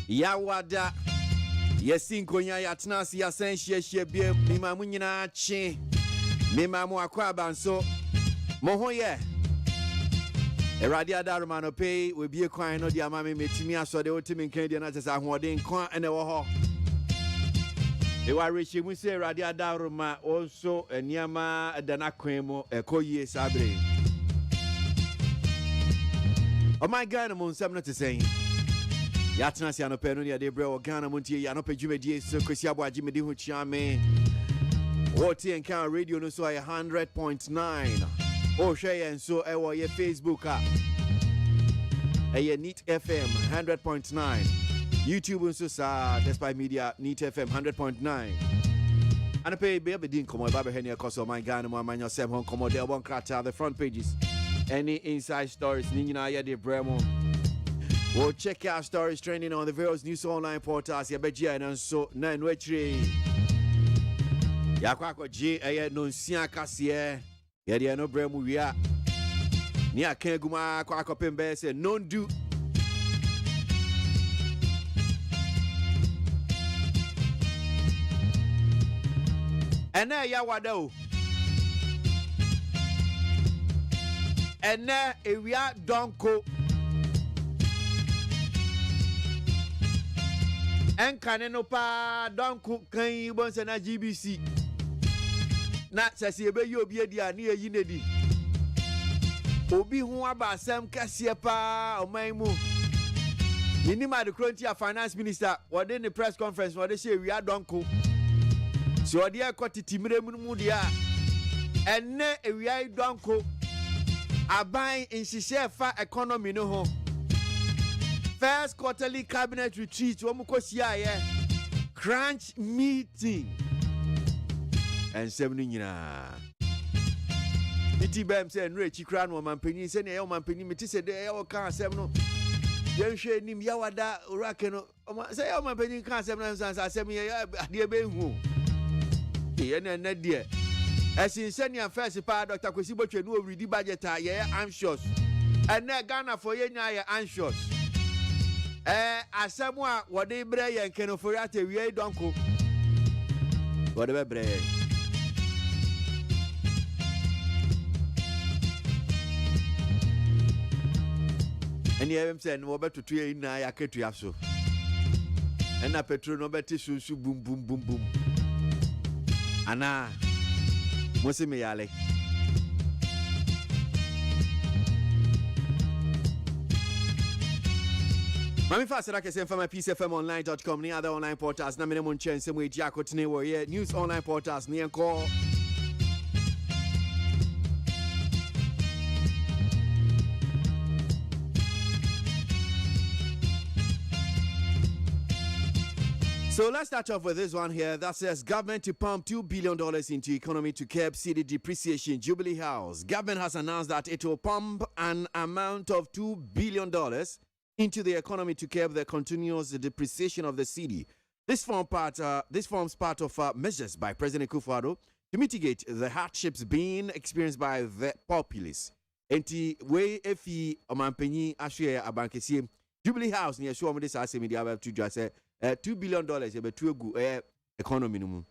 Yawada. Yesin konya yatnasi yasen shie bie mima mu nyina chi. Mima mu akwa banso. Mohoye. Eradi adaruma no pay we bie kwan no dia mama metimi aso de otimi nkan dia na tesa ahoden kwan ene wo ho. E wa rechi mu se eradi adaruma also eniama dana kwan mu ekoyie sabre. Oh my God, I'm on 7 to say. Yatnasi anopenu ni ade bro Ghana montie ya nope dwumedie so kwesi aboagye medi ho chiame. Woti enka radio no so 100.9. Oh share so e wo ye Facebook ye Neat FM 100.9. YouTube so sa Despite Media Neat FM 100.9. Anope be din komo ba be hene koso my Ghana mo amanyo sem hon komo de won krata the front pages. Any inside stories ni nyina ye de bremo. We'll check our stories trending on the various news online portals. Yabeji and so na nwetri. Yakwako G no nsia kase ye de no bremu wia. Ni akenguma kwako pembe se non do. Ene ya wado. Ene ewia donko. Enkane no pa donko kan bon se na GBC. Na sese ebe yi obi edi ani eyi nedi. Obi hu aba asem kase pa oman mu. Yini ma the Crontia finance minister wode ne press conference wode say ewia donko. So wode ekotiti mu dia. Enne ewia donko. Aban insise fa economy no ho. First quarterly cabinet retreat crunch meeting and 7 nyina iti bem say nre chikra no mampani se ne e mampani meti se de e ka asem no yen hwe nim yawada orake no se e mampani ka asem no sansa asem ye ade be hu ye na de esin senior first pa Dr. Kwesi Botwe no ready budget ye anxious and na Ghana for ye nya ye anxious. Asamwa wode bre yen kenoforiate wie donko wode bre eni em say no betutu ye na ya ketu aso ena petro no beti susu bum bum bum bum ana mosime yale. Mami fasira ke semfa my peacefmonline.com ni other online portals na mene mon chen semwe ji akotene wo ye news online portals ni enko. So let's start off with this one here that says government to pump $2 billion into economy to curb cedi depreciation. Jubilee House. Government has announced that it will pump an amount of $2 billion into the economy to curb the continuous depreciation of the cedi. This forms part of measures by President Akufo-Addo to mitigate the hardships being experienced by the populace. Enti we efi omanpenyi ahwe abankesi Jubilee House near show me this as media about to just say $2 billion e betu egu economy no mu.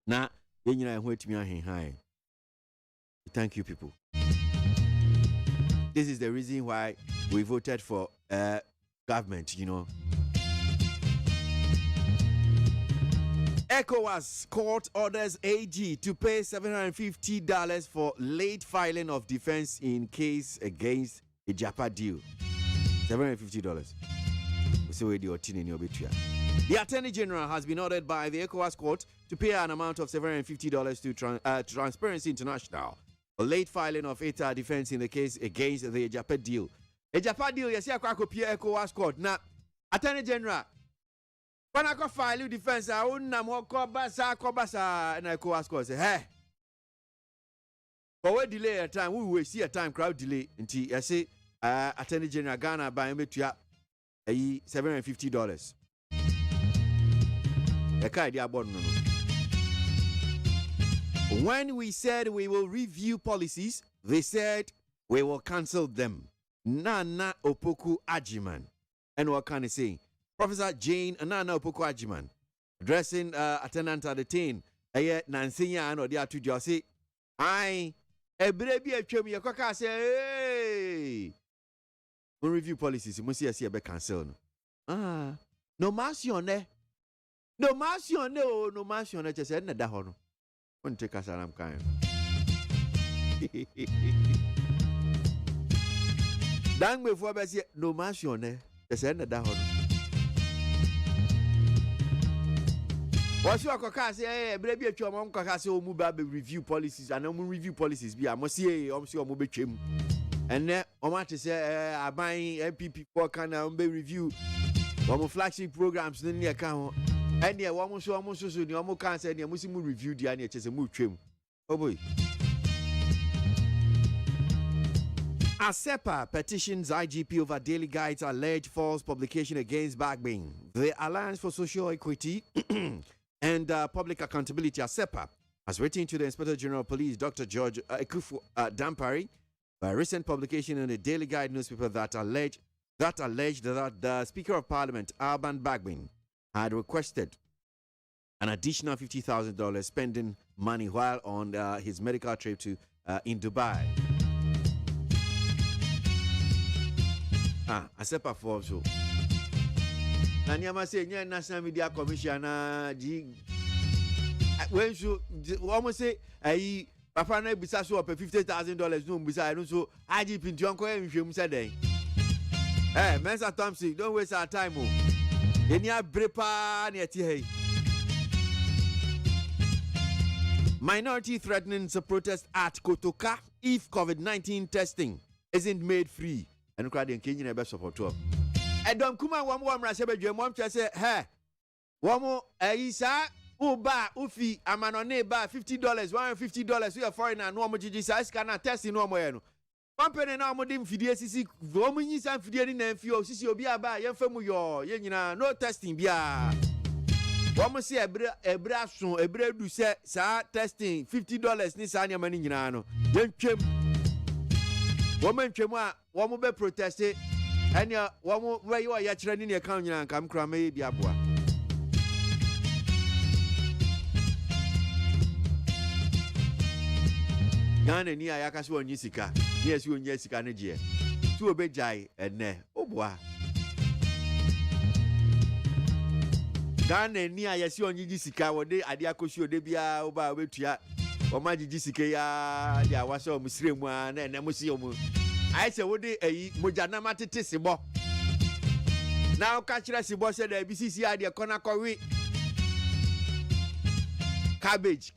Na ye nyina ho atimi ahenhan. Thank you people. This is the reason why we voted for government, you know. ECOWAS court orders AG to pay $750 for late filing of defense in case against a Japa deal. $750. So the Attorney General has been ordered by the ECOWAS court to pay an amount of $750 to Transparency International for late filing of ETA defense in the case against the Japa deal. A Japa deal, yes, I could appear ECOWAS court. Now, Attorney General, when I go file defense, I wouldn't know more Kobasa, and ECOWAS court say, hey, for what delay a time, we will see a time crowd delay until I say, Attorney General Ghana by me to $750. When we said we will review policies, they said we will cancel them. Nana Opoku Ajiman. And what can I say? Professor Jane Anana Opokwajiman, addressing attendant at the teen, Nansinya and Odia to Josie. I a baby a chum your coca say, hey, we review policies, you see a be cancel. Ah, no mercy on there. No mercy on there, no mercy on it. Just said, that honor. Won't take us alarm kind. Dang before I say, no mercy on there. Just said, that honor. What's your coca say? Hey, baby, a chum on coca say, move review policies and I'm review policies. Be I must see, I'm sure mobile chim. And then I want to say, I buy MPP for can review. One flagship programs in the account. And yeah, one so almost so the almost can't say, must review the NHS and move trim. Oh boy. ASEPA petitions IGP over daily guides alleged false publication against Bagbin. The Alliance for Social Equity and Public Accountability, ASEPA, has written to the Inspector General of Police, Dr. George Ekufu Dampari, by a recent publication in the Daily Guide newspaper that alleged that the Speaker of Parliament, Alban Bagbin, had requested an additional $50,000 spending money while on his medical trip to in Dubai. ASEPA for so. Nanyama say National Media Commissioner when so almost say Papa na bisa so up $50,000 no bisa no so IGP ntionko enhwem say den. Mensa Thompson, don't waste our time. Any brepa na ti hey. Minority threatening to protest at Kotoka if COVID-19 testing isn't made free. And crowd in Kenya be support to. Edom kuma wamo amra se bedwe mo mtwe se he. Wamo isa uba ufi amanone ba $50, $150 we are foreigner no mo gigi sa scan testing no mo ye no. Company na mo dim fidie sisi wo mo nyi san fidie ni na mfio sisi obi aba ye mfa mu yo ye nyina no testing bia. Wo mo se ebre aso ebre du se sa testing $50 ni sa nyama ni nyina no. Ye ntwem. Wo mo ntwem a wo mo be protest anya wo mo we yo ya kire ni ne kan nyina kam kra me bi aboa. Gane ni ayaka so onyi sika ni esi onyi sika ne je tu obejai ene oboa Gane ni ayesi onyi sika wode ade akosi ode bia oba obetua o ma gigi sika ya dia wasa o musremu a na ene musi omu ai se wode eyi mojana matete sebo na o ka kire sebo se da BCC ade kona kowi cabbage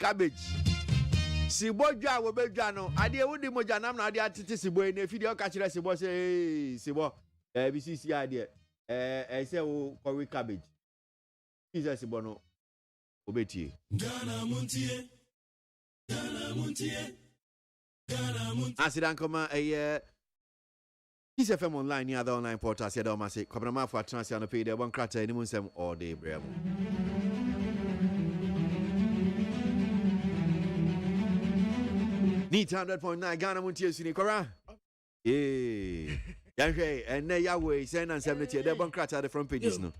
Sibodwa wo bedwa no ade wudi moja nam na ade atete sibo e na fidi o ka kire sibo se sibo BCC ade say wo kowi cabbage Jesus sibo no obetie Ghana Montie Asidan koma Kiss FM online ni other online portal say da ma say kwabra ma for transfer no pay dey bon krata ni mu nsem all day brem Need 100.9 Ghana Montie sini kora. Yanhwe ene yawe say na 70 dey bon krata the front pages no.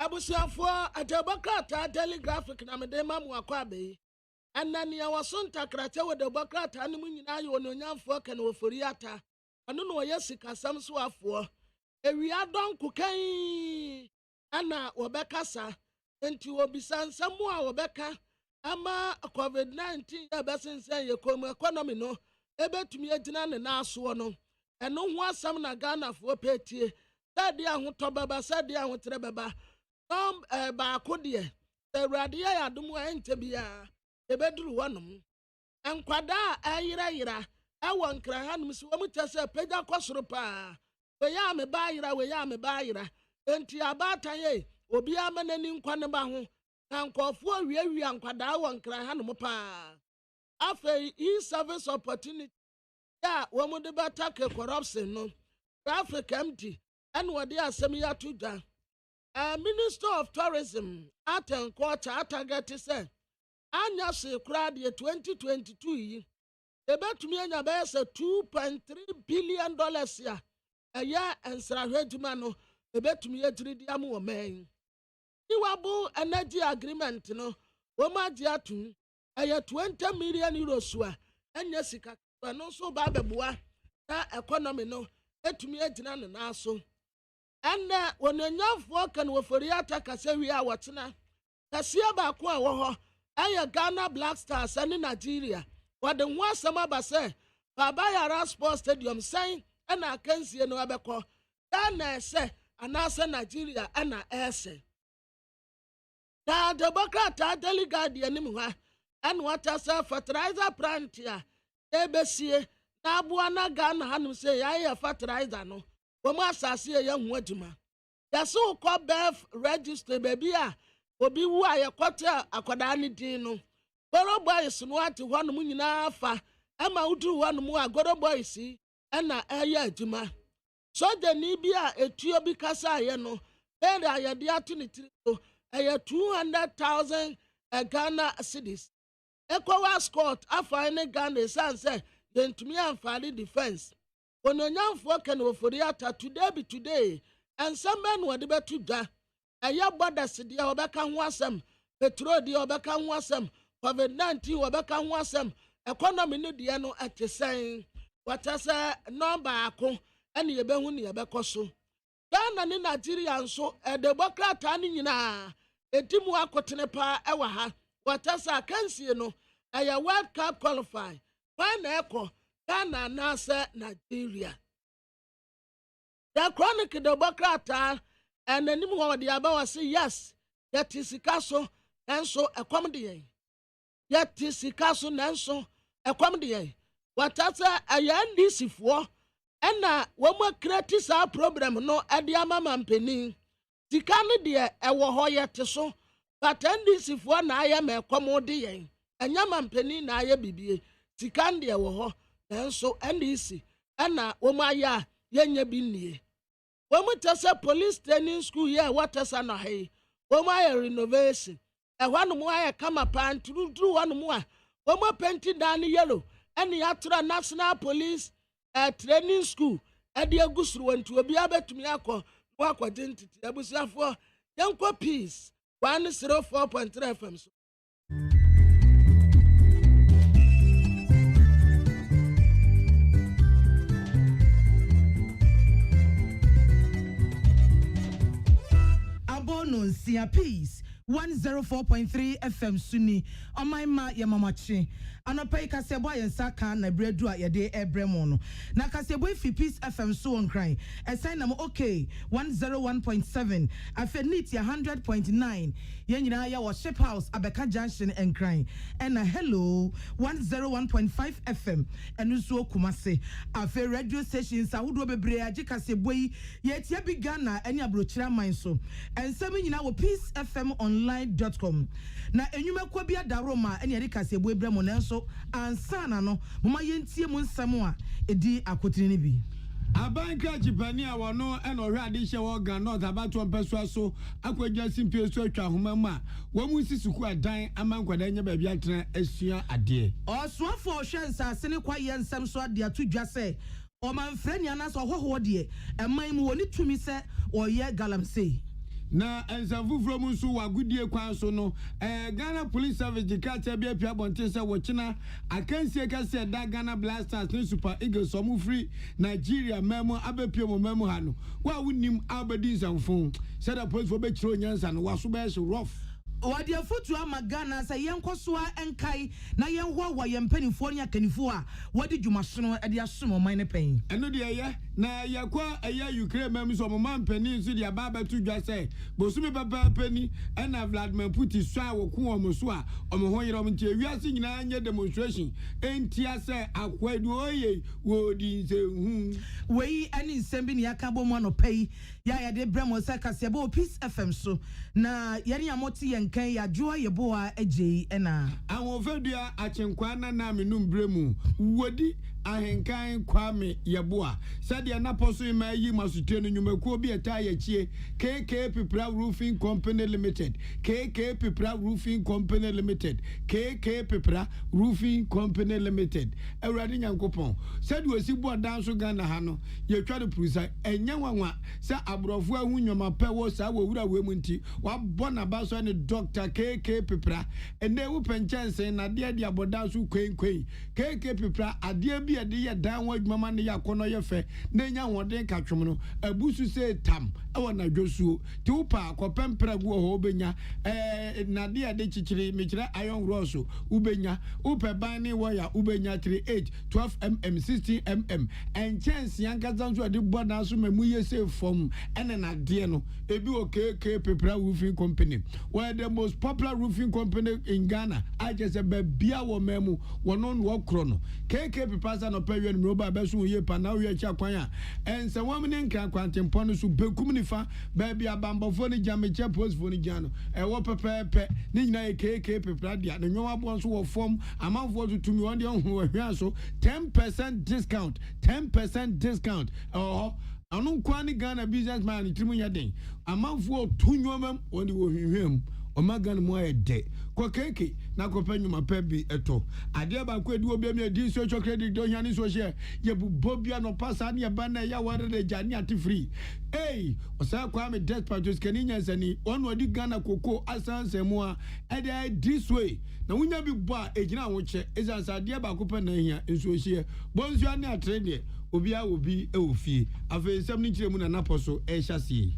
Abusuafo ateba krata daily graphic na me dey mamu akwa be. Anani awasonta krata we dey bon krata ni mu nyina ye ononyamfo ka na ofori ata. Ano no ye sikasam so afo. Ewia don kukan ana obekasa enti obisa nsamu a obeka ama COVID-19 ebesense ye kom economy no ebetumi agina ne na aso no eno ho asam na Ghana fo petie sade ahoto baba sade ahotre baba ba akode ewrade ya adom ente bia ebeduru wonom enkwada ayira awon kra hanum si wo mutase pega kosoro pa we ya me ba yira enti abatan ye obi amanani nkwane ba ho Ankofo wiawi ankwada won kra ha no pa afei e-service opportunity ya wo mu de attack corruption no Africa empty and what they are semi to da Minister of Tourism and Culture atagati say anya se kra de 2022 yi ebetumi anya be say $2.3 billion ya ensra hweduma no ebetumi ejiri di amu omen iwabu energy agreement no woma di atum aya 20 million euros a enya sika no so ba beboa na economy no etumi ejina no na so enne wonanyafo kan wofori ataka sewi a wotena kasia ba ko a wo ho aya Ghana Black Stars and Nigeria wade ho asem abase baba yara sports stadium sign na akansie no abekọ Ghana ese anase Nigeria na ese da Democrat delegate anim ha and what as a fertilizer plant ya ebesie na abua na Ghana hanum say ya fertilizer no wo ma asase ya hu adwuma ya so ko bef register baby a obi wu ayekote akoda ne din no Goro boys no ate hono mu nyina afa ama udu hono mu a Goro boys na aya adwuma so de ni bi a etuo bi kasa ye no ere ayede ato ne tiri so 200,000 Ghana cedis ECOWAS court afa ne Ghana sanse yentumi amfani defense ononyamfo kan ofori ata today and some men were betu dwa aya border sidi obeka ho asem petrol di obeka ho asem COVID-19 obeka ho asem economy no die no atesen watasa number ako ene yebehu ne yebekoso Ghana ne Nigeria nso Democrat ani nyina etimu akotene pa ewa ha watasa kansie no aya World Cup qualify na eko Ghana na se Nigeria the chronic Democrat and the name of the Abawa say yes yet is Sikaso and so a comedy yet is Sikaso and so a comedy what as a young DC for and when we create our problem no at the Amam penny the candidate a war yet so but and this if one I am a commodity and Yaman penny na ya bibi the candy war and so and easy and na omaya yenya binnie when we test a police training school here what is an hey omaya renovation and one more come upon to do one more painted down yellow and the Atra National Police training school at the August went to be able to me work identity abusia for young peace 104.3 FM. Abono peace 104.3 FM Suni on my ma yamamachi anopai kasebo yensaka na bredu a yede ebremo no na kasebo fi peace FM so on cry assign nam okay 101.7 afenit 100.9 yenyina ya wo ship house abeka junction and cry and hello 101.5 FM enu so kumase afe radio stations ahodo bebre agi kasebo yi yetia bi Ghana eni abrochira man so ensem nyina wo peace FM online.com na enyuma kwa bia daroma eni eri kasebo ebremo na so ansana no mama yentie mu nsam a edi akotire ne bi Abanka Jipani awano eno hwe ade hye wo Ghana North abato mpeso so akwadwa simpie so atwa homa mu a wo mu sisuku adan amankwada nya ba bia tena asua ade osuafo hwe nsase ne kwa ye nsam so ade atodwa se o manfrani anaso hoho de eman mu woni tumi se oye galamsey na ensafufuro mu nso wagudie kwan so no Ghana Police Service dikata bia pia bonte se wochina akansie kase da Ghana Black Stars ne Super Eagles omu free Nigeria memo abepie mo memo ha no wa wonim abadi nsamfo said the police for be chiro nyansa no waso be rough wadi afutu ama Ghana sa yenkoso a enkai na yenho wa yempanifo nya kanifo a wadi dwumasono ade asomo man ne pen eno de ye na yakwa eya Ukraine mem so mo man pani so de ababa tu dwa se bosumi papa pani na Vladimir Putin so a wo ko omo so a omo ho yere omo ntie wiase nyina anya demonstration entia se akwadu oye wo di nse hu wei ani nsembi ne yakabo mo no pay ya de bremo se kase bo Peace FM so na yene amoti yenkan ya joa yeboa agye na awon fadua achenkwa na menum bremu wodi ahenkan kwame yeboa sadia na poso ma yi masutue no nyumakuo bi eta ya chie KK Pipra Roofing Company Limited KK Pipra Roofing Company Limited KK Pipra Roofing Company Limited awurade nyankopon sadi osi bo danso Ghana ha no ye twa de prusa enya wanwa sa abrofo ahu nyoma pe wo sa wo wura we mu nti wa bona ba so ne Dr. KK Pipra ene wo penchense na de de abodanso kwen KK Pipra ade bi ade ye dan wa adwuma ne yakono ye fe na nya hoden ka twom no abusu se tam e wona dwosuo ti upa akopempra gu ho benya na de ade chichiri mechira iron rods ubenya upe ban ne wire ubenya 38 12mm 16mm and chance yanka zanso ade boda so mamu ye se form ene na de no ebi o KK Pipra Roofing Company were the most popular roofing company in Ghana. I just said bia wo memu wono no krono KK Pipasa no pewe no ba be so ye pa na we cha kwan en se womne nkan kwantempo no so bekum nifa ba bia bambofo ni jameche postfo ni jano e wo pepepe ni nyina ye KK Pipra dia no nwa bo so wo form amanfo to tumi won de ho hwa so 10% discount 10% discount oh anu kwani Ghana businessman trimu yaden amanfo to nwomam woni wo hwehwem omagan mo ede ko keke na ko panyuma pebi eto ade ba ko edi obi mi edi social credit do hia ni so share ye bu bobia no pasa ne ba na ya ware de jani ati free osa kwa me death pages kaninya sani one odi Ghana koko asanse mo a ede this way na wunya bi bo a ejina wo che ezansa ade ba ko pa na hia enso share bonsu ani atrede obi a obi e ofie afa nsam ni kire mu na naposo e hyase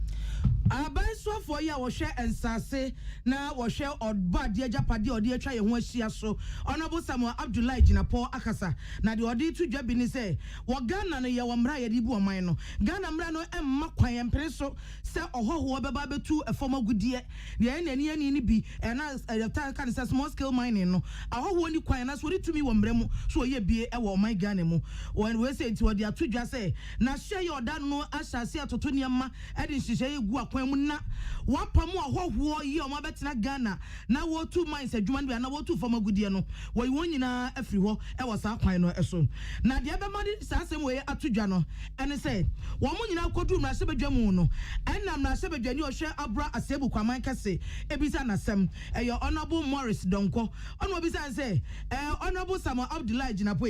Abanso for ya wo hwe ensase na wo hwe odba de agapade ode atwa ye ho ahia so Honorable Samuel Abdullahi Jinapo akasa na de ode tu dwa bi ni se wo Ghana no ye wo mra ye di bu oman no Ghana mra no emma kwan empre so se ohoho beba betu efoma gudie de ani ni bi na kan se small scale mining no ahoho ni kwan na so ri tumi wo mra mu so ye bie e wo oman Ghana mu when we say nti ode atu dwa se na hwe ye oda no ahyase atoto niamma e de nhihye ye gu akwan mu na wapam ahoho yi o ma betina Ghana na wo two mines adwuma no na wo two foma gudie no wo nyina afiri ho e wo sa kwan no eso na de be made sasem we atodwa no ene se wo mo nyina kodu mra se bedwa mu no enam na se bedwa ni o hwe abra asebu kwaman kase ebisa na sem eyo Honorable Morris Donko ono obisa se Honorable Samuel Abdullahi Jinapo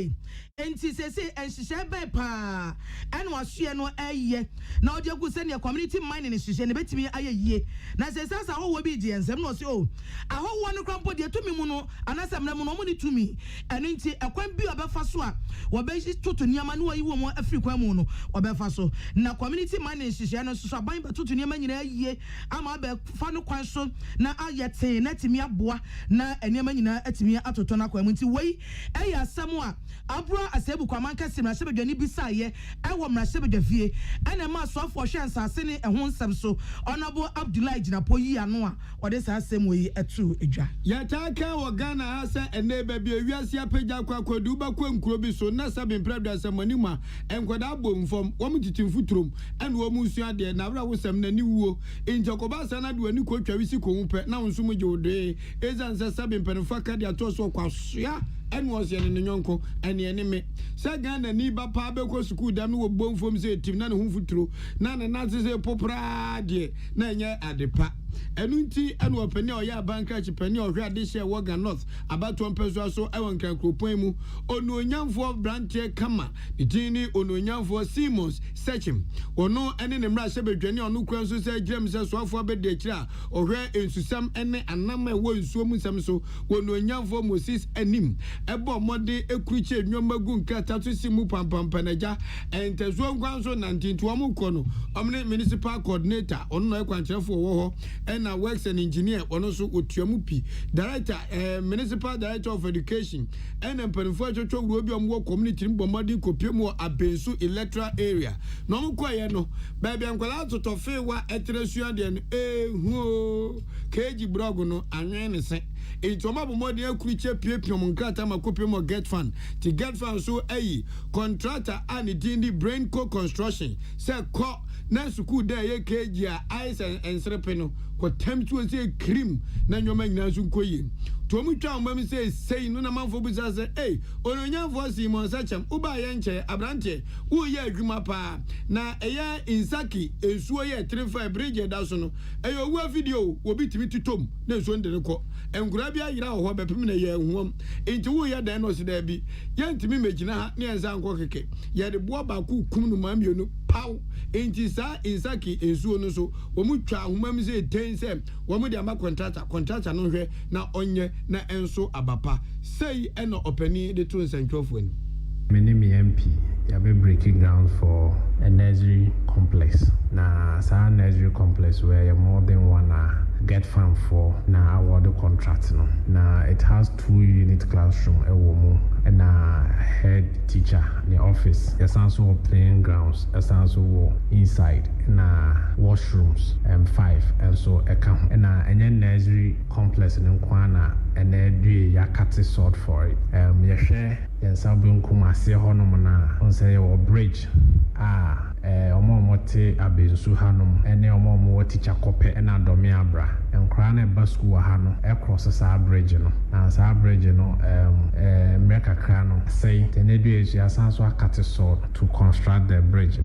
enti se enhihye ben pa ene wahwe no eye na odi agu se ne community mining nhihye ne betimi ayeye na se sasa ho bi di ensem no se o aho no krampo de tumi mu no anasem na mu no mu ni tumi eno nti ekwan bi obefa so a wo be toto niama no yi wo mo afri kwan mu no obefa so na community mining nhihye no so aban be toto niama nyina ayeye ama be fa no kwan so na ayete na timi aboa na eniama nyina atimi atoto na kwan mu nti wei eya asem a abro asebu kwaman kase mra sebedwani bisaye ewo mra sebedwa fie ena ma so afo hwe nsase ne ehun nsem so Honorable Abdullahi Jinapo yi ano a ode sa asem we etu edwa ya taka wo Ghana ha se ene ba bi awiase apagya kwakwadu ba kwa nkuro bi so na sabe mpradu asemani ma enkwada abomfom wo mutitim futurom ene wo musu ade na bra wo sem na ni wuo injakoba sa na de wani ko twa wisi ko hupe na wonso mu jode ezansa sabe mpanfa ka de ato so kwasoa ene wo se ne nyonko ene me se Ghana ni ba pa be ko school da no wo bomfom se tim na ne hu futuro na ne na se popra de na enye adepa enunti ene opani o ya banka chipani o hwe ade share Woga North abato mpezo so ewon kan kropon mu onu onyamfo branche kama itini onu onyamfo Simons Sechim ono ene ne mra sebedwani onu kwan so se girem se so afo abede kira o hwe ensusam ene anama wo nsuo mu nsam so onu onyamfo Moses anim ebo mode ekruche nwomagu nkata to simu pampampanaja entezo nkwan so nantinto amukọ no omne municipal coordinator ono no ekwankyerefo wo ho ena works and engineer ono so otuamu pi director municipal director of education ena mpanfo atwotwo wuro bi omwo community mbomodi kopiemu abensu electoral area no mko ye no baabi ankwala atotofe wa etresua de hu keji blog no anwen ne se itoma bomodi akuriche piepiem nkata makopiemu get fund ti get fund so contractor and dindi brain co construction se ko na suku da ye keji a ice and srepeno ko temtu se cream na nyoma nyina su koyi to mu twa mbam say no na manfo busa say eh ononyamfo Simon Sachem uba ye nche abrante wo ye adwuma pa na eya insaki ensuo ye 35 bridge da so no eyo wo video wo bitimi tutom na ensuo ndene ko enkura bia yira ho bepem na ye huom enti wo ye dan no se da bi ye ntimi megina ha na ensa nko keke ye de bo ba ku kum no mamienu paw enti sa insaki ensuo no so wo mu twa ahomam se ten se wo mu de ama contractor no hwe na onye na enso abapa say eno opani de to nsantwofo ni my name is MP. You have breaking ground for a nursery complex. Now, a nursery complex where you more than one get fund for now award the contract. Now, it has 2-unit classroom, a woman and a head teacher in the office. There's also playing grounds. There's also inside washrooms and 5 and so a camp. And any nursery complex in Kwana and then do ya cut sort for it. You share. Then Sabun Kumasi Honomana on say or bridge omomote abensu hanom ene omomo teacher kope ena domi abra enkra na basku wa hano across sa bridge no na sa bridge no meka kra no say tenedu esu asanso akate so to construct the bridge.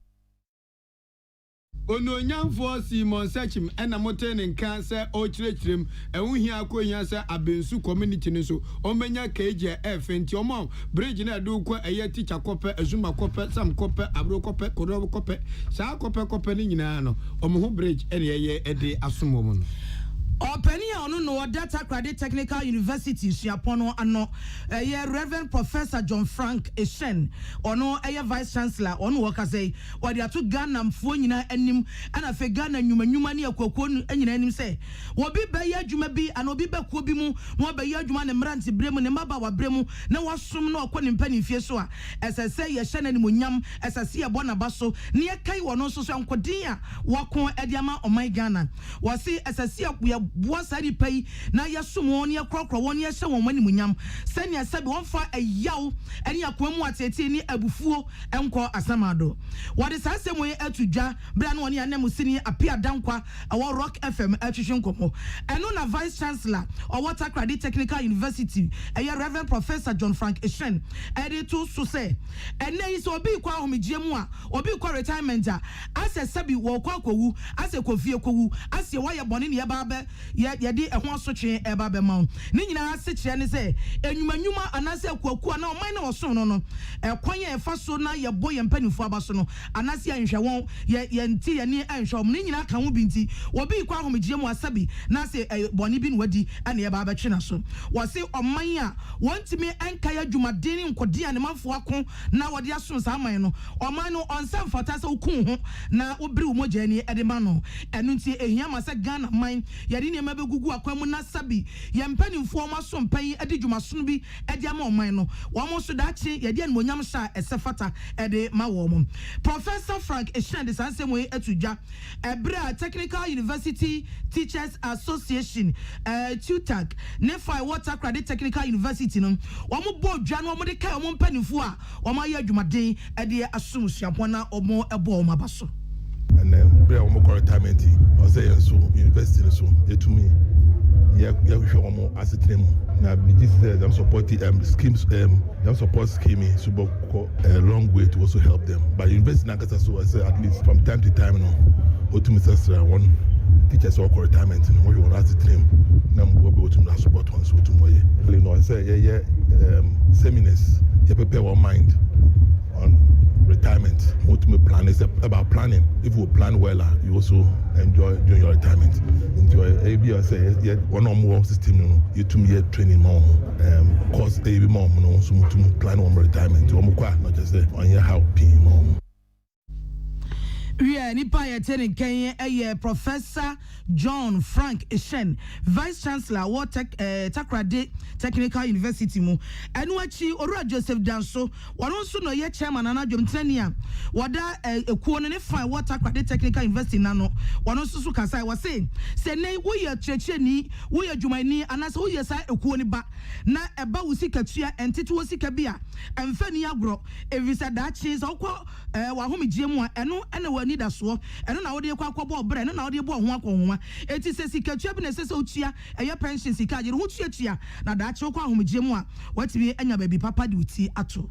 Ononyamfo Simon Sachem ena moten nkan se o kirekirem ehu hia akohia se abensu community ni so omenya KJF enti omo bridge na do kwa eye teacher kope azuma kope sam kope abro kope kodo kope sa kope ni nyina no omo ho bridge ene eye ede asomo no Openia ono no data credit technical university Siapono ano Reverend Professor John Frank Eshen ono vice chancellor ono waka say wadi atu Ghana mfo nyina anim ana fe Ghana nyuma ne akoko nyina anim say wobi ba ya adwuma bi ana obi ba ko bi mu no ba ya adwuma ne mranti bremu ne maba wa bremu na wasom na okɔ ne mpani fie so a esese ye hye na nimonyam esese ye bɔ na ba so ne kai wono so so ankodin a wako ediama oman Ghana wasi esese ya boa sari pay na yasomo ne yakrokro won ye hye won mani munyam sania sabi won fa ayaw ene yakoamu atete ni abufuo enko asamado wade sasemo ye atudwa bra na won ya namusini apia dankwa awo Rock FM atwhwe nkomo eno na vice chancellor of Water Credit Technical University Reverend Professor John Frank Eshen ede to so say ene is obi kwa homigiemu a obi kwa retirement a ase sabi wo kwa kowu ase kofie kowu ase wa ye bone ne ye ba ba ye de ehon asotwe eba be ma ni nyina ase kire ne se enwumanyuma anase kwaku na oman na woso no no ekwan ye fa so na ye bo ye mpanifo abaso no anase anhwe won ye nti ye ni anhwe om ni nyina ka ho binti obi kwa homigiemu asabi na se bone bi no wadi ana ye ba ba twe na so wose oman a wontimi enka ya dwumaden nkodi ane manfo akon na wode aso sa aman no oman no onsam fata se ukun ho na obiri wo mogya ni ede ma no enu nti ehia ma se Ghana man yari ne mabegugu akwamu na sabi ye mpanimfo ma so mpan ade dwumaso bi ede ama oman no wo mo so da chi ye de anmonyam sha esefata ede ma wo mo Professor Frank Eshen de sansemo etudwa ebra Technical University Teachers Association TUTAC Nefa Water Credit Technical University no wo mo bo dwa no wo de kai wo mpanimfo a wo ma ye adwumaden ede asum suapona omo ebo omo abaso and bra omo retirement o say so university so etumi ya hwe omo asetrem na this them support schemes them support scheme so a long way to also help them but university na kasa so I say at least from time to time no otumi sasra one teachers or retirement no we want asetrem na mbo be otumi support one so otumi you know I say seminars you prepare our mind on retirement. Ultimate plan is about planning. If you plan well, you also enjoy during your retirement. Enjoy maybe I say one or more system. You to me training more. Course maybe more. So to plan on retirement. Not just on your how paying more. Yeah, nipa ye tene Kenya Professor John Frank Eshen, Vice Chancellor Water Takrade Technical University mu. Enu achi Ora Joseph Danso, wano so no ye chairman anadwom tania. Wada ekuo ne fa Water Takrade Technical University nano. Wano so kasa wa say ne wo ye cheche ni, wo ye dwumani anase wo ye sa ekuo ne ba na eba wo sika tua entete wo sika bia. Emfa ni agro evisa da chi so kwa wa homigiemu a eno ene nida so eno na wode kwa akọbọ obre eno na wode bo ho akọhoma eti se sika tua bi na se otua eye pension sika agye ho tua na da ache kwa ahomgye mu a watimi anya baby papa de uti ato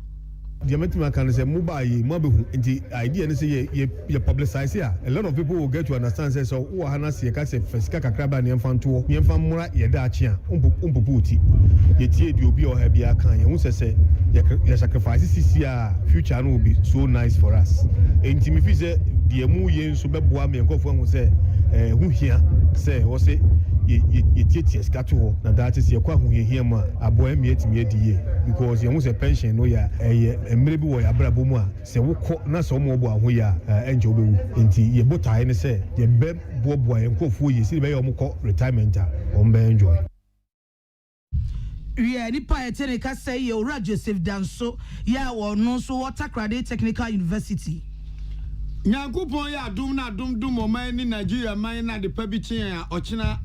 the American can say mobile mabu the idea is you publicize here. A lot of people will get to understand say so who hana see ka say fisika kakraba ne mfa nto ne mfa mura ye da achi a umpuputi ye tie di obi o ha bia kan ye hu say ye sacrifice sisi a future no will be so nice for us enti me fi say the emu ye nso beboa me nkofo hu say hu hia say wo say ye tie skato ho na that is ye kwa hu hia ma aboa mi etimi ediye because ye hu say pension no ya emre bi wo ya brabo mu a se wo kọ na so mo bo aho ya enje obewu enti ye botae ne se ye be boboa ye nkofo ye si be ye omkọ retirement a ombe enjoy yeah nipa etene ka say ye ora Joseph Danso ya wo no so Water Credit Technical University Nyankopon ya adum na dum oman ni Nigeria man na de pabichen a ochina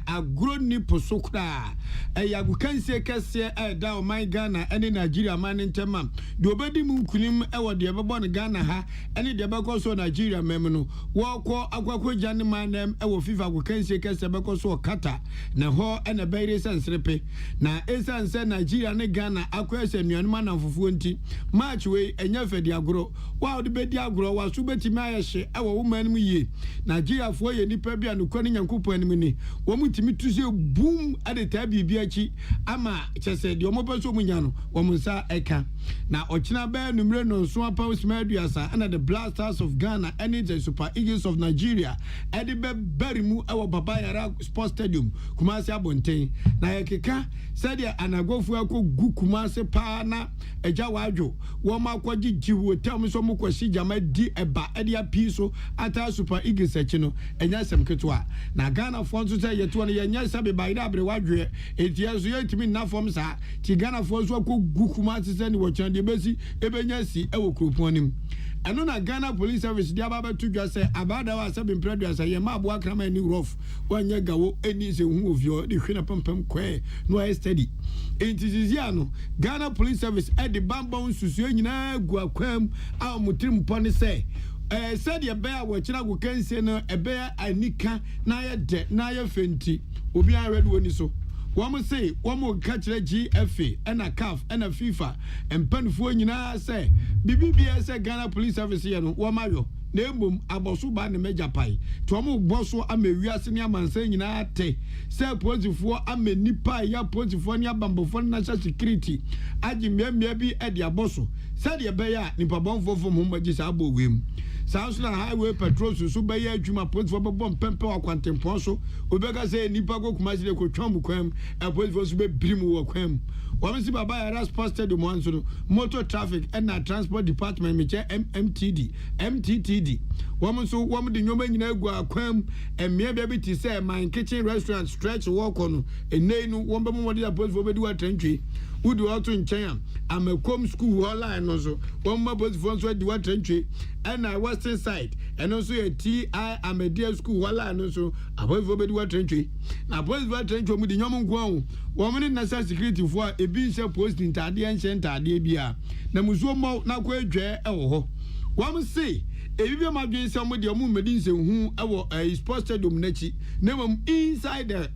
agro ni posokra yagukanse kese da oman Ghana ene Nigeria man ntema de obedi mu nkunim wo de bebo ne Ghana ha ene de bekoso Nigeria mem no wo kọ akwakọ jane man nem wo FIFA agukanse kese bekoso kata na ho ene bayre sansrepe na esanse Nigeria ne Ghana akwese nuanuma na fufuo nti match we enya fedi agro wa de bedi agro wa su betima ayehye ewo woman mu ye Nigeria fo ye nipa bia no kwani Nyankopon anim ni wo mutimi tuse boom ade ta bibia chi ama chese de omopeso munya no wo munsa eka na ochina ba numre no so apa usmaduasa and the Blasters of Ghana and the Super Eagles of Nigeria ade be bari mu ewo Baba Yara Sports Stadium Kumasi Abonten na yekeka said ya anagwofu akogu Kumasi pa na eja wadwo wo makwaji jiwo tam so mkwasi jama di eba ede apiso ata Super Eagles echi no enya semketo na Ghana fo nso say yeto no yenya sabe ba ida abre wadwe etia so yetimi na fom sa ti Ghana fo so akogu Kumasi se ni wo chan de besi ebenya si ewo kropon anim eno na Ghana Police Service dia baba to dwa say abada wa sabe mpredua say ye ma abo akrama ni rough wanya gawo eni se hu ovio de hwena pampam kwe no I steady entizizia no Ghana Police Service e de bambon susu nyina gu akwam a mutrim pone say said ye bear wo kira go kanse no e bear anika na ye de na ye fenti obi an ready woni so Wamo say, wamo kachire GFA, and a CAF, and a FIFA, and penfo nyina say, BBBS Ghana Police Service yano, wamayo, Nembum, Abosuba, and Major Pai, Tomo Bosso, ame wiasenia man saying nyina te, say posifo, ame nipa, ya posifonia bambofon national security, aji maybe at the abosso, said ye bear, nipa bonfo from whom majis abo wim. Southland Highway Patrol so be ya juma point for bomb pempe or quantemponso, Obega say nipa go kumasi ko twamu kwam, and point for be brimu or kwam. Wamsi Baba Yara Sports Stadium Monsono, Motor Traffic and Transport Department, MTTD. Woman so woman the Yoman Negua Quam and mere baby to say my kitchen restaurant stretch walk on a name one more point for Bedua Trench. Who do also in China? I'm a com school online also. One more boys from the water entry and I western side and also a TI am a dear school online also. I boy for Bedua entry. Now boys water entry with the Yaman Guan. Woman in national security for a being supposed in Tadian Center, Debia. Namuzumo na kwe oh. Woman say. If you imagine somebody who medins who our sports stadium nechi, name inside there,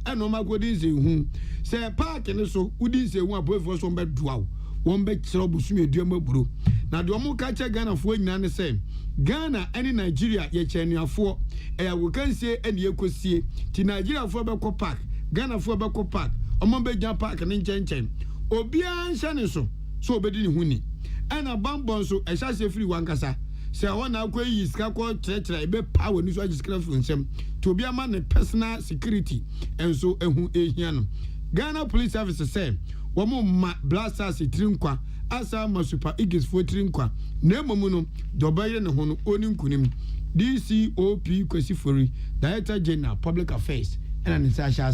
and no magodins who say park and so wouldn't say one boy for some bed dwell, one bed trouble swim dear bro. Now the Omo catcher Ghana for none the same. Ghana and in Nigeria, ye chenia for a we can say and ye could see to Nigeria for Bako Park, Ghana for Bako Park, Omombe Jam Park and in Chen. Obia and Shaniso, so bedin huni. And a bambon so a shall say free one cassa. Say I want to is kako church be power ni so describe from them to be a man personal security and so ehu Ghana Police Service say womo blasters trinkwa asa ma Super Eagles for trinkwa na emomu no dobaye ne ho no oni nkunim DCOP Kwasi Fori Director General Public Affairs and an Sasha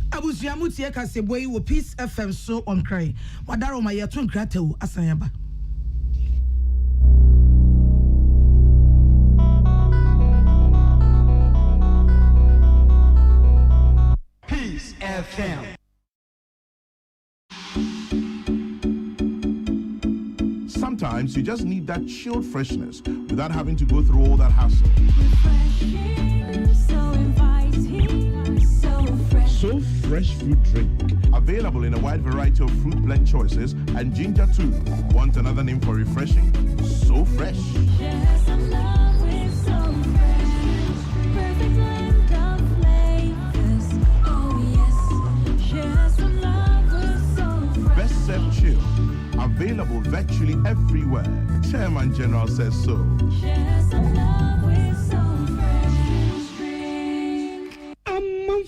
Abusua mutie kaseboyi wo Peace FM so on cry wadaro ma yeto nkratewu asanyaba Peace FM. Sometimes Sometimes you just need that chilled freshness without having to go through all that hassle. So fresh fruit drink. Available in a wide variety of fruit blend choices and ginger too. Want another name for refreshing? So fresh. Yes, I'm love with so fresh. Perfect blend of flavors. Oh yes. Yes, I'm love with so fresh. Best served chill. Available virtually everywhere. Chairman General says so. Yes, I'm love with so fresh.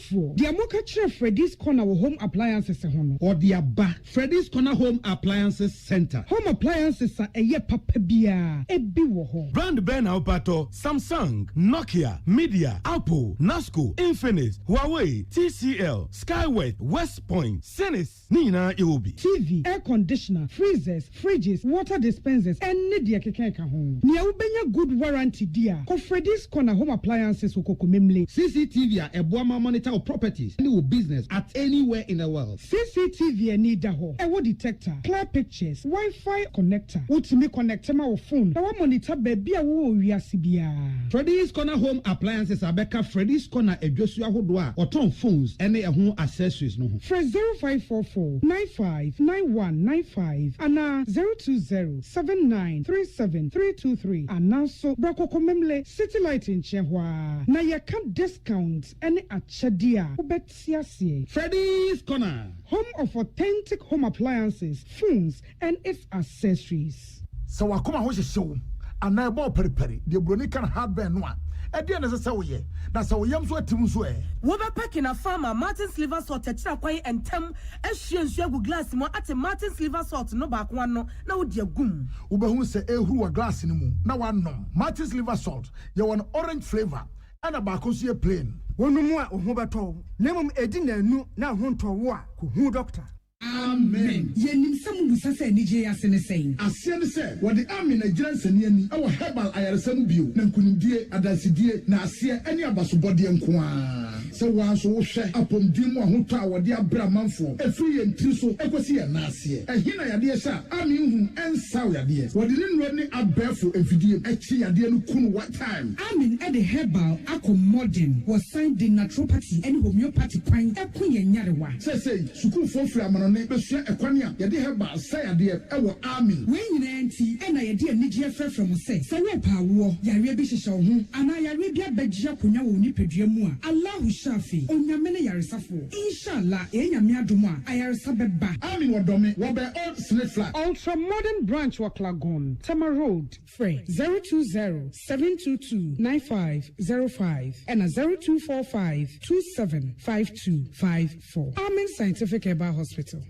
The Amoka Chair Freddy's Corner Home Appliances or the Abba Freddy's Corner Home Appliances Center. Home appliances are a ye papa bia e biwo. Brand Ben Aupato, Samsung, Nokia, Media, Apple, Nasco, Infinix, Huawei, TCL, Skyway, West Point, Senis, Nina Iwobi. TV, air conditioner, freezers, fridges, water dispensers, and Nidia Kekeka home. Nia ubenya good warranty dia. Ko Freddy's Corner Home Appliances ukoko memle. CCTV a Boama monitor of properties any business at anywhere in the world. CCTV any daho. Ewo detector, clear pictures, Wi-Fi connector. Ultimate connector ma phone. Na wa monitor baby a wo wiase bia. Freddy's Corner Home Appliances abeka Freddy's Corner edwosu ahodoa oton phones ene ho accessories no ho. Fresh 0544 959195 ana 020 7937323 ana so brakoko memle city light in chehwa na yaka discounts any achadia ubetiasie. Freddy's Corner, home of authentic home appliances, phones and its accessories. So wakoma ho hyehyɛ ana ebo periperi de broni kan hardware no a ɛde na sɛ woyɛ na sɛ woyam so atim so wo be pack in a farmer Martin's liver salt techira kwai entem ehwie nsu agu glass mo ate Martin's liver salt no ba ko ano na wo de agum wo be hu sɛ ehuru wa glass ni mu na wanom. Martin's liver salt ye won orange flavor ana ba ko so ye plain wonumu a ho beto nemum edi na anu na ho ntowo a ko hu doctor. Amen. Yenim samu busa se nije asene sein. Asene se wode amen agira nsani ani e wo herbal ayaresam bio na nkunimdie adansidie na ase ani abasobode nkoa. Se wanso wo hwe apomdim ahoto a wode abra manfo efiri ye ntiri so ekosi ye na ase. Ehina yade sha amen hu ensaw yade. Wode ne nro ne abefo efidie echi yade no kunu what time. Amen e de herbal accommoding was signed in naturopathy and homeopathy kwan ekun ye nyarewa. Say sukuu fo firi amano ne besua ekwania yade herbal say yade ewo amen. When nyina enti e na yade anigye afra from say we pa wo yare bi hyehye wo ho ana yare bi abagye akonya wo nipadua mu a Allahu shafi onyame ne yaresafo inshallah enyame adom a ayaresa beba. Amen wodome wo be old snake flat Ultra modern branch wa Klagon Tama Road Frey 020 722 9505 and a 0245 275254. Amen Scientific Herbal Hospital.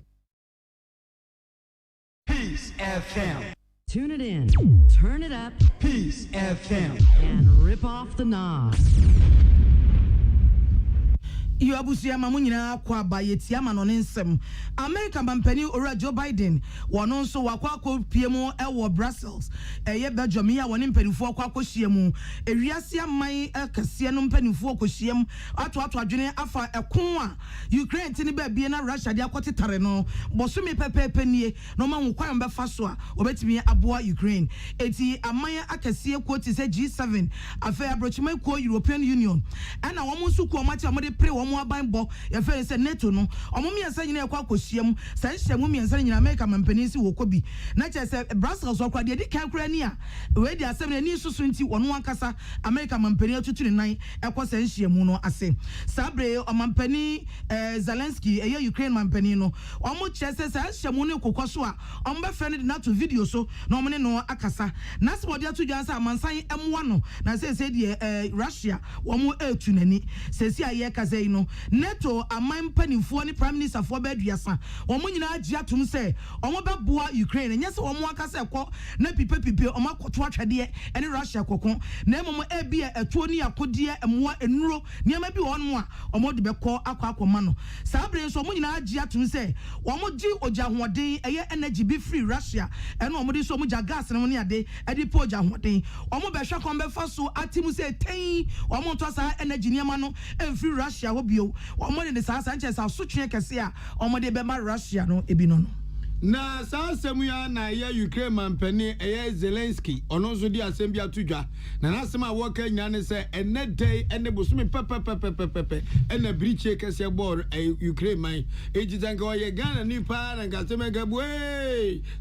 Peace FM. Tune it in, turn it up, Peace FM, and rip off the knob. You abusia mamunyina kwa bayetia manone nsem America mampani ora Joe Biden wono nso wakwa piemu ewo Brussels eye Belgium ya woni mpanifo kwa kohyiemu ewiase aman akase no mpanifo kohyiemu ato adwene afa ekon a Ukraine tini ba bie na Russia de akotetare no bosumi pepepe nie no ma nkwan befa so a obetimi aboa Ukraine eti aman akase kwoti se G7 afa abrochima ko European Union ana wo nso ko mati amode pre mo abanbo ya fe se NATO no omomiensa nyina ekwa koshiam sa nhyiamu miensa nyina America mampanisi wo kobi na che se Brussels okwa de di kan kra ni a we di asem na ni susu nti wono ankasa America mampani atutu ne nan ekwa sa nhyiamu no ase sabre omampani Zelensky Ukraine mampani no omo che se sa nhyiamu no kokwaso a omba fe ne na to video so na omne no akasa na se wode atu dwansa amansan emwa no na se de Russia womo etu nani se si aye kasa yi no NATO amam panimfo ni prime minister fo baduasa omo nyina agye atum se omo beboa Ukraine nyese omo akasa ekọ na pipe omo akoto atwede ene Russia kokon na emomo ebia etuo ni akodie emwa enuro niam bi wonu a omo de bekọ akọ no sabre nso omo nyina agye atum se omo gi oja hoden eye energy bi free Russia ene omo de so omo ja gas ne ne ade edi po oja hoden omo be hwa kon be fa so atimu se ten omo to sa energy niam no free Russia wo bio omo de sa sanche sa sotwe kese a omo de be ma Russia no ebi no na saa asɛm ya na ya Ukraine mampani Zelensky ɔno nso di asɛm bi atodwa na n'asɛm a wɔka nyina ne sɛ ɛnɛ day ɛne bosome pɛpɛpɛpɛpɛpɛ ɛna birikyie kɛseɛ bɔɔ Ukraine man enti tanka ɔyɛ Ghana nipa na nkasɛm ɛgabu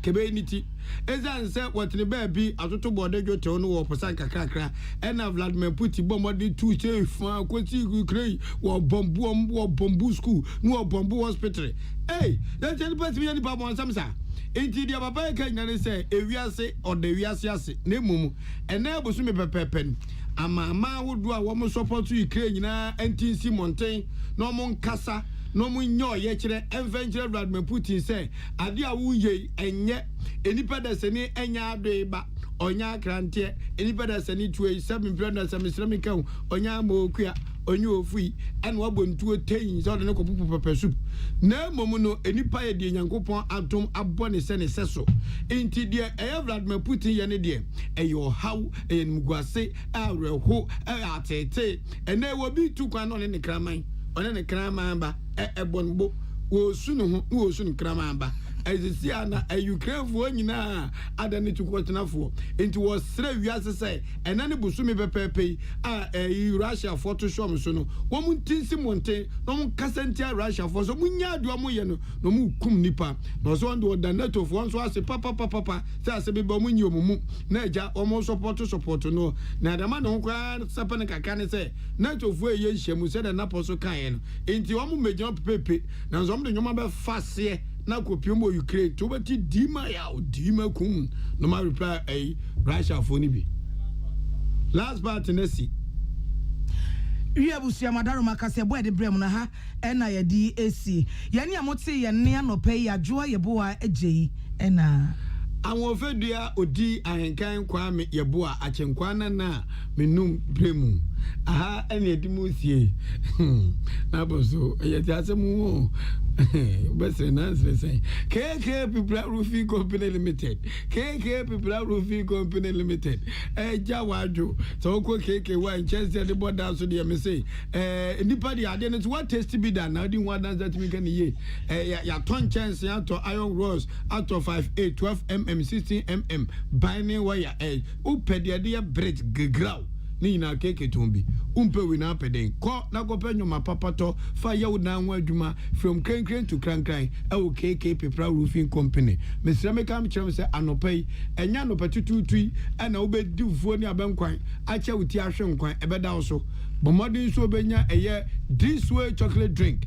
kɛbɛyi ne ti ɛsiane sɛ wɔtene baabi atoto bɔɔde dwotew no wɔ posan kakrakra ɛna Vladimir Putin bɔ mmɔde tu kyɛ fa kɔsi Ukraine wɔ bɔmbu school ne wɔ bɔmbu hospital that's the person we nipa bon samsa enti dia papa ka nyane se ewiase oda wiase ase na emum ena abosu me pepepen ama wodo a wo mo support Ukraine nyina antinsi monten na mo nkasa no mu nyo ye kire enventure Vladimir Putin say ade a wo ye enye enipa da sene enya ado ba onya krante enipa da sene 27 period da sene ka onya amokua onye ofui en wabontuo teyin so de ne kopupu pepe soup na momu no enipa ye de nyankopon atom abone se ne seso enti de Vladimir Putin ye ne de eyo haw enmguase awreho atete ene wobi tu kwan no ne kraman one ne kraman ba ebonbo wo sunu ho wo sunu kraman ba ezisia na Ukraine fo nyina adane tukwotnafo enti wo sre wiase se enane busumi pepepe Russia photoshop so no wo muntinsi monte no mun kasantia Russia fo so munya ado mo ye no mu kum nipa no so ndo da NATO fo so ase papa se ase be ba munyi omumu na eja omo support no na adama no kwa sapa ne kaka ne se NATO fo ye nhyiamu se da napo so kan no enti wo mu megya pepepe na so mo de nyoma be fase na kopio mo Ukraine to beti dima ya dima kum no ma reply Russia for ni bi last part nesi Busia madaro makase boy de brem na ha ena ye di AC ye ne amote ye ne anopai adwoa ye boa agei ena awon fedua odi ahenkan kwame ye boa achenkwa na menum bremu aha ene edimu sie na boso ye ti asemu best answer say KK People Roofing Company Limited KK People Roofing Company Limited jawadjo so ko KK wa Chelsea the board down so dey me say nipa dey ade no what taste be that now di one that me can ye ya ton chance ya to iron rods out of 5 12 mm 16 mm binding wire upede dey bridge graw ni na keke tumbi umpe we na peden ko na ko penyo ma papato fa yawo na nwa adwuma from krenkren to krankran KK People Roofing Company mesra me kam kyerem se anopai enya no patututui na obedi ufuo ni abankwan acha wuti ahwe nkwan ebeda wo so bomodin so obenya this way chocolate drink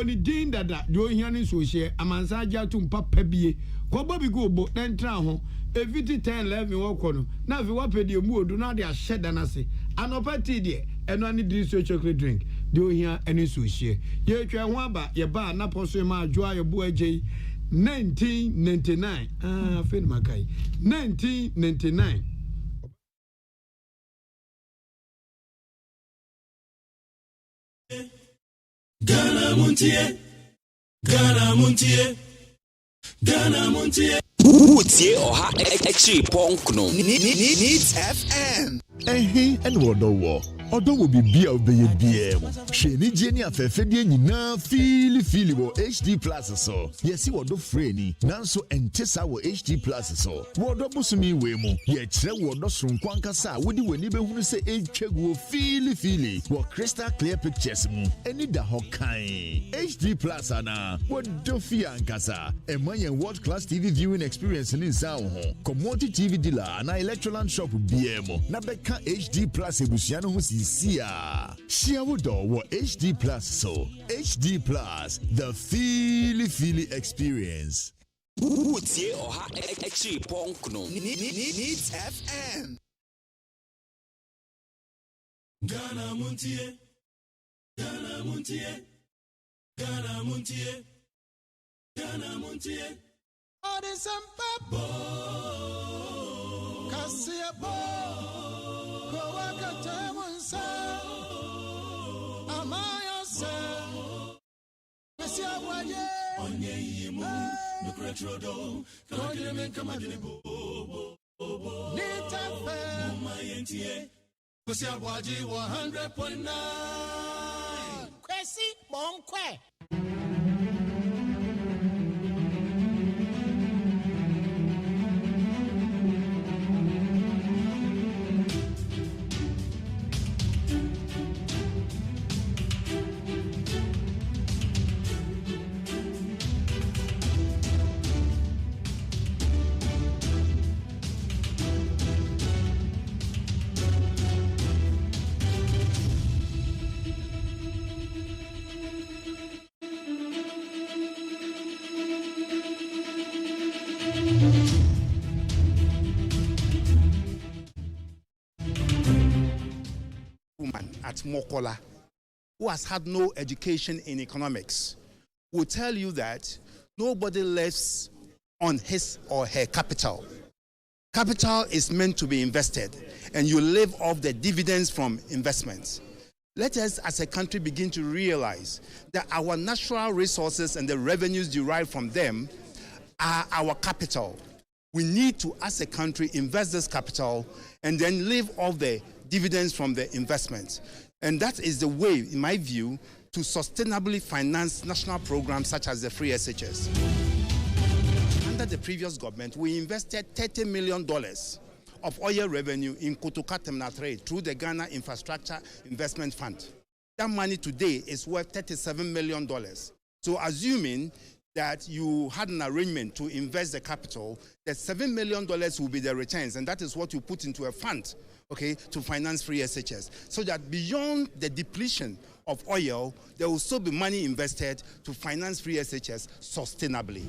ni din dada de ohia ni so hye amansa agya to mpapa bie ko bobi go bo den tra ho eviti 10 11 woko no na vi wapedi mu odu na de ahye da na se anopati de eno ani this way chocolate drink de ohia ani so hye ye twa ho aba ye ba na poso ma adwoa ye bo agye 1999 fen makai 1999 Ghana Montie Utie oha echi ponkno Needs FM and what no war. Although will be beer obey BM. Sheni Jenny afefedie nyina fili wo HD Plus so. Yes, what do freni. Nanso entesa wo HD Plus so. Wodo busumi we mu. Ye kire wodo sonkwanka sa wodi weni be hunu se etwegu fili wo crystal clear pictures mu. Eni da hokan. HD Plus ana wodo fi ankasa. Emanyen world class TV viewing experience ni nsa ho. Commodity TV dealer ana Electroland shop BM. Na beka HD Plus ebusia no ho Sia Shiawudo wa HD Plus so HD Plus the Philly experience. Utie oha echi ponkno Needs FM Ghana Montie Odisamba bo Kasia bo Amaya se ABOAGYE onye yimu no kretrodo kagire men kamadine bo nitafe mumayentie ABOAGYE 100.9 kwesi bonkwe Mokola, who has had no education in economics, will tell you that nobody lives on his or her capital. Capital is meant to be invested, and you live off the dividends from investments. Let us as a country begin to realize that our natural resources and the revenues derived from them are our capital. We need to, as a country, invest this capital and then live off the dividends from the investments. And that is the way, in my view, to sustainably finance national programs such as the free SHS. Under the previous government, we invested $30 million of oil revenue in Kotoka Terminal 3 through the Ghana Infrastructure Investment Fund. That money today is worth $37 million. So assuming that you had an arrangement to invest the capital, the $7 million will be the returns, and that is what you put into a fund, okay, to finance free SHS. So that beyond the depletion of oil, there will still be money invested to finance free SHS sustainably.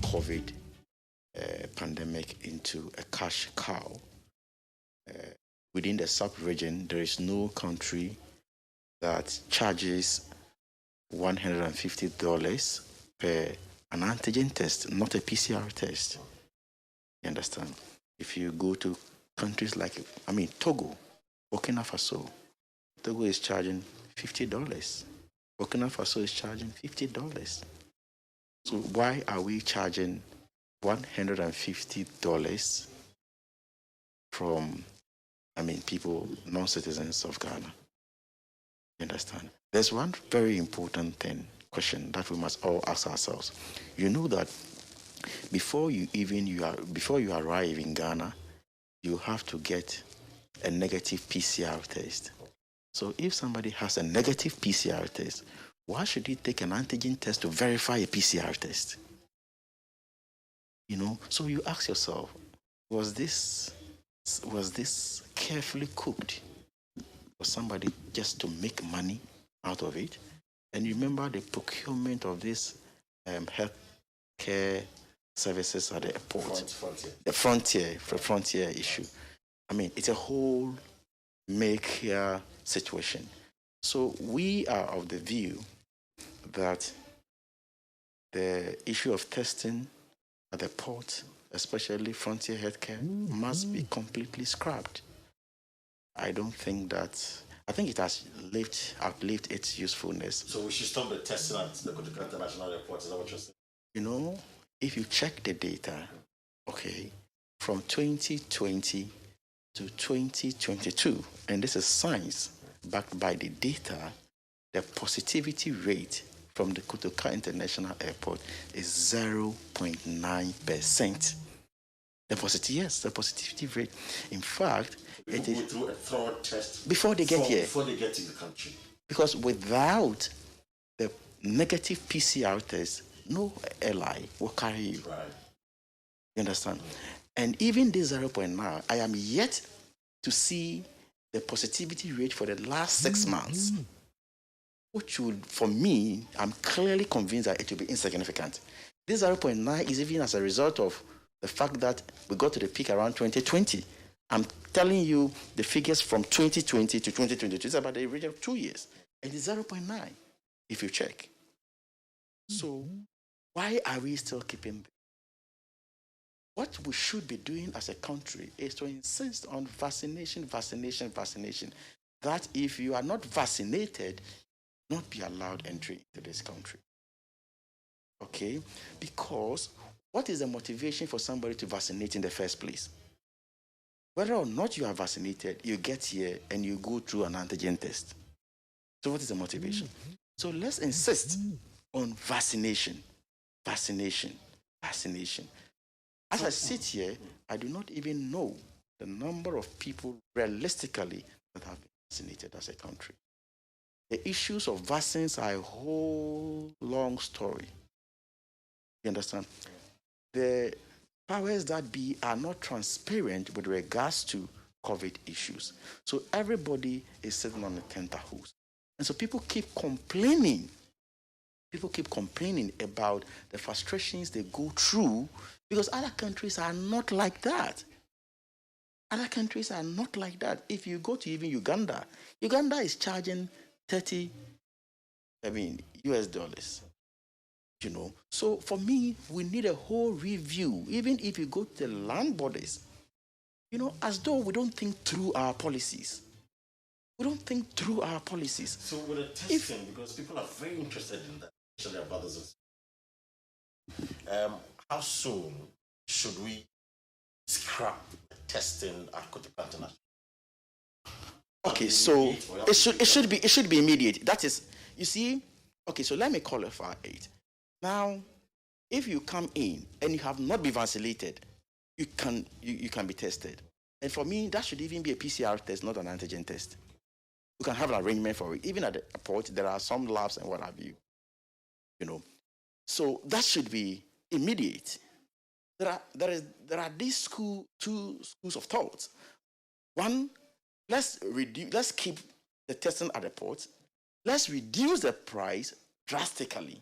COVID pandemic into a cash cow. Within the sub-region, there is no country that charges $150 per an antigen test, not a PCR test. You understand? If you go to countries like, Togo, Burkina Faso, Togo is charging $50. Burkina Faso is charging $50. So why are we charging $150 from, people, non-citizens of Ghana? You understand? There's one very important question that we must all ask ourselves. You know that before you arrive in Ghana, you have to get a negative PCR test. So if somebody has a negative PCR test, why should he take an antigen test to verify a PCR test? So you ask yourself, was this carefully cooked for somebody just to make money out of it? And you remember the procurement of this health care services at the airport, the frontier issue. It's a whole make-here situation. So we are of the view that the issue of testing at the port, especially frontier healthcare, must be completely scrapped. I think it has outlived its usefulness. So we should stop the testing at the Kotoka International Airport, is that what you're saying? If you check the data, from 2020 to 2022, and this is science backed by the data, the positivity rate from the Kotoka International Airport is 0.9%. The positivity rate. In fact, it is through a thorough test before they get here. Before they get to the country. Because without the negative PCR test, no airline will carry you. Right. You understand? And even this 0.9, I am yet to see the positivity rate for the last 6 months, which would, for me, I'm clearly convinced that it will be insignificant. This 0.9 is even as a result of the fact that we got to the peak around 2020. I'm telling you the figures from 2020 to 2022. It's about the region of 2 years. And it's 0.9 if you check. So why are we still keeping them? What we should be doing as a country is to insist on vaccination. That if you are not vaccinated, not be allowed entry into this country. Okay? Because what is the motivation for somebody to vaccinate in the first place? Whether or not you are vaccinated, you get here and you go through an antigen test. So what is the motivation? So let's insist on vaccination. Vaccination. As I sit here, I do not even know the number of people realistically that have been vaccinated as a country. The issues of vaccines are a whole long story. You understand? The powers that be are not transparent with regards to COVID issues. So everybody is sitting on the tenterhooks. And so people keep complaining. People keep complaining about the frustrations they go through because other countries are not like that. Other countries are not like that. If you go to even Uganda, Uganda is charging US dollars. You know, so for me, we need a whole review. Even if you go to the land borders, you know, as though we don't think through our policies. We don't think through our policies. So with the testing, because people are very interested in that, especially our brothers and how soon should we scrap the testing at Kotika International? Okay, so it should be immediate. That is, you see, okay, so let me qualify it. Now, if you come in and you have not been vaccinated, you can be tested. And for me, that should even be a PCR test, not an antigen test. You can have an arrangement for it. Even at the airport, there are some labs and what have you. You know, so that should be immediate. There are these two schools of thought. One, let's keep the testing at the port. Let's reduce the price drastically.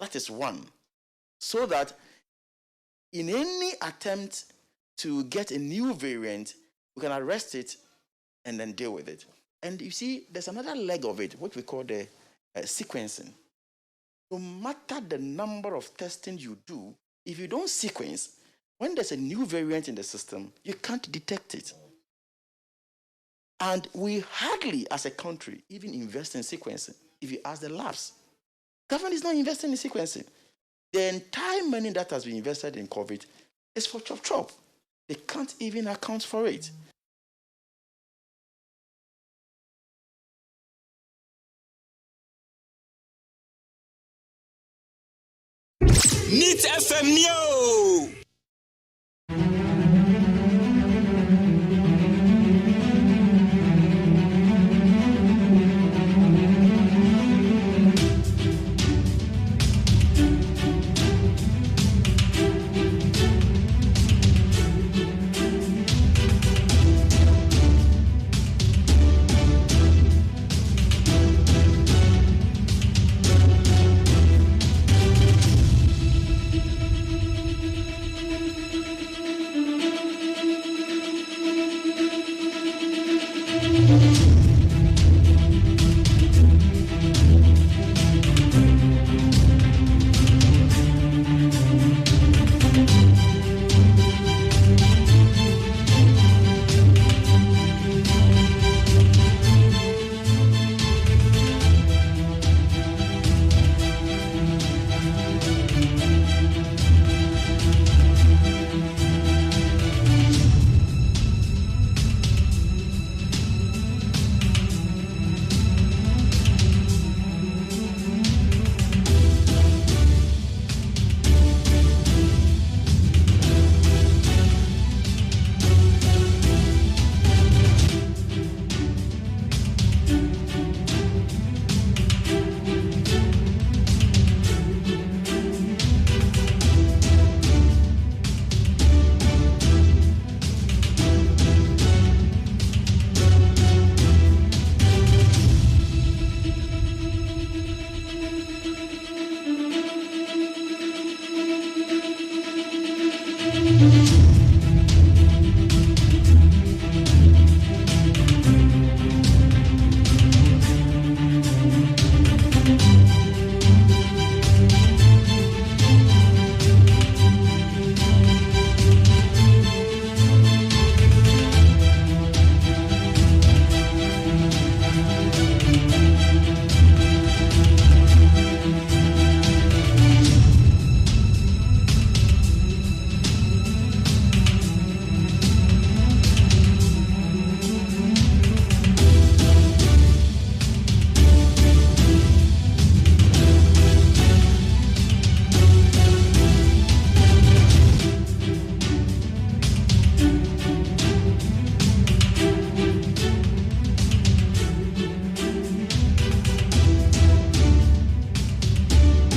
That is one. So that in any attempt to get a new variant, we can arrest it and then deal with it. And you see, there's another leg of it, what we call the sequencing. No matter the number of testing you do, if you don't sequence, when there's a new variant in the system, you can't detect it. And we hardly, as a country, even invest in sequencing. If you ask the labs, government is not investing in sequencing. The entire money that has been invested in COVID is for chop. They can't even account for it. Neat FM Neo.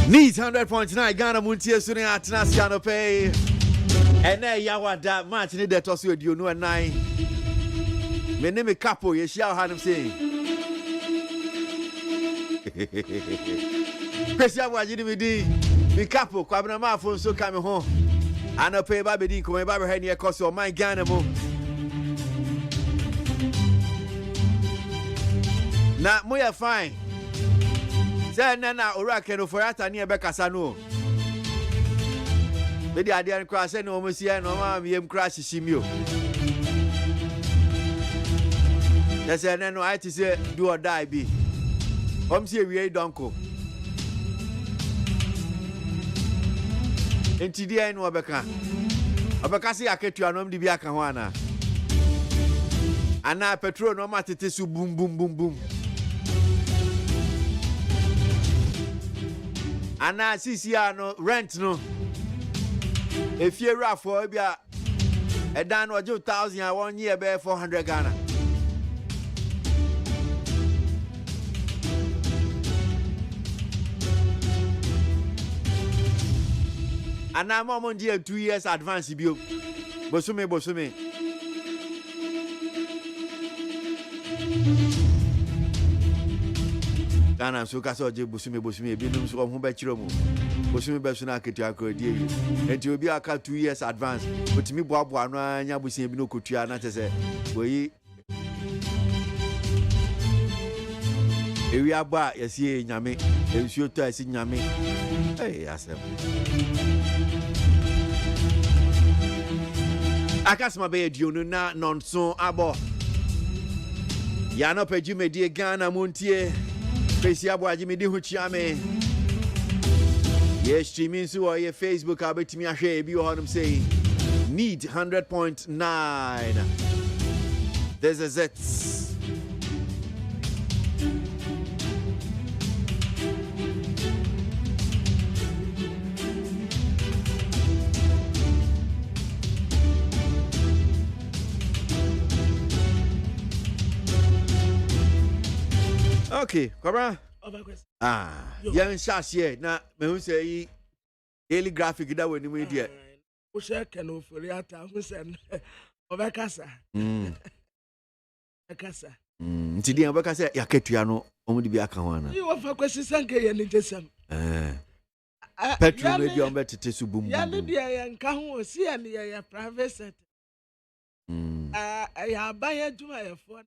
Needs 100.9 Ghana Montie Suni Atnasiano Pay. And then Yawada match need that also you know 9. My name is Capo, yes, y'all had him saying. Question was you with the Capo, Quabana phone so coming home. I know pay Baby D, come Baby Henny, a cost of my Ghana. Now, Moya fine. Say Nana Oracle for Ata near Becasano. Maybe I didn't crash any almost here, no mammy, crash Simio. That's a nano I to say, do or die be. See we don't go. And today I know Abeka. Abeka see I get to an om the Biakawana. And now petrol no matter to boom, boom, boom, boom. And now CCR no rent no. If you're rough for a down or 2,000 1 year bear 400 Ghana. And now mom dear 2 years advance you. Bosume. Ghana so kaso je bosume binum so ho ba kiro mu. Bosume be so na ketu akodi eyi. Enti obi aka 2 years advance. Otimi boabo anu anya bosia bi no kotua na tese. Oyi ewi agba yesi nyame. Esuo to asi nyame. Hey asem. Akasma be dionu na nonso abo. Ya no pejume die Ghana Montie. Pesi ABOAGYE me di hu chiame. Yes, streaming so or your Facebook abetimi ahwe ebi wo honum say need 100.9. This is it. Okay, Cobra. Young Shashi, now, me say daily graphic that when you made it. Usha can offer who said, Ovacasa. Acasa. Today, Ovacasa, Yaketiano, only be a kawana. You offer questions and gay and interesting. Petrol, maybe on better to boom. Yanadia and Kahu, see, and your private set. I have buy a to my phone.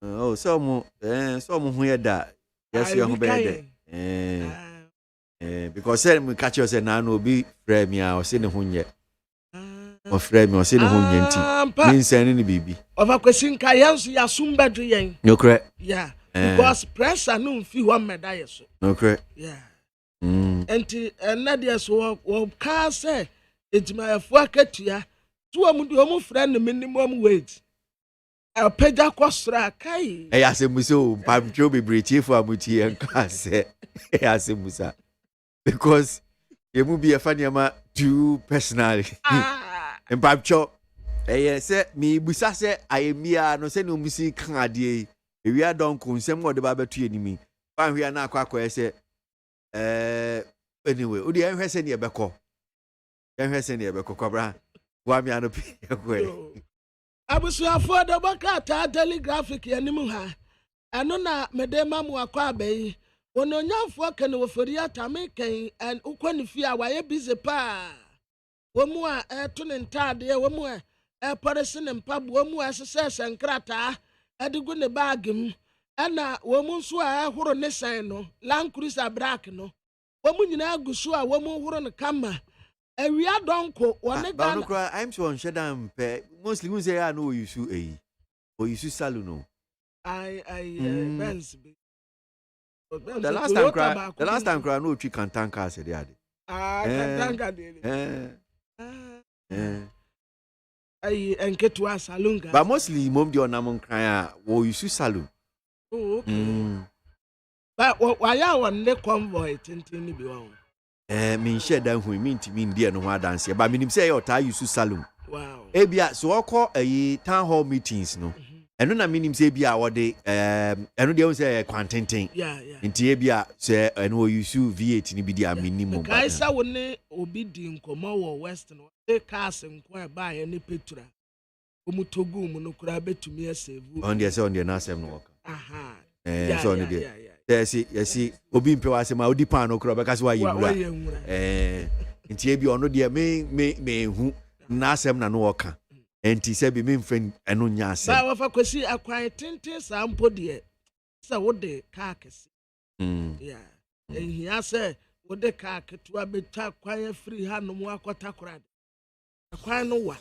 Oh, some who had that. Yes, you're better. Because then we catch us and I will be frame or send a hunya. Or frame or send a hunya. Means any baby. Of a question, Kayans, ya soon better young. No correct. Yeah. Because press and no fee one medallion. No correct. Yeah. And Nadia so car say it's my forket ya. 2 amu friend the minimum wage. A peja kwasra kai. Asemuso pam jobi brechi for amuti en class. Asemusa. Because you mu be a funny ama too personally. And pam cho say me busa say ayemia no say no musi kan ade. We are don konsem wo de ba betu enimi. Pan hwe na akwa say anyway, odi en hwe say ne ebekọ. En hwe say ne ebekọ kwabra. Wa mi anopi ekwe. Abusuafo de bakata daily graphic yanimu ha eno na medema mu akwa abai ononyamfo kan wofori atame kan en ukwani fi a waye busy pa womu a eto ne ntade womu a policy ne mpabo womu a sese nkrata adigu ne bag mu ena womu nso a horo ne san no Land Cruiser black no womu nyina agusu a womu horo ne kama Ewia donko one Ghana. I'm so on shedam mostly who say I know you su or you su saluno. Benz. The last time cry no tree can tank us the other. Enketwa salunga. But mostly mom di onamon cry wo you su salon. Oh, okay. But why ya one the convoy tintin bi won. Me share down who mean to mean dear no one dance here, but minim say your tie you salon. Wow. Ebia so call a town hall meetings no. ɛno na minim sɛ bi a wɔde ɛno deɛ wo sɛ kwantenten nti bi a sɛ ɛno wɔ use V8 ni bi di a minimum kai sa wo ne obi di nkɔmɔ wɔ west no de cars nko ba ya ne petra omutogu mu no kura betumi asevu on deɛ na asɛm no wɔka aha so on deɛ yɛsi obi mpɛ wase ma odi pan no kura bɛka sɛ wayɛ nwura nti bi ɔno deɛ me hu na asɛm na no wɔka enti sɛ bi me mfɛ ɛno nya asɛm ba wafa kwasi akwan tenten saa mpo deɛ sɛ wode car kɛse ehia sɛ wode car ketewa betwa kwan afiri ha no mu akɔta kora kwan no wa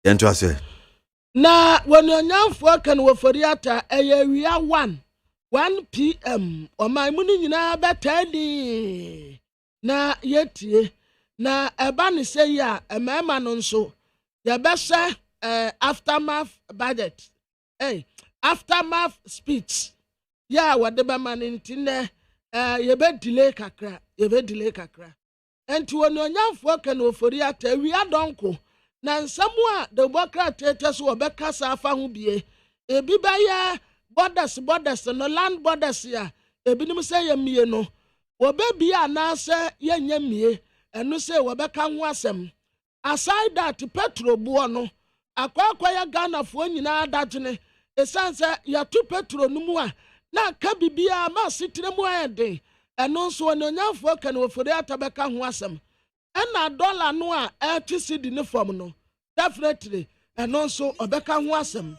yɛnto asɛ na wɔnyanyamfo kan wɔfori ata ɛyɛ wia 1 p.m. ɔman mu no nyinaa bɛtadi na yɛtie na ɛba ne sɛ yi a ɛmɛɛma no nso yɛbɛhyɛ aftermath budget aftermath speech yɛ a wɔde bɛma no nti nɛ yɛbɛdelay kakra ɛnti wɔnyanyamfo kan wɔfori ata wia dɔnko na nsɛm a the democrat so wɔbɛkasa afa ho bie ebi bɛyɛ borders no land borders ya ebinim sɛ yɛ mie no wɔbɛbie anaasɛ yɛnyɛ mie ɛno sɛ wɔbɛka ho asɛm aside that petrol boɔ no akɔyɛ Ghanafoɔ nyinaa dagyene esan sɛ yɛto petrol no mu a na ka bibia ma sitire mu ayɛ den ɛno nso wɔnyanyamfoɔ kan wɔfori ata bɛka ho asɛm ɛna dollar no a ɛtisi ne fam no definitely ɛno nso ɔbɛka ho asɛm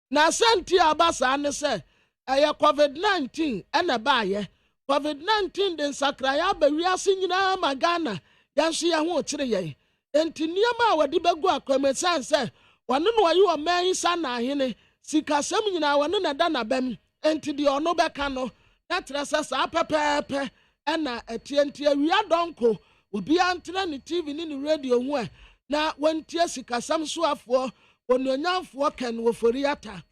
na senti abasa ne sɛ ɛyɛ covid-19 ɛna baayɛ covid-19 de nsakraya abawiase nyinaa ma Ghana yɛnso yɛ ho kyerɛ yɛn enti nneɛma a wɔde bɛgu akɔmɛsan sɛ wɔne no wɔyi wɔ man sa na ahene sikasɛm nyinaa wɔne na da na bɛm enti deɛ ɔno bɛka no na trɛ sɛ saa pɛpɛɛpɛ ɛna ɛtientie wia dɔnko obi antena ne TV ne radio ho a na wɔntie sikasɛm so afoɔ wɔnyanyamfoɔ kan wɔfori ata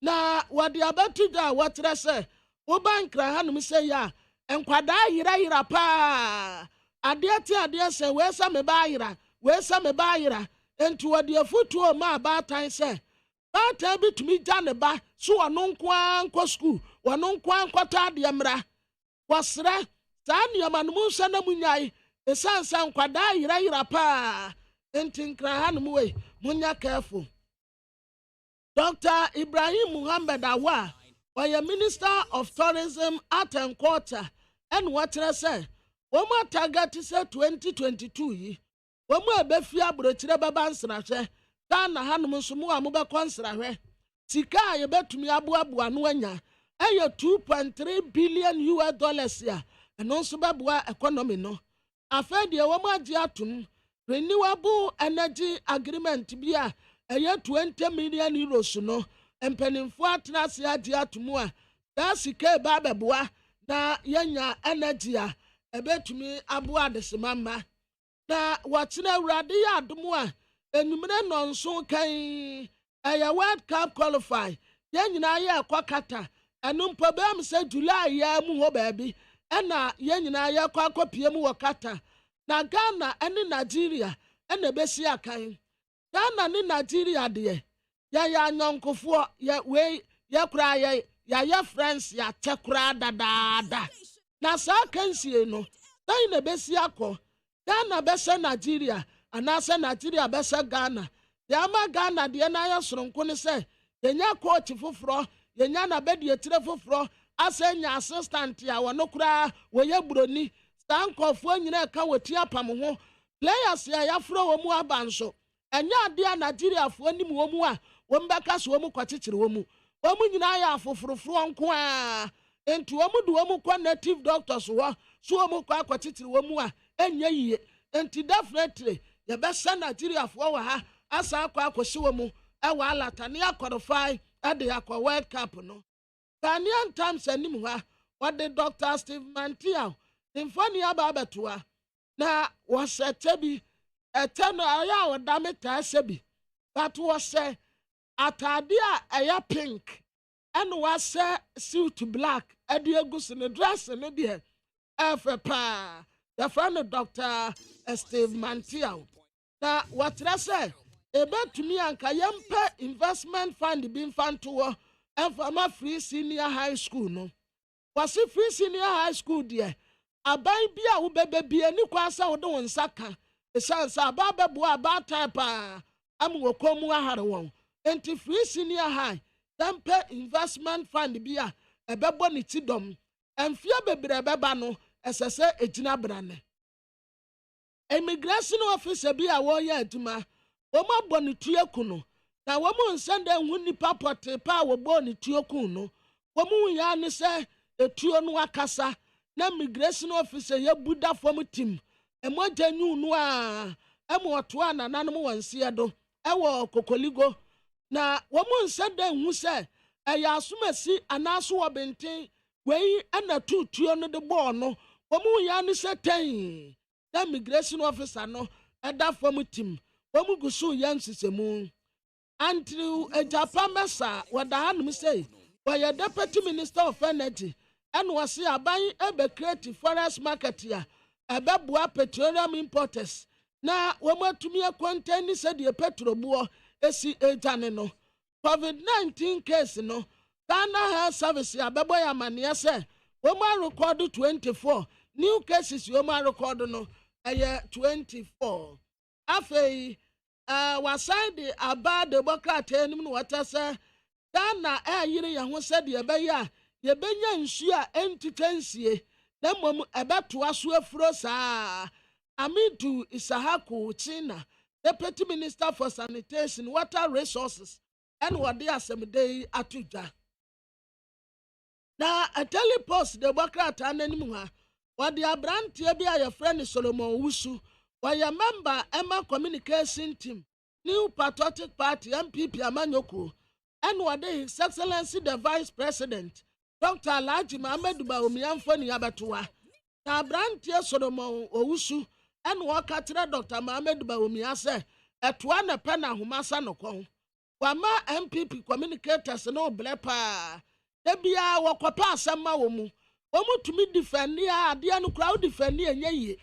na wɔde abɛto da wɔtrɛ sɛ wobankra hanom sɛ ya nkwadaa yira paa adeɛ sɛ wɛsa me ba yira enti wɔde afotuo ma baatan sɛ baatan bi tumi gya ne ba so wɔno nko ankɔ school wɔno nko ankɔtɔ adeɛ mmra wɔsrɛ saa nneɛma no mu nhyɛ na mu nyae esan san kwadaa yira paa enti nkra hanom wei munya careful Dr. Ibrahim Muhammad Awa ɔyɛ Minister of Tourism, Art and Culture and wɔkyerɛ sɛ wɔn target sɛ 2022 yi wɔn a bɛfi aburokyerɛ bɛba nsrahwɛ Ghana hanom nso mu a mobɛkɔ nsrahwɛ sika a yɛbɛtumi aboaboa no anya ɛyɛ $2.3 billion a ɛno nso bɛboa economy no afɛ deɛ wɔn agye atom renewable energy agreement bi a ɛyɛ 20 million euros no mpanimfoɔ atena ase agye atom a daa sika ba bɛboa na yɛnya energy a ɛbɛtumi aboa adesemama na wɔkyerɛ awurade yɛ adom a enumere nɔnso kan ɛyɛ World Cup qualify yɛn nyinaa yɛ ɛkɔ kata ɛno mpo bɛm sɛ July yɛ mu hɔ baabi ɛna yɛn nyinaa yɛ kɔ akɔpie mu wɔ kata na Ghana ɛne Nigeria ɛna bɛsi akan Ghana ne Nigeria deɛ yɛyɛ anyɔnkofoɔ yɛ kora yɛyɛ friends yɛakyɛ kora dadaada na saa kansie no dan na bɛsi akɔ Ghana bɛsɛ Nigeria anaasɛ Nigeria bɛsɛ Ghana deɛ ama Ghana deɛ na yɛ soronko ne sɛ yɛnya coach foforɔ yɛnya na bɛdi etire foforɔ asɛ nya assistant a wɔno kora wɔyɛ buroni saa nkɔfoɔ nyinaa ka wɔti apam ho players ya yɛafrɛ wɔ mu aba nso ɛnyɛ adeɛ a Nigeriafoɔ nim wɔ mu a wɔn bɛka so wɔ mu kɔkyekyere wɔ mu nyinaa yɛ afoforofoɔ nko a enti wɔn de wɔn kɔ native doctors wɔ so wɔn kɔ akɔkyekyere wɔ mu a ɛnyɛ yie enti definitely yɛbɛsɛ Nigeriafoɔ wɔ ha asa akɔ akɔhyɛ wɔ mu ɛwɔ alata ne akɔrɔfae ɛde akɔ World Cup no Ghanaian Times anim ha wɔde Dr. Steve Mantia mfoni aba abɛtoa na wɔhyɛ bi ɛtɛ no ayɛ a wɔda metaa hyɛ bi but wɔhyɛ atade a ɛyɛ pink ɛna wɔahyɛ suit black ɛde agu so ne dress no deɛ ɛfɛ paa yɛfrɛ no Dr. Steve Mantia na wɔkyerɛ sɛ ebetumi anka yempe investment fund bi mfanto enfama free senior high school no wasi free senior high school deɛ aban bi a wobɛbɛ bi ani kwasa wo de wo nsaka esansa aba bɛbo aba type am wo komu ahare wɔn enti free senior high yempe investment fund bi a ɛbɛbɔ ne ti dom emfia bebre bɛba no ɛsɛsɛ egyina brane immigration officer bi a wɔyɛ adwuma wɔn abɔ ne tuo no na wɔn nsɛnda hu nipa pɔte pa a wɔbɔ ne tuo no wɔn yɛ ane sɛ etuo no akasa na immigration officer yɛ buda fam tim ɛmɔgya nyu no a ɛmo ɔtoa nananom wɔn nseɛ do ɛwɔ kokoligo na wɔn nsɛnda hu sɛ ɛyɛ asomasi anaaso wɔ benten wei ɛna tuo no de bɔɔ no wɔn yɛ ane sɛ tɛn na immigration officer no ɛda fam tim wɔn gu so yɛ nsesɛmu Andrew Ejapa Mesa wɔda hanom sɛ wɔyɛ deputy minister of energy ɛna wɔsi aban ebe create forest market a ɛbɛboa petroleum importers na wɔn atumi akɔntɛn ne sɛdeɛ petrobuo esi egyane no COVID-19 case no Ghana Health Service abɛbɔ yɛ amaneɛ sɛ wɔn record 24 new cases wɔn record no ɛyɛ 24 afei wasan de aba Democrat anim no wata sɛ Ghana ɛyere yɛn ho sɛ deɛ ɛbɛyɛ a yɛbɛnya nsuo a ɛntitɛnsie na mmom ɛbɛtoa so afuro saa Amidu Isahaku China Deputy Minister for Sanitation Water Resources ɛna wɔde asɛmde yi ato dwa na Ateli Post Democrat ananim ha wɔde abranteɛ bi a yɛfrɛ ne Solomon Wusu wɔyɛ member Emma Communication Team New Patriotic Party MPP Amanyoko and wɔde His Excellency the Vice President Dr. Alhaji Mohammed Bawumia Abatoa na abranteɛ Solomon Owusu and wɔka Dr. Mohammed Bawumia sɛ ɛtoa na pɛ na ahomasa no kɔn wama MPP communicators no blɛ paa da bia wɔkɔpa asɛm ma wɔ mu wɔn tumi defend a adeɛ no kora wo defend enye yie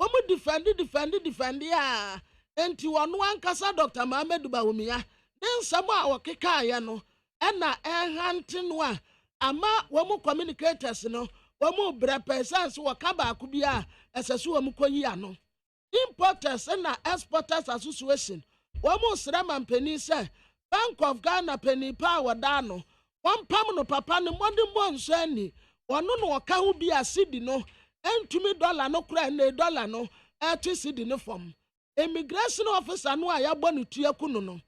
wɔn defend a enti wɔn ankasa Dr. Mohammed Bawumia ne nsɛm a wɔkeka ayɛ no ɛna ɛhante no a ama wɔn communicators no wɔn brɛ pɛsɛnse wɔka baako bi a ɛsɛ so wɔn kɔyi ano importers na exporters association wɔn srɛ ma mpanin sɛ Bank of Ghana penny pa wɔda no wɔn pam no papa ne mmɔden bɔ nso ani wɔn no wɔka ho bi a sidi no entumi dollar no kura ne dollar no ɛte sidi no fam immigration officer no a yɛabɔ ne tuaku no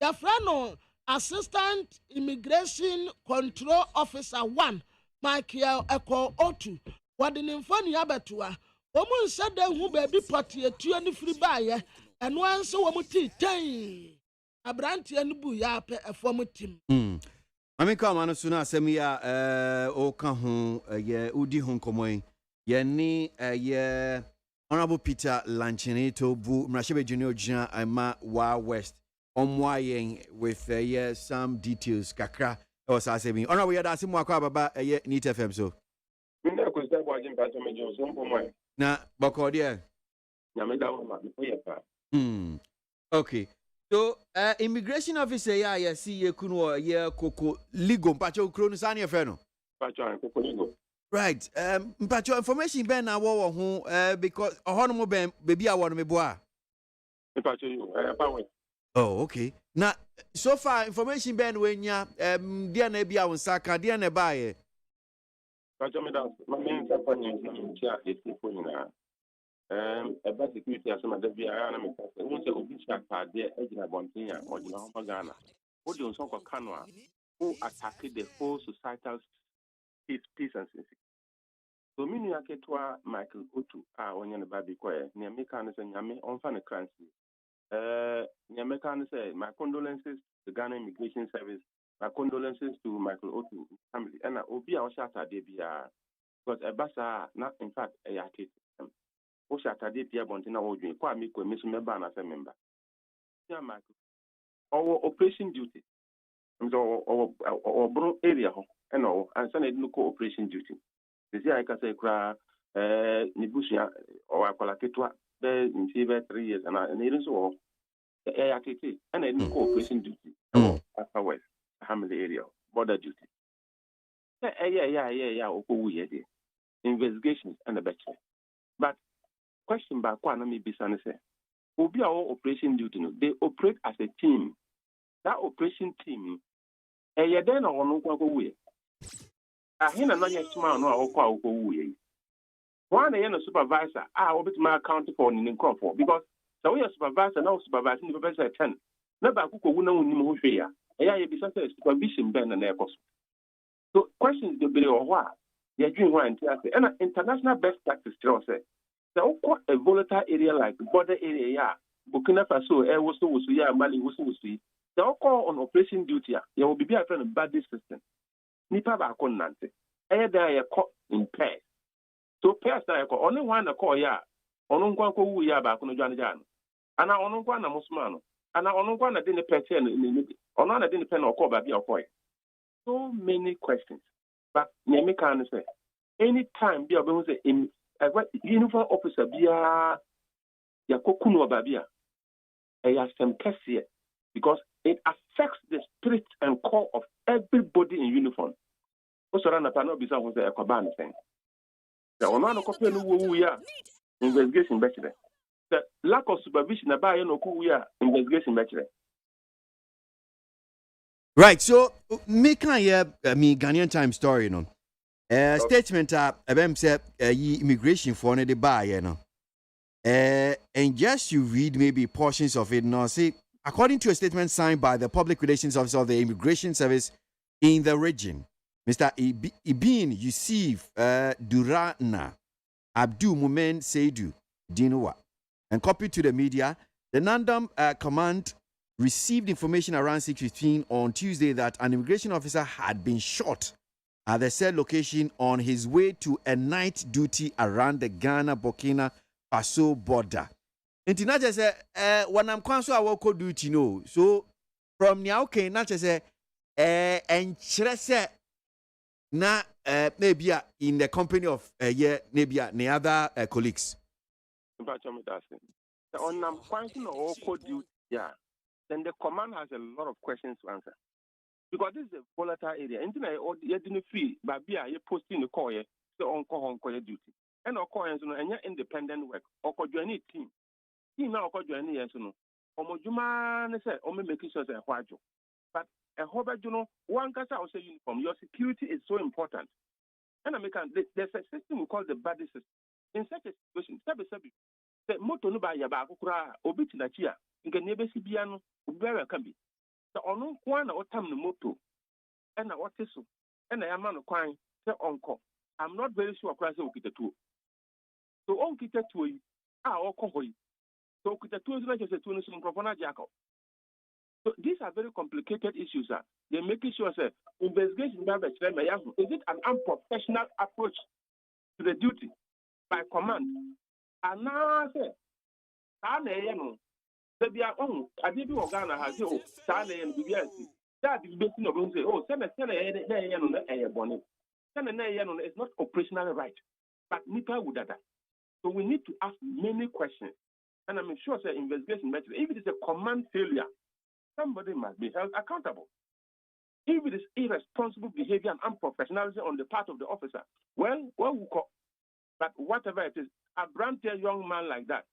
yɛfrɛ no assistant immigration control officer 1 Michael Eko Otu wɔde ne mfoni abɛtoa wɔn nsa da hu baabi pɔte etua ne firi baayɛ ɛno anso wɔn ti tɛn abranteɛ no bu ya apɛ ɛfɔm tim Mami ka ma no so na asɛm yi a o ka ho ye udi ho nkɔmɔ yi ye ni ye Honorable Peter Lanchini to bu Mrashebe Junior Jina Ama Wa West omwayen with some details kakra e was asɛm yi Honorable ya da asɛm akɔ ababa ye Neat FM so Minda ko sta bo ajin pato me jo so mpo na bɔkɔ deɛ nyame da wo ma ko ye pa okay. So, immigration officer ya see ye kuno ye koko ligo mpacho ukro no sane fe no. Mpacho koko ligo. Right. Mpacho information ben na wo ho because ohono mo ben bebi a wo no meboa. Mpacho you pawe. Oh, okay. Na so far information ben we nya dia na bia won saka dia na ba ye. Mpacho me da ma me nsa pa nya ntia esifo nyina. About security as some be I am a official card there, Egina Bontia, or Ghana. What you so Canwa, who attacked the whole societal peace and security. So, many Aketwa Michael Otu are on your baby choir, near Mechanis and Yame on Fanny Crancy. Yamekan say, my condolences to Ghana Immigration Service, my condolences to Michael Otu family, and I will be our shatter, DBR, because a bassa, not in fact a yakit. Oshata Pia Bontina Odwin, Kwame Miss Member as a member. Yeah, Michael. Our operation duty. Our bro area, and all, and send no cooperation duty. This year I can say, Nibusia or Apolaketwa, in 3 years, and it is all. Akete, and I didn't cooperation duty. After West, Hamley area, border duty. Yeah, investigations and a better. But question back one, maybe son say, will be our operation duty. They operate as a team. That operation team, then on go away. I hear no yes man no go away. One supervisor, will be my account for in for because so we are supervisor now supervising the professor 10. Never cook a woman who fear. Be such a supervision ben and aircos. So questions the bill or what? They're doing one and international best practice say. So a volatile area like border area, Burkina Faso, Mali, they all call on operation duty. There will be a friend of bad system. Nipa ba konante. There caught in pairs. So pairs that only one a call ya. Onunquan wu ya ba kono Johnny Jan. And I onunquan a musmano. And I onunquan a dinner pet or not a dinner pen or call baby or boy. So many questions. But Yemi can say anytime be able to say uniform officer be a yakokuno babia. I ask them because it affects the spirit and core of everybody in uniform. Also, run a panel beside was the Ecoban thing. The Onano copy we are investigation better. The lack of supervision about we are investigation better. Right, so me can hear me Ghanaian Time story, you know. Statement about say immigration for the buy, you know. And just you read maybe portions of it, now see. According to a statement signed by the Public Relations Officer of the Immigration Service in the region, Mr. Ibn Yusuf Durana Abdul Mumen Seidu Dinua, and copied to the media, the Nandam Command received information around 6:15 on Tuesday that an immigration officer had been shot at the said location on his way to a night duty around the Ghana-Burkina Faso border. Nti na je say wanam kwan so awoko duty no so from now okay na je say enkyere say na maybe in the company of maybe the other colleagues. On kwan so awoko duty then the command has a lot of questions to answer because this is a volatile area. Nti na you didn't feel but be you posting the call here so on call duty and call so no independent work or join a team. Now, join yes, no. Omojuma say, making sure that but a hobby, one can say uniform. Your security is so important. And there's a system we call the body system. In such a situation, the motor no by Yabakura, Obitina Chia, you can never see Biano, very can be. The ono one or time the motor, and what is so, and I am on a crying, say uncle. I'm not very sure across the two. So on kita two, so these are very complicated issues. They're making sure that investigation is it an unprofessional approach to the duty by command? And now say, I did Ghana has that is basically of say, it's not operational right, but Nipa would that. So we need to ask many questions. And I'm sure the investigation matters. If it is a command failure, somebody must be held accountable. If it is irresponsible behavior and unprofessionalism on the part of the officer, well, we call. But whatever it is, a brand new young man like that,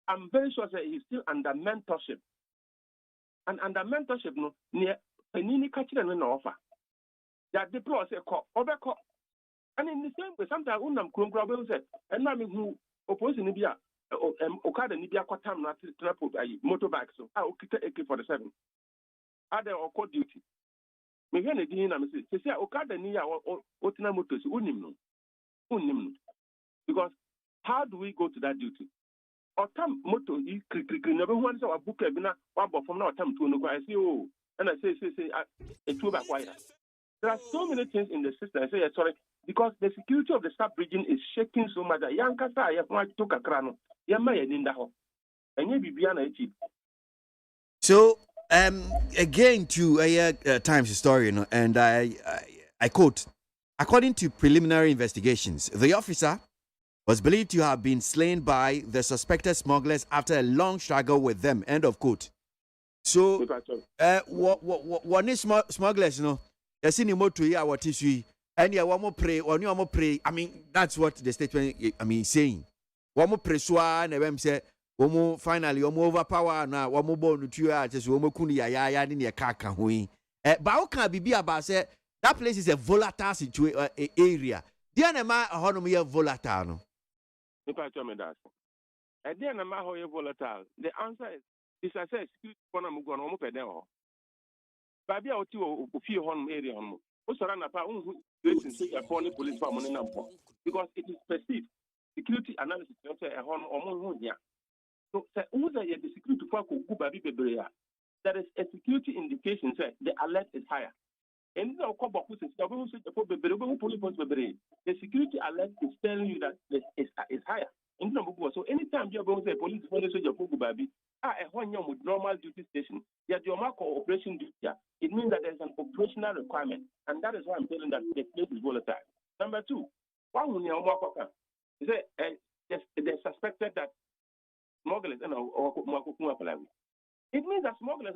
I'm very sure that he's still under mentorship. And under mentorship, no, near Penini catching an offer. That deploys a call, over call. And in the same way, sometimes Unam Krumgra will say, and I mean who opposing Libya. Okada Nibia Kwatam na motorbike so okita AK-47 ada oko duty me hwe na din na me say Okada ni ya otina motos unim because how do we go to that duty otam moto yi krikri na be hu say wabuka bi na wabofom na otam tuo no kwa say oh and I say etuo ba kwa. There are so many things in the system. I say sorry because the security of the sub-region is shaking so much that Yankasa to Kakrano. So again to Times story, and I quote, according to preliminary investigations, the officer was believed to have been slain by the suspected smugglers after a long struggle with them. End of quote. So one is smugglers, you know. You see the motor here, what is we, and yeah, one more pray, one more pray. I mean, that's what the statement, I mean, saying. One more press one, and say, one more finally, one more overpower now, one more bone to you, just one more kuni ya in your car can we. But how can be about say that place is a volatile situation area. The enemy a volatile. No? If I tell me that. At the end of my whole volatile, the answer is I said, security for them go on over there. Baby, I'll tell you, few home area on. Also, run about upon the police for money number because it is perceived security analysis a home or here. So, who's the security for Baby Berea? There is a security indication that the alert is higher. And now, the security alert is telling you that it's higher. So anytime you're going to say police baby, with normal duty station, your mark or operation duty, it means that there's an operational requirement. And that is why I'm telling that the place is volatile. Number two, they suspected that smugglers it means that smugglers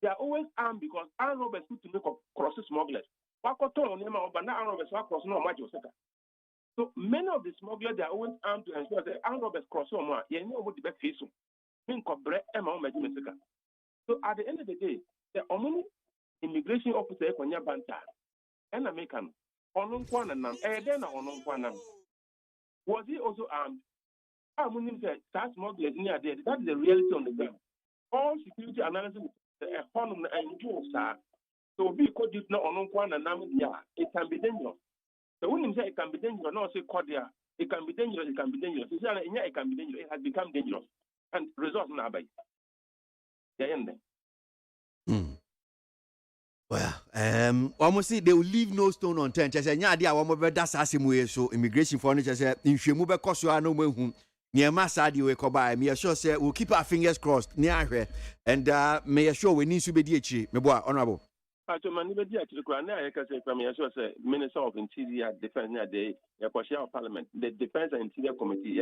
they are always armed because armed robbers put to make cross smugglers. So many of the smugglers they are always armed to ensure that armed robbers cross over. So at the end of the day, the only immigration officer banta and American was he also armed? That smugglers near there. That is the reality on the ground. All security analysis so be called it not on one and it can be dangerous. So when you say it can be dangerous, not say cordia, it can be dangerous, it can be dangerous. It can be dangerous, it has become dangerous. And results now by the end. Well, almost they will leave no stone unturned. Just say, yeah, they are one more that's as so immigration for just say, if you move across, you are no more. Near Masadi we come by. Me sure say we'll keep our fingers crossed near her, and me sure we need to be DH. Me boy, honorable. Minister of Interior Defense the Parliament, the Defense and Interior Committee,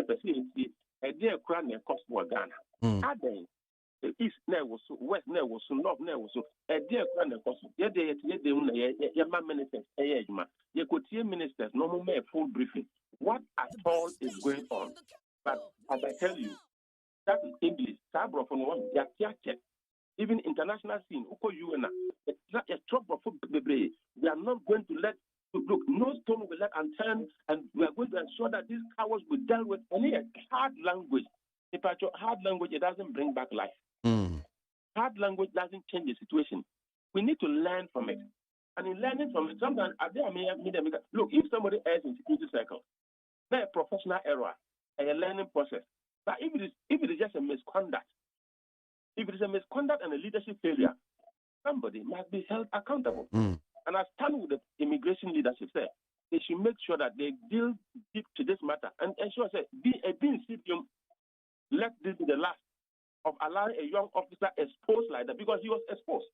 a dear crown cost for Ghana. Aden, the East was West was North was a dear crown cost. Yet they ministers, you could see ministers no more full briefing. What at all is going on? But as I tell you, that is English. Sabro from one, even international scene, a trouble for the we are not going to let look, no stone will let unturned, and we are going to ensure that these cowards will deal with only a hard language. Hard language, it doesn't bring back life. Hard language doesn't change the situation. We need to learn from it. And in learning from it, sometimes look, if somebody else in security circle, that's a professional error. A learning process. But if it is just a misconduct, if it is a misconduct and a leadership failure, somebody must be held accountable. And I stand with the immigration leadership there. They should make sure that they deal deep to this matter and ensure that being CPM, let this be the last of allowing a young officer exposed like that because he was exposed.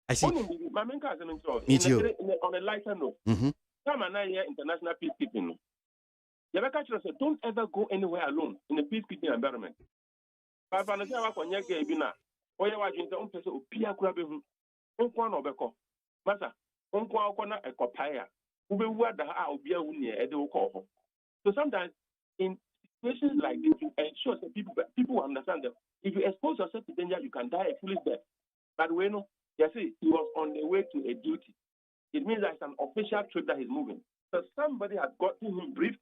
I see. Me too. On a lighter note, come and I hear international peacekeeping. Don't ever go anywhere alone in a peacekeeping environment. So sometimes in situations like this, you ensure that people understand that if you expose yourself to danger, you can die a foolish death. But we know, you see, he was on the way to a duty. It means that it's an official trip that he's moving. So somebody has gotten him briefed.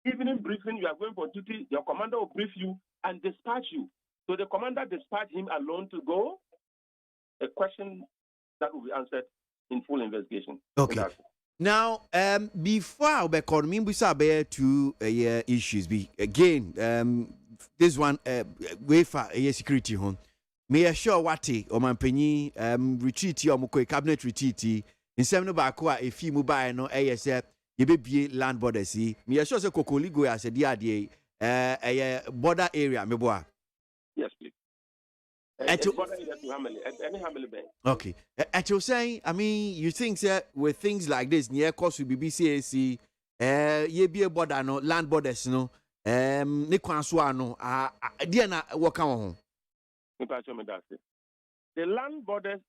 Evening briefing, you are going for duty, your commander will brief you and dispatch you. So the commander dispatched him alone to go. A question that will be answered in full investigation. Okay. Now, before we come, we have two issues. Again, this one, way for security home. May assure what or my penny retreat or cabinet retreat in seven bakwa a few mobile no ASF. You be land border see. Me assure say Kokoli go as a dia a border area me boy. Yes, please. Okay. At you saying, I mean, you think that with things like this, near cost will be BCAC, ye be a border no land borders no. ne kwan so ano dia na woka wo ho. The land borders,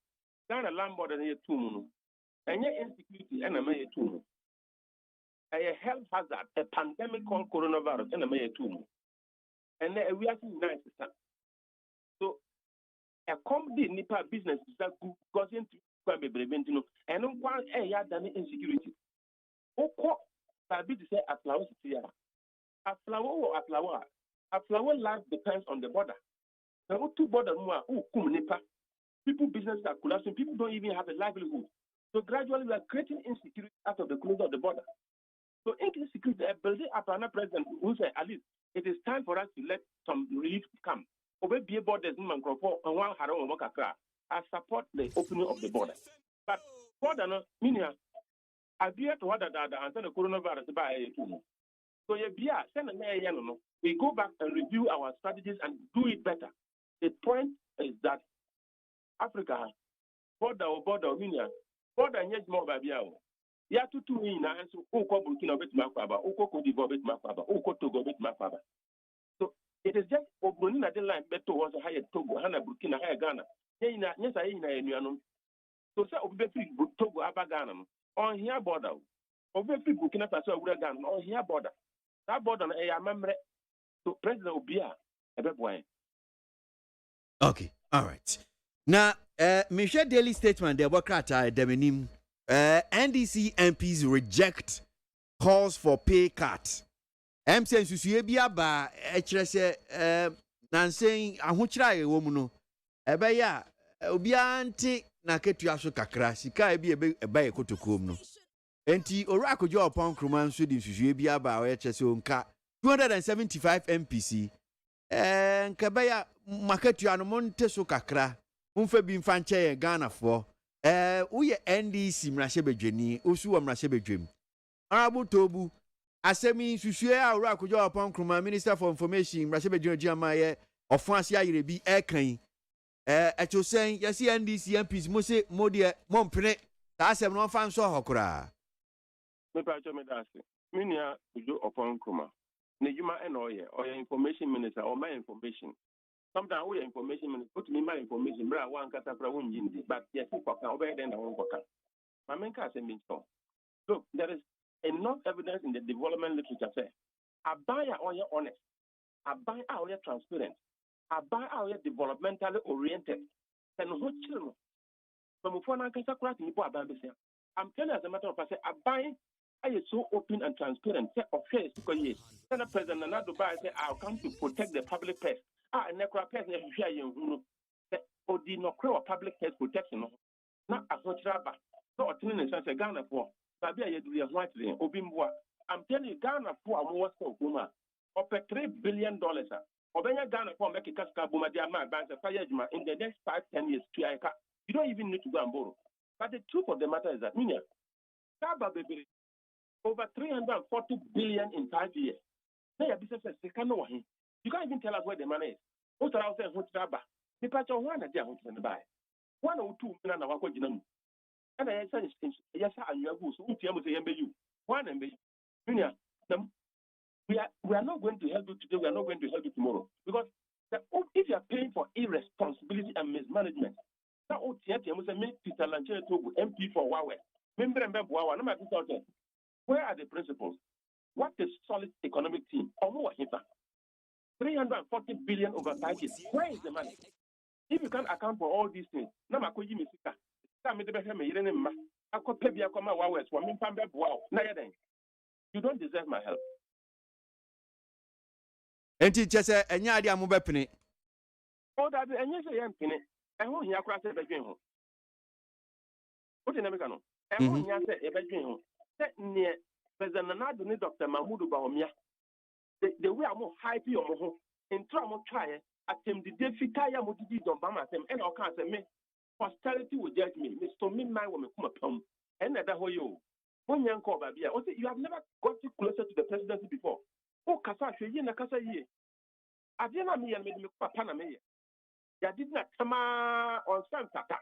Ghana land borders are two moon. And insecurity and a may two. A health hazard, a pandemic called coronavirus and a may two. And we are seeing nice. So a comedy nipa business is that goes into Quabe and one area than insecurity. Oko sabi to say a flower city. A flower life depends on the border. There are two borders who come nipa. People businesses are collapsing. People don't even have a livelihood. So gradually we are creating insecurity out of the closure of the border. So insecurity, a building up an president who said, at least it is time for us to let some relief come. Over be borders and one I support the opening of the border. But border no meaning I be to what that until the coronavirus by so we go back and review our strategies and do it better. The point is that Africa border meaning border and yet more by ya tutu ni na so uko Burkina bet makwaba uko Cote d'Ivoire bet makwaba uko Togo bet makwaba. So it is just obroni na the line beto was higher Togo hana Burkina higher Ghana nyesa yina enuanom. So say obi free Togo aba Ghana no on here border obi free Burkina Faso awura Ghana on here border that border na e amemre. So president obia ebeboy. Okay, all right. Now Michelle Daily Statement Democrat Demenim NDC MPs reject calls for pay cut. MCN susuye bia ba ekire se nansen ahokyira ye wo mu no ebe ya obi anti na ketua so kakra sika e bi eba ye kotokom no enti ora akojo opon kroma nso di susuye bia ba o ekire se onka 275 MPC nka be ya maketua no monte so kakra mfa bi mfa nche ye Ghana fo uye NDC mrashebedweni usu wa mrashebedwem arabu tobu asemi susue awura akojo upon kroma Minister for Information mrashebedwen jiamaye ofansi ayerebi ekan echosen yesi NDC MPs mose modie mompene ta asem no fan so hokura Me pa cho me dase minia ujo upon kroma ne juma enoye oye information minister or my information. Sometimes we information minister put me my information bra one kata pra wonjindi but yes for can obey then won for can. My main case means so. Look, there is enough evidence in the development literature say a buyer or you honest, a buyer or you transparent, a buyer or you developmentally oriented. Then who children from phone and kasa kura ni po abambe say. I'm telling you as a matter of fact, a buyer are so open and transparent. Say affairs because yes, then the president and Dubai say I'll come to protect the public purse. And the purse is share you or the no public health protection. Not a hotraba. So a thing is a Ghana for Sabia you white Obimbua. I'm telling you, Ghana for a more so woman. Up $3 billion. Obenya Ghana for make a casca boomer diamond by the fire in the next 5-10 years. You don't even need to go and borrow. But the truth of the matter is that Minya Saba baby over 340 billion in 5 years. They are businesses they can't know him. You can't even tell us where the money is. What are saying? What's that? The patch of one idea what's in the buy. 1 or 2 million of what you know. And I said, yes, and you are good. So, you 1 MB. We are not going to help you today. We are not going to help you tomorrow. Because if you are paying for irresponsibility and mismanagement, that would make Peter Lanche MP for Huawei. Where are the principles? What is solid economic team? 340 billion over 5 years. Where is the money? If you can't account for all these things, you don't deserve my help. Enti chese enya ade amu bepene. Oh, that enya se yem pene. Ehun hia kura se bedwen ho. What na meka no? Ehun hia se e bedwen ho. Se ne President Nana ni Dr. Mahmoud Bawumia. The way I'm hype your mo in trauma try atem the defika ya mo didi don ba ma sem and o kan say me posterity will judge me Mr. Midnight will come upon and that ho you when yan call babia o say you have never got closer to the presidency before o kasa hwe na kasa yi ade na me yan me papa na me ya did not come on stand tata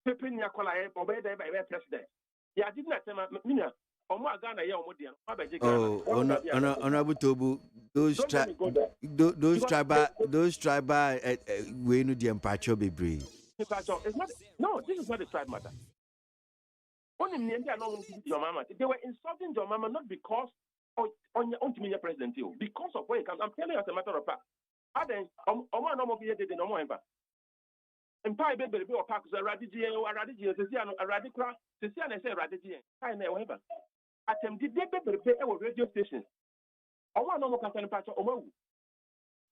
pepe ni akola e obey the president ya did not tell me Honorable Tobu, Those Don't let me go there. those Because tribal we know the empacho be brave. it's not. No, this is not a tribe matter. Only Nigeria are not your mama. They were insulting your mama not because on your president, because of where it comes. I'm telling you as a matter of fact. I then Oma no more be the no more emba. Empire baby or pack so radiji sesiano radikra sesiano say radiji. I never ever. Atem di baby radio station. Oma no more can patch Oma.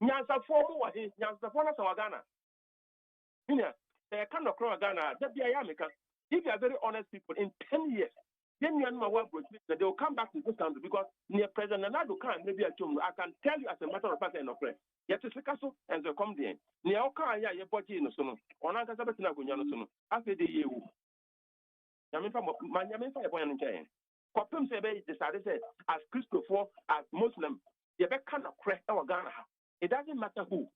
Nyansa form wa he nyansa form na Ghana. They cannot cross Ghana. That be a Yamika. If you are very honest people, in 10 years, then you they will come back to this country because near President Nadu can maybe I can tell you as a matter of fact and of prayer. Yet it's a castle and they come there. Near Oka, ya body in the sono. On Uncle Sabatina Gunyano. After the year. Yamifa point in China. Copum Sebe decided as Christopher, as Muslim, you can't crack our Ghana. It doesn't matter who.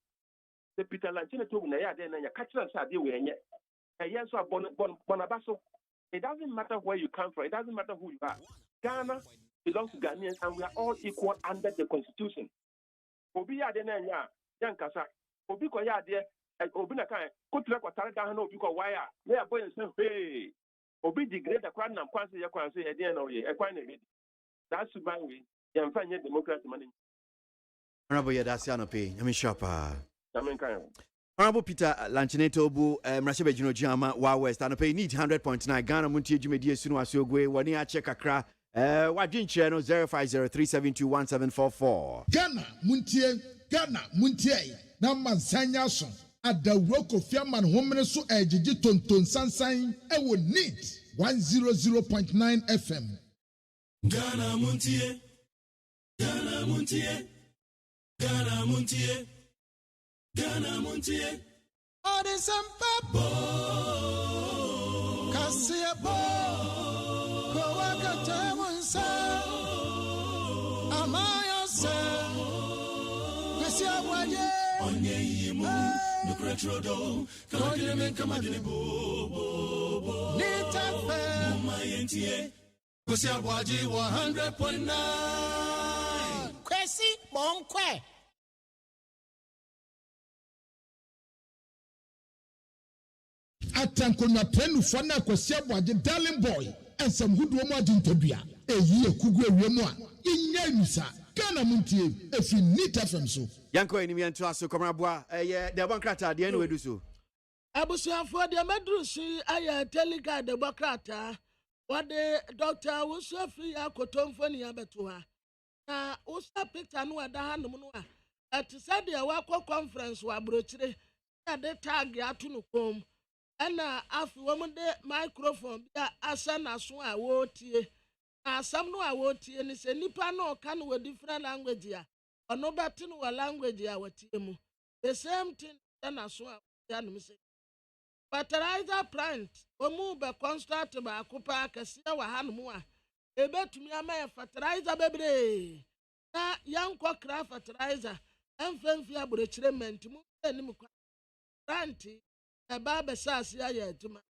The Peter Lanchina told me, then you catch us at the way. Yes, Bonabaso. It doesn't matter where you come from. It doesn't matter who you are. Ghana belongs to Ghanaians, and we are all equal under the Constitution. Obi ya dena ya yankasa. Obi ko ya de. Obi na kan. Kutule ko tare da obi ko waya. Me aboy nse hey. Obi degrade the kwan na kwanse ya kwanse ya de na oye. E kwan na ready. That's why we yamfa nye democracy money. Honorable Yadasiano P. Yami Shapa. Yami kan. Honorable Peter Lanchineto Obu, Mrashebe Juno Jama, Wa West, and pay need 100.9 Ghana Muntie Jumedi Sunu Asogwe, Wania check Accra, Wajin Channel 0503721744. Ghana Muntie, Naman Sanyason, at the Roko Fiaman Homenesu Ejiji Tonton Sansain, I will need 100.9 FM. Ghana Muntie, Ghana Muntie, Ghana Muntie. Ghana Montier, Odisampa, Cassiabo, Coacatamonsa, Amaya, Cassiaboye, Onyeimo, the Cretrodo, Codiment Camadinibo, Nita Fair, Mayentie, Cassiaboye 100.9, Cressy, Bonque. Atankonya penu fana kwasi abwaje darling boy ensem hudu omo adintadua eyi ekugu ewemu a inya nusa Ghana Muntie efi Nita FM so yanko enimi anto aso komrabwa de bankrata de enu edu so abusuafo de medrusi aya telika de bankrata wade Dr. Wosofi akotomfoni abeto ha na usa picture no ada hanum no a atisa de wakọ conference wa brochire na de tag atu no kom ana afi womude microphone bia asa na so a wotie asam no a wotie ni se nipa no kan we different language ya ono beti no language ya wotie mu the same thing na so a ya no se fertilizer plant omu be construct ba akopa kase wa hanum a ebetumi ama fertilizer bebre na yankọ kra fertilizer emfemfi aborechire mentimu enim kwa plant eba be sase ya yatuma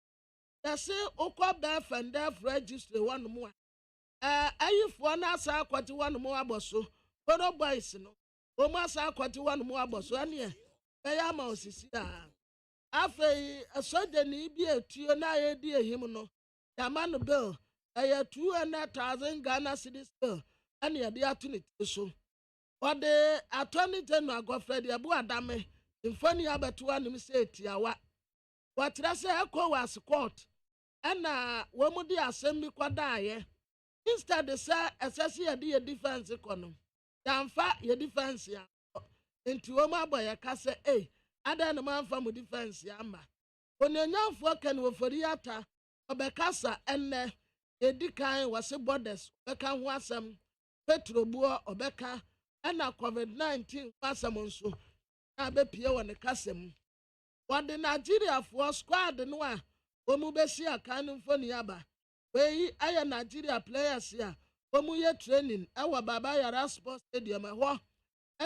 yase okwa be fender registry one mo ayifo na asa akwati one mo aboso bodo boys no o mo asa akwati one mo aboso ane be ya ma osisi a afei soja ni bi etuo na ye di ehim no ya man bill 200,000 Ghana cedis bill ane ya di atuni so ode attorney general Godfrey Abu Adame infoni abeto anim se tiawa watrase KWASI court ana womudi assembly kwadaye instead say assess ye di defense kono damfa ye defense ya enti womu aboye kase ada no manfa mu defense ya ma onenyanfo kan wofori ata obekasa enne edikan wase borders obeka ho asem petrobuo obeka ana covid-19 asem nso na bepie woni kasem wade Nigeria for squad no a omu besi aka no mfoni aba we aya Nigeria players ya omu ye training ewa baba yara sports stadium ho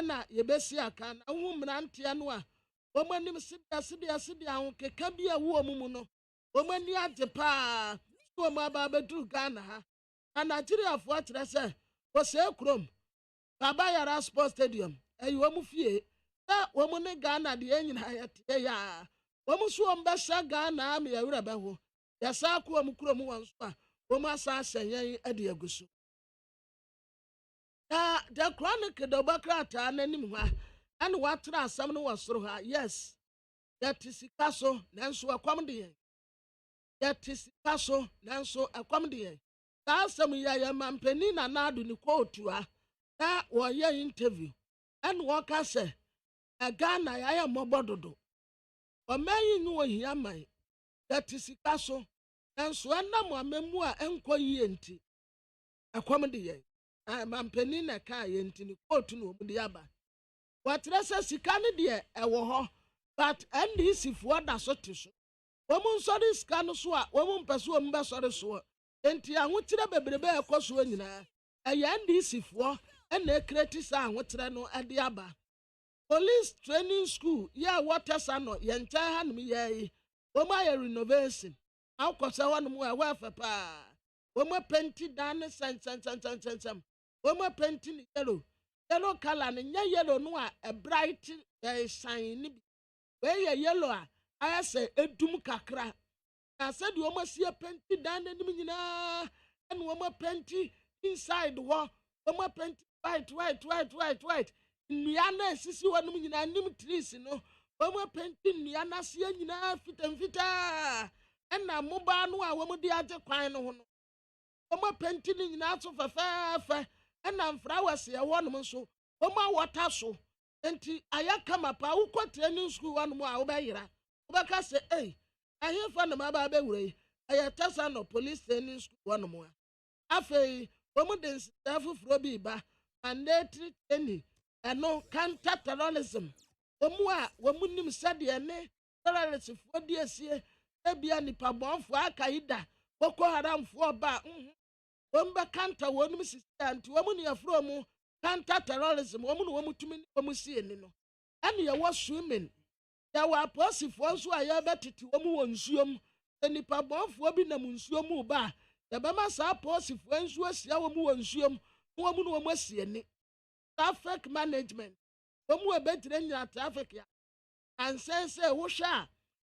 na ye besi aka na hu mrantia no a omu anim sidia ho keka bia wo omu mu no omu ani age pa so omu aba beduru Ghana ha na Nigeria for kire se wo se krom Baba Yara Sports Stadium. Womu fie. Womu ne Ghana the engine ya. Womu so mbesa Ghana me yawura beho. Yasa ku womu kuro mu wanso a. Womu asa asenyen ade agusu. The Chronicle the Bakrata nanim ha. And what asam no wasoro ha. Yes. That is Picasso nanso akwam de yen. That is Picasso nanso akwam de yen. Saa asam ya mampani na nadu ni quote a. Na wo ye interview. And waka say Ghana ya mobododo. O mayi nu wo hia man. That is Picasso nanso anam amemu a enko yie nti. Akwam de yen. Mampani na ka ye nti ni quote no mu de aba. Watresa sika ne de ewo ho. But NDC for da so te so. Womun sorry sika no so a womun peso womun be sorry so. Enti ahotire bebrebe ekoso nyina. Eye NDC for na create sa ahotire no ade aba. Police training school ya water sano ye ncha ha no ye. Woma ye renovation. Akosa wonu mu wa fa pa. Woma penti dan san. Woma penti ni yellow. Yellow color ni yellow no a bright shine ni. Where yellow, I say edum kakra. I said you almost see a penti down in the minina and woman penti inside the wall. Woman penti white. Niana sissy one minina nim trees, no. Woman penti niana see fit and fita. And now mobile no woman the other quine on. Woman penti in out of a fair. And I'm flowers here one so. Woman water so. Enti aya kama pa ukọ training school one mo a obeyira obeka say ahe fa na ma ba bewure aya tasa no police training school one mo afei omo den staff fro bi ba mandatory training eno counter terrorism omo a womu nim sade ne terrorist fo di asie ebia nipa bonfo akaida boko haram fo ba omba counter wonum sister anti womu ne afro mu counter terrorism womu no womu tumi womu sie ni no ene ye wo swimming ya wa posifo so aye betiti womu wo nsuom nipa bonfo bi na nsuom ba ya be ma sa posifo nsuo asia womu wo nsuom womu no womu asie ni traffic management womu ebetire nya traffic ya ansense wo hwa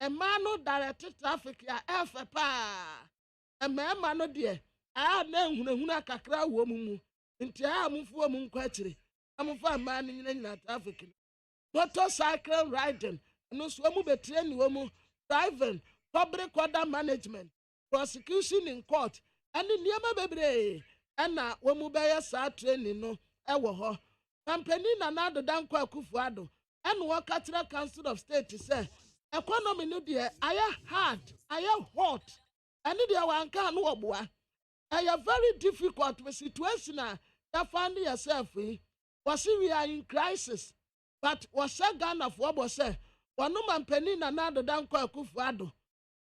e ma no direct traffic ya efe pa e ma no de a na ehunahuna kakra wo mu nti amufo mu nkwachire amufo ama ni nyina traffic motorcycle riding no so mu betire ni wo mu driving public order management prosecution in court ani niam bebre na wo mu be sa training no ewo ho company na do danko akufu ado ene wo katira council of state say economy no de aya hard aya hot ani de wanka no oboa aya very difficult with situation you find yourself was we are in crisis but was Ghana for was say one man penny na do danko akufu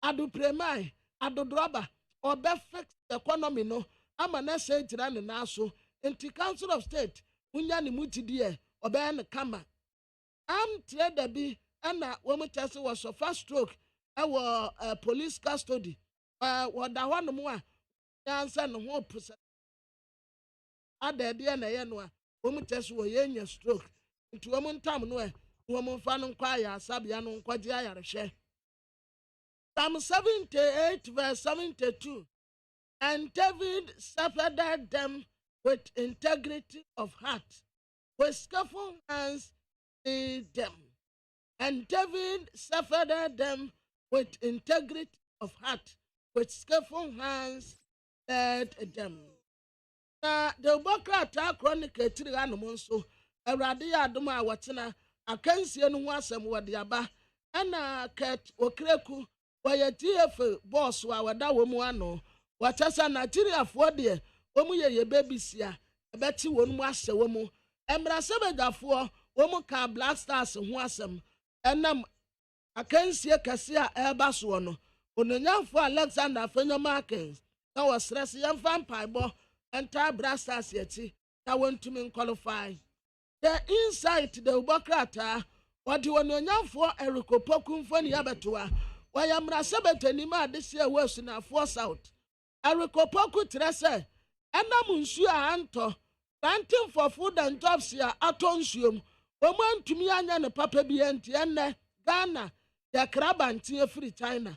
ado premai ado droba or be fix the economy no ama na say tira ne na so enti council of state unya ne mutidie obe ne kama am trader bi na wo mu tese was so fast stroke police custody wo da ho no mu a answer no ho pusa adede na ye no a wo mu tese wo ye stroke nti wo mu ntam no wo mu fa no kwa ya asabia no nkwaje ayarehwe Psalm 78 verse 72 and David shepherded them with integrity of heart with skillful hands lead them and David shepherded them with integrity of heart with skillful hands led them. Na the Bokrata Chronicle 3 anum so Awurade ya adom a wotena akansie no ho asem wode aba ana ket okreku wayetiefe boss wa wada wo mu ano watasa Nigeria fo de wo mu ye babisia ebeti wo mu ahye wo mu emra sebedafo wo mu ka Black Stars ho asem enam akansie kase a eba so no ononyafo Alexander Fenyomakins na wo stress yemfa mpaibo enta Black Stars yeti na wontumi qualify the insight the Ubokrata what you ononyafo erikopoku mfoni yabetoa wayamra sebetani ma de se wesu na force out erikopoku trese enam nsu a anto planting for food and jobs ya atonsuom woman to me anya ne papa bi enti enne Ghana ya krabantie free China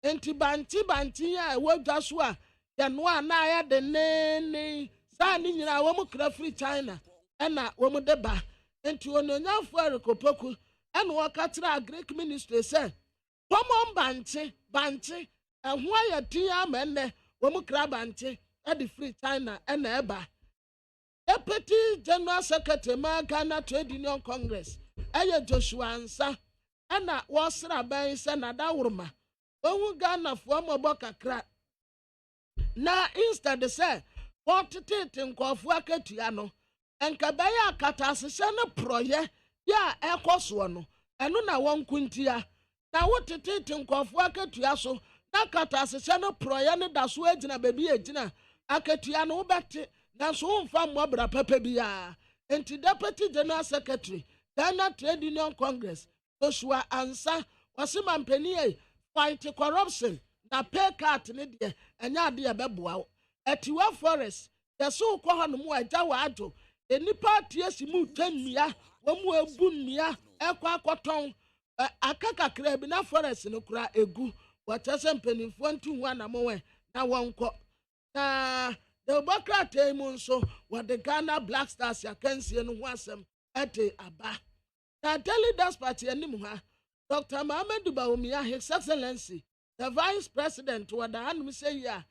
enti banti ya wodwa so a ya no na ya de ne sa ni nyina wo mu kra free China ena wo mu de ba enti ononyafo arekopoku ena wo katra Greek ministry say common banti ehwo ya tia amenne wo mu kra banti e de free China ena eba Deputy General Secretary Ghana Trade Union Congress eye Joshua Ansa ana wasra ban se na dawurma owu Ghana fo mo kakra na instead say wotete nkofo akatua no enka baya akata asese no proye ya ekoso no eno na wonkuntia na wotete nkofo akatua so na kata asese no proye ne daso agina baby agina akatua no wobete na so umfa mwabra papa biya enti Deputy General Secretary Ghana Trade Union Congress Joshua Ansa wasi mampeni fight corruption na pay cut ne de enya de beboa etiwa forest yeso ko hanu mu agya wa ajo enipa tie si mu tannua wo mu ebu nnua ekwa akoton akakakra bi na forest no kura egu watese mpenifo ntu hu na mowe na wonko na the Democrat mu nso what the Ghana Black Stars ya kansie no ho asem ete aba na Daily Dust Party anim ha Dr. Mohamed Bawumia His Excellency the Vice President what the hanum say ya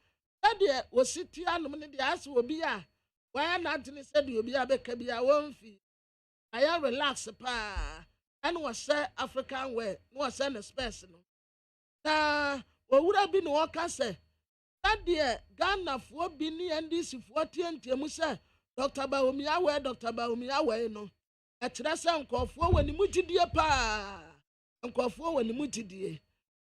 that there was city hanum ne the ask obi a why not ni said you be abeka bia wonfi aya relax pa and was say African way no was say space no na owura bi no waka say that there Ghana for bi ni NDC for tientiemu say Dr. Bawumia we no ekyerɛ sɛ nkɔfoɔ wɔ ne mu gyidie paa nkɔfoɔ wɔ ne mu gyidie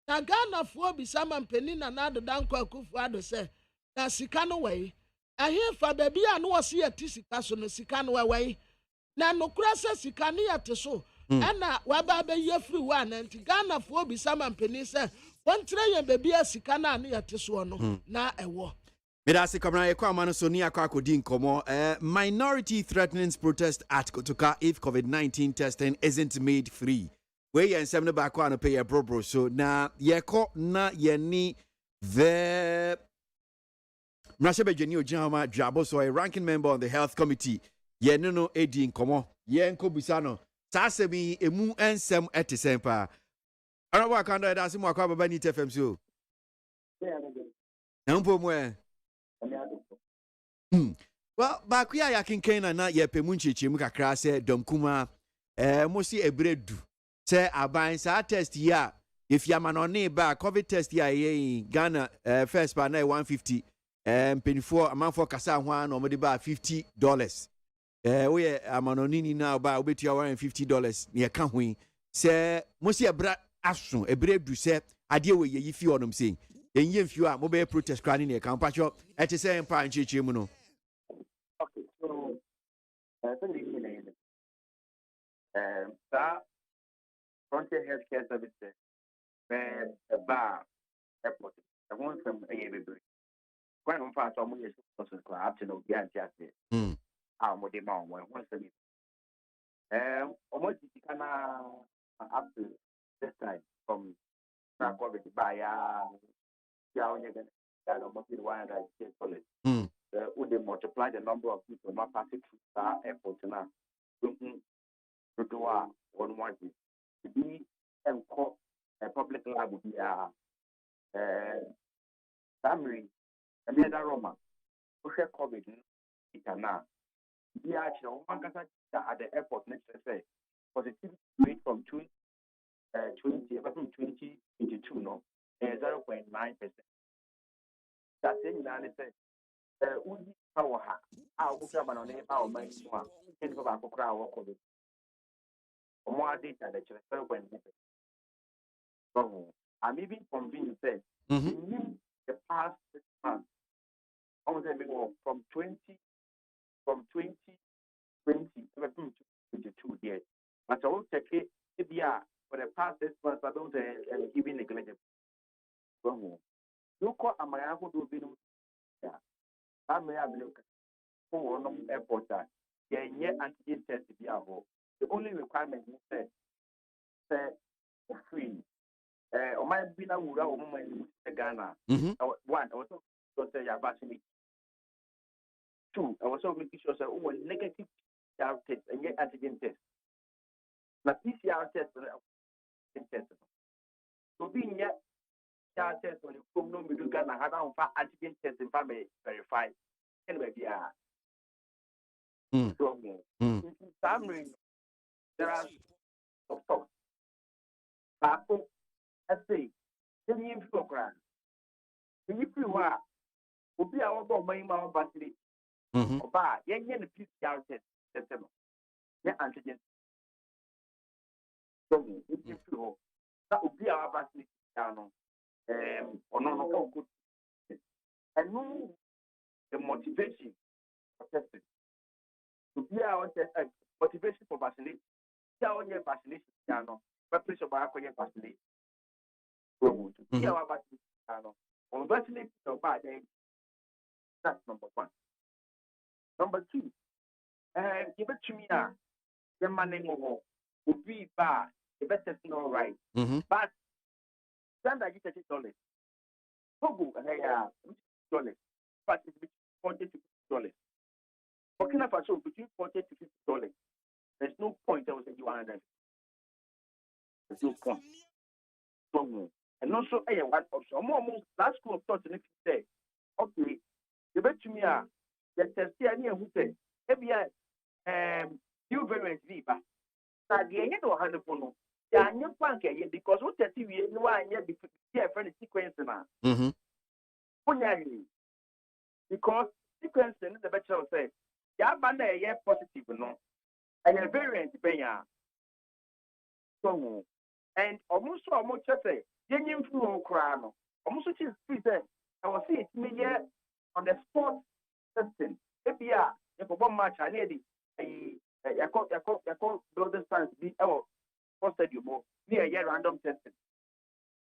na Ghanafoɔ bisa ma mpanin na n'adoda nkɔ akufo ado sɛ na sika no wɔ yi ahemfa baabi a no wɔsi yɛ ti sika so no sika no wɔ yi na nokura sɛ sika no yɛ te so ɛna waba abɛyi afiri hɔ a na nti Ghanafoɔ bisa ma mpanin sɛ wɔnkyerɛ yɛn baabi a sika no a no yɛ te soɔ no na ɛwɔ. Midasi Kamara Ekwamano Sonia Kwakodin Komo minority threatens protest at Kotoka if COVID-19 testing isn't made free. Where you and seven back on pay a bro so na yeko na yeni the Mrashebe Jenio Jama Jabo so a ranking member on the health committee yenno edi Komo yenko bisano tasemi emu ensem etisempa arawa kanda da simu akwa baba ni TFM so nampo mwe. Well, back ya kinken na ye pemu nchechemu kakra se domkuma mosi ebredu se aban sa test ya if ya manone ba covid test ya ye Ghana first pa na 150 penifo amanfo kasa ho an omode ba $50 we ye amanone ni na ba obetua $150 ne ka ho se mosi ebra aso ebredu se ade we ye yifi onom sei enye mfio a mobile protest crane ne kan pacho ete se empa ncheche mu no. Okay, so so the that frontier healthcare services a bar airport I want from a baby when on fast on your process up to no guarantee mo de ma mo won se almost can up to this time from COVID by yeah, only going to one that is solid. Would they multiply the number of people not passing through that airport now? To do on one to be and call a public lab would be a summary. I mean, that Roma, push COVID, it can now be actually one at the airport next to say positivity rate from 2022 no 0.9%. That's in United States. Udi power ha. Our government on our mind one. Think about a crowd or COVID. More data that you 0.9%. I'm even convinced that in the past 6 months, almost from 2020 to 2022 years. But I will take it for the past 6 months. I don't even neglect it. You call a man who do be. I may have looked for no airport that antigen test be abo. The only requirement is say free. Or my bina wura or my Ghana. One, I was also say you vaccinated. Two, I was also making sure say negative PCR test and get antigen test. Now PCR test test. So being yet PCR test when you come no middle Ghana had on antigen test and family verify. Anyway, yeah. So in summary, there are of course. I say, then you feel grand. You feel what? Will be our my battery. Or buy, the PCR test. Yeah, antigen. So if you feel that will be our battery. Or no good. And no the motivation for testing. To be our motivation for vaccination. Our vaccination, but please about vaccination. To be our vaccination, on vaccinate your body. That's number one. Number two, give it to me now. The money will be bad. The best is not right. But standard is $30. Togo, $50. But it's between $40 to $50. Burkina Faso between $40 to $50. There's no point I was saying you are there. There's no point. And also, one option. More last school of thought in say, okay, you bet to me, the test here near who say, maybe you very viva. Now, the end of 100 pono, they are new punk because what the TV is no one yet before friend sequence now. Because sequence in the better say, yeah, but they are positive, no, and a variant, so, and almost say, Union flu crown, almost which is free then. I was see it me yet on the sport testing. If you are, if one match, I need I call building science be our posted you more near year random testing.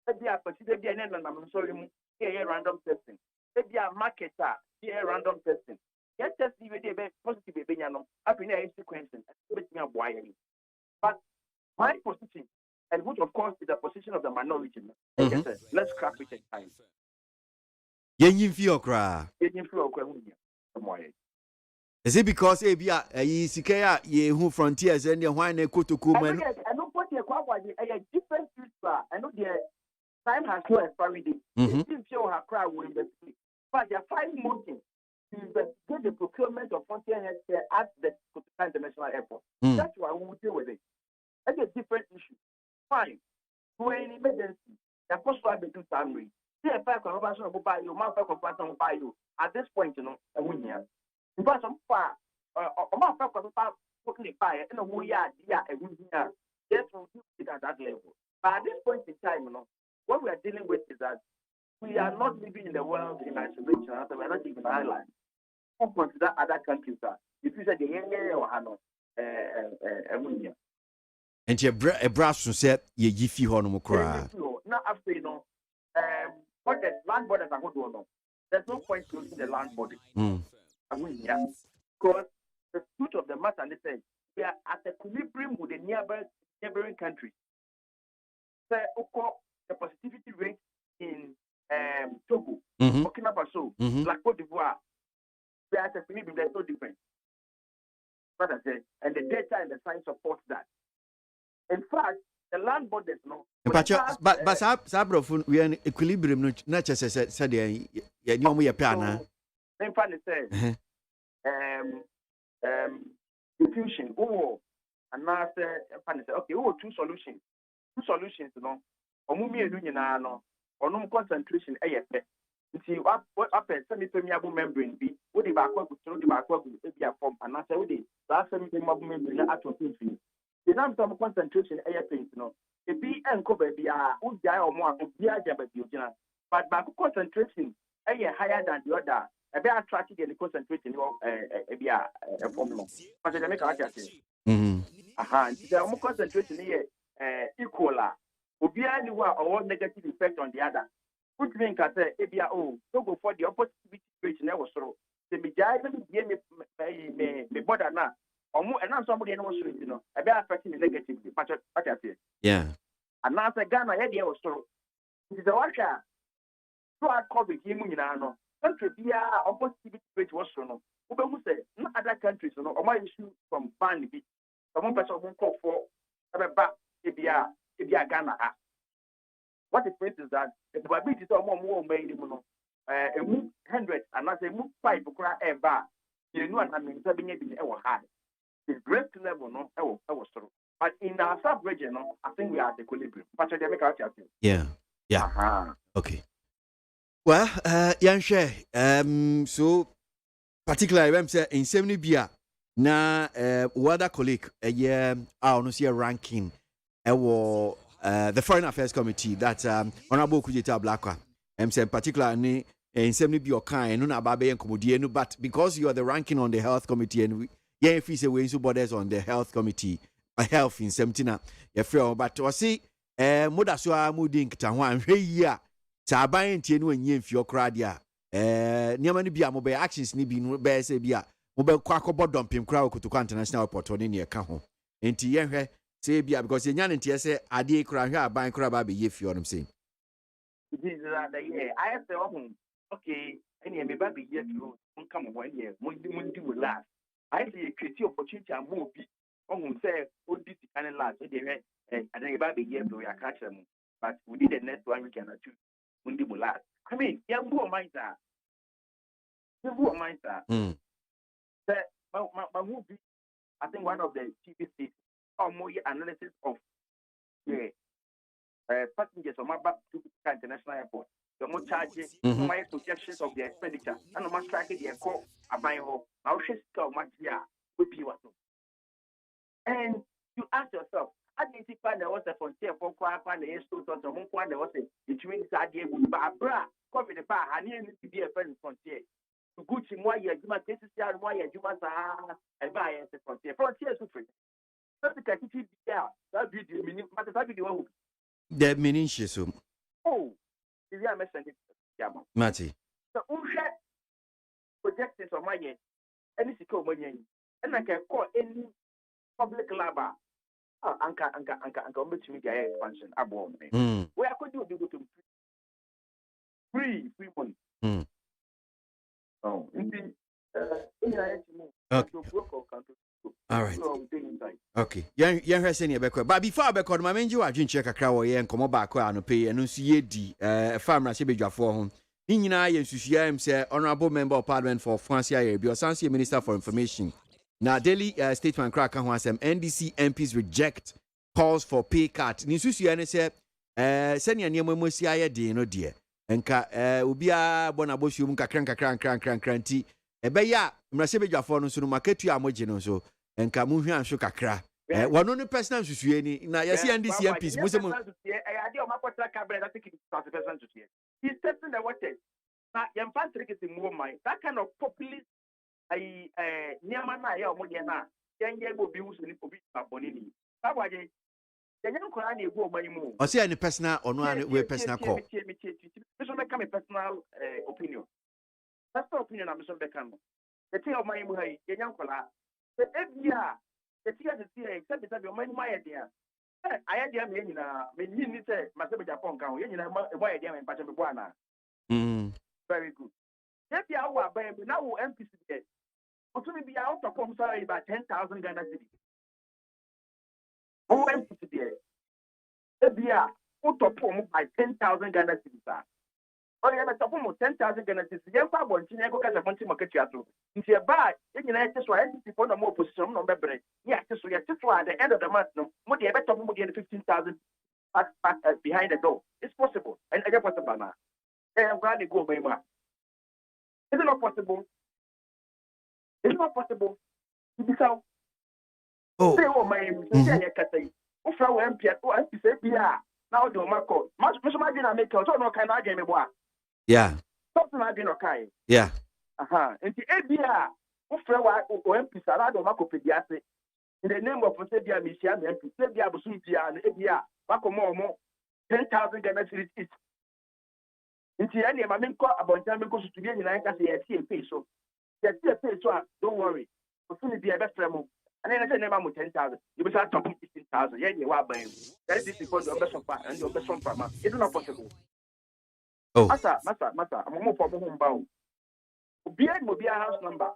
If you are considered an end, I'm sorry, here random testing. If you are marketer, here random testing. Get test DVD positive benyano, I've been a sequencing, but my position, and which of course is the position of the minority. Let's scrap it in time. Yen feel cry. Is it because Abia Sikaya ye who frontiers and your wine kutuku man? I don't put your KWASI a different future. I know the time has no expiry date. If you have crowd will investigate. But there are 5 motions to investigate the procurement of frontier healthcare at the Kotoka International Airport. That's why we will deal with it. That's a different issue. Fine. To an emergency, the first one be do summary. See a fair conversation will buy you, my fair conversation will buy you. At this point, you know, a win here. Because some far, my fair conversation putting fire in a way, yeah, a win here. Yes, we'll do it at that level. But at this point in time, you know, what we are dealing with is that we are not living in the world in isolation. So we are not living in Ireland. Don't consider other countries. If you say the young or Hano, a win here. And your brass said ye giffy honor cry. Now, after you know, what the land borders are going to know, there's no point closing the land body. Because the truth of the matter is we are at equilibrium with the neighboring countries. So, the positivity rate in Togo, Burkina Faso, like Cote d'Ivoire, we are at equilibrium. There's no difference. What I say, and the data and the science supports that. In fact, the land borders no. But Sabrofun, we are in equilibrium, not just as said, you know, we are piano. In fact, it says, diffusion, and now say, okay, 2 solutions. 2 solutions, you know, or or no concentration, see what semi-permeable membrane be, what the backward would be a form, and I say, what the last semi-permeable membrane at 2 feet. The number of concentration airplanes, you know, a B and cover be or more, but back concentration higher than the other. A better attractive than the concentration a formula. But they make a say. The more concentration here equal. Would be anyone or negative effect on the other. Which means I say, so go for the opposite rate never so. The majority me border na and now somebody no so you know e be affecting negatively patch here yeah and now say Ghana here dey was so it is a washa throughout COVID mu nyina no country bia oppositive rate was so no we be say na other countries no o issue from ban bi some person who call for back ebia Ghana. What it means is that the probability of more made no 100 and I say 5 kura eba you know and I mean being high. The great level no I was true. But in our sub region no I think we are at equilibrium. But they make out yeah okay well so particularly when say in 70 bia na other colleague no see a ranking the Foreign Affairs Committee that Honorable Kujita Blakwa say in particular in 70 be your kind no ababe enkomodie no but because you are the ranking on the health committee and if we say we so borders on the health committee health in 17 you feel but we see moda so amudi nkita ho anhwe yi a sa aban ntie no anyi mfio kra dia niam no bia mo be actions ni bi no be say bia mo be kwa kobo dompim kra okutuko international airport oni ne ka ho enti ye hwe say bia because enya ntie say ade kra hwe aban kra ba be ye fio no say this is that I have to okay any me ba be here to come 1 year mundi will last I see create opportunity and move on say all this can last so they and then ba be here to ya catch them but we need the next 1 week and 2 mundi will last I mean yeah who mind that my movie I think one of the TV stations more analysis of passengers on my back to international airport. The more charges, my projections of the expenditure, and the more striking the call a buying home. Now, she's got much here with you. And you ask yourself, identify there was a frontier for Quack and the institute of the Monk one, there was a between the idea with Barbara, cover the bar, and here to be a friend frontier. To good in why you might take this out, why you must and buy a frontier. Frontier is free. That's the capacity there. That be the meaning, but that be the one. The meaning she so. Oh, is there a message? Mati. So, who share projections of my year? Any secure money, and I can call any public lab. Anka, to me, the expansion. Above me. Where could you go to free money? Oh, indeed. All right. Okay. Yan hwese ne be but before I be call my menji wa dwinche kakra wo ye nkomo ba ko ano pe eno nso ye di famra se bedwafo ho ni nyina ye nsusuya em say honorable member of parliament for France here be Osansi minister for information na daily statement crack ho asem NDC MPs reject calls for pay cut ni nsusuya ne say senia ne mamosi aye de no de enka obia bona bosuum kakran nti ebe ya mrase bedwafo no so no maketu amoje no so enka mu hwan so kakra wano no personal susue ni na yesi NDC MPs mo se mo ade o makotra cabinet that take it 30% to here he's testing the waters na yem fantrick is more mind that kind of populist niama na ya omo de na yenye go bi wusu ni obi aboni ni abwaje yenye nkora na egu omani mu o say any personal ono an we personal call so make my personal opinion I'm so become the thing of my muhay yenye nkora the ebia the thing is here except that your money my idea I idea me nyina me ni say masebe Japan kan ye nyina my idea me pacha me bo ana very good if you are aban now MPC there otumi be out of come salary about 10,000 Ghana cedis MPC there ebia out of come by 10,000 Ghana cedis oh yeah, but for 10,000 Ghana cedis yen fa bontin e ko ka Monti market ato nti e ba ye nyina e so NDC for no more position no bebre yeah so at the end of the month no mo dey better mo dey 15,000 behind the door it's possible and I possible now I'm glad to go by ma is it not possible because say oh my say ya katai o fra wo MP o MP say bia now do mako ma so ma dey na make so no kind na me boa yeah something na dey no kai yeah nti ebia o fra wa o MP sara do mako pediase in the name of say bia me sia me MP say bia bosu bia na ebia mako mo 10,000 Ghana cedis each nti ene ma me nko abontan me nko sutu bia nyina nka say ya tie pay so Yes, yes, so don't worry. As soon as you have a frame, and then I say never more 10,000. You will start talking 15,000. Yeah, you are buying. That is because your best of and your best from farmer. It's not possible. Oh, Master, I'm more for home bound. Behind Mobile house number.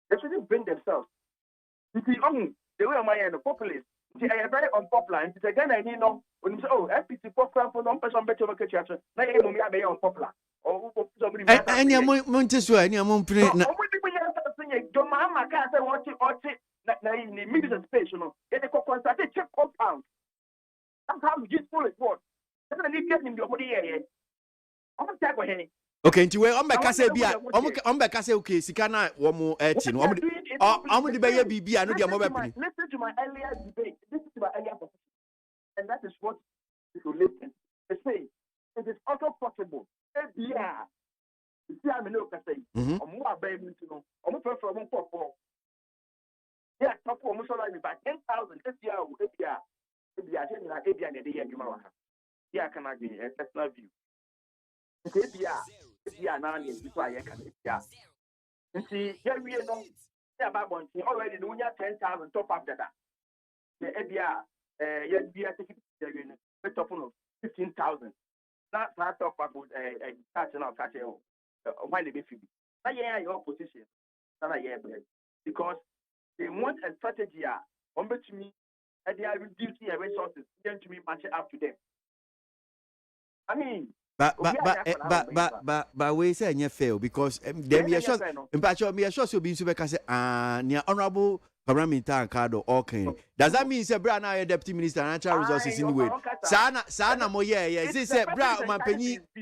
They shouldn't bring themselves. You see, the way my populace. See, I am very unpopular. And again, I need no. When you say, oh, FPC popular for no person better look at you. Now you are very unpopular. Or somebody. Any Montessu, any among print. Your mama can't say what you in the middle of space, you know. Get a consulted check compound. Sometimes you just pull it forward. That's when you get in your body here. I'm going to take away. Okay, nti we ombekase bia ombekase okay sika na wo mo echi no omo de beye bibia no de mo bepini. Listen to my earlier debate. Listen to my earlier position. And that is what you should listen. They say it is also possible. Ebia you see I'm no say omo abai mi no omo prefer omo pop. Yeah, top omo so like by 10,000 ebia say na ebia na dey adwuma wa ha. Yeah, can I be a personal view. Ebia na na you try can ebia. See, here we know about MONTIE already no 10,000 top after that. The ebia ebia take it top of 15,000. Not top about catching out catch why they be free. Now yeah, your position. Because they want a strategy on to me and they are reducing their resources then to me match it up to them. I mean but we say you fail because them be sure me sure so be so be say near honorable Paraminta Cardo okay. Does that mean say bra na deputy minister and natural resources in the way? Sana mo yeah say bra man penyi the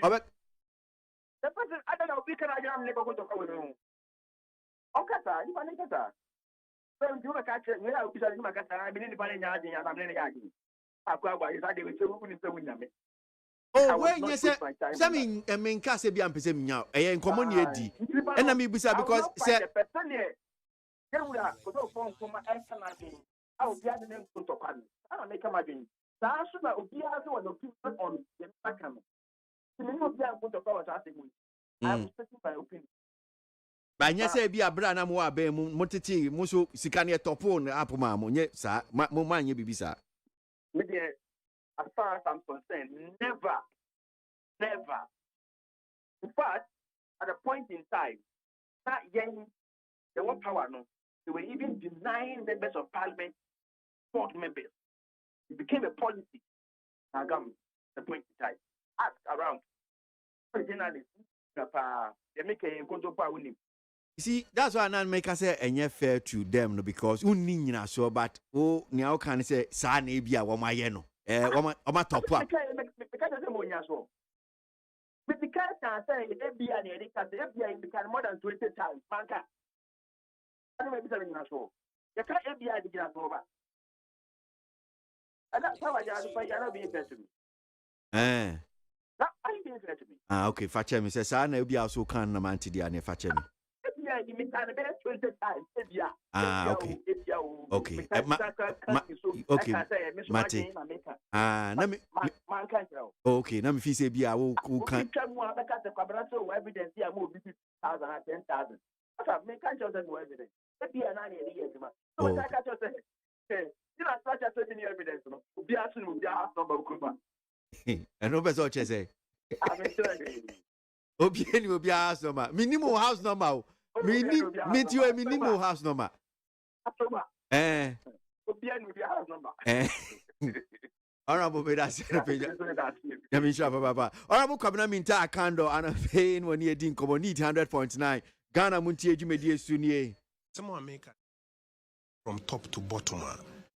person I don't know we can I am never going to go with him. Okay, sir, you want to so you make catch me I will be make I been in the banana and I'm letting you. Akwa is I dey we say we say we nyame. Oh, when you say something mean ka say bi am pese nya e nkomo ne adi. E na me bisa because say yeah, we are go phone from international. I will be at the name to Tokani. I make a margin. That's why we are the one on the background. You know, we are going to cover that thing. I'm speaking by opinion. Ba nya say bi abra na mo abe mo tete mo so sika ne topo na app ma mo nye sa mo ma nye bibi sa. Me there, as far as I'm concerned, never. In fact, at a point in time, that young, they want power no. They were even denying members of parliament, board members. It became a policy. At the point in time, ask around. They make a control power with him. You see, that's why I make us say any fair to them no because unni na so but oh now can say sa na bia wo ma ye no wo top up. Because I say FBI and FBI become more than 20 times. Manka. I don't know if it's so. You can't FBI begin at over. And that's how I don't be fair to me. That I be fair to me. Okay, fache me say sa na bia so kan na manti dia ne fache me. FBI you mean 20 times FBI. Okay. Okay. Okay. Mate. Na me man can't tell. Okay, na me fi say bia wo kan evidence here mo 50,000 and 10,000. What me can't tell them no evidence. FBI na dey here ma. So I can't tell say you know such as any evidence no. Obi asun obi house number kuma. And no better che say. Obi house number. Minimum house number. Minimum house number. House number. Honorable Bedasi. Honorable Kwabena Minta Akando and a pain when you didn't come on 100.9. Ghana Montie Jumedie Sunye. Someone make from top to bottom.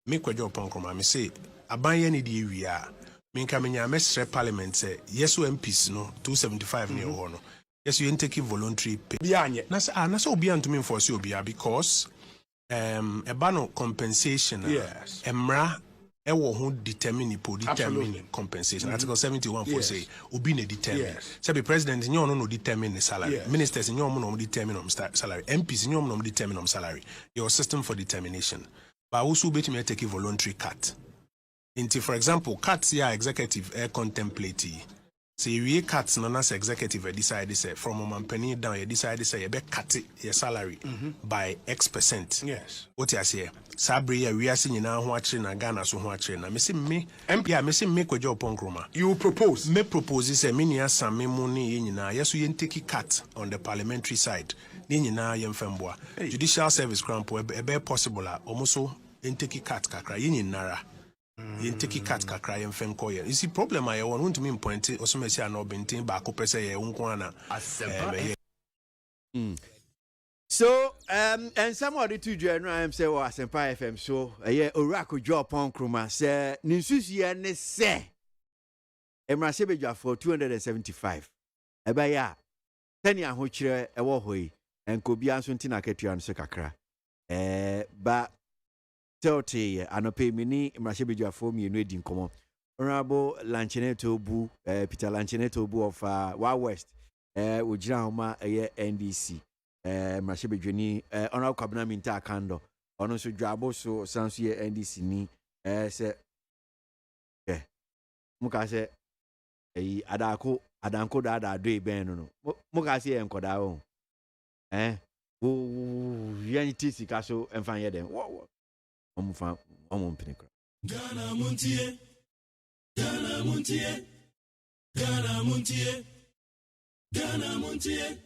Make a job on me say, Abaya ni di we are. Minka menya mestre parliament say, yes, MPs no 275 near one. Yes, you ain't taking voluntary pay. That's all beyond to me for Subia because a banner compensation. Yes. Emra ewo who determine compensation. Article 71 for say obine determine. Say the president in your no determine the salary. Ministers in your no determine salary. MPs in your no determine salary. Your system for determination. But also bet me take a voluntary cut. Into for example, cuts here executive contemplate say we cut no as executive decide say from omampani down you decide say you be cut your salary by X%. Yes. What you say? Sabri we are seeing now ho akire na Ghana so ho akire na me say me kwadwo ponkroma. You propose? Me propose say me nia same mu ne nyina yeso yen take cut on the parliamentary side. Ne nyina yen femboa. Judicial service cramp e be possible a omoso yen take cut kakra yen nara. Yen take cut kakra yen fenko ye. You see problem I want to me point also me say no benten ba ko pese ye unko ana. So, and somebody to join I'm say was Empire FM so Oracle job on Kruma say Ninsusia ne say Emrasebeja for 275. Ebaya 10 year ho chire ewo hoi and ko bia so ntina ketua no so kakra. Ba Toti anope mini Emrasebeja for me no din komo. Honorable Lancheneto Bu Peter Lancheneto Bu of Wa West ujira homa NDC. Mashebedweni honorable Kwabena Minta Kando ono so dwabo so sanso ye NDC ni se muka se adanko da do ben no muka se enkoda o yan tisi ka so emfa ye den wo omfa omompini Ghana Montie Ghana Montie Ghana Montie Ghana Montie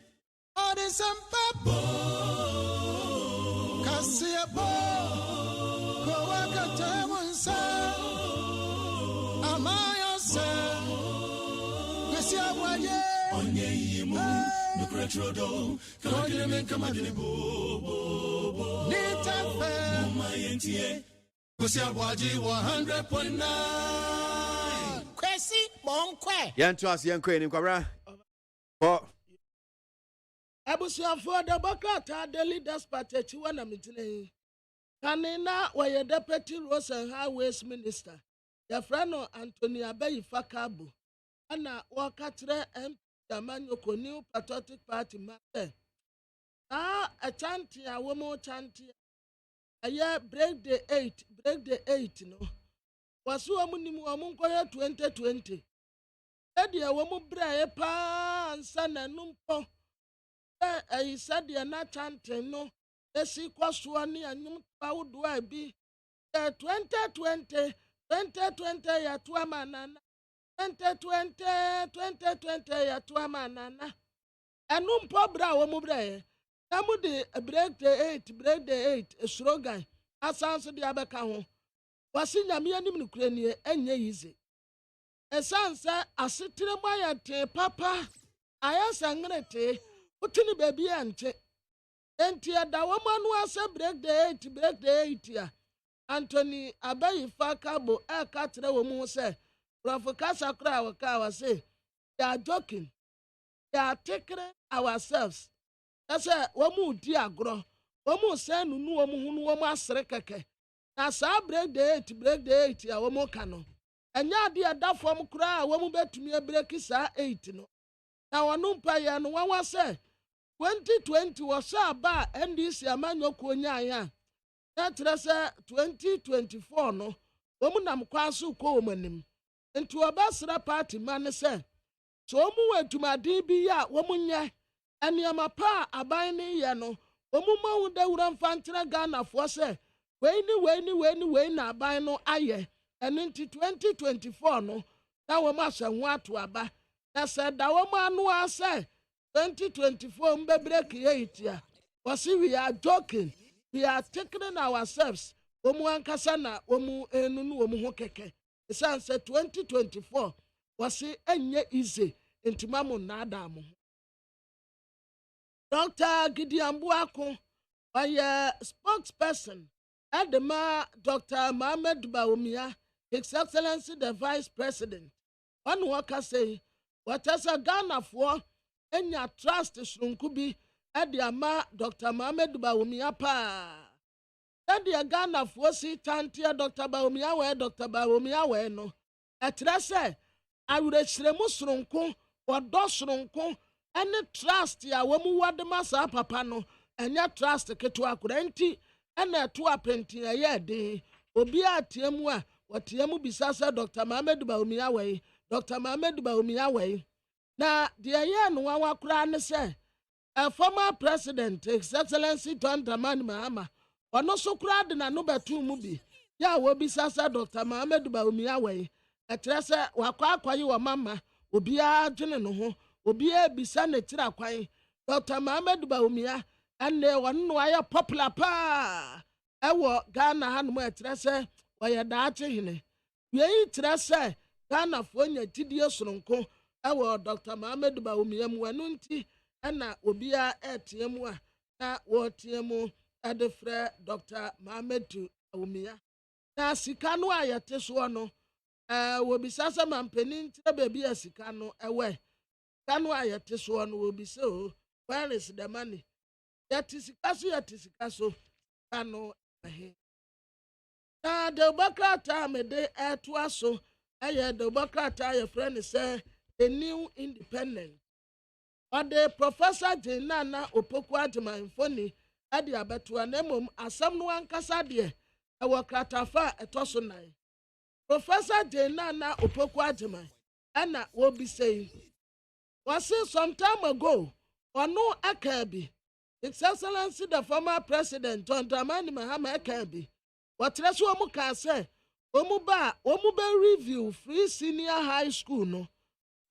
Ode Sampa Kasia Bo Kowaka Tamunsa Amaya Sa Kasia Waye Onye Yimu Nukratrodo Kamadine Kamadine Bo Nita Fe Mumayentie Kasia Waji 100.9 Kwesi Monkwe Yantuas Yankwe ni kwabra Abusuafo Democrat Daily Party chiwana mitine. Kanina wa Deputy Roads and Highways Minister. Ya frano Anthony Abeyi Fakabu. Ana wakatre Yamanyo New Patriotic Party mate. A chanty a woman chanty. A year break the 8 no. Wasu amunimu amunkoya 2020. Edi a woman bra pa ansana numpo. I said the na chanting no. The sequence one and you be 2020 ya tuamanana 2020 ya tuamanana. And bra womubre. Namu de break the 8 a slogan. Asanso the abeka Wasinya miani mnukrenie enye easy. Esansa asitire maya te papa. Ayasangrete. Utini baby ante. Entia da woman was break the 8 ya. Anthony Abeyi Fakabu katre womu se. Professor Kra waka say they are joking. They are taking ourselves. That's a womu di agro. Womu se nunu womu womu asre keke. Na sa break the 8 ya womu kano. Enya di ada form kra womu betumi break sa 8 no. Na wanumpa ya no wawa se 2020 was ba NDC amanyo konya ya. Na trese 2024 no. Womu nam kwaso ko womanim. Nti obasra party man se. So womu wetumade bi ya womu nye. Eniama pa aban ne ye no. Womu ma wo dawura mfantra Ghana fo se. We na aban no aye. Eni nti 2024 no. Na womu ahwe ato aba. Na se da womu anu ase 2024 mbreak ye we are joking. We are taking ourselves. Womu ankasa na womu enunu womu ho keke. Isan say 2024 wasi enye easy intimamu nadamu. Dr. Gideon Buako was spokesperson at the Dr. Mohamed Baumia, His Excellency the Vice President. One worker say, what as a Ghana for enya trust shrunkubi at the ama Dr. Mohamed Baumia pa. That the Ghana for si tantia Dr. Baumia we no. Etrese I would shremu shrunku or do shrunku any trust ya womu wademasa papa no enya trust ketua kurenti ena to apenti ye de obi atiemu a watiemu bisasa Dr. Mohamed Baumia we Dr. Mohamed Baumia way. Na deɛ yɛ no wawa koraa ne sɛ a former president His Excellency John Dramani Mahama ɔno so koraa de n'ano bɛto mu bi yɛ a wɔbisa sɛ Dr. Mohamed Baumia way ɛkyerɛ sɛ wakɔ akɔyi wɔ mama obiara dwene no ho obiara bisa ne tiri akwan Dr. Mohamed Baumia ɛnna wɔn no ayɛ popular paa ɛwɔ Ghana hanom ɛkyerɛ sɛ wɔyɛ daakye hene yɛyi kyerɛ sɛ Ghanafoɔ nya gyidie soronko ɛwɔ Dr. Mohamed Baumia mu ɛno nti ɛna obiara ɛteɛ mu a na wɔteɛ mu ɛde frɛ Dr. Mohamed Baumia na sika no a yɛte soɔ no wɔbisa sɛ mampanin nkyerɛ baabi a sika no ɛwɔ sika no a yɛte soɔ no wɔbisa o where is the money yɛte sika so sika no ɛhe na de bokrata mede ɛtoa so ɛyɛ de bokrata yɛfrɛ ne sɛ a new independent ɔde Professor Jenana Opoku Agyemangfoni ɛde abɛtoa na mmom asɛm no ankasa deɛ ɛwɔ kratafa ɛtɔ so nan Professor Jenana Opoku Agyemang ɛna wɔbisa yi wɔse some time ago ɔno ɛka bi His Excellency the former president John Dramani Mahama ɛka bi wɔkyerɛ so wɔn ka sɛ wɔn ba review free senior high school no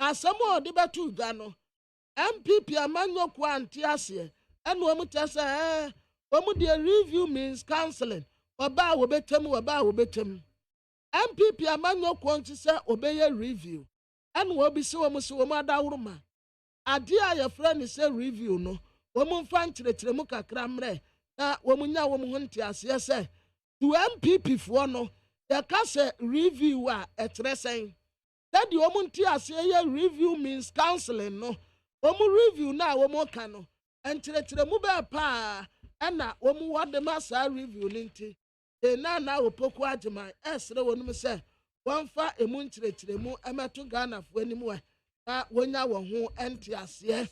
asɛm a ɔde bɛto dwa no MPP amanyɔko ante aseɛ ɛna wɔn kyerɛ sɛ wɔn deɛ review means counseling ɔbaa wɔbɛtɛm MPP amanyɔko nti sɛ ɔbɛyɛ review ɛna wɔbisi wɔn sɛ wɔn adaworo ma adeɛ a yɛfrɛ ne sɛ review no wɔn mfa nkyerɛkyerɛmu kakra mmerɛ na wɔn nya wɔn ho nte aseɛ sɛ to MPP foɔ no yɛka sɛ review a ɛkyerɛ sɛn sɛdeɛ wɔn nte aseɛ yɛ review means counseling no wɔn review na wɔn ka no nkyerɛkyerɛmu bɛɛ paa ɛna wɔn wɔde ma saa review no nti Jenana Opoku Agyemang ɛsrɛ wɔn mu sɛ wɔmfa emu nkyerɛkyerɛmu ɛmɛto Ghanafoɔ anim a na wɔnya wɔn ho nte aseɛ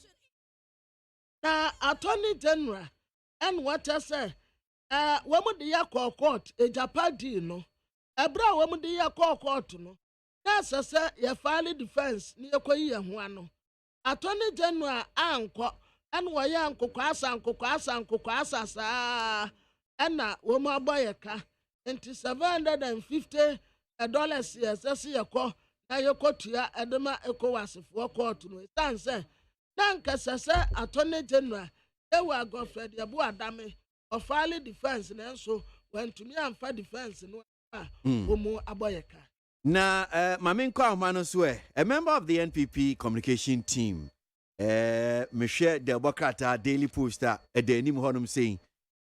na Attorney General ɛna wɔkyɛ sɛ wɔn de yɛ kɔɔ court ejapa dii no ɛbrɛ a wɔn de yɛ kɔɔ court no na ɛsɛ sɛ yɛfaale defence ne yɛkɔyi yɛn ho ano Attorney General ankɔ ɛna wɔyɛ nkokɔasa saa ɛna wɔn abɔ yɛ ka nti $750 yɛsɛ sɛ yɛkɔ na yɛkɔtua ɛde ma ECOWASfoɔ court no ɛsan sɛ na nkɛsɛ sɛ Attorney General ɛwɔ Godfred Yeboah-Dame ɔfaale defence na nso wɔntumi amfa defence no a wɔn abɔ yɛ ka. Na Mame Nkwa Omano so a member of the NPP communication team mehwɛ the Bokrata Daily Post a ɛda anim hɔnom saying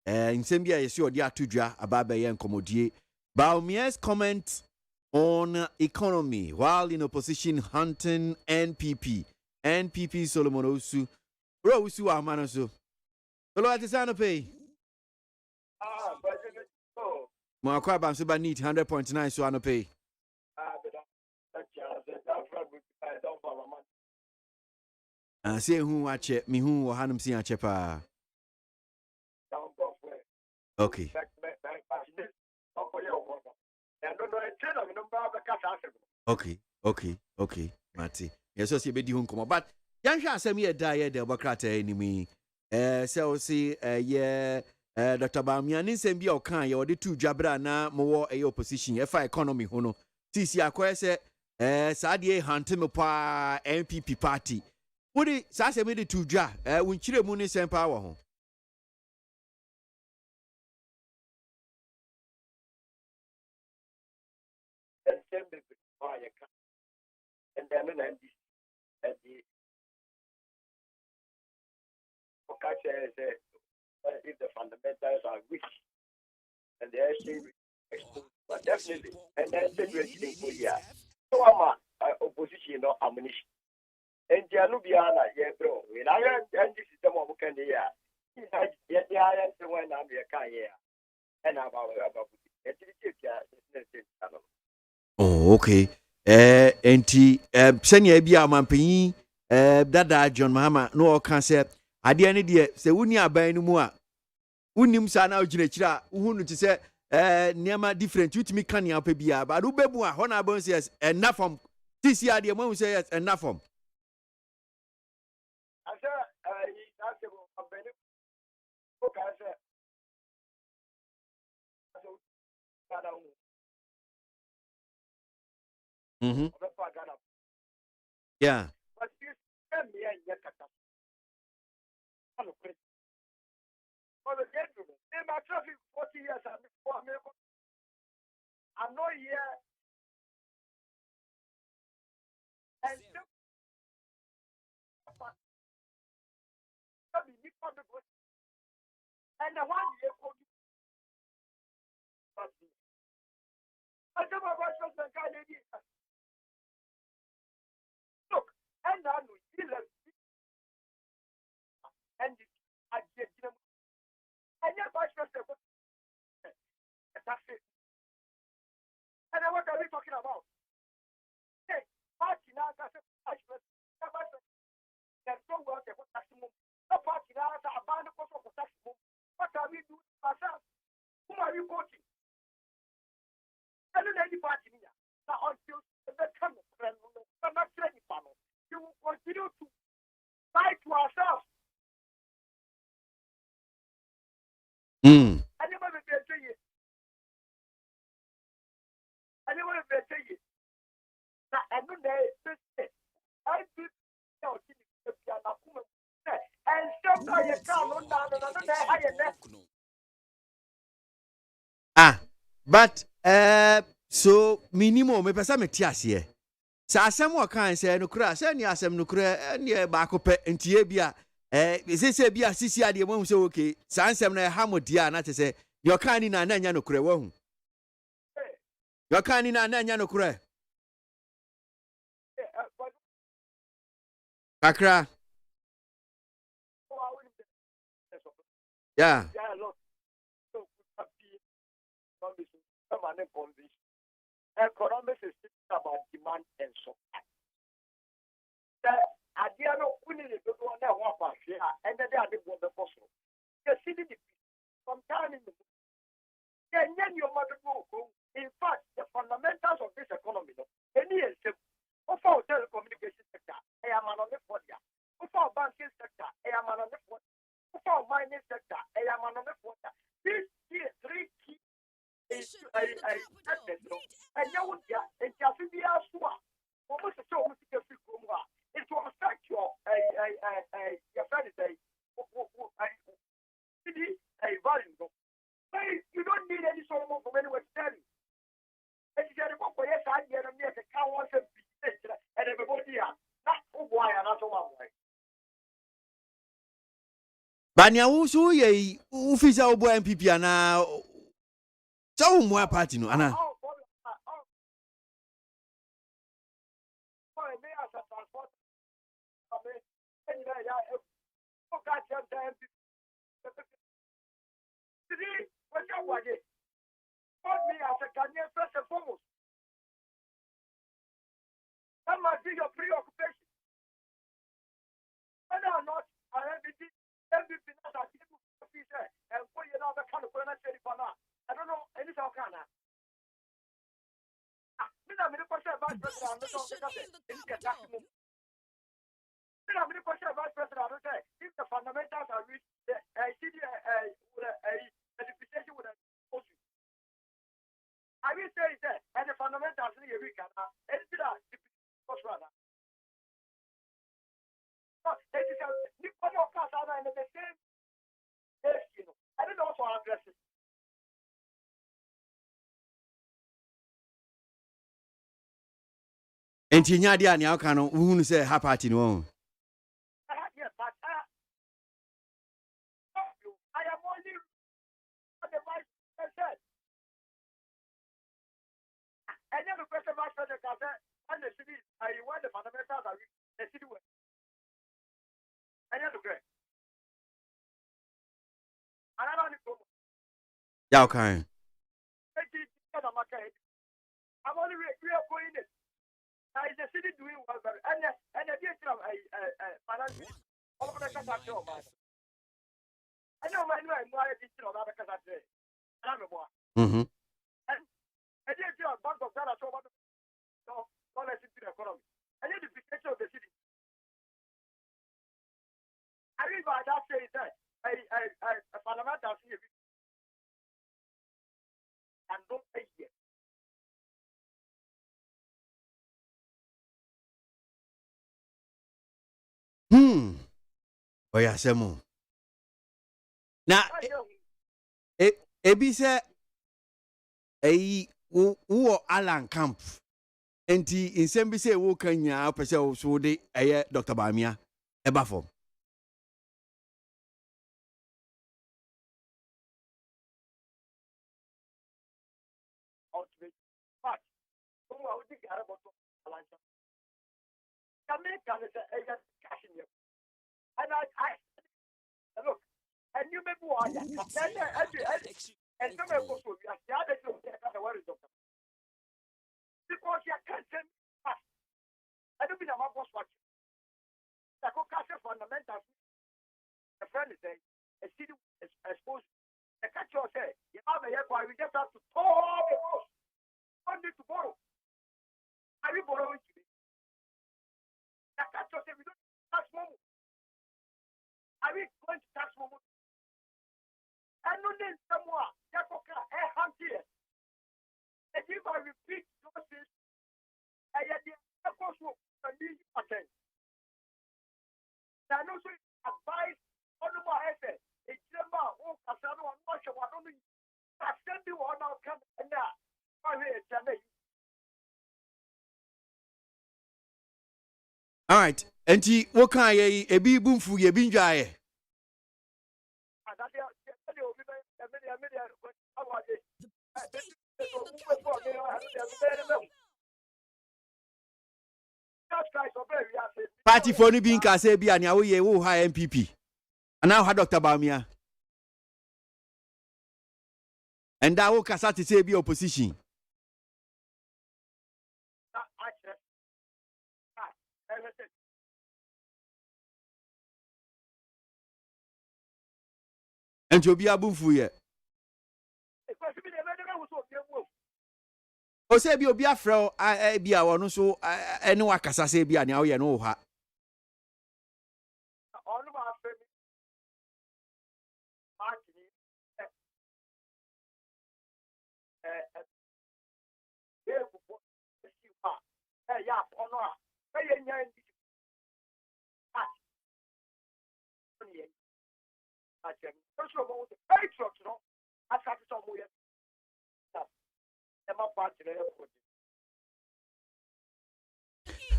nsɛm bi a yɛsi ɔde ato dwa aba bɛyɛ nkɔmmɔdie Baumia's comment on economy while in opposition hunting NPP Solomon Osu bro Osu Amano so Solo atisano pay mo akwa bam so ba need 100.9 so ano pay say who ache me who wo hanum si ache pa okay Mati yes so see be di hunkomo but yan hwa asem ye da ye de Bokrata enimi say o see Dr. Baumia ni nsem bia o kan ye ode tu dwabra na mo wo opposition e fa economy ho no tisi akoye se saa de hante me pa NPP party wodi saa se me de tu dwa wonkyire mu ni nsem pa wo ho if the fundamentals are weak and the exchange exposed, but definitely, and then situation for here. So I'm opposition or ammunition. And Janubiana, yeah, bro. When I and this is the one who can hear. Yet the iron when I'm here, and I'm about it. Oh, okay. Enti senya bia mampanyi dada John Mahama no kan se ade ne de se wuni aban no mu a unim sa na ogina kira uhunu ti se niama different utimi kan ya pa bia ba do bebu a ho na abon se na from This year, the moment say yes, enough from. I said, that's a benefit. Okay, I said, Yeah. but you tell me, and yet, for the gentleman, in my traffic 40 years, I'm not here. And and the one year I don't know what was the guy. Look, and now you and I get them. And your vice president, that's it. And what are we talking about? Hey, party now, that's a vice president. There's no work about maximum. No party now, that's a band of maximum. What are we doing ourselves? Who are you voting? I don't know any party here. Now, until the come, I'm not saying you will continue to fight to ourselves. I never will betray you. I never will betray you. Now, I know that I did and sometimes you can't But so minimum me pesa me tias here. Sa asem wo kan say no kura say ni asem no kura ne ba ko pe ntie bia say bia sisi ade mo say okay sa ansem na ha modia na te say yo kan ni na nya no kura wo hu. Yo kan ni na nya no kura. Kakra. Yeah. Economics is about demand and supply. The idea of winning the one that wants to share, and then they are the one that possible. You see the sometime in the in fact, the fundamentals of this economy, any is of our telecommunication sector, I am on the border. Of our banking sector, I am on the border. Of our mining sector, I am on the border. These three key and you would get it just be a swap. Almost a show with the Figuma. It will affect your friend say, a volume. You don't need any sort of from anywhere standing. And you get a book for yes, I get a mere account once and everybody are not why and not one way. Banya wusu ye ufisa obo MPP ana so mo party no ana Me as a Ghanaian first and foremost. That must be your preoccupation. Whether or not I have been MVP not as people and for you know the kind of I don't know any kind of if the fundamentals are reached, I see the edification with a I will say that, and the fundamentals in your week, and it's rather. It is a Nicola Casana and the same, you know. I don't know how to address it. enti nya dia ne aka no uhunu say ha party no Yes, but I am only the vice president. And then the question vice president and the city, I want the fundamentals are the city way. And then the great. And I don't know. ya okay I'm only we are going in. Is the city doing well better? And the idea of financial. All of the country, I know my new and teaching of other country. I don't know more. And I did your bank of Ghana so much. So into the economy. And the depreciation of the city. I read by that say that a fundamental see and don't pay here. Oh yeah, Semu. Now, ebi say wo Alan Camp. Enti insem bi say wo kan nya pese wo so de Dr. Bamia eba form. And I look, and you may go on. And some of us will be the other to what is doctor. Because you can't send us. I don't mean I'm not watching. The co-castle fundamentals. The friend is saying, a city is exposed. The catch your say, you have a year why we just have to pour the house. Only to borrow. Are you borrowing to me? The catch your say, we don't tax more. Are we going to tax more? And no name somewhere, Yakoka, a hunter. And if I repeat those things, I had the course of a new pattern. And also advice on my effort. It's about all Casano and Russia, one only. I send you on our camp and now. All right. Enti what can ye ebi bumfu ye binjaye? Party for ni bin ka say bia nia wo ye wo ha MPP. Ana ha Dr. Bamia. And that wo kasa to say be opposition. And you be a boom for ye. O say be obi afro be a one so any wakasa say be ania wo ye no ha.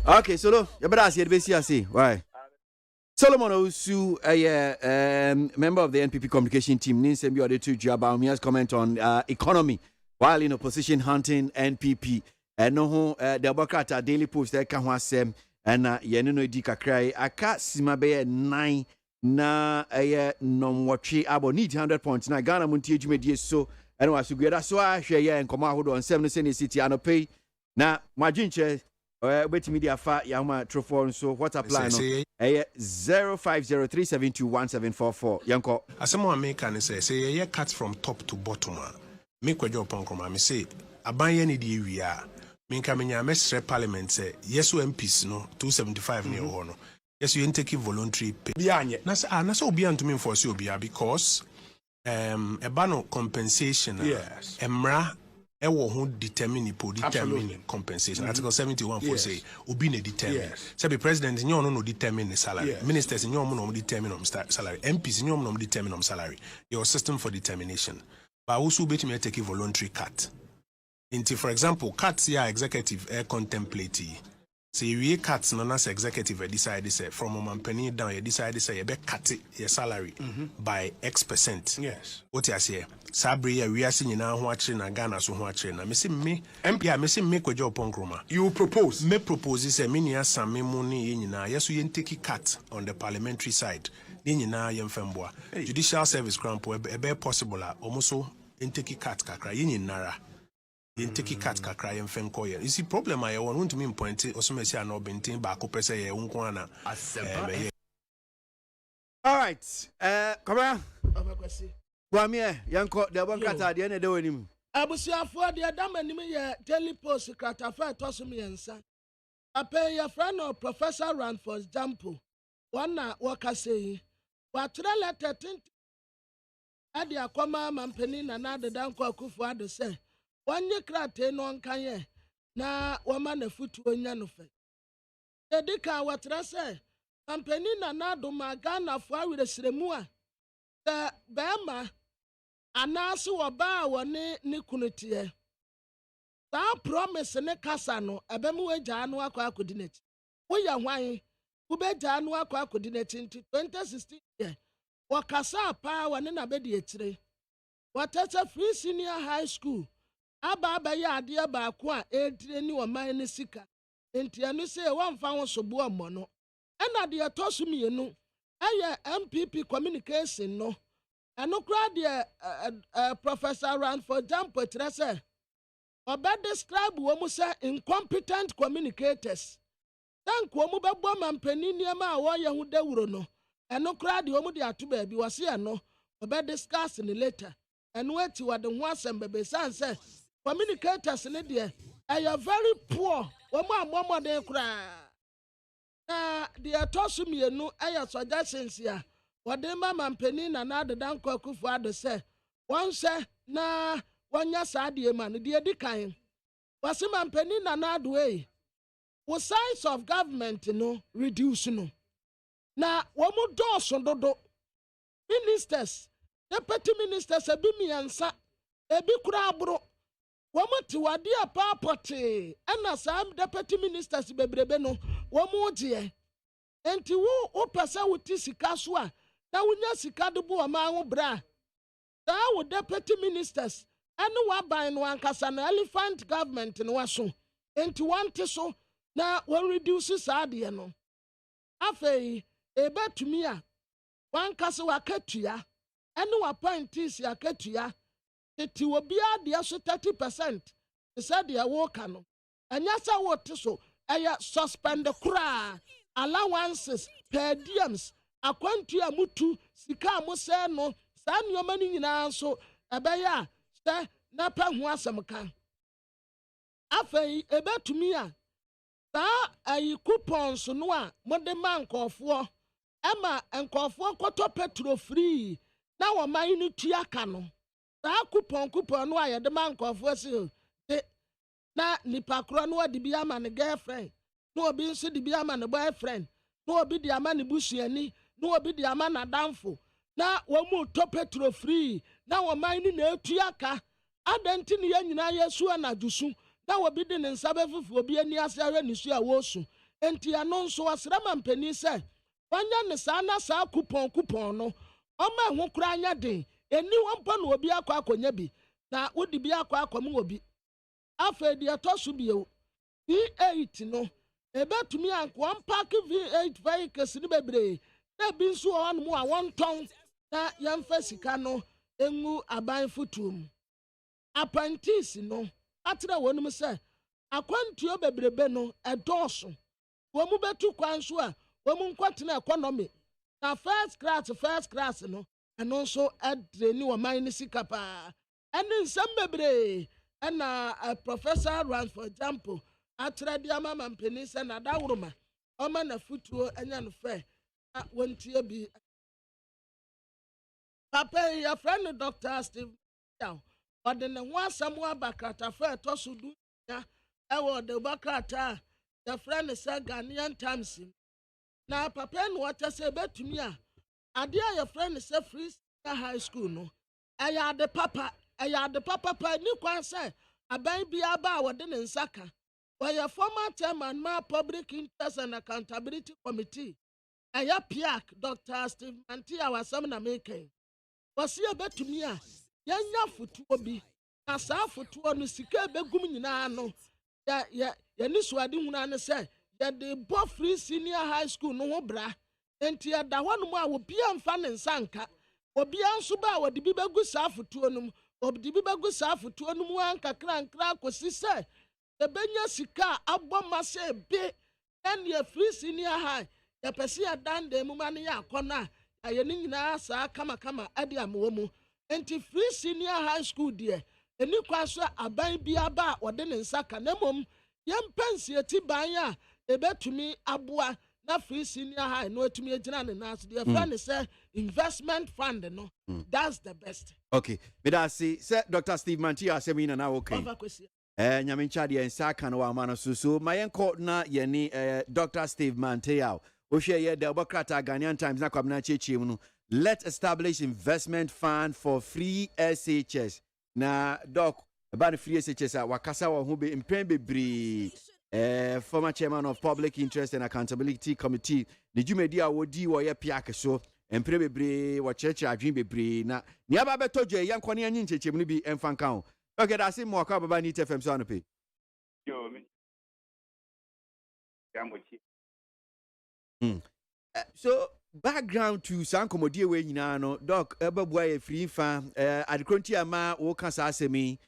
Okay, Solo, you better see it. Why? Solomon Osu, member of the NPP communication team, Ninsembi Odetu Jabaumia's comment on economy while in opposition hunting NPP. And no, the Democrat Daily Post, there can wasem and Yenino di Kakrai, Aka Simabe 9 na non watchi abo need 100 points. Na Ghana Montie Jumedi so and was to get us so I share and come out on 7 City and pay. Na Majinche. Wait media fa yama trofon so what a plan 0503721744 yanko asemo make an say ye cut from top to bottom make kwadwo ponkroma me say abanye ne die wia me nka menya mesre parliament say yes MPs no 275 ne ho no yes you take voluntary pay bianye na say obi antumi enforce obi because eba no compensation yes emra ewo ho determine compensation. Article 71 for say obi na determine. Say the president nyo no determine the salary. Ministers nyo no determine salary. MPs nyo no determine salary. Your system for determination. But also bet me take a voluntary cut. Into for example, cuts here executive contemplate. Say we cuts no as executive decide say from monthly down you decide say you be cut your salary by X%. Yes. What you say? Sabri we are seeing now ho akire na Ghana so ho akire na me say me MP me say me kwadwo ponkroma. You propose? Me propose say me nia same mu ne ye nyina yeso ye take cut on the parliamentary side. Ne nyina ye mfemboa. Judicial service crampo e be possible a omoso take cut kakra ye nyinara. You take cut kakra yen fenko yen. You see problem I want to mean point osomesi an obintin ba ko pese ye unko ana. All right. Come on. Gwamie yanko de bonkata de na de wanim. Abusiafo de adam anim ye daily post krata fa to so me yansa. Papa your friend or Professor Ranford Jampo. One waka say, what letter tint Adi akoma mampeni na nade danko akufu ado say, one ye krate no kanye na wama na futu onya no fe. Edika watra say, mampeni na nado magana fo awire sremu a the bema anaso oba woni ne kunutie. Sa promise ne kasa no ebemu agya no akwa akodi nachi. Wo ya hwan wo begya no akwa akodi nachi nti 2016 ye. Wakasa pa wane na bedi etire. Watete free senior high school. Aba ya ade ba ko a edire ni oman ne sika. Enti anu se wamfa ho sobo omo no. Ena de etosu mienu. Eye MPP communication no. Eno kra de Professor Ranford Jampo tire se oba describe wo mu say incompetent communicators. Thank wo mu bebo mampani niema a wo ye hu dawuro no. Eno kra de omu de ato ba bi wase eno oba discuss ni later. Eno ati wade ho asem bebe san say communicators ne de are very poor. Wo mu amomode kra. Na de atosu mienu aye suggestions ya. Wade ma mampani na na de danko akufu ado say won say na wanya saade ma no de edikan. Wase mampani na na ado e. Wo size of government no reduce no. Na womu doso dodo ministers deputy ministers ebi miyansa ebi kura abro womu tiwadi apapote ena sam deputy ministers bebrebe no womu oje enti wo pesa wuti sika so a na wunya sika de bo ma ho bra da wo deputy ministers ene wa ban no ankasa na elephant government no waso enti wante so na wo reduce saade no afei ebetumi a wankase wakatua ene wa points akatua tete obi ade so 30% said ya wo ka no anya sa wo te so eya suspend kura allowances per diems akwantua mutu sika mo se no sa nyoma ni nyina so ebeya se na pa ho asem kan afei ebetumi a sa ayi coupons no a mode man kofo Emma nkofo koto petro free na wo man ni tua ka no sa coupon no ayede man nkofo se na nipa kro no odi bi ama ne girlfriend no obi nso di bi ama ne boyfriend no obi di ama ne busuani no obi di ama na danfo na wo mu to petro free na wo man ni na tua ka adanti ne nyina yesu na dusu na wo bi di ne nsabe fufu obi ani asare ni su a wo su enti ano nso asrama mpani se wanya ne sa na sa coupon no oma ho kura anya den eni wompo na obi akwa akonya bi na wodi bi akwa akom obi afa di atosu bio V8 no ebetumi anko unpack V8 vehicles ni bebre na bi nso on mu a wonton na yemfa sika no engu aban futum apprentice no atra wonum se akwantuo bebrebe no edoso wo mu betu kwan so a womu nkwatena economy na first class no eno so adre ni wo man ni sika pa ene nsam bebre ena Professor Ranford Jampo atra dia mama mpeni se na dawroma oma na futuo enya no fe wontie bi papa your friend Dr. Steve Down ode ne ho asam abakrata fa etosudu ya ewo de bakrata the friend say Ghanaian Times na papa no wata se betumi a ade a your friend say free high school no eya de papa pa ni kwan say aban bia ba wode ne nsaka your former chairman ma public interest and accountability committee eya piak Dr. Steve Mantie awasam na meken wasi betumi a yanya futuo bi na sa futuo no sika begum nyina no ya ni suade huna ne say the bo free senior high school no bra enti da hono mu a obi amfa ne nsanka obi anso ba wode bi begu safutuo no obi bi begu safutuo no mu anka krankra kosi se ebenya sika aboma se be en free senior high ya pese ya dande mu mane ya akona aye ni nyina sa kama ade amwo mu enti free senior high school de eni kwaso aban bia ba wode ne nsaka na mom yempensie ti ban a ebetumi aboa na free senior high no etumi egyina ne nas the friend say investment fund no that's the best. Okay, but I see Dr. Steve Mantie asemina na okay. Nyame nchade ensa kan wa ma no so ma yenko na ye ni Dr. Steve Mantie out. Ohwe ye the Democrat Ghanaian Times na kwabna chechi mu no. Let's establish investment fund for free SHS. Na doc about free SHS wakasa wa hu be impen bebre. Former chairman of Public Interest and Accountability Committee, the Jumedia Wodi or Yapiak so, and Prebebre, what church I dream bebre. Now, Niaba Tojo, young Kwani and Ninche, Chimney and Fancount. Okay, that's it more cover by Nita FM Sonope. Yo, So, background to Sankomodia way, you know, Doc, Boy, free fan, at the Crontia Ma, Wokas Asemi,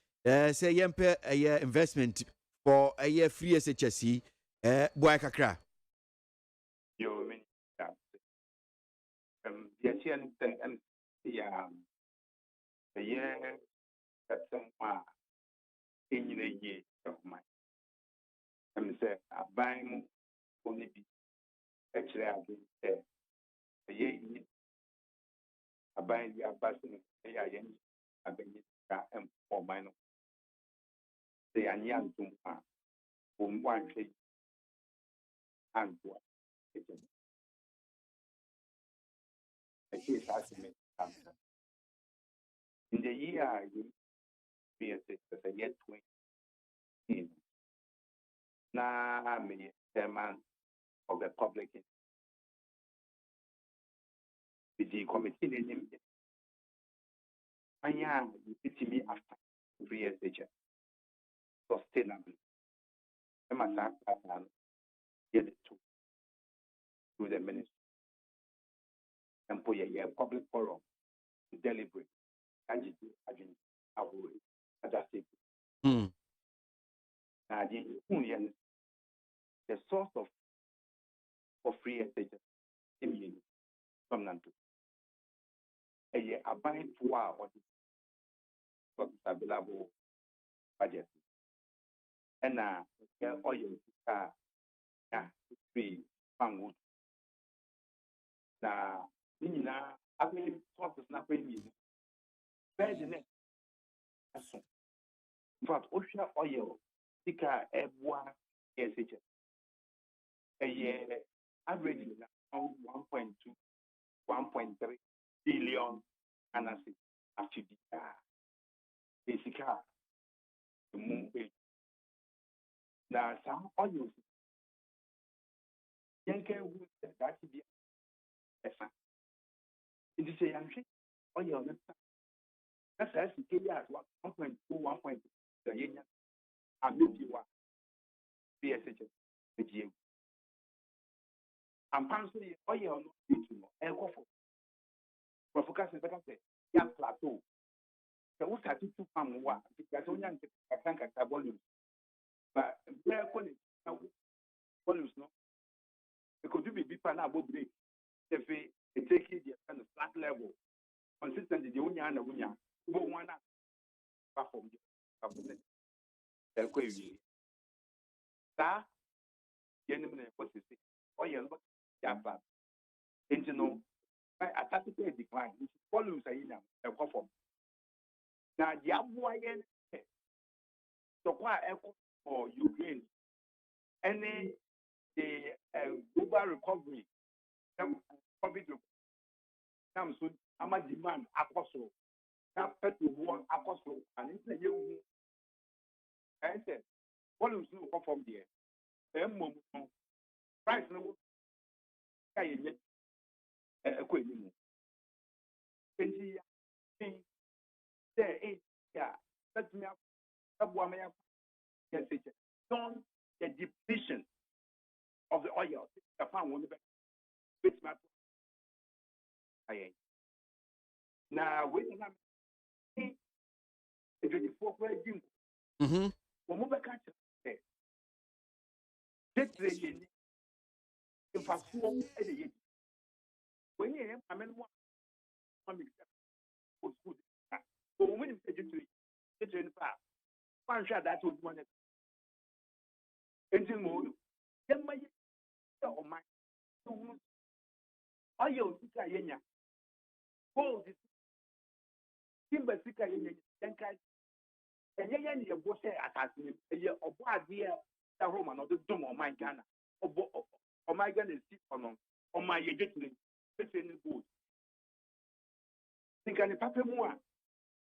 say Yempe a year investment. For a year free SHSC, boy kakra. Yo, many the Asian and the year that some in a year of mine. Say, I buy only be actually against a year I buy the ambassador, I bring it for mine. They are young to one thing and what a case has made in the year you be as a year 20. Now I'm a chairman of the public with the committee in I am with me after 3 years sustainably. I must have get it to the ministry and put a public forum to deliberate and avoid adjusting. Now, the source of free estate in from Nantu. A year abide for what is available budget. And now, oil free farm wood. Now, I mean, sources not paying very the next. In fact, ocean oil, Tika, Ebwa, SHS. A year average now 1.2, 1.3 billion and after the basic the moon. Now, some oil, Yanker would that be a fan. It is a young oil. That's as you get 1.2, 1.3 the yen and maybe what BSH the GM. And personally, oil not to know. And go for focus is better say, yeah, plateau. So what I do to farm what because only I can't get volume. But where volumes no. Because you be people now about break. If it take it kind of flat level, consistently the only and the but one platform. That gentlemen was to say, oh, yeah, but yeah, but and you know, I started to decline. Volumes are in a platform. Now, the ABOAGYE, so quite for Ukraine, any the global recovery, COVID comes soon. I'm a demand apostle. Now, petrol war apostle, and it's a year. I said, volumes will come from there. Price no, I get a quick minute. There is, yeah, let me up one man. Don't the depletion of the oil. The farm will be with my. Now, wait a minute. If you for Jim, when we catch it, this is in fact, when you have a man, one was good. But when you say it's in fact, one shot that would one. Engine mode, then my or my all your sika yenya gold is timber sika yenya then kai and yenya ni ebo say asase ye obo ade da home no do dom o man Ghana obo o man Ghana si ono o man ye getire pese ni gold sika ni papa mu a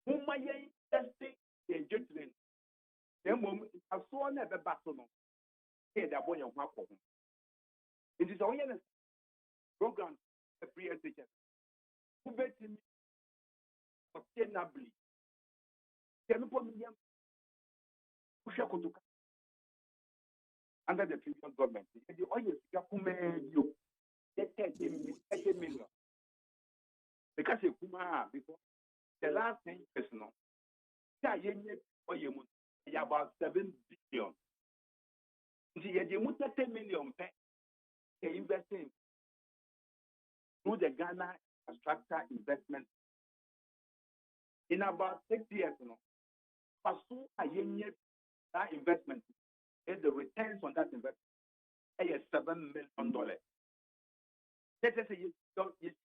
mo ma ye testing ye getire dem mom aso na be ba so no e da boy ho akọ ho it is all your program the pre-education who bet me sustainably can you million push under the previous government the oil you get 30 million because you before the last 10 years no oil about 7 billion you 30 million pay investing through the Ghana Infrastructure Investment in about 6 years no pursue that investment and the returns on that investment is $7 million. Let's say you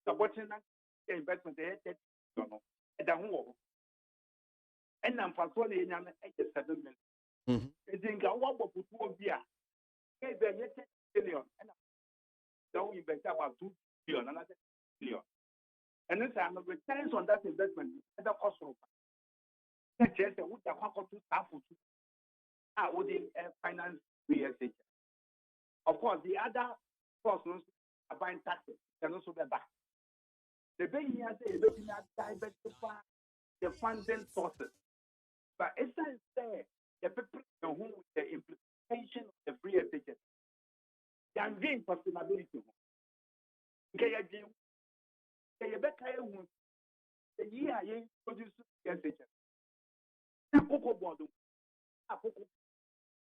supporting that investment $30 million. And I'm pursuing $7 million. I think I want to put $2 billion. And now invest about $2 billion, another billion. And then the returns on that investment is the cost of just what the cost to staff would finance research. Of course, the other costs are buying taxes can also be back. The big here is looking at diversify the funding sources. But essence there, the people who with the implementation of the free education, they are doing sustainability. The year you produce education.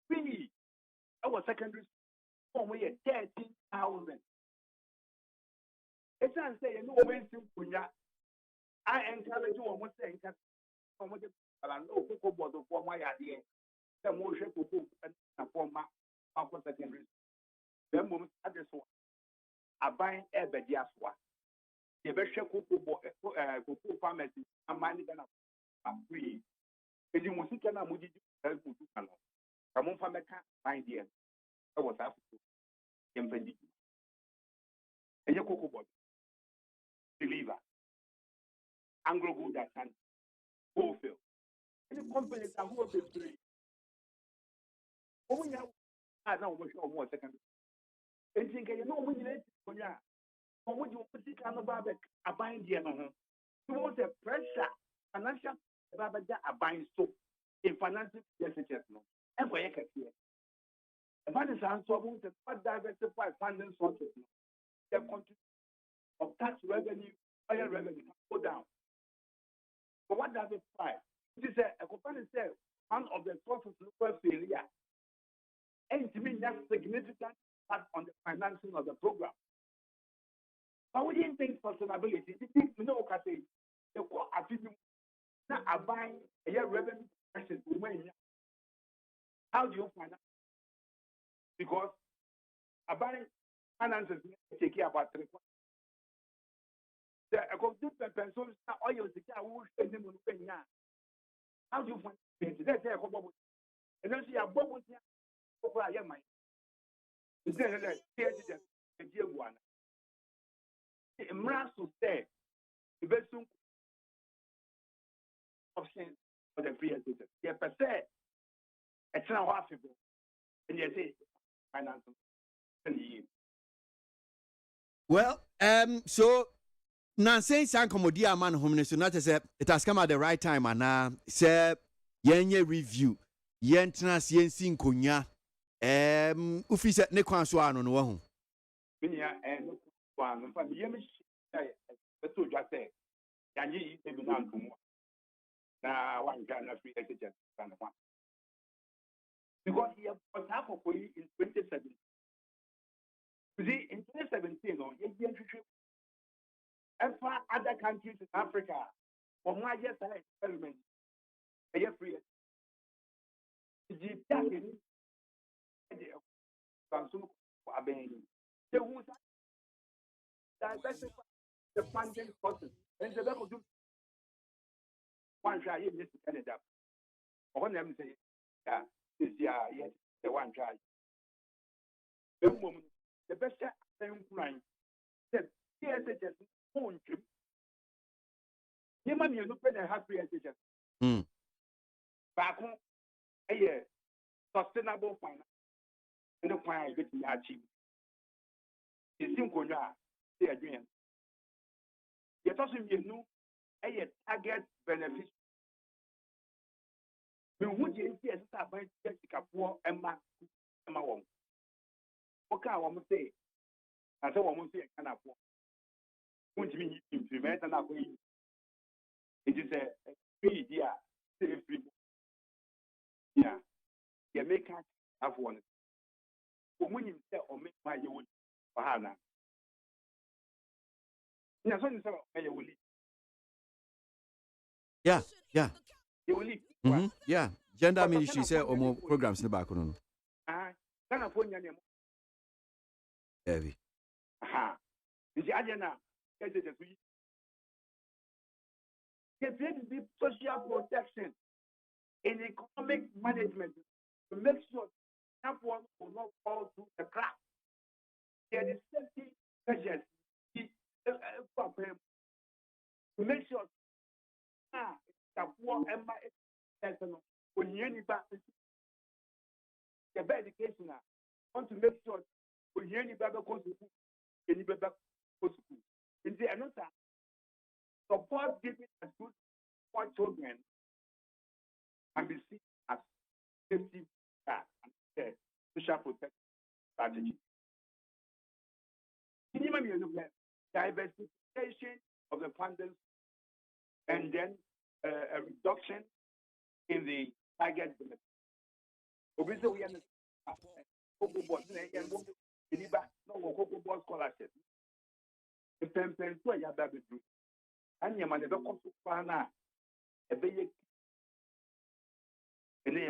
Free. Our secondary school, we had 13,000. It's not saying no way to I encourage you almost saying that I know Coco Board for my idea. The more Coco and for my secondary. The moment I just want I buy every diaspora. The best Coco pharmacy and money than a free. If you must can help to come on for me find the I was asked to impede. And your Coco Board. Believer. Anglo good that can fulfill. Any companies that will be free. Oh, yeah, I know more second. And think you know when you let for ya. Or would you put it on the barber a bind the no? You want the pressure, financial barber a bind so in financial decisions no. And where you can see it. The money is answerable to what diversify funding sources. The country of tax revenue, oil revenue go down. But what does it find? It is a company says one of the sources of failure. And to me, that's significant part on the financing of the program. But we didn't think sustainability. We think, you know, the core attribute now are buying a year revenue question. How do you finance? Because a buying finances take care about 3 points. The different pensions all your secure spending money now. How do you find it? That's a couple. And then see a bubble here over a year. It's a dear one. Imran to say the best option for the free education. Yeah, per se, it's not half people. And you say finance. Well, so Nansen Sankomodi man home so not say it has come at the right time and say yenye review yentras yensin konya ufi se ne kwan so ano no ho Minya no kwan fa yemi beto dwa say yanyi e bi na ntomo na wan Ghana free education kan one because he was half of in 2017. You see, in 2017 no other countries in Africa, for my years experiment, they are free. diversify the funding sources. And the level do one try in this Canada. Or when them say, yeah, this year, yes, the one try. The woman, the best thing, said, yes, it is own trip. You man, you look at the happy education. Back home, a year, sustainable finance, and the finance get me achieve. It's simple, they are doing. You're talking, you know, a target benefit. We would see a start by Jessica Poor and Emma Wong. What can I want to say? I said, I want to say, I can't afford. Won't mean implement and it is a free idea, free. Yeah, you make us have one. When you say, or make my you for Hannah. Yeah, so you say, you will leave. Yeah. You will leave. Yeah. Gender ministry say more programs in the back on. Can I phone you? Heavy. Aha. Is the agenda? The social protection in economic management to make sure that one will not fall through the crack. There is safety measures to make sure that one when you back the better education want to make sure when you back go to school, you back go to school. In the another support giving a good for children can be seen as safety and social protection strategy. Minimum diversification of the funding and then a reduction in the target benefit. Obviously, we understand no scholarship. The pen to a yababi group. And your man, the come to Fana, a baby. And they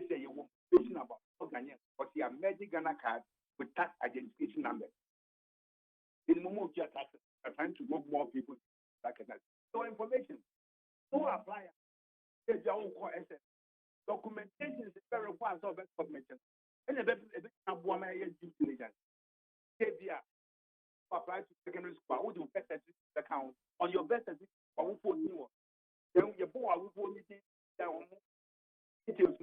say you want question about Ghana, but you are magic Ghana card with tax identification number. In Momo, you are trying to move more people like that. So information, no apply. There's your own core asset. Documentation is very required of documentation. And a bit of woman due diligence. KBR, apply to secondary school, would you best account on your best or who you then your boy will go meeting down. It is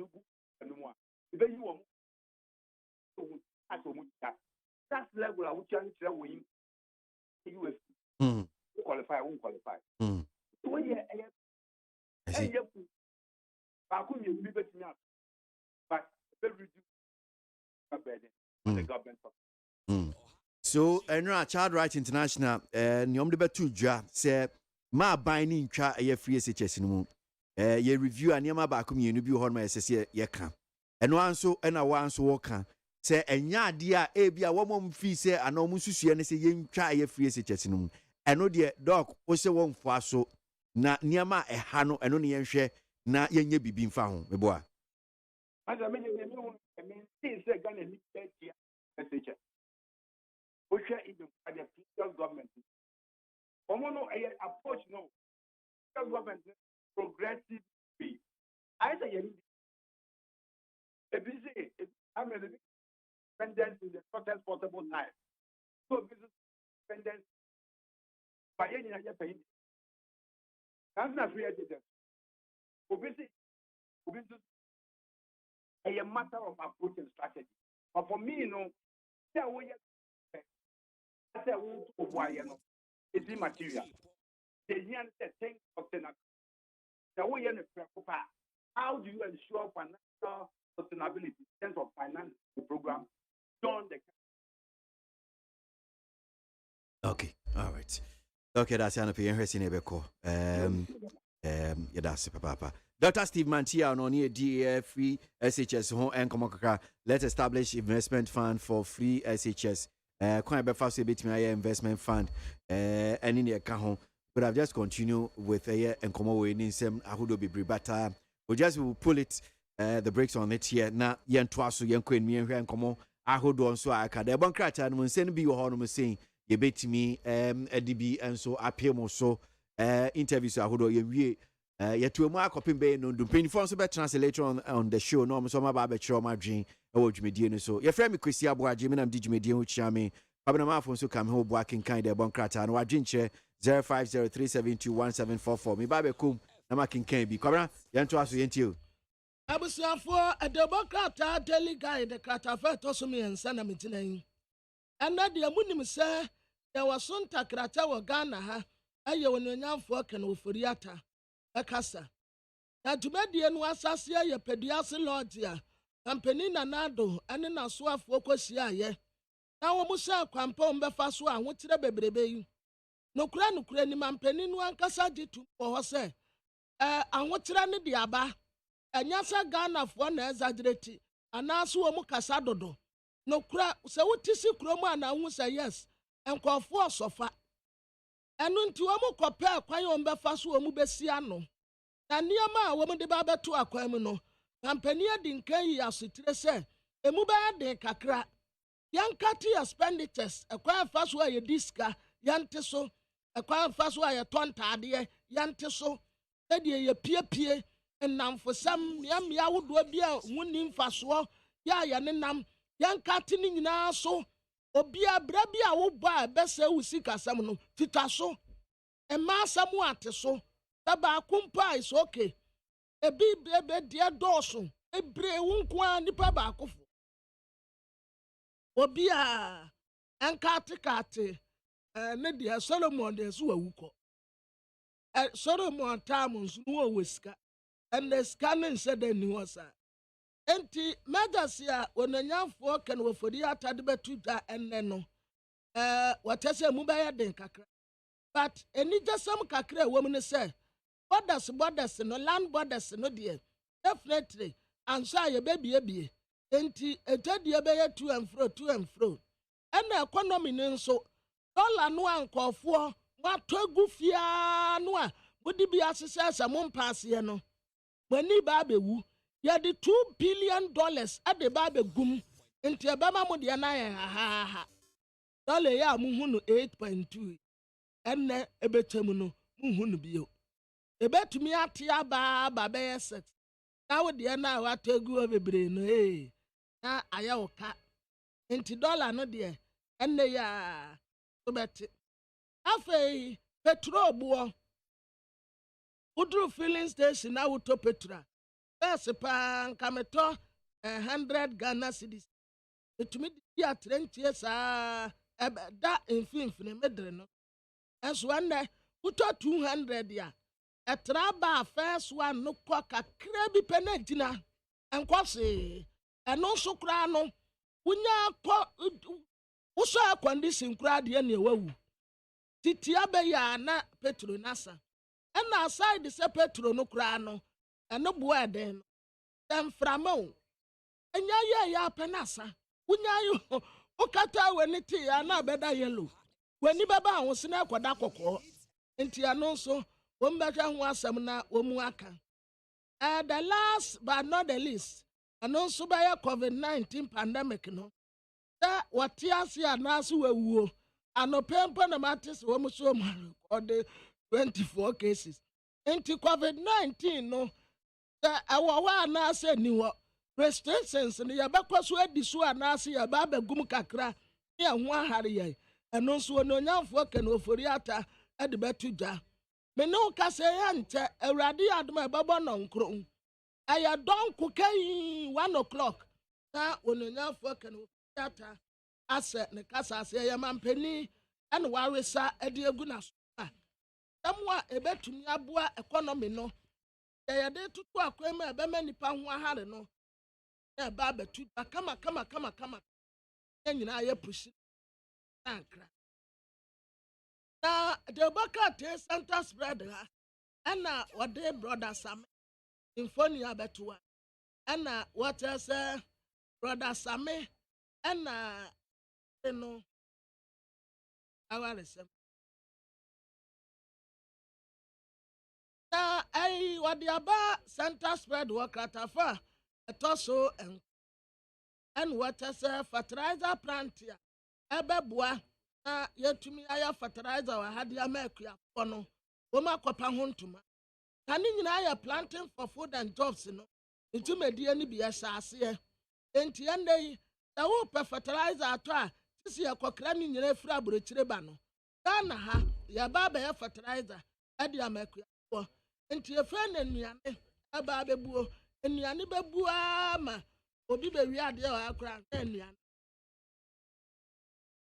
and more. Then you want to that's level I would challenge that way. You qualify, won't qualify. So, yeah, I couldn't be better now, but very reduced on the government. So, Child Right International, Nyom de Betuja say, ma binding cha a free SHS in moon. Ye review and Yama Bakum, you be on my SSC, ye can. And one so, and a one so walker. Say, and ya dear, a be a woman fee say, and almost see and say, yen try a free SHS in moon. And no dear dog was a one for so, na Niama a hano and only share. Na yenye bibi mfa ho meboa as I mean things are going to need message which are even by the federal government no approach no federal government progressive way I say you need busy I'm a independence in the shortest possible time so business independence by any other paying that's not free agent. Obviously, a matter of approach and strategy. But for me, I say, it's immaterial. The thing of the way how do you ensure financial sustainability in terms of finance the program beyond the okay, all right. Okay, that's an opinion. Yeah, that's Papa. Dr. Steve Mantia on DAF free SHS home and Komokaka. Let's establish investment fund for free SHS. Quite a fast bit my investment fund. And in the account, but I've just continued with a year and come away in some Ahudo Bibri, but we just will pull it the brakes on it here. Now, Yan Twasu, Yan Queen, me and Komo, Ahudo, so I can. The Bankrata and when send be your horn saying. yɛbɛtumi ɛde bi nso apɛ mo so interviews ahodoɔ yɛwie yɛtu mu akɔpem bɛyɛ no ndum mpanyinfoɔ nso bɛtena later on the show na ɔmo nso ɔmo aba abɛkyerɛ ɔmo adwen ɛwɔ dwumadie no so yɛfrɛ me KWASI ABOAGYE me nam di dwumadie ho kyia me kwabena maafo nso kam ho boa kenkan de ɛbɔ nkrataa no wadwen kyerɛ 0503721744 me ba bɛkom na ma kenkan bi kwabena yɛnto aso yɛntie o abusuafoɔ ɛdɛbɔ krataa daily guide kratafa ɛtɔ so mmiɛnsa na metena yi ɛnna deɛ munim sɛ yɛwɔ so ntakrata wɔ Ghana ha ɛyɛ ononyamfoɔ kɛn ofori ata ɛkasa na dwumadie no asase yɛ Peduase Lodge a kampani Nanado ɛne n'asoafoɔ kɔhyiaeɛ na wɔn hyɛ akwampɔn bɛfa so a ahokyerɛ bebrebe yi nokura ni mampani no ankasa gye tu wɔ hɔ sɛ ahokyerɛ ne de aba ɛnya sɛ Ghanafoɔ na exaggerate anaaso wɔn kasa dodo nokura sɛ wote si kurom a na ho sɛ yes nkɔfoɔ sɔfa ɛno nti wɔn kɔpɛ kwan wɔn bɛfa so wɔn bɛsi ano na nneɛma a wɔn de ba bɛto akwan mu no kampani adi nkan yi asotire sɛ emu bɛyɛ den kakra yɛnkate expenditures ɛkwan fa so a yɛdi sika yɛnte so ɛkwan fa so a yɛtɔ ntaadeɛ yɛnte so ɛdeɛ yɛpiepie nnamfosɛm mmeammea ahodoɔ bi a ho ni mfasoɔ yɛ a yɛne nam yɛnkate ne nyinaa so obia bra bi a wobɔ a ɛbɛsɛ wo sikasɛm no tita so ɛma asɛm ate so sɛ baako mpo a is okay ebi deɛ dɔɔso ebre wo nko a nipa baako fo obia ɛnkate ne deɛ Solomon deɛ so wawukɔ Solomon tam nso no wɔ sika ɛnna sika ne nhyɛ da ni hɔ saa enti magasi a onanyamfoɔ kan wɔfori atade bɛtu dwa ɛnnɛ no wɔtɛ sɛ mu bɛyɛ den kakra but enigyasɛm kakra ɛwɔ mu ne sɛ borders no land borders no deɛ definitely anso a yɛbɛbiebie enti ɛgyadie bɛyɛ to and fro ɛna economy no nso dollar no ankɔfoɔ watɔ gu fiaa no a mode bi asesɛ sɛ mo mpaaseɛ no mani ba abɛwu yɛde $2 billion ade ba abɛgum nti ɛbɛma mo deɛ na yɛ hahaha dollar yɛ a muhu no 8.2 ɛnnɛ ɛbɛtwam no muhu no bio ɛbɛtumi ate aba bɛyɛ 6 na wo deɛ na watɔ gu bebree no na ayɛ wo ka nti dollar no deɛ ɛnnɛ yɛ a wobɛte afei petrol boɔ woduru filling station na wotɔ petrol bɛɛse paa nkametɔ 100 Ghana cedis etumi di atrentie saa ɛbɛda mfimfini medre no ɛso ɛnnɛ wotɔ 200 a ɛtra ba first one no kɔ kakra bi pɛ na gyina nkɔse ɛno nso koraa no wonya kɔ wosɔ condition koraa deɛ ne wawu titia bɛyɛ na petrol nasa ɛna aside sɛ petrol no koraa no ɛno boa ɛden no ɛmframa o ɛnya yɛ apɛ nasa wonya yo wokata w'ani te ya na bɛda yellow w'ani bɛba ho se na ɛkɔda kɔkɔɔ nti ɛno nso wɔn bɛhwɛ ho asɛm na wɔn mu aka the last but not the least ɛno nso bɛyɛ COVID-19 pandemic no sɛ wɔte ase anaase wɔawuo anɔpɛmpa na mate sɛ wɔn so ma rekɔde 24 cases nti COVID-19 no sɛ ɛwɔ hɔ anaasɛ ni hɔ restrictions no yɛbɛkɔ so adi so anaasɛ yɛba abɛgum kakra ne ɛho ahare yɛn ɛno nso ononyamfoɔ kɛn ofori ata ɛde bɛto dwa mene wo kasa yɛ nkyɛ awurade yɛ adom a ɛbɛbɔ no nkron ɛyɛ dɔnko kai 1 o'clock na ononyamfoɔ kɛn ofori ata asɛ ne kasa asɛ yɛ mampani ɛne waresa ɛde egu na so a dɛm a ɛbɛtumi aboa economy no yɛde tutu akwan mu a ɛbɛma nipa ho ahare no na ɛba abɛtu da kama yɛn nyinaa yɛ pushi na nkra na the Bakate Center spread ha ɛna wɔde brother Same mfoni abɛtoa ɛna wɔte sɛ brother Same ɛna no awaresɛm na wɔde aba center spread wɔ kratafa ɛtɔ so ɛna wɔte sɛ fertilizer plant a ɛbɛboa na yɛtumi ayɛ fertilizer wɔ ha de ama akuafoɔ no wɔn akɔpa ho ntoma na ne nyinaa yɛ planting for food and jobs no ntumadie no bi yɛhyɛ aseɛ enti ɛnna yi sɛ wopɛ fertilizer atɔ a sisi yɛkɔkra ne nyinaa firi aburokyire ba no ghana ha yɛba abɛyɛ fertilizer ɛde ama akuafoɔ nti yɛfrɛ no nnuane ɛba abɛbuo nnuane bɛbuo ama obi bɛwie adeɛ wɔ akora na nnuane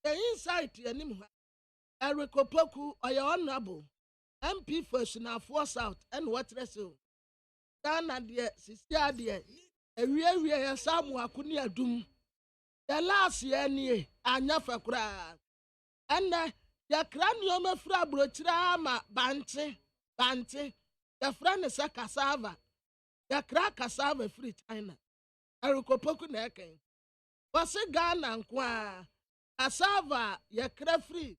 the insight anim ha Eric Opoku ɔyɛ honorable MP for Sunafoɔ South and Waterese Ghana deɛ sisi adeɛ ewie yɛ samu akuni adum the last year nie anya fa koraa ɛnɛ yɛkra nneɛma firi aburokyire ama bante yɛfrɛ ne sɛ cassava yɛkra cassava firi China Eric Opoku na ɛkɛn wɔse Ghana nko a cassava yɛkra firi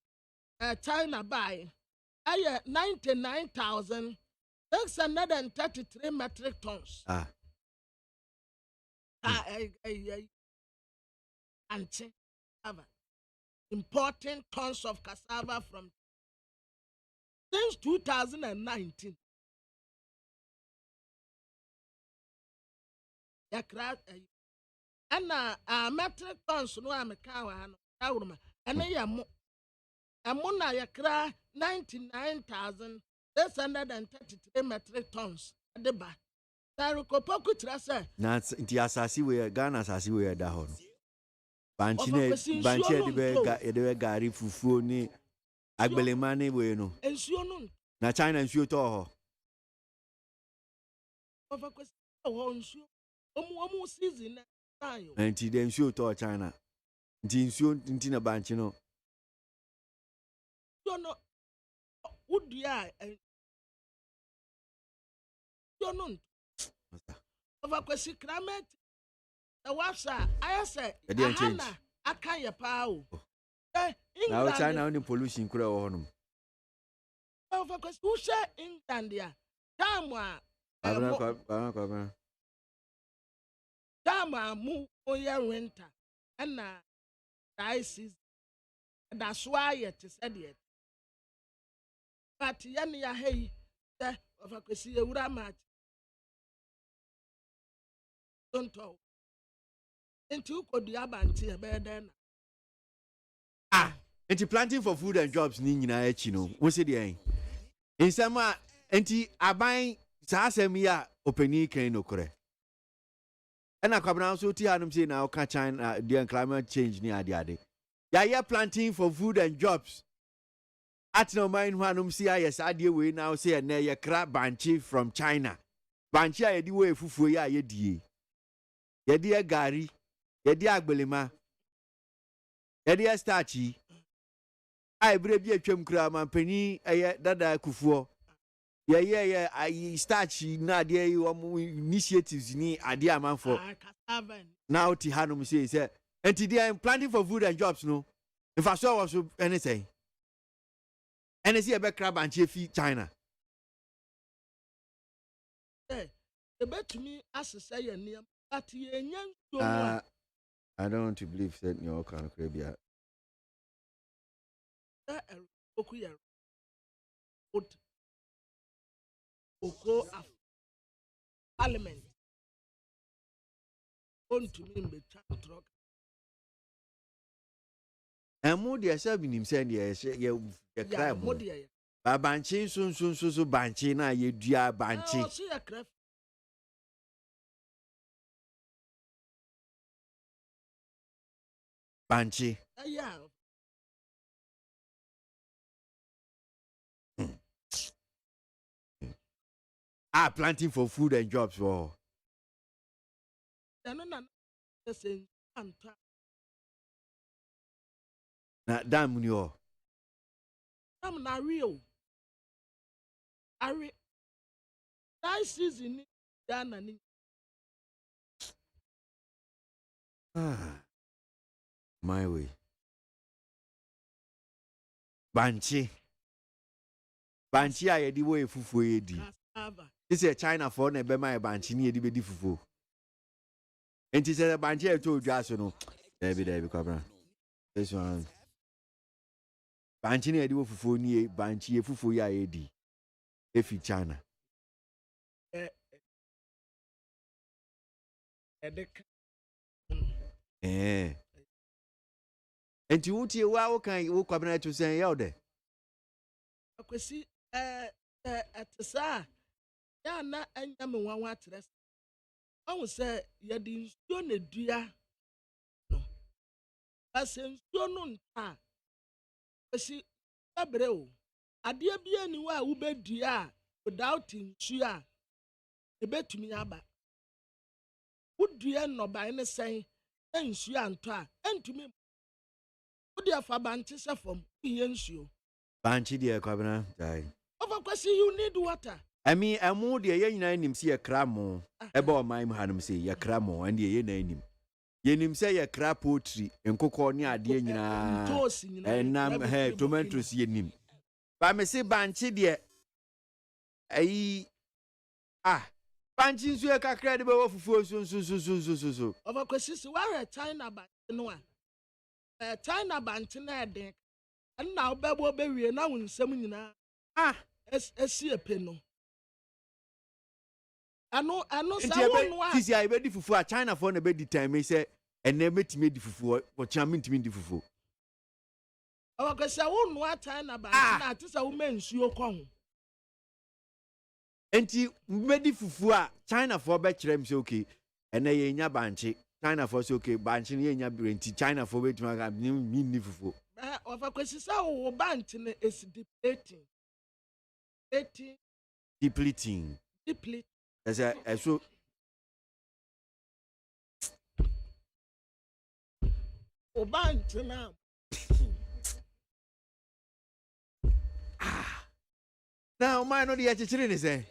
China buy aye 99,633 metric tons. Importing tons of cassava from since 2019. And metric tons no amekawa no and Amona yakra 99,633 metric tons. Adeba. Taruko poku trasa. Na nti asasi we Ghana asasi we da ho. Banchi de gari fufuo ni agbelema ni we no. Ensuo no. Na China ensuo to ho. Ofa kwesi ho ensuo. Omu season na ayo. Nti de ensuo to China. Nti ensuo nti na banchi no. No, would ya you know of a question climate the washer I say Hana I can't ya pow now China only pollution kura honum of a question who share England ya Tama mu oya winter and dry season that's why it is said yet. But Yania hey, of a Chrissy Uramat. Don't talk. Into could the abanti a bed then. Enti planting for food and jobs ni nyina echi no. Wo se de in sama enti aban sa asem ya opani kan no kore. Ena kwabna so ti hanum say na o ka China the climate change ni ade. Ya planting for food and jobs. At no mind wanum see yes adie we now say na ye kra banchi from China. Banchi a yedi we fufuo ya yedie. Yedi gari, yedi agbelema. Yedi starchi. Ai bre bi atwam kra mampani eye dada kufuo. Ye ai starchi na ade yi wo initiatives ni ade amanfo. Now ti hanum say enti they planting for food and jobs no. If I saw was anything. And I see a back crab and chiefy China. The bet to me as a say a name, but ye I don't want to believe that you're kind of crabia. Okuya Oko of Parliament. On to me, be truck. And more dear serving him saying, yes, you crab. A banchi soon so banchi na ye dear banchi. See a crab. Banchi. Yeah. Planting for food and jobs for. Na dam ni o. Dam na real. Are nice season Ghana ni. My way. Banchi a yedi wo efufuo yedi. This is China for na be my banchi ni yedi be di fufuo. Enti se banchi e to dwa so no. Debi kwabra. This one. Banchi na ediwo fufu ni banchi ye fufu ya edi. Efi China. Enti wutie wa wo kan wo kwabena to sen ya ode. Akwesi atesa ya na anya me wanwa atres. Ohu se ye di nsuo na dua no. Ase nsuo no nta. Kwesi abre o. Ade bia ni wa wo bedua without nsuo a ebetumi aba. Wodua no ba ne sen nsuo anto a entumi. Wodi afa banche sefom ye nsuo. Banchi de kwabena dai. Of course you need water. I mean, amu de ye nyina nim se ye kramo. Eba o man hanum se ye kramo and ye na nim. Ye nim se ye kra poultry enkokọ ni ade nyina. Enam tomatoes ye nim. Ba me se banchi de ayi banchi nsu e kakra de be wo fufu so. Of course si wa China ba no a. China banchi na eden. Na obebo be wie na wonsam nyina. Esi epe no. Ano sa wonu a. Tisi ai be di fufu a China for na be di time say ene betime di fufu o chama ntimi di fufu. O ko sa wonu a China banchi na atisa wo mensuo ko ho. Enti be di fufu a China for be kire m say okay ene ye nya banchi China for say okay banchi ye nya brenti China for be tuma ga ni fufu. Of a question, so bank is depleting. Depleting. As so. O bank now. Now, my no the children is hey.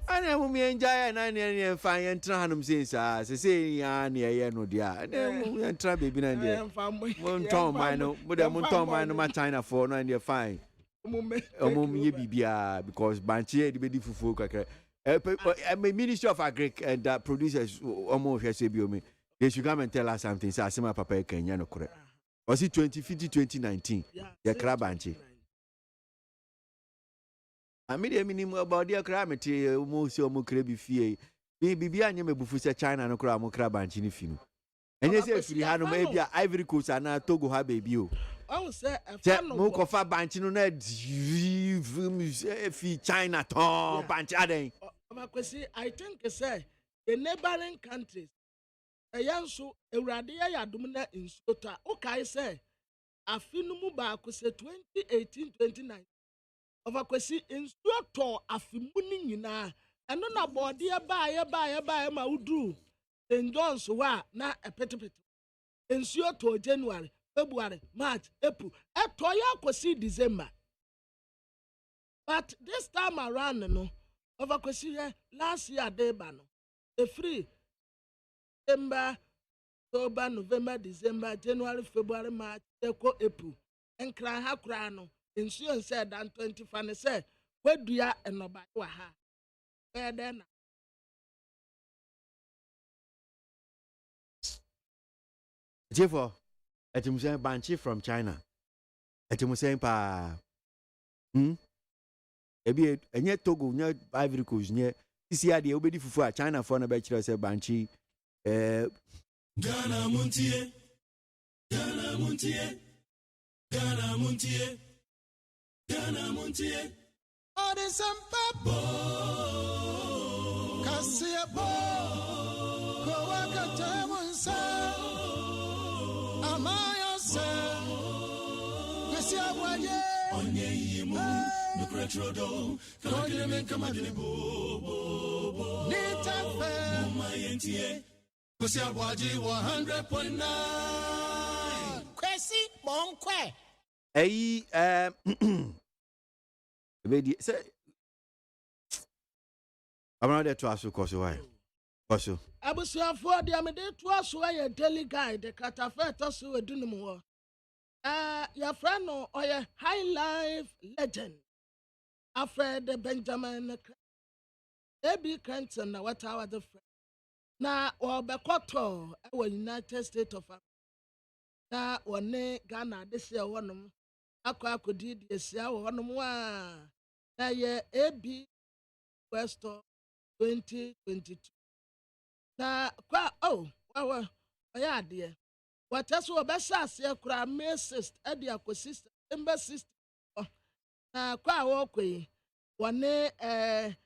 I never me enjoy and I find and tranum since say ya near no dear. And try baby and dear. One tom mine, but I won't tell mine my China for no and you're fine. Ye bibia because Banchi the baby fufu. Ministry of Agric and producers almost me. They should come and tell us something. So I see my papa Kenya no correct. Was it 2050 2019? Yeah, crab Banchi. I made a minimum about their calamity, almost your mocraby fee. Baby, I am a buffet China no crab and chinifino. And yes, if you had maybe Ivory Coast and a Togo have baby. I say, Mokofa Banchino fi China to Banchade. I think say the neighboring countries. A young so a radia yadumina in Sota. Okay, say, a finumu ba say 2018-29. Of a question instructor afimuni nyina and no na body buy ma udru then Jones wa na a petipet instructor January February March April etoya kwesi December but this time around no of a question last year day ba no the free September October November December January February March April and cry ha kra no insurance said that 20 said, where do you and nobody were ha? Where then? Therefore, at him saying Banchi from China. At him saying pa Ebi and yet Togo near Ivory Coast near CCI the obedi fufu China for a bachelor say Banchi Ghana Montie Ghana Montie Ghana Montie Ghana Montie Odisampa Kasiabo Kowaka Tamunsa Amaya Se Kwesi Abwaye Onye Yimu Nukretrodo Kakireme Kamadini Bo Nitafe Mumayentie Kwesi Abwaye 100.9 Kwesi Bonkwe Hey, say, I'm not there to ask you, why? Also, I was here for the Amade to us why a daily guide, the catafet also a dunimo. Your friend or your high life legend, Alfred Benjamin, A.B. Cranton, what our the friend. Now, or Bekoto, our United States of America. na wɔne Ghana de hyɛ hɔnom akɔ akɔdi de ahyia wɔ hɔnom a na yɛ AB West 2022 na kwa wawa ɔyɛ adeɛ wɔtɛ so wɔbɛhyɛ aseɛ koraa May 6th ɛde akɔsi September 6th na kwa wɔkɔ yi wɔne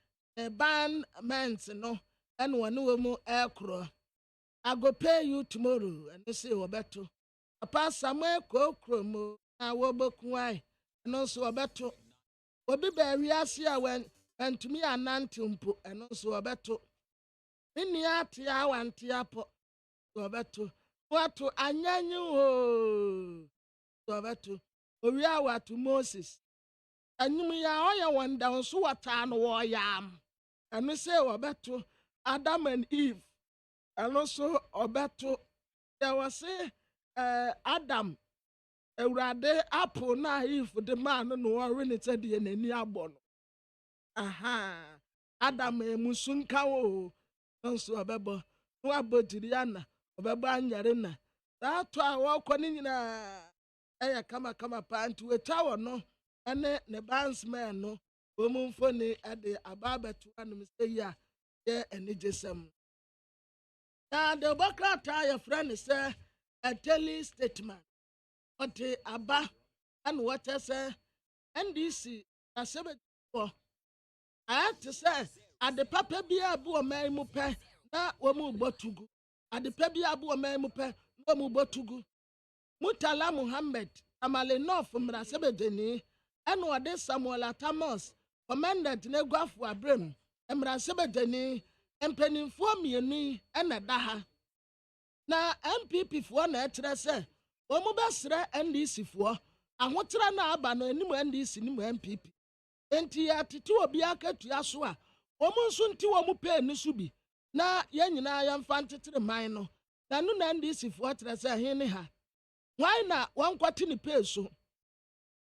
bandment no ɛne wɔne wɔ mu ɛkorɔ I go pay you tomorrow and they say wɔbɛto papa Samuel kokro mu na wɔbɛkuai ɛno nso wɔbɛto obi baawi ase a wantumi anante mpo ɛno nso wɔbɛto ne nua ate a wante apɔ wɔbɛto wɔto anyanyi ho wɔbɛto owi a wɔato Moses anyum ya ɔyɛ wɔn da nso wɔtaa no wɔyam ɛno sɛ wɔbɛto Adam and Eve ɛno nso ɔbɛto yɛ wɔ se Adam Awurade apple na Eve de maa no wɔre ne sɛ deɛ n'ani abɔ no Adam emusu nka wo nso ɔbɛbɔ no abɔ Diriana ɔbɛbɔ anyare na saa to a wɔkɔ ne nyinaa ɛyɛ kama paa nti wɔtwa wɔ no ɛne ne bansman no wɔn mfoni ɛde aba abɛto anom sɛ yi a yɛ anigyesɛm na de bɔkrataa yɛfrɛ ne sɛ a daily statement ɔde aba ɛna wɔkyɛ sɛ NDC asɛbɛfo ayɛ te sɛ ade papa bi a bu ɔman mu pɛ na wɔn bɔ tugu ade pa bi a bu ɔman mu pɛ na wɔn bɔ tugu Mutala Muhammad Amalenof Mrasebedeni ɛna ɔde Samuel Atamos commandant na eguafo abrem Mrasebedeni mpanimfoɔ mmienu ɛna da ha na MPP foɔ na ɛkyerɛ sɛ wɔn bɛsrɛ NDC foɔ ahokyerɛ na aba no anim NDC nim MPP enti atete obi akatua so a wɔn nso nti wɔn pɛ ne so bi na yɛn nyinaa yɛmfa ntetere man no na no na NDC foɔ kyerɛ sɛ he ne ha why na wɔn kwate ne pɛ so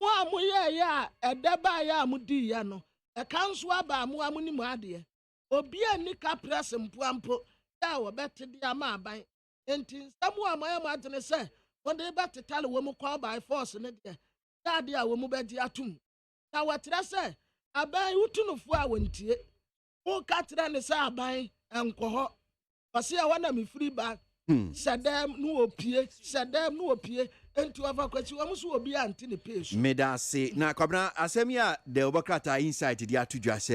wɔn a moyɛ a ɛda ba yɛ a modi ya no ɛka nso aba mo amonim adeɛ obi a nika press mpoampo ya wɔbɛte de ama aban enti nsɛm a moyɛ mo atene sɛ wɔde bɛtetale wɔ mu call by force ne deɛ ade a wɔ mu bɛdi atum na wɔkyerɛ sɛ aban wutunufo a wɔntie wo ka kyerɛ ne sɛ aban nkɔ hɔ ɔse a wɔna mefiri ba Sadam no opie enti ova kwachi wa musu obi anti ne page medase na kwabra asem ya de obokrata insight dia atudwa se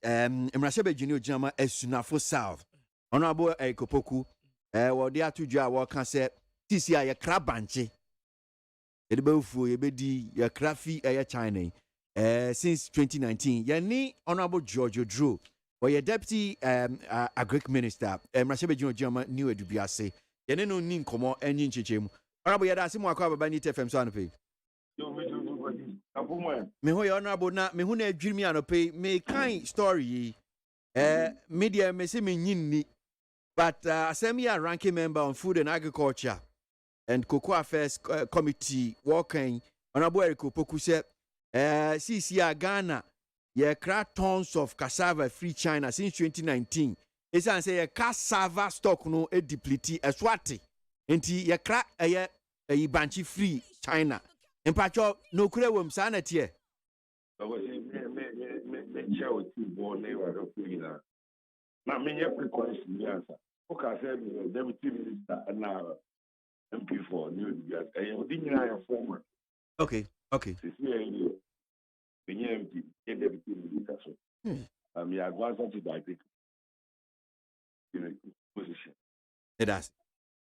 emrasebe juni ojama esunafo south honorable Kopoku wo de atudwa wo ka se tisi a ye krabanche ye de bawufu ye bedi ye krafi ye China since 2019 ye ni honorable George Odro ye deputy agric minister emrasebe juni ojama new edubiase ye ne no ni nkomo enyi nchechemu honorable yada simu akwa baba ni TFM so anope yo me ho ya honorable na me hu na adwiri mi anope me kind story media me se me nyinni but asem ya ranking member on food and agriculture and cocoa affairs committee working honorable Kopoku say CCA Ghana ye cra tons of cassava free China since 2019 is an say cassava stock no e deplete eswati enti ye cra ye banchi free China empacho no kure wom sa na tie me chawo ti bo ne wa ro kuina na me nye frequency ni answer o ka say deputy minister na MP for new York odi nyina ya former okay the MP deputy minister so me advance to the position it does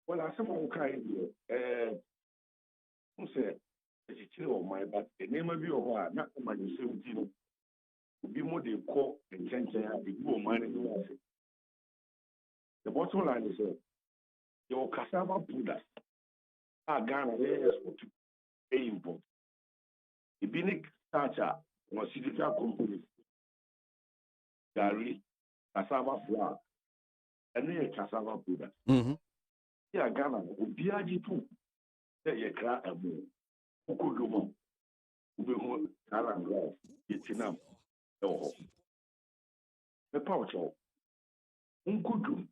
well as someone kind who said it's chill on my but the name of your not my 17 be more they call and change the go money. The bottom line is your cassava products are Ghana export to import. The big starcher or cyclical companies, Gary, cassava flour, and then cassava products. Yeah, Ghana, BRG2, that you cry a more. Ukudumo, Ubeho, Karan Grass, Yetinam, the pouch of Unkudum,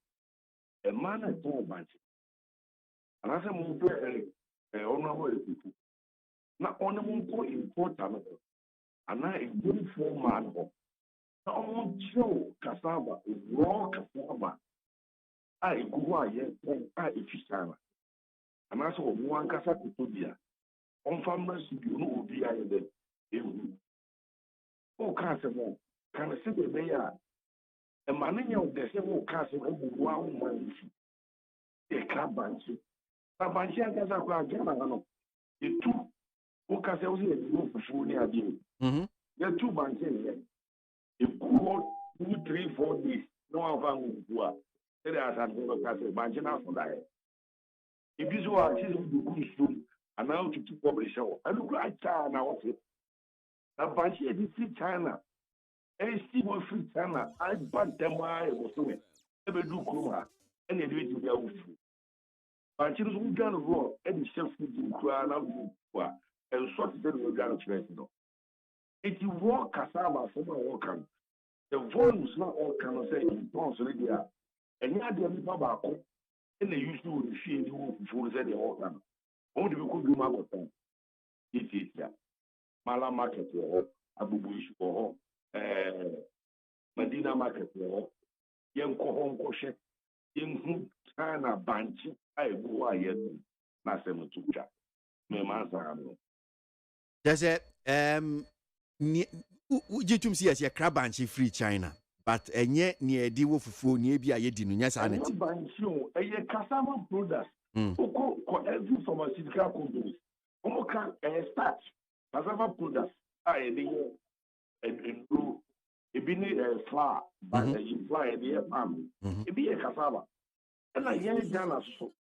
a man at all bunch. And as a move, Honorable people. Now, honorable important, and now a good man. Now, on show cassava, raw cassava. I go ahead and I efficient. And also, one cassava to be on farmers, you know, be I the oh, cassava. Can I say the mayor? A man of the same cassava, one month. A crab bunch. A bunch of cassava, the two who cassava is a move for near you. There are 2 bunches here. If you 2, 3, 4 days, no one found who are. There are some bunch for that. If you are good soon, and now to publish show. I look like China. A bunch of free China. And see what free China. I bought them while I was doing. Ever do Kuma, and they do it with their own food. But you know, gun raw, and the chef food in Kuala and sort of the gun of it is raw cassava from all can. The volumes not all can say in tons already are. And yet the Baba and they used to feed you for the all can. Only we could do my time. It is ya. Mala market or Abu Bush or Medina market or young Kohon Koshe, young China Banchi, I go ahead. Nasem Tucha. Me Mansa. There's a Jitum see as a crab and she free China, but and yet near Diwo Fufu, near be a yedin, yes, I know. A cassava products, every pharmaceutical companies, Omoka starch, cassava products, I do a bini flour, but you fly a dear farm, it be a cassava. And I hear Ghana,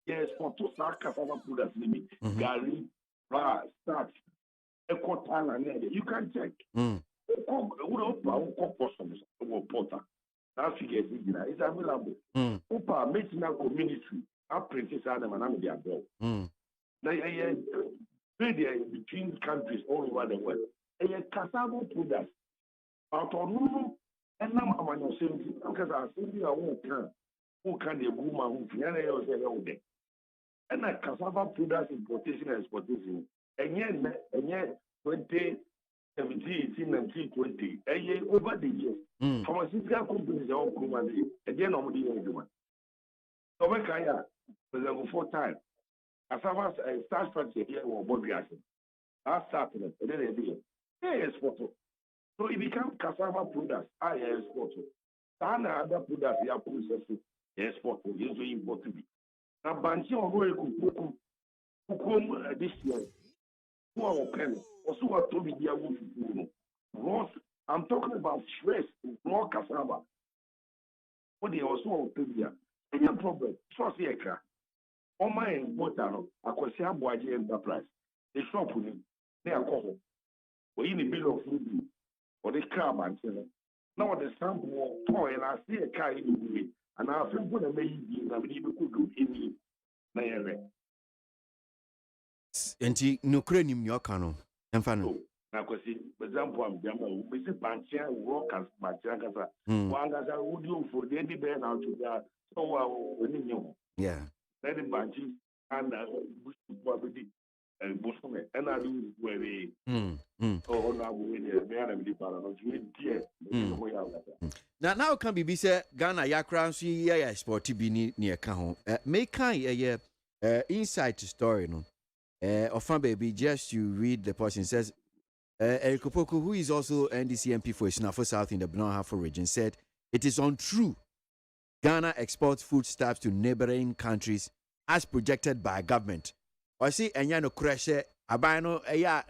yes, for 2 cassava products, limit, Gary, flour, starch. You can check. Porter. That figure is available. Upa medicinal community. Our princess Adam and I'm the above. Now, between countries all over the world. A cassava products. Out of room, and now I'm on saying because I think you are who can the woman who can all day. And a cassava products importation and exportation. And yet, 2017, 18, 19, 20, over the years, pharmaceutical companies are all coming again on the year. So, for example, 4 times, cassava starch factory here or body acid. I started and then they export. So it becomes cassava products, I export. Some other products, they are processing, export, usually imported. Now, Banchi or Kukum this year. Who are penny? Also, what to be there with raw. I'm talking about fresh, raw cassava. What they also to be there. Any problem? Trust the car. On my important, I could say ABOAGYE enterprise. They shop with me. They are called. Or in the bill of food, or the crab and children. Now the sample toy and I see a car in the way, and I feel good and maybe I could do in the Enti nukure ni mnyoka no emfano na kwesi for example am jama we say banchia work as banchia kasa wanga za audio for the end be na to that so we ni nyo yeah that the banchi and bush probably bosume and I do where oh na we ni be na be para no die now can be say Ghana yakra so ya sport bi ni eka ho make kan insight story no Ofan baby, just you read the person says, Eric Opoku, who is also NDC MP for Isnafo South in the Blanhafo region, said it is untrue. Ghana exports foodstuffs to neighboring countries as projected by government. Or see, and ya no crash, abano,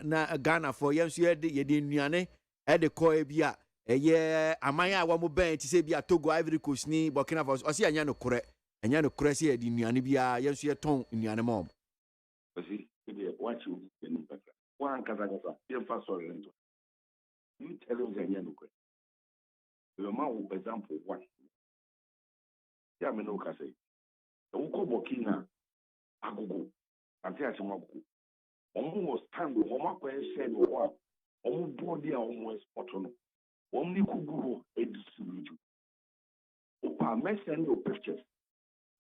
na Ghana for yams, you had the koi bia, amaya wamu ben to say bia Togo, Ivory Coast, ni Burkina Faso, or see, and ya no correct, and ya no crash here, the Nyanibia, yes, you tongue in Yanamom. What you one Kazakasa, your first oriental. You tell us a young question. Your mouth, for example, one. Yamino say, the Uko Bokina, Agogo, and Tiachimaku. Almost stand with Homako said, what? Almost body almost spotono. Only Kugu a distributor. Opa, may send your pictures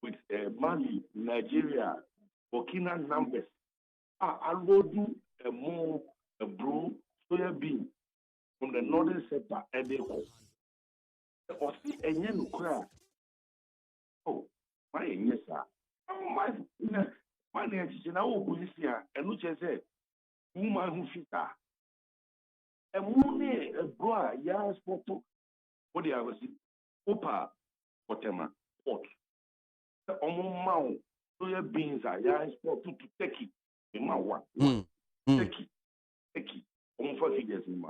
with Mali, Nigeria, Burkina numbers. Alodu, a more, a brew, soya bean from the northern sector, and they go. Or see a yellow cry. Oh, my yes, sir. My name is General Policia, and which I said, woman who fit a moon, a bra, yas, photo, what they are Opa, Potema, Port. The Omo soya beans are yas, photo to take it in my one. Take it, almost 4 figures in my.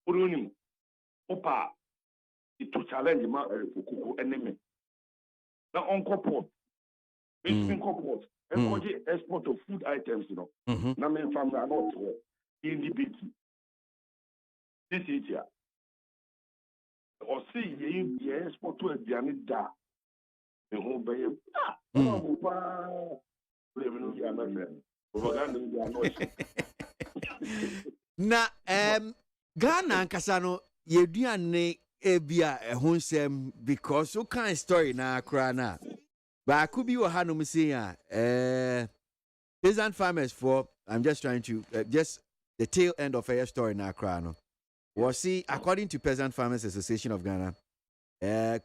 Urunim, Opa, it to challenge my enemy. The Uncle Port, between Port, and export of food items, you know. Namen family are not in the BT. This is here. Or see, ye export to a Dianida. The whole bay. Na Ghana Kasano yeduane ebia ehonsem because so kind story na akra na ba kubi wo hanom say peasant farmers for I'm just trying to just the tail end of a story na akra no was see according to Peasant Farmers Association of Ghana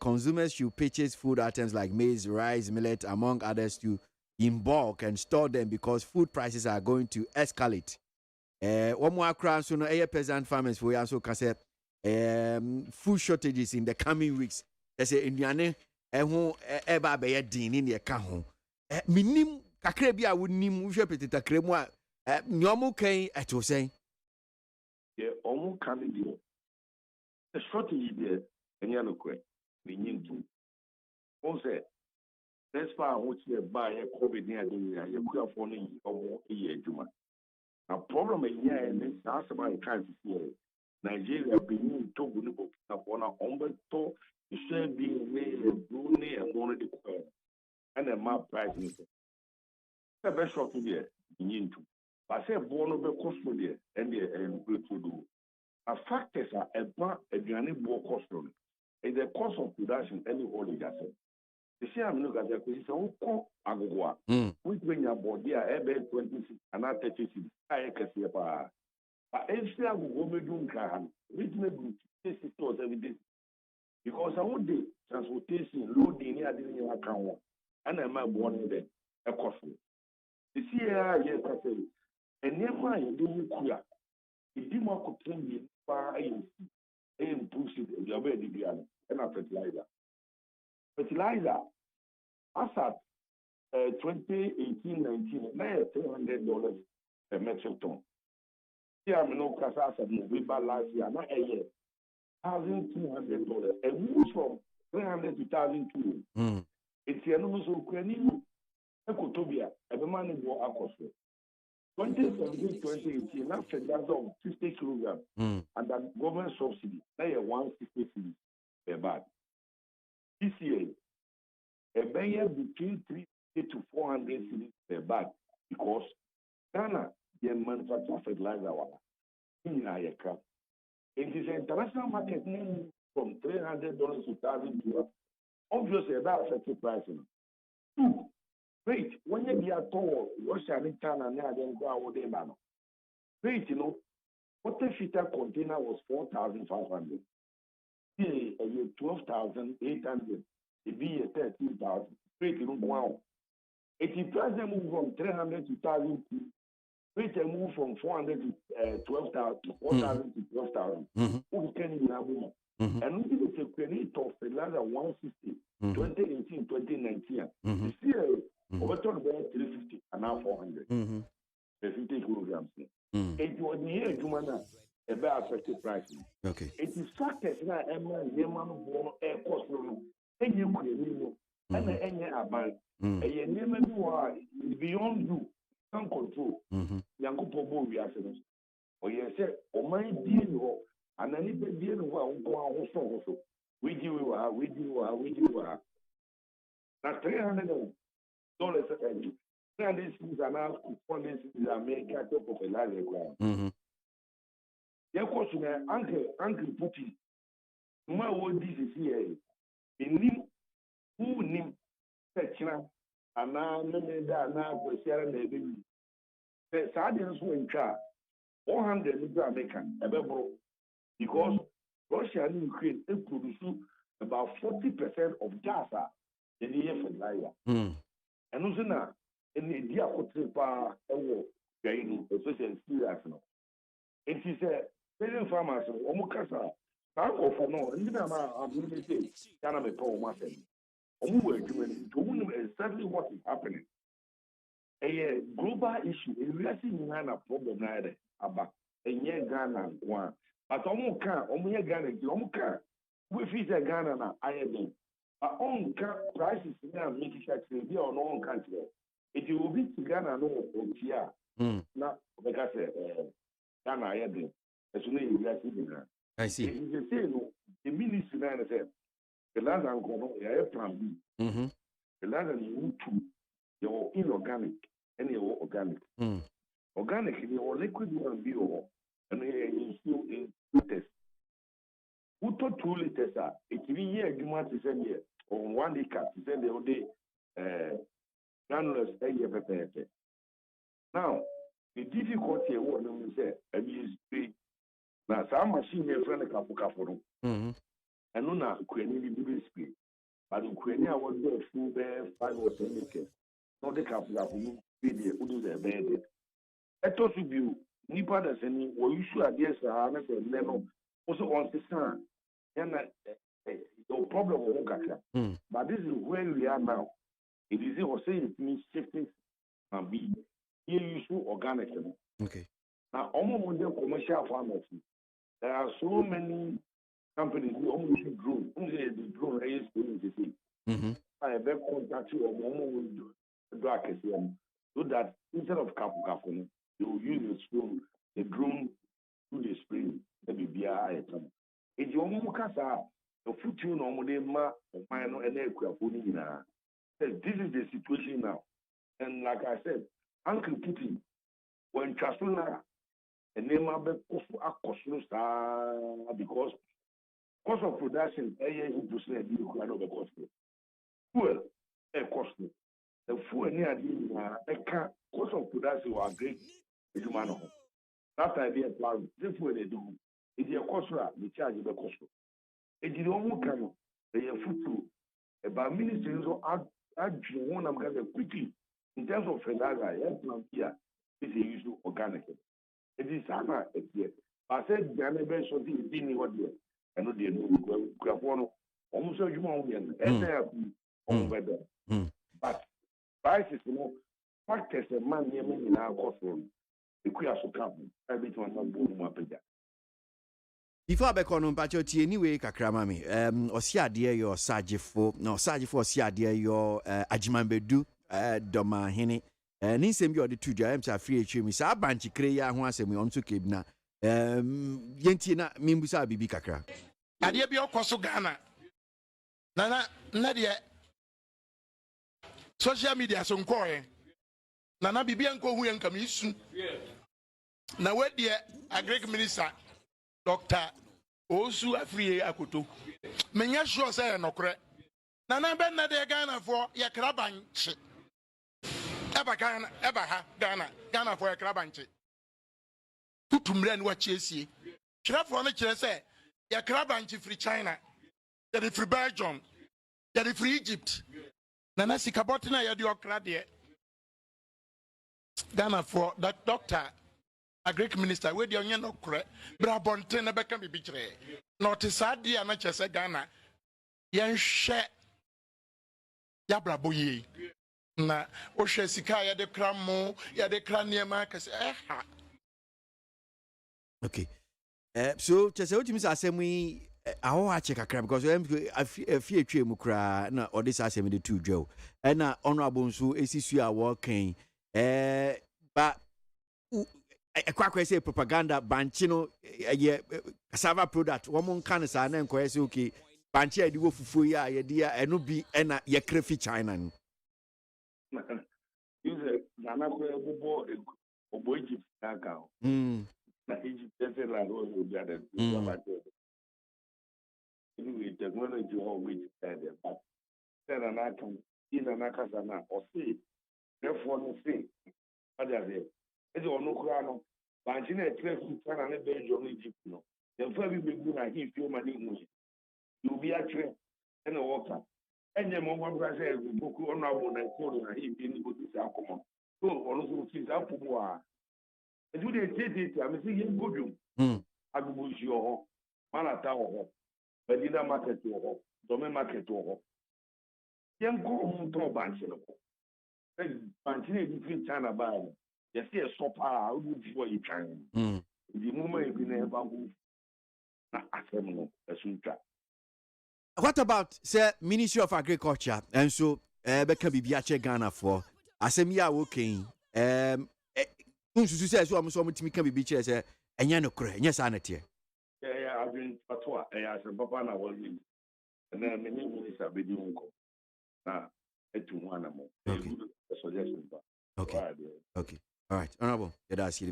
consumers should purchase food items like maize, rice, millet among others to in bulk and store them because food prices are going to escalate. One more crown so no peasant farmers for also can say food shortages in the coming weeks. They say Indiane who eba be din in the ho. Minim kakra bi a wonim wo hwe petita kremu a nyomo kan eto say. Yeah, almost can be the shortage there and you kwe we need to also that's why which they buy a COVID near the you could afford a year juma. A problem in here and this that's about can't see Nigeria being to go upon a umbeto the share being made Brunei and one of the and a map pricing. The best short there we need to. I say born of a cost there and the to do. A factors are a granny board cost on and the cost of production any holding asset. The same look at the acquisition of Agua, which when your body are about 26 and not 36. I can see about if you have a woman can, which may be 6 stores every day. Because I would do transportation, loading, I didn't have account, and I might born there a cost. The CAI, yes, I say, and never you do clear. If you want to train you, far and push it, you're very big and a fertilizer. Fertilizer, as at 2018-19, now $300 per metric ton. Here I'm no class as of November last year, not a year, $1,200. A move from 300 to 1,200. It's the enormous Ukrainian Ecotobia, a man in war across. 2017-2018, now fertilizer of 50 kilograms and that government subsidy, now 160 cedis per bag. This year, a buyer between 300 to 400 cedis per bag because Ghana, they manufacture fertilizer in Ayaka. It is an international market from $300 to $1,000. Obviously, that affects pricing. Two, wait, when you be at all, Russia and China and then go out there, man. Wait, you know, what the filter container was 4,500. Here, 12,800. It be 13,000. Wait, you know, wow. If the price move from 300 to 1,000, wait, move from 400 to 12,000, 4,000 to 12,000. Who can you have more? And we did a credit of fertilizer 160, 2018, 2019. This year, over 350 and now 400. 50 kilograms. It was near Jumana, a very affected pricing. Okay. It is factors now, Emma, Yeman, air cost, and you and any about a name beyond you can control. Yanko Pobo, we are saying, or you say, or my deal, and any deal also. We do, Now $300 a day. And these things are now funding in America to popularize the ground. Your question, Uncle Putin, my word, this is here. In who name China and now, now, Persia and the baby. The Saudi in car 100 American, because Russia and Ukraine produce about 40% of gas in the year for Nigeria. And also now, in the idea of especially serious now. It is a farmers, Omukasa, Banko for no, and I'm going to say, Canada, Paul Martin. To exactly what is happening. A global issue, we are seeing a problem now about a year Ghana one. But Omuka, Omuya Ghana, Omuka, we feel Ghana now, I am. Our own prices now make it actually on our own country. It will be to Ghana no here. Now, like I said, Ghana, I am. As soon as you are seeing her. I see. It is the same, the ministry now said, the land and go, I plan B. The land and you two, you're inorganic, and you're organic. Organic, you're liquid one be or, and you still in test. Who told 2 liters are 3 years you want to send here, or 1 acre to send the whole day, granules a year prepared. Now, the difficulty what we say, and you speak. Now, some machine your friend a capo. And no, now, Ukrainian do speak. But Ukraine, I want to full bear 5 or 10 acres. Not the capo, video, who do their bed. I thought to you, Nipa does any, or you should address the harness and level also on the sun. And no problem with Okaka. But this is where we are now. It is or say it means shifting and be here you should organic. Okay. Now, almost commercial farmers. There are so many companies who only use drone. Only the drone is going to see. I beg contact you or so that instead of capu, you will use the drone to the spring. Maybe be a if you want the future normally ma minor and this is the situation now. And like I said, Uncle Putin, when Chasuna and name of because cost of production, cost. Fuel, cost. The fuel near the cost of production was great. That idea plan, this way they do. If you cost, they charge the cost. If you don't come, they have food. About ministries add one of them quickly in terms of fertilizer, here is a usual organic. It is Sana, I said, Ghana something is being what there. I know they know almost a human and better. But prices, factors a man near me in our cost room. The queer so come, everything not boom up again. Before I become on patch, anyway, Kakramami, Osia dear your Sajifo, no Sajifo, Osia dear your Ajimambedu, Doma Henny, and in same the 2 jams are free to me. Sa banchi creya who has me on to Kibna. Yentina Mimbusa Bibi Kakra. Adia bi okoso Ghana. Nana Nadia social media so nkoe. Nana bibi anko hu yankam isu. Na we de agric minister Dr. Osu Afriye Akoto. Menya sure say nokre. Nana ben na de Ghana for ya krabanchi. Eba Ghana, eba ha Ghana for ya krabanchi. Tutumre ni wachiesie. Kirafo no kire say ya krabanchi free China. Ya free Belgium. Ya free Egypt. Nana sikaboti na ya di okra de. Ghana for that doctor a Greek minister where the onion no correct, Brabonte never can be betrayed. Not a sad dear much as a Ghana. Yan share Yabraboye. Na Osha Sikaya de Cramo, ya de Crania Marcus. Okay. So, just what you miss, we I want to check a crab because I fear Mukra, no, or this I the 2 Joe. And honorable so ACC are working. But a quack say propaganda banchino cassava product. One can say and quite okay. Banchi do for ya dear and no be and ya crayfish China. You say Nana Obo Egypt Nakao. Egypt doesn't like all the other. Anyway, technology always there, but then I can in an Akasana or say, therefore, say, what are they? ɛde ɔno koraa no bankye na ɛkyerɛ fi China ne Belgium ne Egypt no yɛmfa bi bɛgu na he fie ma ne hu yɛ obi akyerɛ ɛna wɔka ɛnyɛ ma ɔmo abra sɛ boku ɔno abo na ɛkɔɔ na he fie ne bɔdi saa akɔmɔ so ɔno so fi saa fom a ɛdu de tietietie a mesi yɛ godwom agbobusi wɔ hɔ manata wɔ hɔ Medina market wɔ hɔ Dome market wɔ hɔ yɛnkɔ ɔmo tɔn bankye no kɔ bankye na ebi firi China baa no yɛsi ɛsɔ paa ɔmo fo yɛ twan di mu ma ebi na ɛba ho na asɛm no ɛso ntwa. What about say Ministry of Agriculture and so bɛka biribi akyɛ Ghana for asɛm yi a wokan nsusu sɛ so ɔmo tumi ka biribi kyerɛ sɛ ɛnyɛ no korɛ ɛnyɛ saa na teɛ. Yeah, I've been patoa. I asked Papa na was in, and then many ministers be doing go. Now, to one more. Okay. Suggestion. Okay. Okay. All right. Honorable, that's you.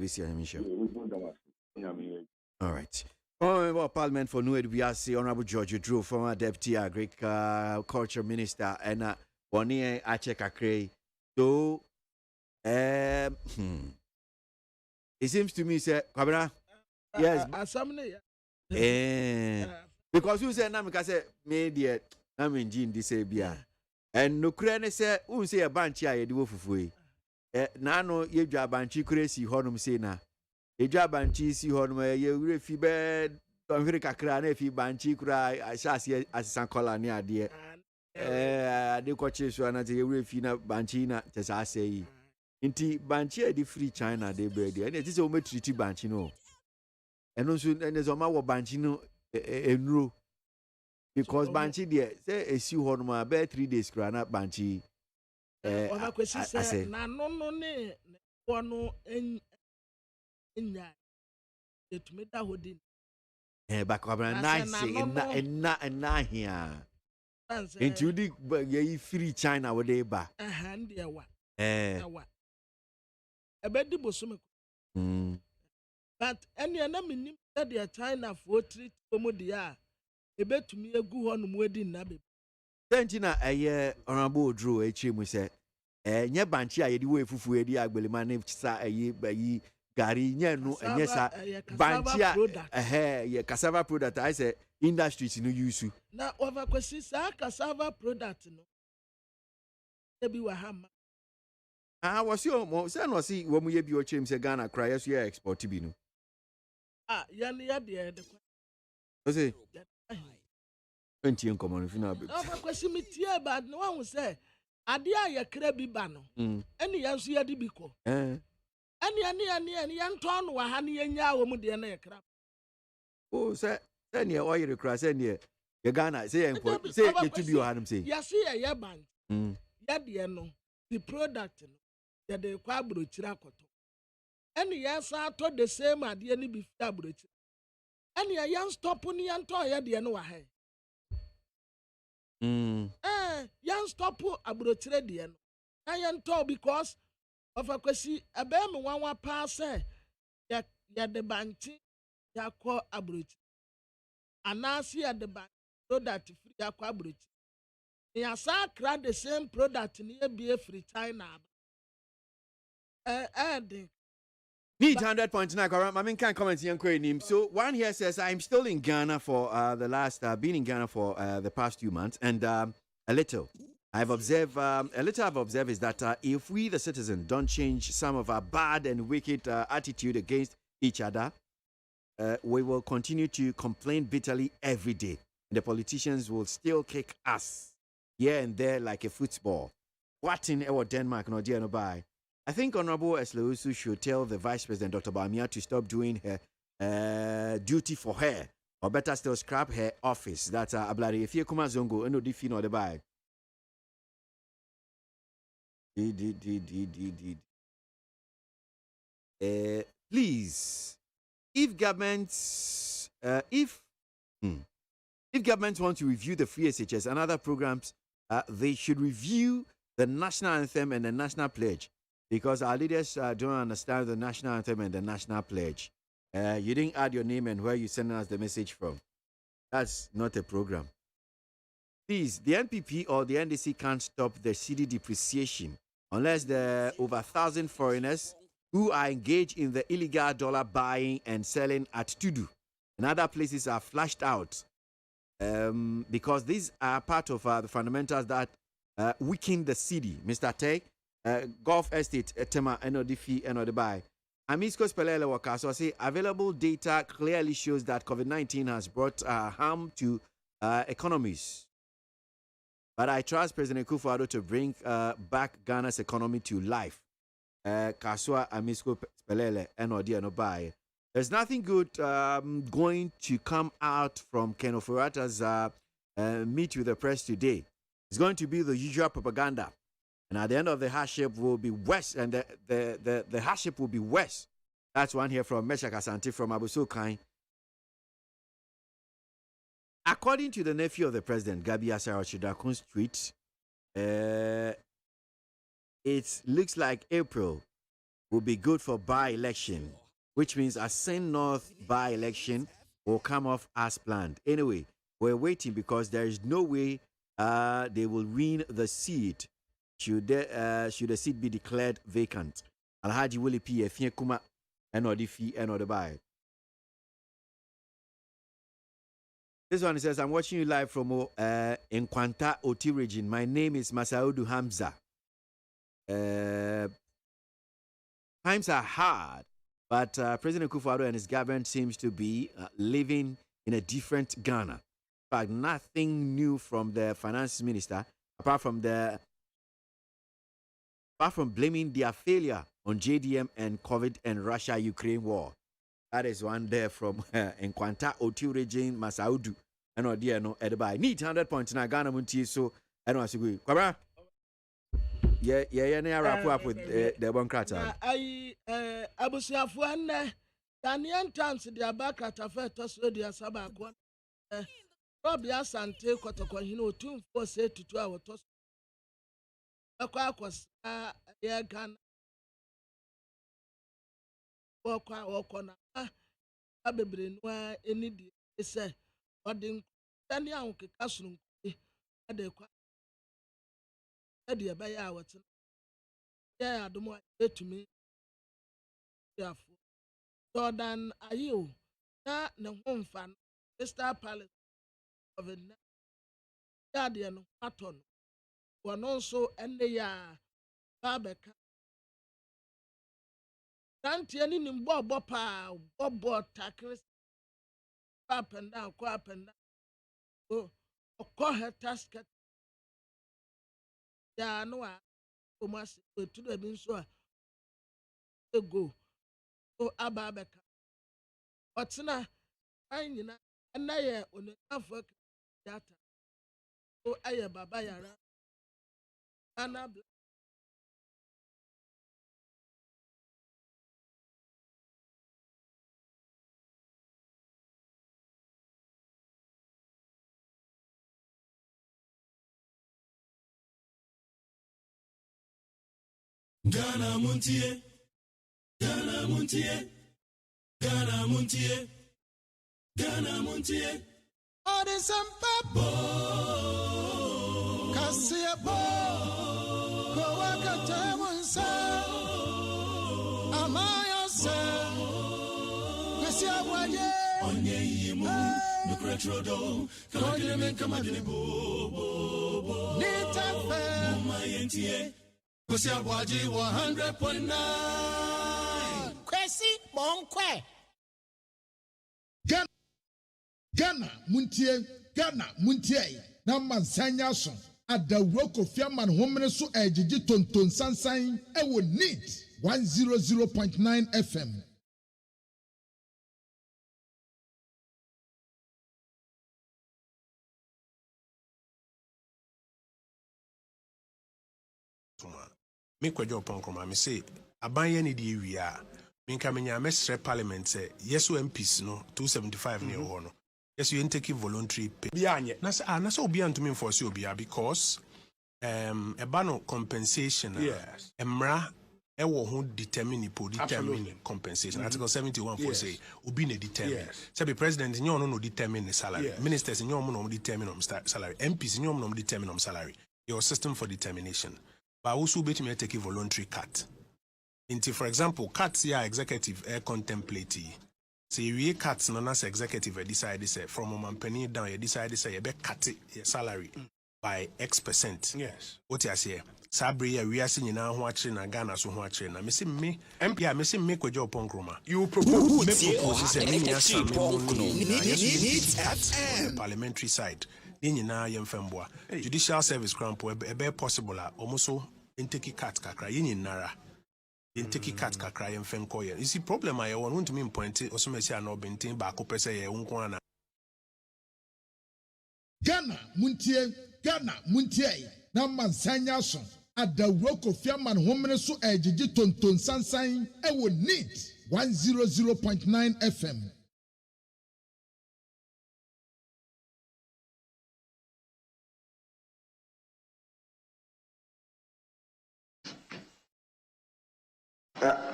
All right. Honorable Parliament for New Edwiasi, Honorable George Drew, former Deputy Agriculture Minister, and one year I check a cray. So, it seems to me, sir, Kabra. Yes. Because you say Namika say media Namin Jean Disabia. And no crane say, who say a banch I do for Nano, ye jabanchi crazy honum sena. A jabanchi see honum, ye refi bed, don't very cacran if you banchi cry, I shall see as San Colonia, dear. The coaches one at the refina banchina, as I say. Inti banchi the free China, they bread, and it is only treaty banchino. And also, and there's a matter banchino enro because banchi there say a sea horn ma bear 3 days cran up banchi. I say, na no ne one in it made that holding. Back up nice and na here. Into the free China where they ba. A hand dear what? A bed the bosom. But any enemy that they are China for treat Pomodia, a bet to me a good one wedding nabby. Sentina a year honorable drew a chim we said, Nya Banchi, I do way for Fuedi, I will manage sa a ye by ye Gary, no, and yes, Banchia, a hair, ye cassava product, I say, industries no use. Now, over Quasisa cassava product, no. Maybe we have. I was your son was see when we have your chim say Ghana cry as you export to be no. Yania dear. Was it 20 in common if you know. Question me tear, but no one will say, Adia ya crabby bano. Any answer ya dibiko. Any young ton were honey and yaw mudiana crab. Oh, sir, then your oil cross and ye. You Ghana say, you to be your hand say. Yes, yeah, ya band. Yadiano, the product, ya de quabro chiracoto. Any yes, I told the same idea ni be fabric. Any a young stop on the antoya the annoy. Young stop a brotredian. I am told because of a question a bam 1 pass, ya the banchi, ya call a bridge. And now see at the bank product free ya quabridge. Ya sa crowd the same product near be free China. Need 100.9. I mean, can't comment here. So one here says I'm still in Ghana for the last been in Ghana for the past 2 months, and a little I've observed is that if we the citizens don't change some of our bad and wicked attitude against each other, we will continue to complain bitterly every day. The politicians will still kick us here and there like a football. What in our Denmark no dear no buy. I think Honorable Esleusu should tell the Vice President, Dr. Bamia, to stop doing her duty for her, or better still, scrap her office. That's Ablari. If you come as Zongo, no diffi no the buy. Please, if governments, if governments want to review the free SHS and other programs, they should review the national anthem and the national pledge. Because our leaders don't understand the national anthem and the national pledge. You didn't add your name and where you send us the message from. That's not a program. Please, the NPP or the NDC can't stop the cedi depreciation unless the over 1,000 foreigners who are engaged in the illegal dollar buying and selling at Tudu. And other places are flushed out because these are part of the fundamentals that weaken the city. Mr. Tay, Gulf Estate, Tema, NODF, NODBI. Amisco Spelele Wakaso say available data clearly shows that COVID-19 has brought harm to economies. But I trust President Kufuor to bring back Ghana's economy to life. Kaswa Amisco Spelele NODBI. There's nothing good going to come out from Ken Ofurata's meet with the press today. It's going to be the usual propaganda. And at the end of the hardship will be worse, and the hardship will be worse. That's one here from Meshach Asante from Abusukai. According to the nephew of the president, Gabi Asarachidakun's tweet, it looks like April will be good for by-election, which means a Sen North by-election will come off as planned. Anyway, we're waiting because there is no way they will win the seat should the seat be declared vacant. Alhaji Willie P. Efie Kuma NODF NODBI. This one says, I'm watching you live from Nkwanta Oti region. My name is Masaudu Hamza. Times are hard, but President Kufuor and his government seems to be living in a different Ghana. In fact, nothing new from the finance minister, apart from blaming their failure on JDM and COVID and Russia-Ukraine war. That is one there from Nkwanta Oti region, Masaudu. I know, dear, no, Edby. Need 100 points in Ghana Munti, so I don't agree. Kwabra? Yeah, wrap up with the one crata. Abusiafuane, Ghanaian times, the Abakata Fetos, the Sabakwan, Robia Sante, Kotokohino, 2 4 say to 2 hours. Was Ghana. Walk on a baby, any day, say, what the Tanya Uncle Castle, Eddie by hours. Yeah, I don't want to me. Yeah, Jordan, are you? That no home fan, Mr. Palace of a guardian pattern. One also and the Babeka. Dantian in Bob tackles up and down, up and down. Oh, call her task. Yeah, no, I must go to the bin so go. Oh, Ababeka. What's na? I know, and I on the work data. Oh, I am Baba Yara. Anna. Ghana Montie, Ghana Montie, Ghana Montie, Ghana Montie. All the sampa Cassia Bo, Coaca Tamonsa, Amaya Sa, Cassia Waye, Onye, Nucretrodo, Coglement Camadinibo, Nita Fair, my ABOAGYE 100.9. Kwesi Monkwe. Ghana Muntie na mansanya so adawro Kofi Aman homene so ejiji tonton sansan e wo need 100.9 FM. Me kwadwo ponkroma me say abanye ne die wi a me nka menya mesre parliament say yes MPs no 275 ne ho no yes you take voluntary pay bianye na say obi antumi enforce obi because eba no compensation emra e wo ho determine compensation article 71 for say obi na determine say the president nyo no determine the salary ministers nyo no determine salary MPs nyo no determine salary your system for determination. But also bet me take a voluntary cut. Inti, for example, cuts here executive contemplate. See, we cuts no as executive decide say from a man penny down, you decide say you be cut your salary by X%. Yes. What you say? Sabri, we are seeing now watching a Ghana so watching. I'm missing me. Yeah, missing me with your pongroma. You propose the parliamentary side. In na yemfemboa. Judicial service cramp be possible almost so intake cat kakra yin nara. Intake cat kakra yemfem koye. You see problem I want to mean point also me say no bentin ba ko pese ye unko ana. Ghana muntie na mansanya so adawro kofiaman homene so ejiji tonton sansan e wo need 100.9 FM.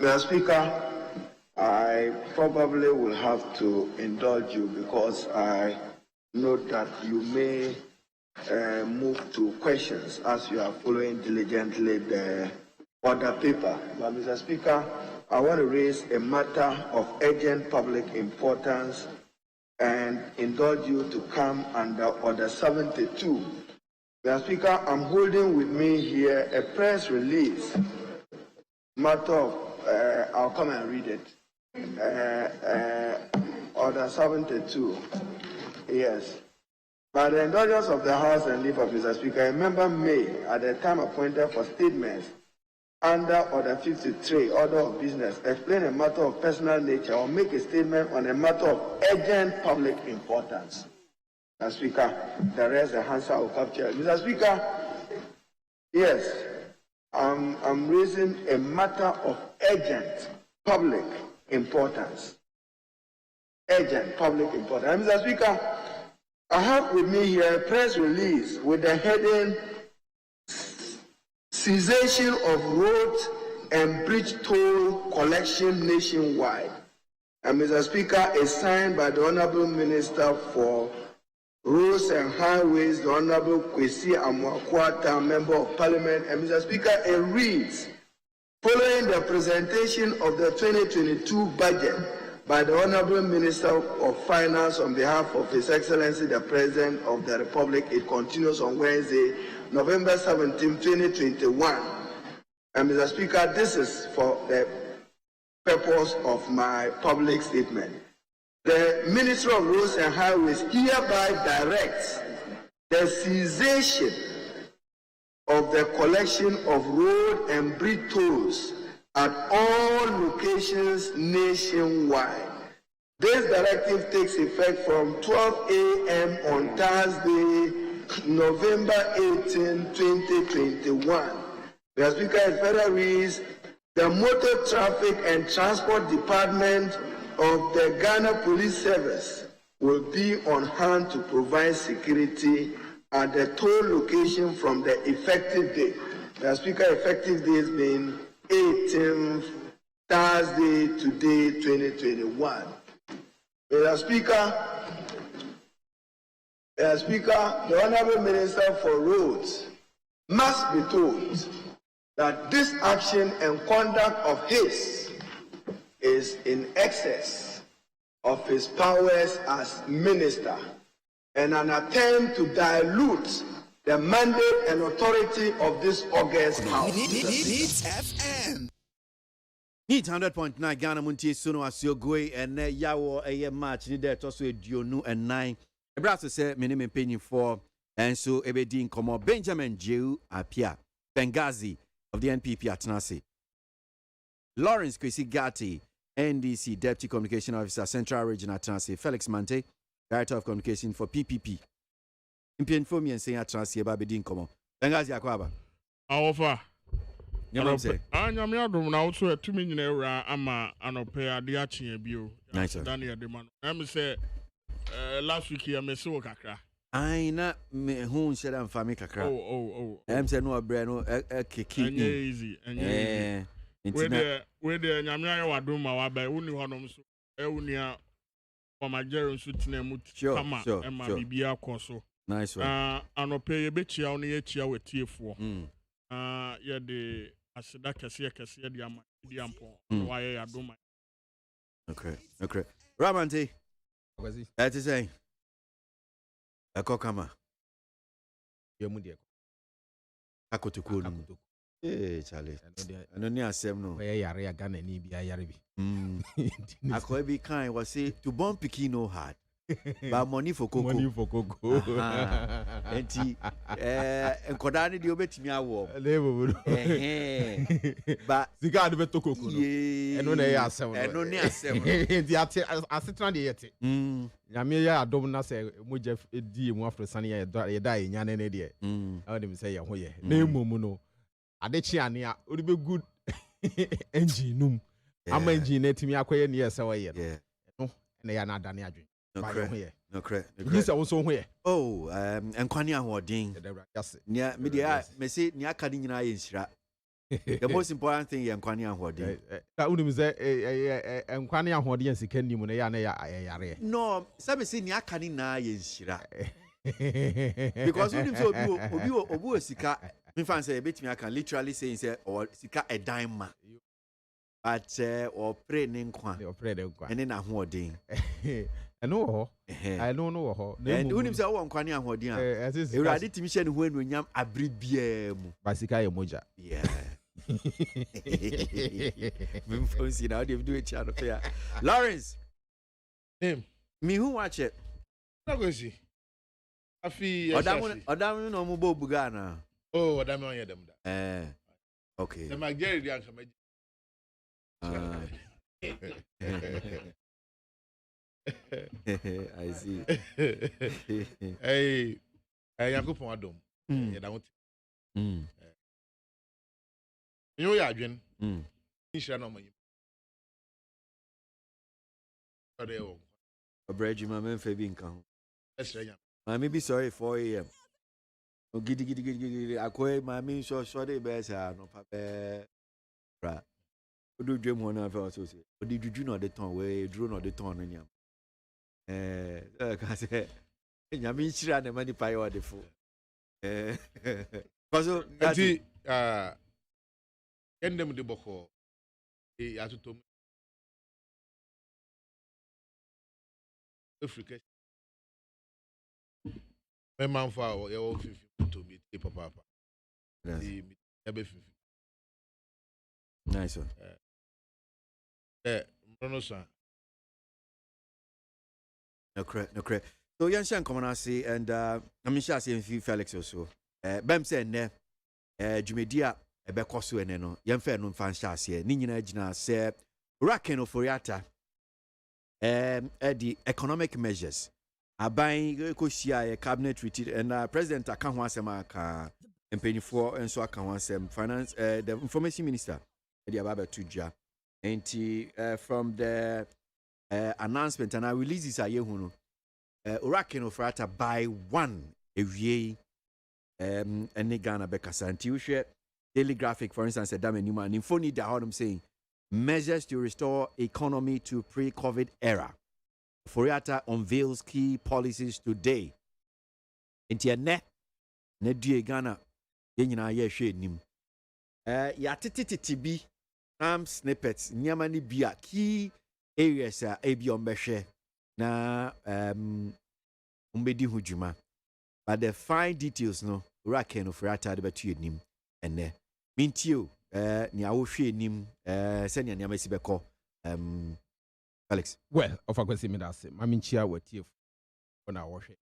Mr. Speaker, I probably will have to indulge you because I know that you may move to questions as you are following diligently the order paper. But Mr. Speaker, I want to raise a matter of urgent public importance and indulge you to come under Order 72. Mr. Speaker, I'm holding with me here a press release. Matter of, I'll come and read it. Order 72. Yes. By the indulgence of the House and leave of Mr. Speaker, a member may, at the time appointed for statements under Order 53, Order of Business, explain a matter of personal nature or make a statement on a matter of urgent public importance. Mr. Speaker, the rest the answer will capture. Mr. Speaker, yes. I'm raising a matter of urgent public importance. Urgent public importance. Mr. Speaker, I have with me here a press release with the heading Cessation of Road and Bridge Toll Collection Nationwide. And Mr. Speaker, is signed by the Honorable Minister for Roads and Highways, the Honorable KWASI Amwakwata, Member of Parliament. And Mr. Speaker, it reads, following the presentation of the 2022 budget by the Honorable Minister of Finance on behalf of His Excellency the President of the Republic, it continues on Wednesday, November 17, 2021. And Mr. Speaker, this is for the purpose of my public statement. The Ministry of Roads and Highways hereby directs the cessation of the collection of road and bridge tolls at all locations nationwide. This directive takes effect from 12 a.m. on Thursday, November 18, 2021. The Speaker, it further reads, the Motor Traffic and Transport Department of the Ghana Police Service will be on hand to provide security at the toll location from the effective date. The Speaker, effective date being 18th Thursday, today, 2021. Mr. Speaker, the Honorable Minister for Roads must be told that this action and conduct of his is in excess of his powers as minister and an attempt to dilute the mandate and authority of this august house. Needs FM. Need 100.9 Ghana Muntie Suno Asio Gwe and Yawo a match need that also a Dionu and 9. A brass say minimum penny for and so Ebedin Komo Benjamin Jew Apia Benghazi of the NPP at Nasi. Lawrence Kwesi Gatti, NDC Deputy Communication Officer, Central Region at Nasi. Felix Mante, Director of Communication for PPP. Impian Fomi and saying at Nasi Ebedin Komo Benghazi Akwaba. Our Nyamse. Nyamiadum na also a 2 million euro ama anope ade achi ebio. Nice. Daniel Deman. I'm say last week here me so kakra. I na me hu share am fami kakra. Oh. I'm say no abre no kiki. Easy. We the nyamia wadum ma wa ba woni honom so. Ewunia for Majero so tinemu kama e ma bibia akoso. Nice one. Anope ye bechia oni ye chia wetifo. Yeah, the asida kese di ama Diampo. Why I do my. Okay. Ramante. That is saying. A kokama. Yamudia. Akotuku. Eh, Charlie. I don't need a no. Yare Ghana ni bi ayare bi. Akwa be kind was say to born pikin no hard. But money for cocoa. Money for cocoa. Enti enkoda ni de obetimi awo. But Ziga de beto cocoa. Eno na ya asem. Eno ni asem. Enti ate asetran de yete. Nyame ya adom na se moja di mu afrosane ya da enya ne de. I dem say ye ho ye. Na emom no. Ade chi ane a ori be good engine num. Ama engine na timi akoye ne ye se wo ye. No na ya na adane adwen. No correct. This also here. Oh, enkwani ahodin. Nia media me say nia ka di nyina ye nsira. The most important thing ye enkwani ahodin. That unim say enkwani ahodin sika nim na ya na ya yare. No, say me say nia ka ni na ye nsira. Because unim say obi sika me fan say betimi aka literally saying say or sika a dime ma. But or pray ne nkwa. Or pray ne nkwa. Ene na ahodin. I know. I don't know. And who himself one kwani ahodin a. Ewurade timi hye ne ho anuonyam abri bia mu. Basika ye moja. Yeah. Me fancy now they do it channel fair. Lawrence. Him. Me who watch it. Na go see. Afi Odam no mo bo buga na. Oh, odam on dem da. Okay. The Mageri di anka I see. Hey, Yakupon Adom. Yeah, that one. You are adwin. Insha no money. Abreji my men Fabi nkan. Yes, right. I may be sorry 4 a.m. Oh, giddy. Akwe my mean so dey be say no papa. Bra. Do dream one of us say. Did you know the ton we drew no the ton nyam. Ka say nyame chira na mani pai o de fo. Because ati endem de boko atutom Africa. My man for your 50 to be papa. Nice one. No correct. So yan shan come on say and I'm sure say Felix also. Bem say ne dwumedia ebe koso ene no yan fa no fan sha say ni nyina gina say Raken Oforiata the economic measures aban ko shia cabinet retreat and president aka ho asema aka empenifo enso aka ho asem finance the information minister the ababa tuja and from the announcement and I release this aye hu no Raken Oforiata by 1 ewie any Ghana bekasa anti we share Daily Graphic for instance said dame nima info need how I'm saying measures to restore economy to pre-COVID era. Oforiata unveils key policies today. Inti ne die Ghana yenyina ye hwe nim. Ya tititi bi snippets nyama ni bia key areas ebi ombehwe na umbedi hujuma. But the fine details no Raken Oforiata de betu nim ene. Mintio ni awhwe nim senya ni amesi beko Alex. Well, of course me that say maminchia wetie for na wohwe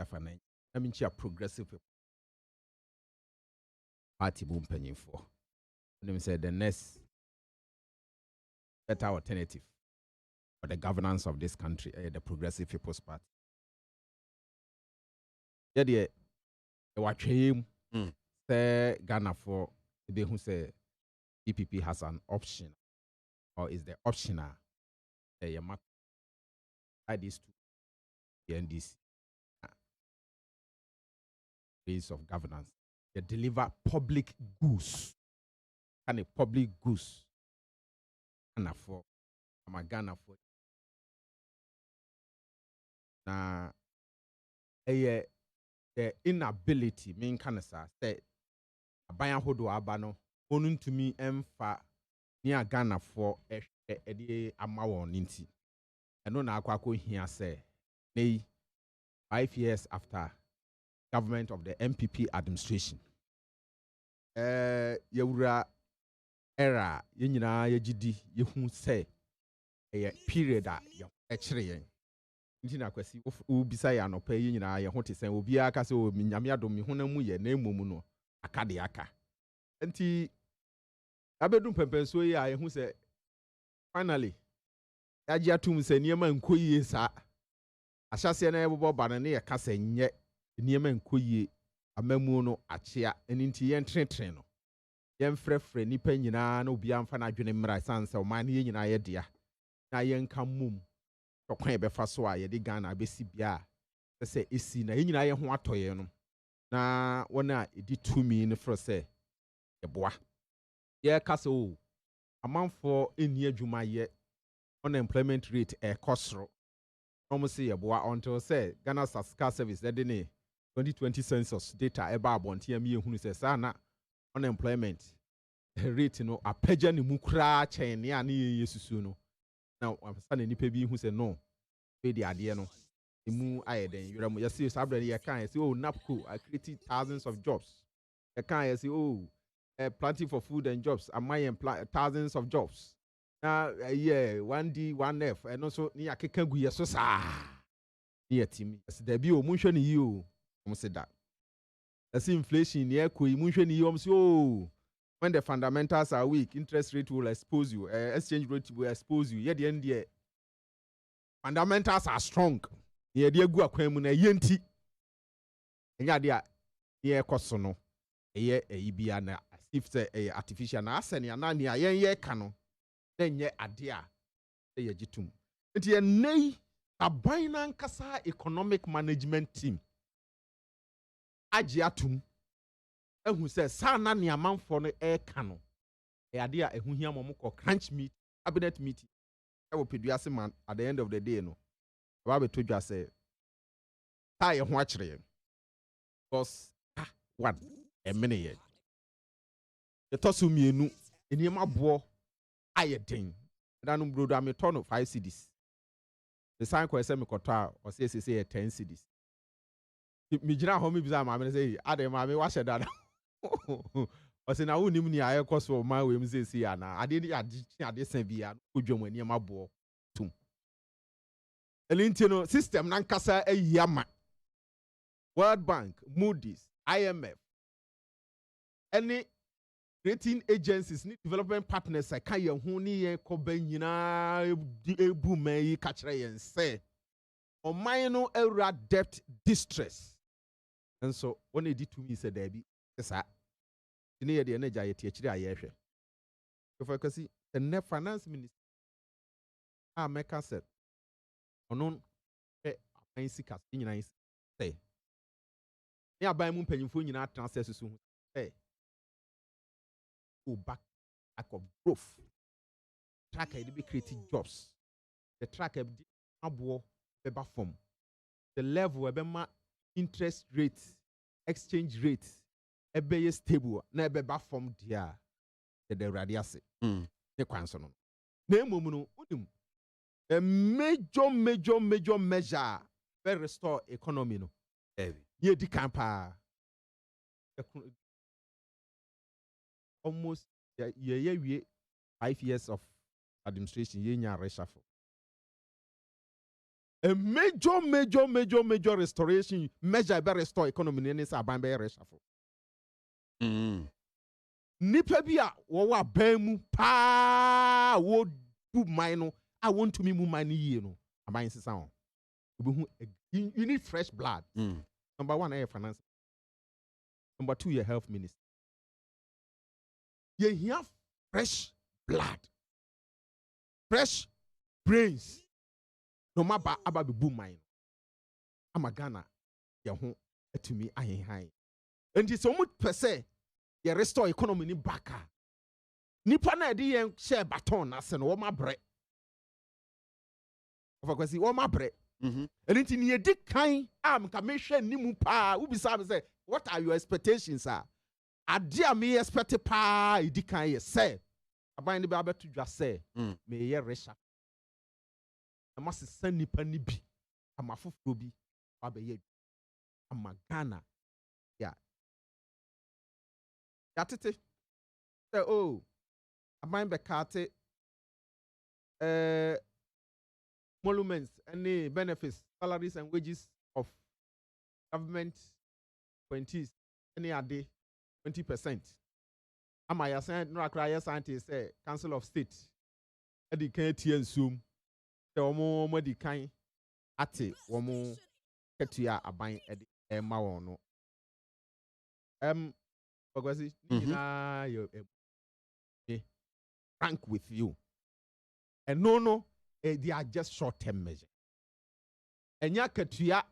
yafa na maminchia progressive party boom penyin for. Them say the next better alternative for the governance of this country the Progressive People's Party. Yeah, the watching say Ghana for they who say EPP has an option or is the optional these two the NDC ways of governance. They deliver public goods and a public goods and for Ghana for now the inability mean can say aban ahodo aba no onu ntumi emfa near Ghana for a amawo ninti. And no na akwa here say, nay, 5 years after government of the MPP administration. Yewura era yenyina yegidi yehu say a period a yechire yen. Nti na kwasi ubisa ya no pe yenyina ye ho te sen obi aka se o nyame adom me honamu ye na emom no aka de aka. Nti abedum pempenso yi a yehu se finally yaji atum se niema nkoyie sa ahyase na yebobo ba ne ye kasa nye niema nkoyie amamu no achia nti yen trentre no yen frefre nipa nyina na obi amfa na adwene mmra sanse o man ye nyina ye dia na yen ka mum tokwan be fa so a ye de Ghana besi bia se esi na ye nyina ye ho atoye no na wona edi tumi ne fro se ye boa ye kasa o amanfo eni adwuma ye unemployment rate kosro almost say ye boa until say Ghana Statistical Service de ne 2020 census data eba abonte am ye hunu se sana unemployment rate no apagya ne mu kra chen ne ane ye yesusu no na sana nipa bi hu se no we di ade no emu ayeden yura mo yesi sabre ye kan yesi oh NAPCO are creating thousands of jobs ye kan yesi oh planting for food and jobs am I thousands of jobs na yeah 1D 1F and also ni akeka gu yeso sa ni yatim yesi da bi o munhwe ne yi o mo se da yesi inflation ni ekoyi munhwe ne yi o mo se oh when the fundamentals are weak, interest rate will expose you. Exchange rate will expose you. Yet the end, fundamentals are strong. Yet the go akwamu na yenti. Enya dia ye kosono. Eye ibia na if say artificial na aseni na ni ayen ka no. Na nye ade a ye gitum. Enti ye nei aban na nkasa economic management team. Agi atum. Ehu se sana ni amanfo no ka no ade a ehu hia momko crunch meet cabinet meeting e wo peduase man at the end of the day no ba be to dwa se ta ye ho a kire because one emene ye the tosu mienu enima bo ayeden danu brodo am to no 5 cedis the sign ko se me koto a o se 10 cedis mi gina ho mi biza ma me say ade ma me wa sheda o se na wonim ni aye koso ma we mze si ya na ade ni ade san bia odwom ani ma bo tum elinti no system na nkasa ayama World Bank, Moody's, IMF any rating agencies ni development partners ka ye hu ni ye ko ba nyina ebu mai ka kire yen se o man no ewura debt distress and so when e di to me say there be sa ni ye de na ja ye tie kire aye hwe so for kasi the finance minister America said onon aban sika nyina say ni aban mu mpanyimfo nyina transfer susu hey go back of growth track it be creating jobs the track abo beba form the level ebema interest rate exchange rate ebe stable na beba form dia the radiase ne kwanso no na emom no unim a major measure be restore economy no ye di kampa almost ye 5 years of administration ye nya reshuffle a major restoration measure be restore economy ni sa ban be reshuffle nipa bi a wo wa ban mu pa wo du man no I want to me mu man yi no aban sisa on you need fresh blood. Number 1 air finance. Number 2 your health minister. You have fresh blood, fresh brains. No matter about the boom mine. I'm a Ghana. You home to me high. And it's almost per se. You restore economy ni baka. Nipa na di yen share baton as no ma bre. Of course, o ma bre. And it's in ye dick kind am commission ni mu pa. Ubi say, what are your expectations, sir? Adia me expect pa dikan ye say aban ne ba beto dwa sɛ me ye resha ama sesa nipa ni bi ama foforo bi abɛyɛ ama Ghana ya tete sɛ oh aban bɛkate monuments any benefits salaries and wages of government appointees any ade 20%. Ama ya send no akra ya scientist say Council of State edi kan tie nsum say omo di kan ate omo ketua aban edi ma won no Kwasi na you frank with you and no they are just short-term measure enya ketua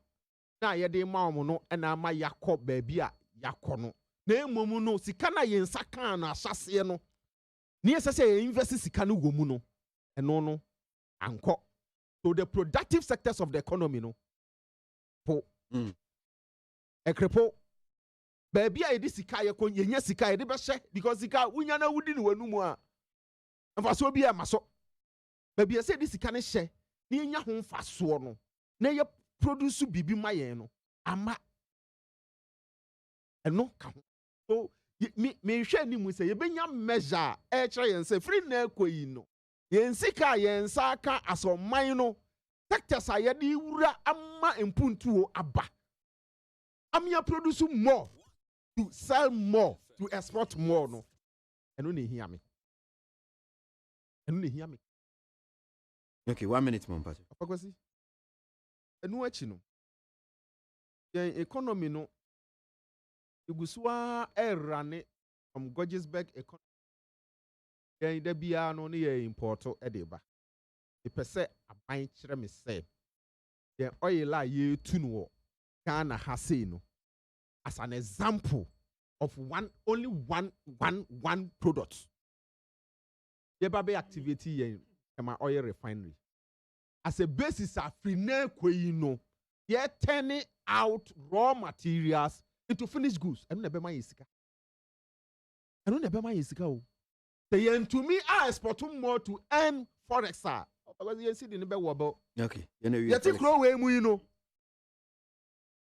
na ye de ma omo no na ama yakọ baabi a yakọ no na emomu no sika na ye nsa kan na ahyase no ne yesa say invest sika no wo mu no eno no anko so the productive sectors of the economy no po ekrepo baabi a ye di sika ye ko ye nya sika ye de be hye because sika wunya na wudi ne wanu mu a mfaso bi e maso baabi ye say di sika ne hye ne nya ho mfaso no na ye produce bibi ma ye no ama eno ka ho so me hwe ni mu say ye benya measure e kire yen say free na ekoyi no yen sika yen sa aka asoman no sectors a ye di wura ama empuntuo aba amia produce more to sell more to export more no eno na ehia me okay 1 minute mon pato Kwasi enu achi no yen economy no igusua erane from Goggisberg economy yen da bia no ne ye importo e de ba epese aban kire me se yen oil a ye tu no Ghana ha sei no as an example of only one product ye ba be activate yen ema oil refinery as a basis of free na kweyi no ye turning out raw materials into finished goods eno na be ma yesika o the yen to me are exporting more to earn forex because you see the be wo bo okay you know you think grow we mu you know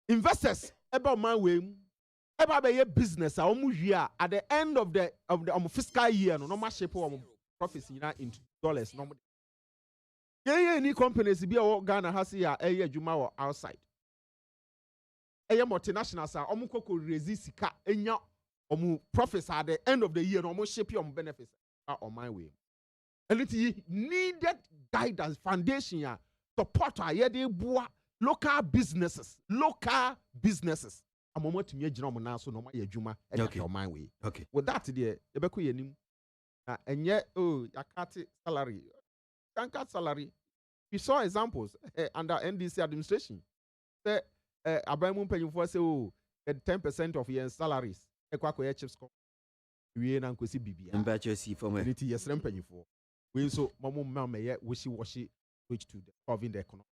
investors eba man we mu eba be ye business a omu hia at the end of the fiscal year no ma shape o profits into dollars no any companies be a Ghana has here a juma or outside. A multinationals are almost resist sika enya profits at the end of the year, almost shape your benefits are on my way. And it needed guidance, foundation, support local businesses. A moment to me, now so no my juma on my way. Okay. With that, dear, the Beku and yet, oh, I can't salary. Can't cut salary. We saw examples under NDC administration. Say, Abraham paying for say, oh, 10% of your salaries. Ekwa chips come. We na nkosi bibia. Mbacho si for me. Niti yes paying for. We so mamu mama ye wishy-washy switch to the solving the economic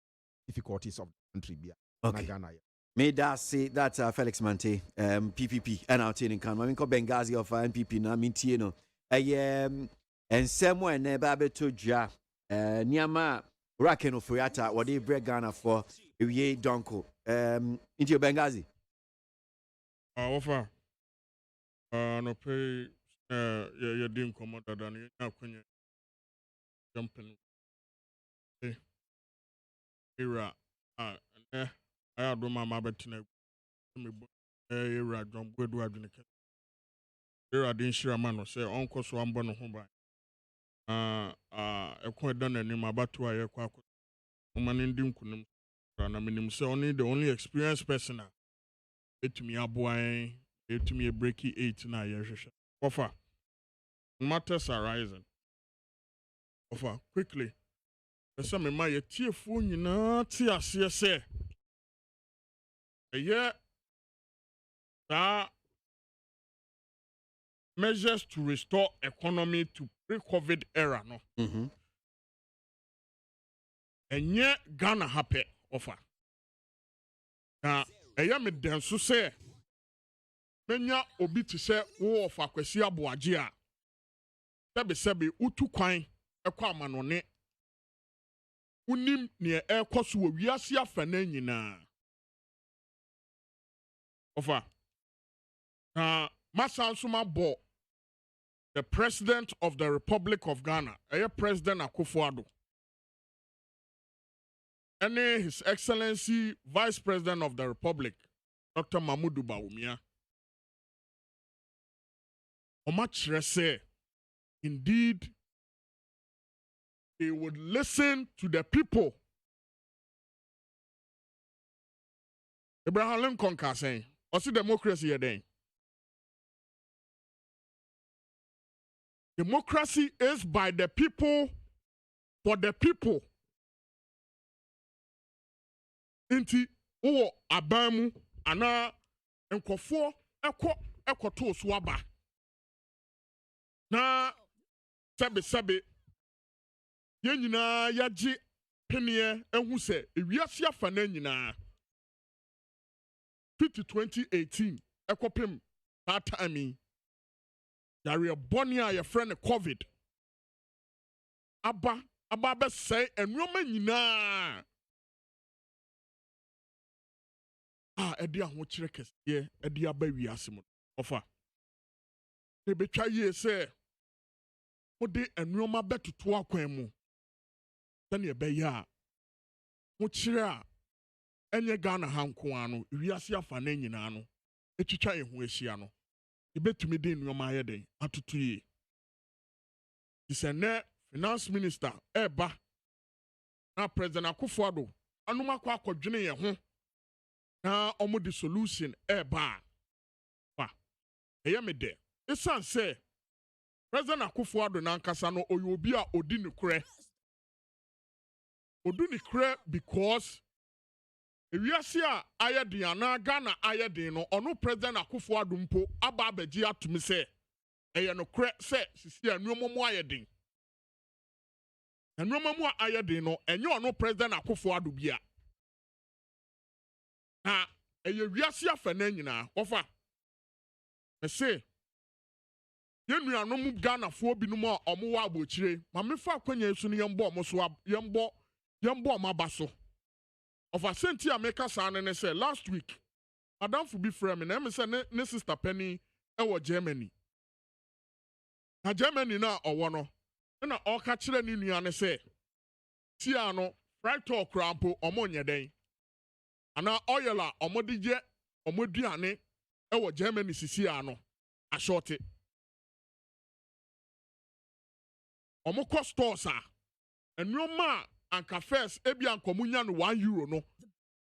difficulties of the country bia. Okay. May that say that Felix Montie, PPP, and our training can. I mean, Benghazi of NPP na MONTIE no. And somewhere never be to ja. Niama Rakeno Fuyata, what they break Ghana for Ye Donko. Into your Benghazi. Offer. No pay your dim commander than you jumping. Era. I had my mabetina. Era jump good word in the cat. Era didn't share man or say uncle so I'm born home by. A quite done and in my battle. I quack. Man in dim kunum. And I mean, so only the only experienced person. It me a boy, it me a breaky 8 na years. Offer matters arising. Offer quickly. The same my tear phone you know, tear say. A year that measures to restore economy to pre-COVID era, no. Mm-hmm. And yet Ghana happy offer. Now, a yam den so say, Menya obi to say, oh, for KWASI ABOAGYE. sɛbe utu kwan ɛkɔ amanone unim ne ɛkɔ so wɔ wiase afa na nyinaa ɔfa masa nso mabɔ the president of the Republic of Ghana President Akufo-Addo and His Excellency Vice President of the Republic Dr. Mamudu Bawumia Omakyerɛ sɛ indeed they would listen to the people. Abraham Lincoln ka saying, "Osi democracy yɛden." Democracy is by the people, for the people. Inti uwo abamu ana nkɔfoɔ ɛkɔto so aba. Na sɛbe yɛn nyinaa yɛgye peniɛ ehu sɛ ewiase afa na nyinaa 2018 ɛkɔpem that time yare bɔne a yɛfrɛ no COVID aba bɛsɛe nneɛma nyinaa ɛde ahokyerɛ kɛseɛ ɛde aba wiase mu ɔfa ebetwa yie sɛ wode nneɛma bɛtoto akwan mu sɛnea ɛbɛyɛ a hokyerɛ a ɛnyɛ Ghana ha nko ano wiase afa na nyinaa no etwitwa ehu ahyia no ebetumi de nneɛma ayɛ den atoto yie disɛnɛ finance minister ɛba na president Akufo-Addo anom akɔdwene yɛn ho na ɔmo de solution ɛba ba ɛyɛ me de esan sɛ president Akufo-Addo nankasa no ɔyɛ obi a odi ne korɛ because ewiase a ayɛ den ana Ghana ayɛ den no ɔno president Akufo-Addo mpo aba abɛgye atumi sɛ ɛyɛ no korɛ sɛ sisi a nneɛma mu ayɛ den nneɛma mu ayɛ den no ɛnyɛ ɔno president Akufo-Addo bia na ɛyɛ wiase afa na nyinaa wɔfa ɛsɛ yɛn nuanom Ghanafoɔ binom a ɔmo wɔ abɔkyire ma mefa akwanya so no yɛmbɔ ɔmo so yɛmbɔ ɔmo aba so ɔfa senti a meka saa ne sɛ last week madamfo bi frɛ me na ɛme sɛ ne sister penny ɛwɔ Germany na Germany na ɔwɔ no na ɔka kyerɛ ne nua ne sɛ tia no fried talk rampo ɔmo nyɛ den ana oil a ɔmo de gye ɔmo duane ɛwɔ Germany sisi ano ashorte ɔmo kɔ stores a nneɛma a anka first ebi anka ɔmo nya no €1 no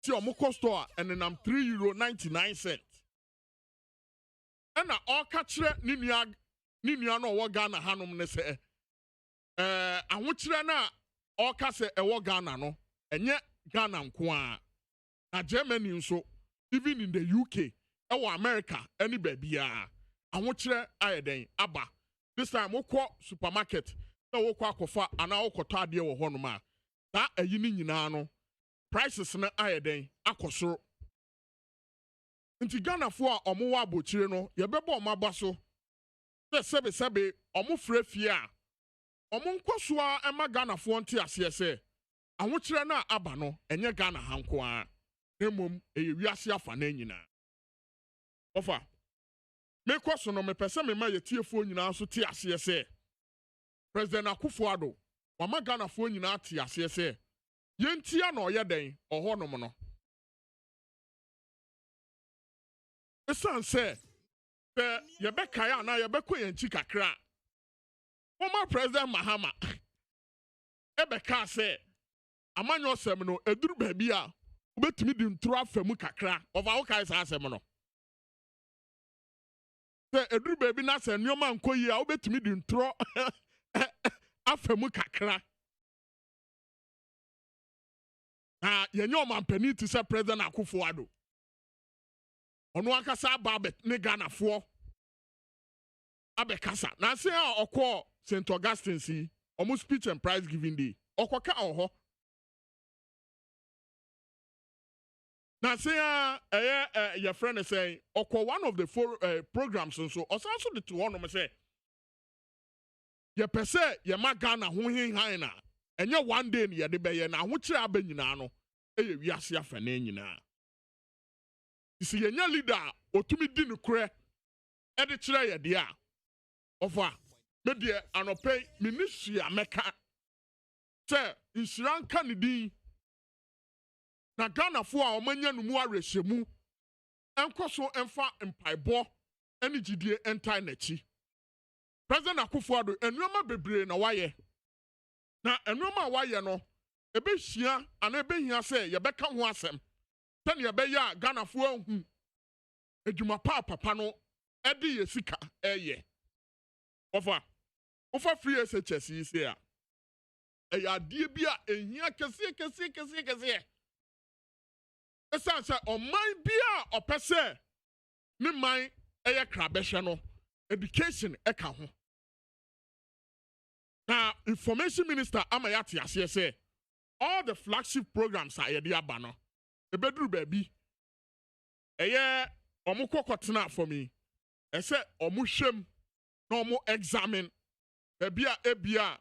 ti ɔmo kɔ store a ɛnenam €3.99 ɛna ɔka kyerɛ ne nua no ɔwɔ Ghana hanom ne sɛ ahokyerɛ na ɔka sɛ ɛwɔ Ghana no ɛnyɛ Ghana nko a na Germany nso even in the UK ɛwɔ America ɛne baabiara ahokyerɛ ayɛ den aba this time wokɔ supermarket na wokɔ akɔfa anaa wokɔtɔ adeɛ wɔ hɔ nom a saa ayi ne nyinaa no prices no ayɛ den akɔ soro nti Ghanafoɔ a ɔmo wɔ abɔkyire no yɛbɛbɔ ɔmo aba so sɛ sɛbe ɔmo frɛ fie a ɔmo nkɔ so a ɛma Ghanafoɔ nte aseɛ sɛ ahokyerɛ no a aba no ɛnyɛ Ghana ha nko a na mmom ɛyɛ wiase afa na nyinaa ɔfa mekɔ so no mepɛ sɛ mema yɛtiefoɔ nyinaa so te aseɛ sɛ President Akufo-Addo wama Ghanafoɔ nyinaa te aseɛ sɛ yɛntia na ɔyɛ den ɔhɔ nom no ɛsiane sɛ yɛbɛkae anaa yɛbɛkɔ yɛn nkyi kakra former President Mahama ɛbɛkaa sɛ amanyɔ sɛm no ɛduru baabi a wobɛtumi de ntoro afa mu kakra ɔfa wokae saa asɛm no sɛ ɛduru baabi na sɛ nneɛma nkɔ yie a wobɛtumi de ntoro afa mu kakra na yɛnyɛ ɔmampani te sɛ President Akufo-Addo ɔno ankasa aba ne Ghanafoɔ abɛkasa na ase a ɔkɔɔ St. Augustine si ɔmo speech and prize giving day ɔkɔka ɔhɔ na se a your friend is saying ɔkɔ one of the four programs nso ɔsan so de to hɔ nom sɛ ye pese ye ma Ghana ho hin na enye one day ne ye de beye na ho kire aba nyina no eye wiase afa na nyina isi ye nya leader otumi di no kure e de kire ye de a ofa me de anope ministry ameka se insuranka ne din na Ghana fo a omanya no mu arehemu enkoso emfa mpaibɔ ene gidie entai nachi President Akufo-Addo enuoma bebre na waye na enuoma waye no ebehia ana ebehia se ye beka ho asem tane ye beya Ghana fo ahu edwuma papa no ede ye sika eye ofa free SHS yi se a eya die bia ehia kese esanse oman bia opese ne man eye krabehwe no education eka ho na information minister amayati ase say all the flagship programs are yede aba no ebeduru baabi eye omukokotena for me ese omuhwem na omu examine baabi a ebia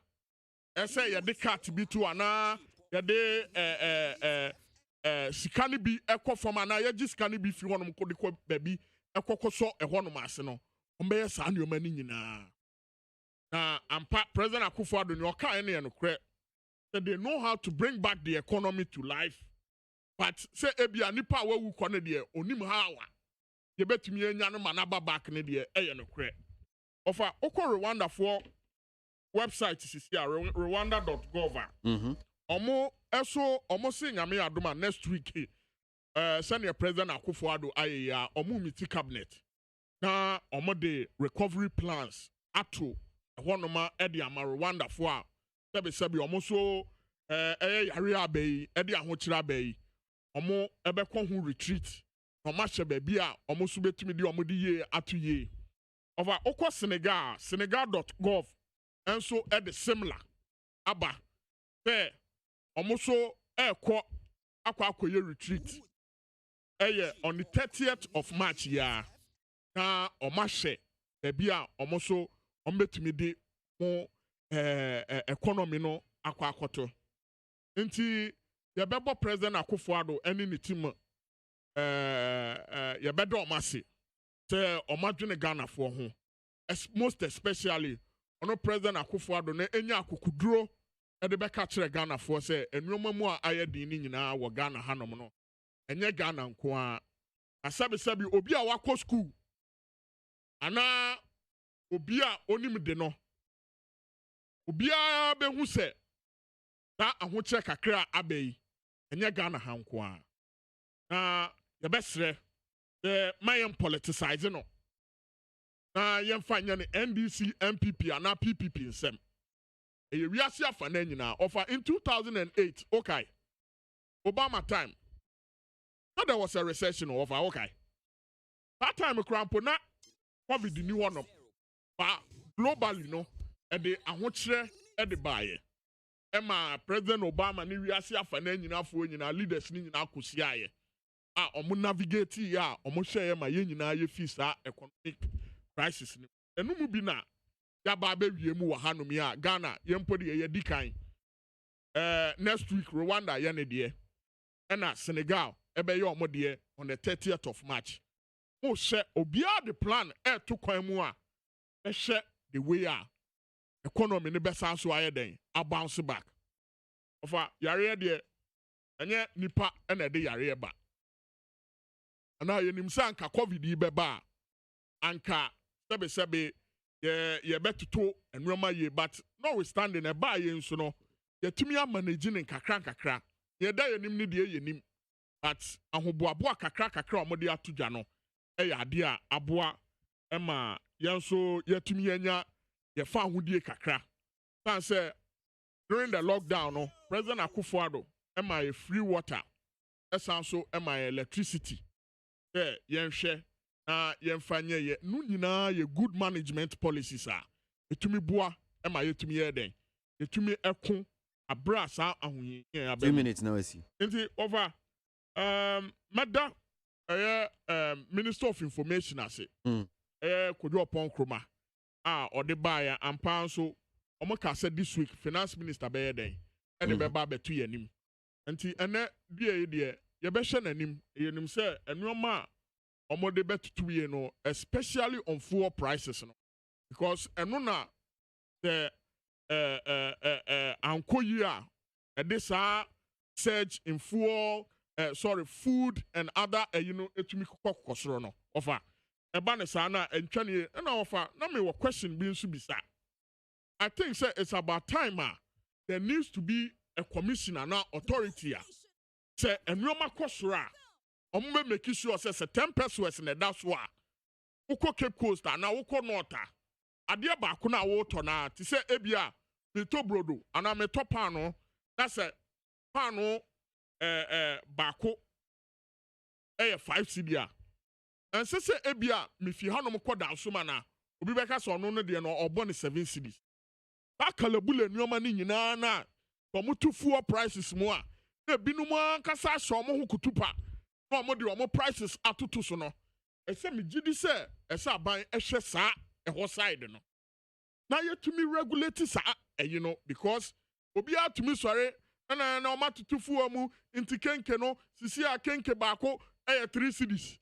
ese yede card bi to ana yede sikani bi ekɔ fam ana yɛgye sikani bi fi hɔnom kɔ de kɔ baabi ɛkɔkɔsɔ ɛhɔnom ase no ɔmbɛyɛ saa nneɛma no nyinaa na ampa President Akufo-Addo ne ɔka ɛne no korɛ that they know how to bring back the economy to life but sɛ ebia nipa a wawu kɔ ne deɛ onim ha awa yɛbɛtumi anya no ma n'aba back ne deɛ ɛyɛ no korɛ ɔfa okɔ Rwanda for website sisi a rwanda.gov Omo se nyame adoma next week senior President Akufo-Addo aye ya omo meeting cabinet na omo de recovery plans ato ehonoma e de ama Rwanda fo a sebi omo so yare abai e de ahokira abai omo ebekọ ho retreat omo hye baabi a omo so betumi de omo de ye ato ye over okọ senegal.gov enso e de similar aba Omoso ekọ akwa retreat on the 30th of March ya na omahye ebi a omoso ombetumi de mo economy no akwa akoto nti yebebo President Akufo-Addo eni ne team yebedo omase se omadwene Ghana fo ho most especially ono President Akufo-Addo na enya akukuduro ede beka kire Ghana fo se enuoma mu a ayedi ni nyina wo Ghana hanom no enye Ghana nko a asabi obi a wakọ school ana obi a onim de no obi a behu se ta ahoche kakra abai enye Ghana ha nko a na yebesre mayem politicize no na yemfa nya ne NDC MPP ana PPP nsem we are see for now. Offer in 2008, okay. Obama time. So there was a recession over, okay. That time a cramp na COVID the new one. But globally, no, and the ahotire at the buyer. Emma President Obama ni we are see for now leaders ni na kusiaye. Omo navigate ya, omo share ma ye nyina ye fi sa economic crisis ni. Enu mu bi na ya ba be wie mu wa hanom ya Ghana yempo de ye dikan next week Rwanda ye ne de na Senegal ebe ye omo de on the 30th of March mo she obia the plan to kwan mu a be she the way a economy ne be san so aye den a bounce back ofa yare de enye nipa na de yare ba ana ye nim san ka COVID be ba anka sebe ye betuto enroma ye but notwithstanding e ba ye nso no ye tumi manage ne kakra ye da ye nim ne de ye nim but ahoboabo kakra omode atudwa no e ya ade a aboa e ma ye nso ye tumi anya ye fa ahodie kakra san say during the lockdown no President Akufo-Addo e ma ye free water e san so e ma electricity ye nhwe na yemfanye ye nu nyina ye good management policies a etumi boa e ma yetumi ye den etumi eko abra sa ahunye ya 2 minutes now see nti over mada Minister of Information ase kodwo opon kroma a ode ba ya ampa nso Omoka said this week finance minister be den ene be ba betu yanim nti ene die ye be hye nanim yenim say enoma omode betutu ye no especially on fuel prices no because eno na the ankoyi a this surge in fuel food and other etumi kokosoro no ofa eba ne sa na entwane na ofa na me question bi nso bisa. I think say it's about time there needs to be a commissioner now authority say enwoma kosoro a ombe make sure say 10 pesos na that's why uko Cape Coast na uko north ade ba ko na wo to na ti say ebia meto brodo ana meto pano that's a pano bako 5 cedi and say ebia me fi hanom ko da so na obi beka so no de no obo ne 7 cedis ba kalabule nneoma ni nyina na omutu fuel prices mo a na binum ankasa so mo ho kutupa na mo de mo prices atoto so no ese me gidi se ese aban ehwe saa eho side no na yetumi regulate saa because obi atumi sore na o matutu fuel mu inti kenke no sisi a kenke baako 3 cedis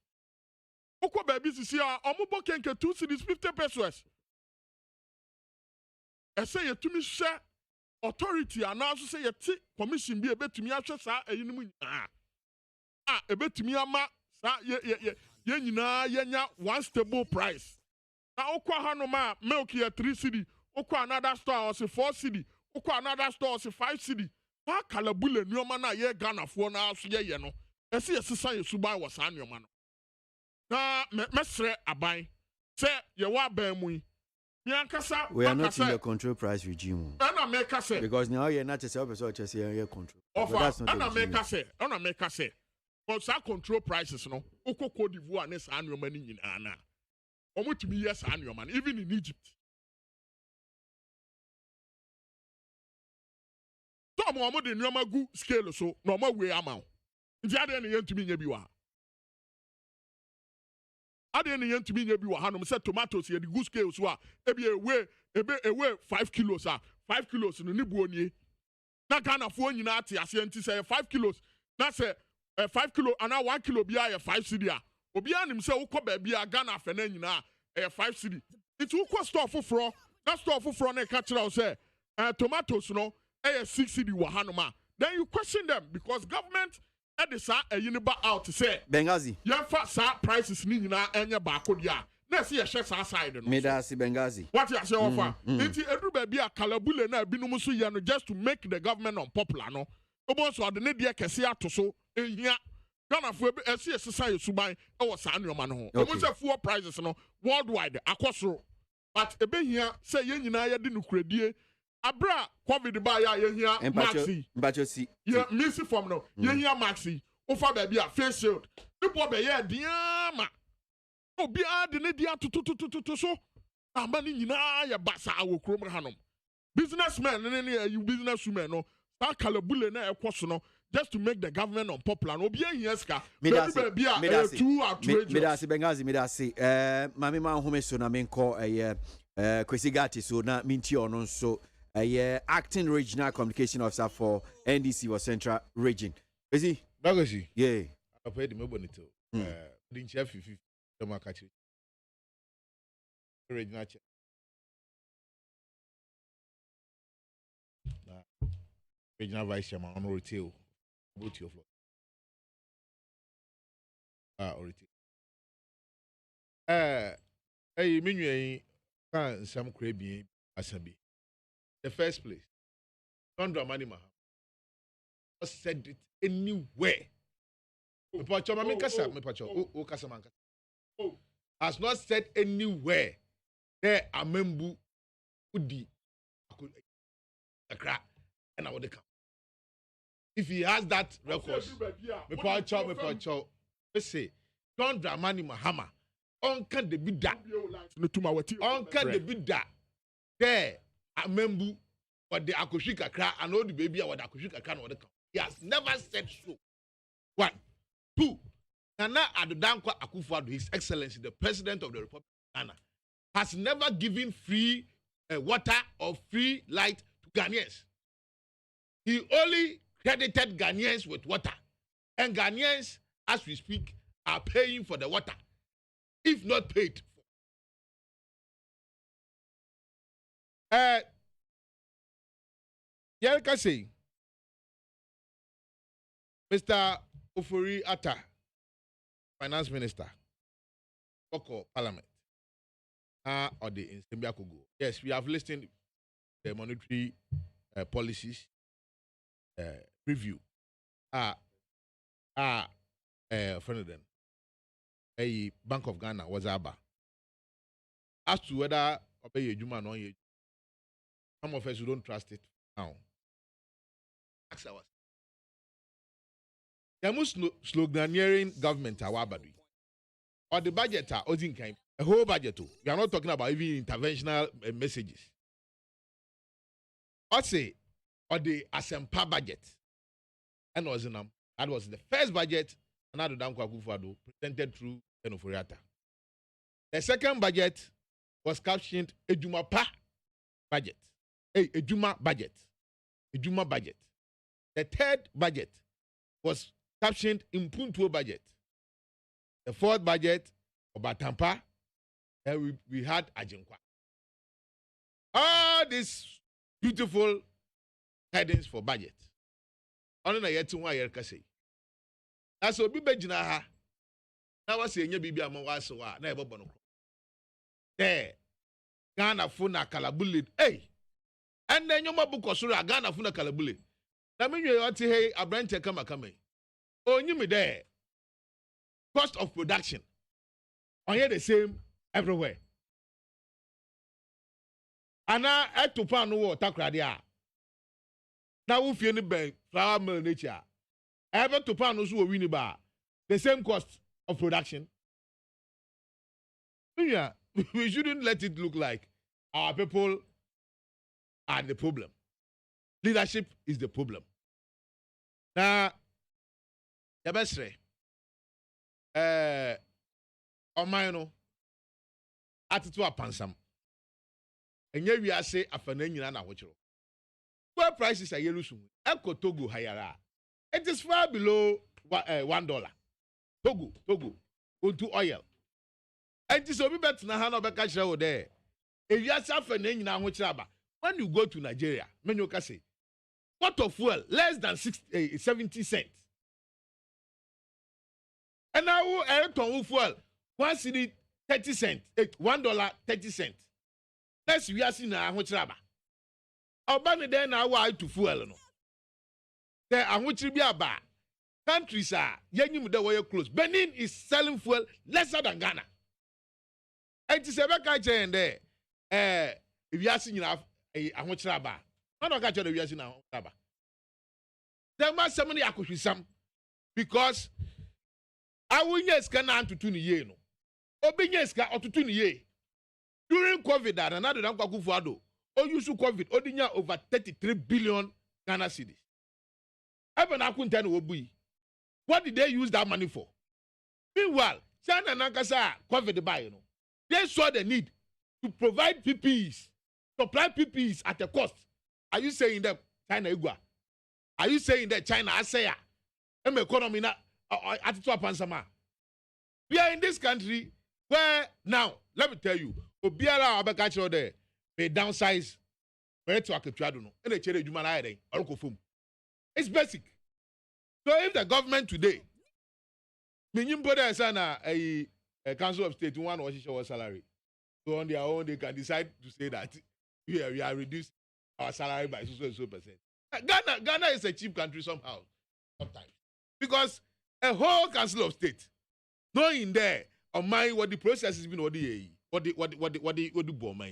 uko baby sisi a omubo kenke 2 cedis 50 pesos ese yetumi hye authority anaso say yeti commission bi ebetumi ahwe saa eyinim nyina ebetumi ama saa ye nyina yenya one stable price na ukwa hanoma milk ye 3 cedi ukwa another store or 4 cedi ukwa another store or 5 cedi ba kalabule nneoma na ye Ghanafo na aso ye no ese yesesa yesuban wo saa nneoma no na mesre aban se ye wa ban mu we are not in the control price regime. Because now you're not just control. That's not say. Because our control prices, no. Oko Cote d'Ivoire nes annual money in Anna. Almost to me, yes, annual money, even in Egypt. So, Mohammed in Yamagu scale so, no more way amount. The other end to me, Yabiwa. Ade ne yentumi nya bi wa hanom say tomatoes ye the good scale so a away 5 kilos 5 kilos no ni buonie na Ghanafo nyina ate ase nti say 5 kilos na say 5 kilo ana 1 kilo bia ye 5 cedi a obi anim say ukọ ba bia Ghana afa na nyina 5 cedi it ukọ store foforo na store foforo na ka kira say tomatoes no 6 cedi wa hanom a then you question them because government edisa eyiniba out say Benghazi ya fa sa prices ni nyina enye baako dia na se ye hye sa side no Medasi Benghazi what you say offer nti edu ba bia kalabule na binum so ye no just to make the government unpopular no obo so ade ne de kese ato so ehia Ghanafo ese sesa yesuban e wo sa anoma no ho obo say fuel prices no worldwide akosoro but ebehia say ye nyina ye de nukredie abra COVID ba ya yehia maxi ya missy form no yehia maxi ofa ba bia face shield people be ye diama obi ade ne dia tututututu so amba ni nyina ya basa awokrom hanom businessmen ne you businesswomen no that kalabule na ekoso no just to make the government unpopular no obi ehia ska medasi Benghazi mami ma home so na menko KWASI Gati so na minti ono so acting regional communication officer for NDC for Central Region. Is he? Bagoshi. Yeah. I paid the bonito. Didn't you have 50 catch regional check. Regional vice chairman on retail. Both your floor. Retail. Hey, meaning some crabby asabi. The first place, John Dramani Mahama said it anywhere. Has not said anywhere. There are membu udi akra and I would come. If he has that record, let's say John Dramani Mahama onka de bida. Onka de bida. There. Amembu but the akoshika kra and all the baby or the akoshika kra no the he has never said so. 1 2 Nana Adodankwa Akufo-Addo, His Excellency the President of the Republic of Ghana, has never given free water or free light to Ghanaians. He only credited Ghanaians with water. And Ghanaians, as we speak, are paying for the water, if not paid for. Yelka say, Mr. Ofori Atta, Finance Minister, Oko Parliament, or the Insembia Kogo. Yes, we have listened the monetary policies review. Friend of them, a Bank of Ghana was Aba. As to whether obey Juma or not, some of us who don't trust it now. Ask ours. The most sloganeering government are Wabadui. Or the budget are Odinkaim, a whole budget. We are not talking about even interventional messages. Or say, or the Asempa budget. And that was the first budget Anado Dankwa Akufo-Addo presented through Ofori-Atta. The second budget was captioned Ejuma Pa budget. Ejuma budget. Ejuma budget. The third budget was captioned Impuntuo budget. The fourth budget, Obatampa, and we had Ajinkwa. All these beautiful headings for budget. Only na yet one year say. That's what Bibe Jinaha. Now was saying Bibi Amawasoa, never bono. There, Ghana Funa Kalabuli. Hey, and then your book was Ghana Funa Kalabuli. Now, mean you want to hey, a branch come. Oh, you me there. Cost of production. On here the same everywhere. And now at to pan no takradia. Now we feel the bank flower mill nature. Ever to pan no so win bar. The same cost of production. Yeah, we shouldn't let it look like our people are the problem. Leadership is the problem. Now, the best way. Omayno atitu apansam. Enye wi ase afana nyina na wochiro. Where prices are yelusu. Eko Togo hayara. It is far below $1. Togo onto oil. And this obi bet na ha no beka kire wo there. Ewi ase afana nyina wochiro aba. When you go to Nigeria, menyo ka say pot of fuel less than 70 cents. And now a ton of fuel, 1 cedi 30 cents, $1 30 cents. That's we are seeing a which rubber. Obani then now why to fuel no. There are which be a bar. Countries are young the way close. Benin is selling fuel lesser than Ghana. And it's a back and there. If you are seeing a which rubber, not a catch of the years in our rubber. There must somebody accuse some because I will yes can to 2 years no. Obinyes or to 2 years. During COVID, and another than Akufo-Addo, or you should COVID, Odinya over 33 billion Ghana cedis. Even I couldn't tell you what did they use that money for? Meanwhile, China and Nankasa COVID buy, they saw the need to provide PPEs, supply PPEs at a cost. Are you saying that China Igwa? Are you saying that China Asaya? Economy na attitude pansama. We are in this country where now, let me tell you, Obiara Abakacho there, they downsize where to Akatuado, and they change human eye, or it's basic. So if the government today, Minimboda Sana, a council of state, one was our salary. So on their own, they can decide to say that we are reduced our salary by so percent. Ghana is a cheap country somehow, sometimes. Because a whole council of state, knowing there on my what the process has been what the bomb.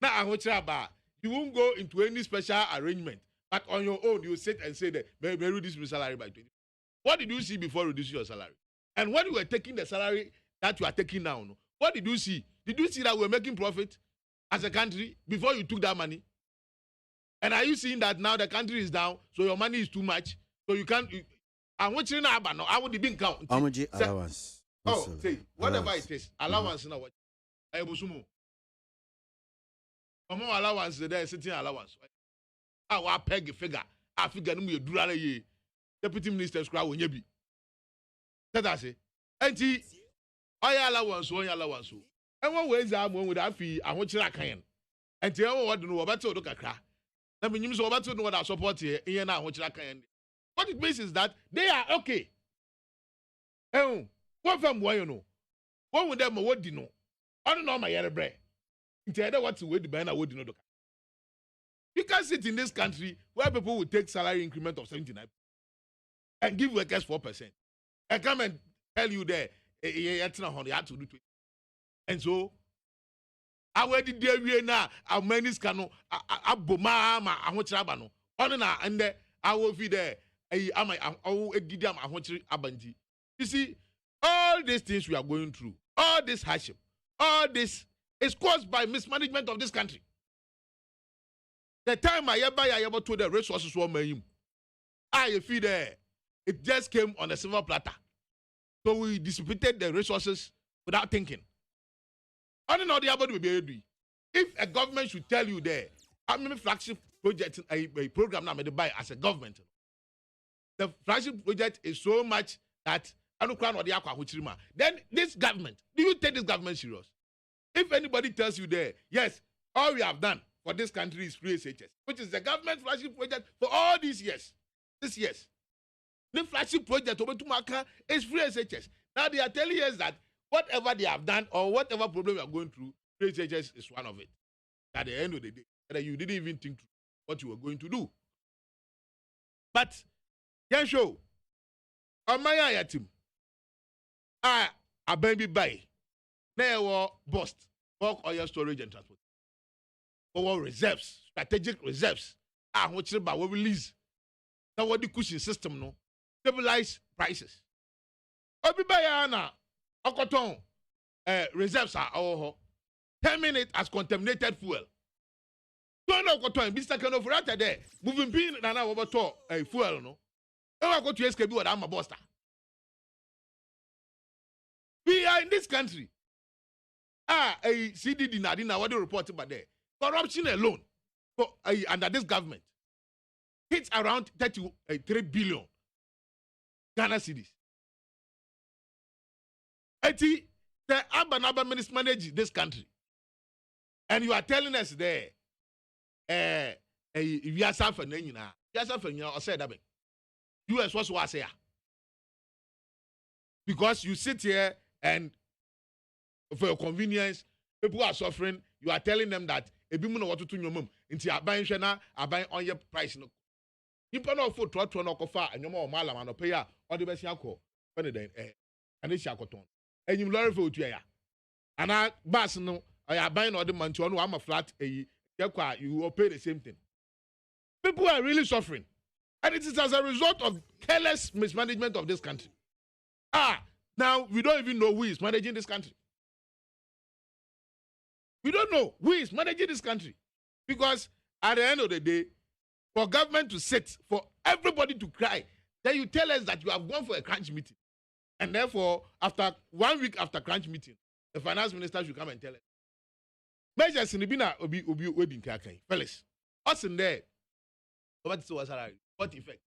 Now I want you won't go into any special arrangement, but on your own you sit and say that may reduce my salary by 20. What did you see before reducing your salary? And when you were taking the salary that you are taking now, what did you see? Did you see that we were making profit as a country before you took that money? And are you seeing that now the country is down, so your money is too much, so you can't? I'm watching now, but no, I would be count. ABOAGYE allowance. Oh, say whatever it is, allowance now. Omo allowance there sitting allowance. Wa peg figure. A figure no mu edurare ye. Deputy ministers kra wo nya bi. Tata say. Enti oya allowance, oya allowance. And one way za mo with afi ahokyere akan. Enti e wo wode no wo bete odo kakra. Na menyim so wo bete no wo support here na ahokyere akan. What it means is that they are okay. What from why you know? What would them what do know? I don't know my yellow bread. What to wait the banner would know. You can't sit in this country where people will take salary increment of 79 and give workers 4%. And come and tell you there, you have to do it. And so, I went there now, our many scano, Aboma, I want Rabano, on and there, I will be there. You see, all these things we are going through, all this hardship, all this is caused by mismanagement of this country. The time I ever told the resources were made, I feel there, it just came on a silver platter. So we dissipated the resources without thinking. I don't know the other way. If a government should tell you there, how many flagship projects a program now made by as a government. The flagship project is so much that then this government, do you take this government serious? If anybody tells you there, yes, all we have done for this country is free SHS, which is the government flagship project for all these years. This years. The flagship project is free SHS. Now they are telling us that whatever they have done or whatever problem you are going through, free SHS is one of it. At the end of the day, that you didn't even think what you were going to do. But can show on my team. A baby buy. Now bust bulk oil storage and transport. Our reserves, strategic reserves. Which about we release. Now what the cushion system no stabilize prices. Obi buy na okoton reserves are our 10 minutes as contaminated fuel. So no okoton be second of right there. Moving pin na na over to fuel no. I go to SKB or I'm a buster. We are in this country. A CDD Nadina, what they reported about there. Corruption alone for under this government hits around 33 billion Ghana cedis. The urban minister manage this country. And you are telling us there, we are suffering, or said that. US was what I say. Because you sit here and for your convenience, people are suffering. You are telling them that a woman what to do your mum into a buying shana, a buying on your price. No, you put no food to no coffee and your more malam and pay or the best yako. And it's yakoton. And you learn for you. And I bass no, I are buying all the money to I'm a flat. You will pay the same thing. People are really suffering. And it is as a result of careless mismanagement of this country. Now we don't even know who is managing this country. We don't know who is managing this country. Because at the end of the day, for government to sit, for everybody to cry, then you tell us that you have gone for a crunch meeting. And therefore, after 1 week after crunch meeting, the finance minister should come and tell us. Measures in the Bina obi wedding kakai. Fellas, us in there. What effect?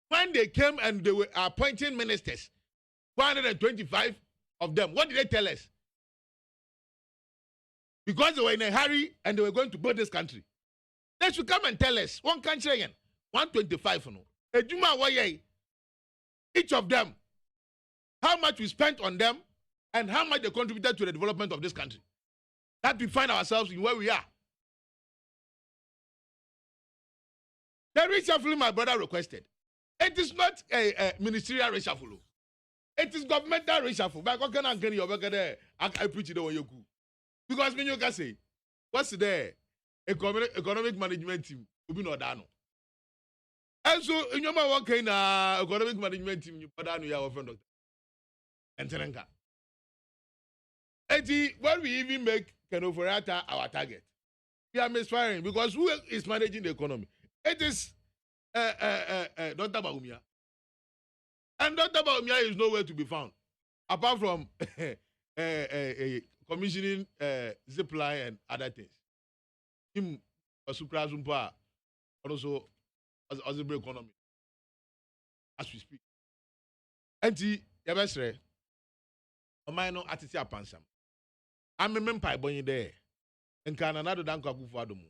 When they came and they were appointing ministers, 125 of them, what did they tell us? Because they were in a hurry and they were going to build this country. They should come and tell us, one country again, 125 no. Each of them, how much we spent on them and how much they contributed to the development of this country. That we find ourselves in where we are. The reshuffle my brother requested. It is not a ministerial reshuffle. It is governmental reshuffle. But what can I get your work there? I preach it on you. Because when you can say, what's there? Economic management team will be not done. And so in your work in economic management team, you put down your friend doctor. And Tenenka. And when we even make Kenoforata our target, we are misfiring because who is managing the economy? It is Dr. Baumia. And Dr. Baumia is nowhere to be found. Apart from commissioning zip line and other things. him a surprise umpa also as a break economy as we speak. Enti yabesre omai no atiti apansam. I'm a member boy there. And can another danko kufadomu.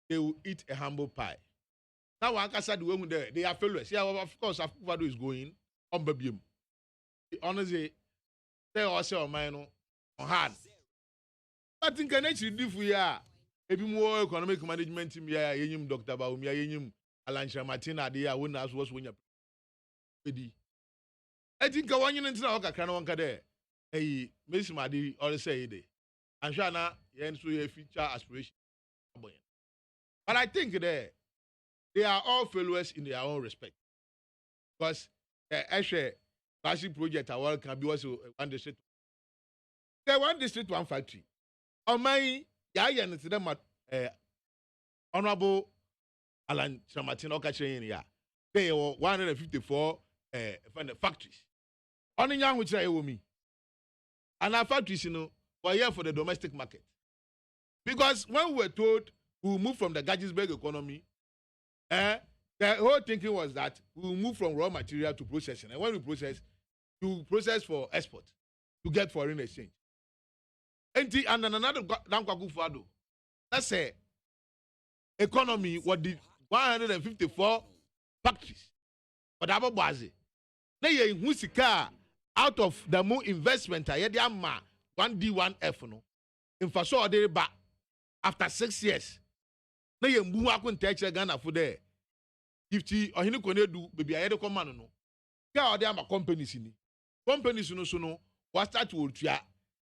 They will eat a humble pie. Now one can say the women there, they are followers. Yeah, of course, Akufado is going on baby. Honestly, they also omai no on hard. I think I actually do for ya. Maybe more economic management team ya yenyum Dr. Baum ya yenyum Alansha Martina dia when as was when you ready. I think I want you to know okay there. Hey, Miss Madi always say it. I'm sure now you feature aspiration. But I think they are all failures in their own respect. Because actually KWASI project our can be also one district. One district, one factory. On my Honorable Alan Shamatin Okachen ya. They were 154 factories. Only young which I owe me. And our factories, were here for the domestic market. Because when we were told we will move from the Gettysburg economy, the whole thinking was that we will move from raw material to processing. And when we process, you process for export to get foreign exchange. And another Dankwaku let's say economy what did 154 factories. But ABOAGYE, they are out of the more investment I had 1D1F no. In faso ode ba after 6 years. Na ye mbu akon teche Ghana for there. If ti ohini kone do baby ayede command no. Ka ode ama companies ni. Companies no so no was start to otua.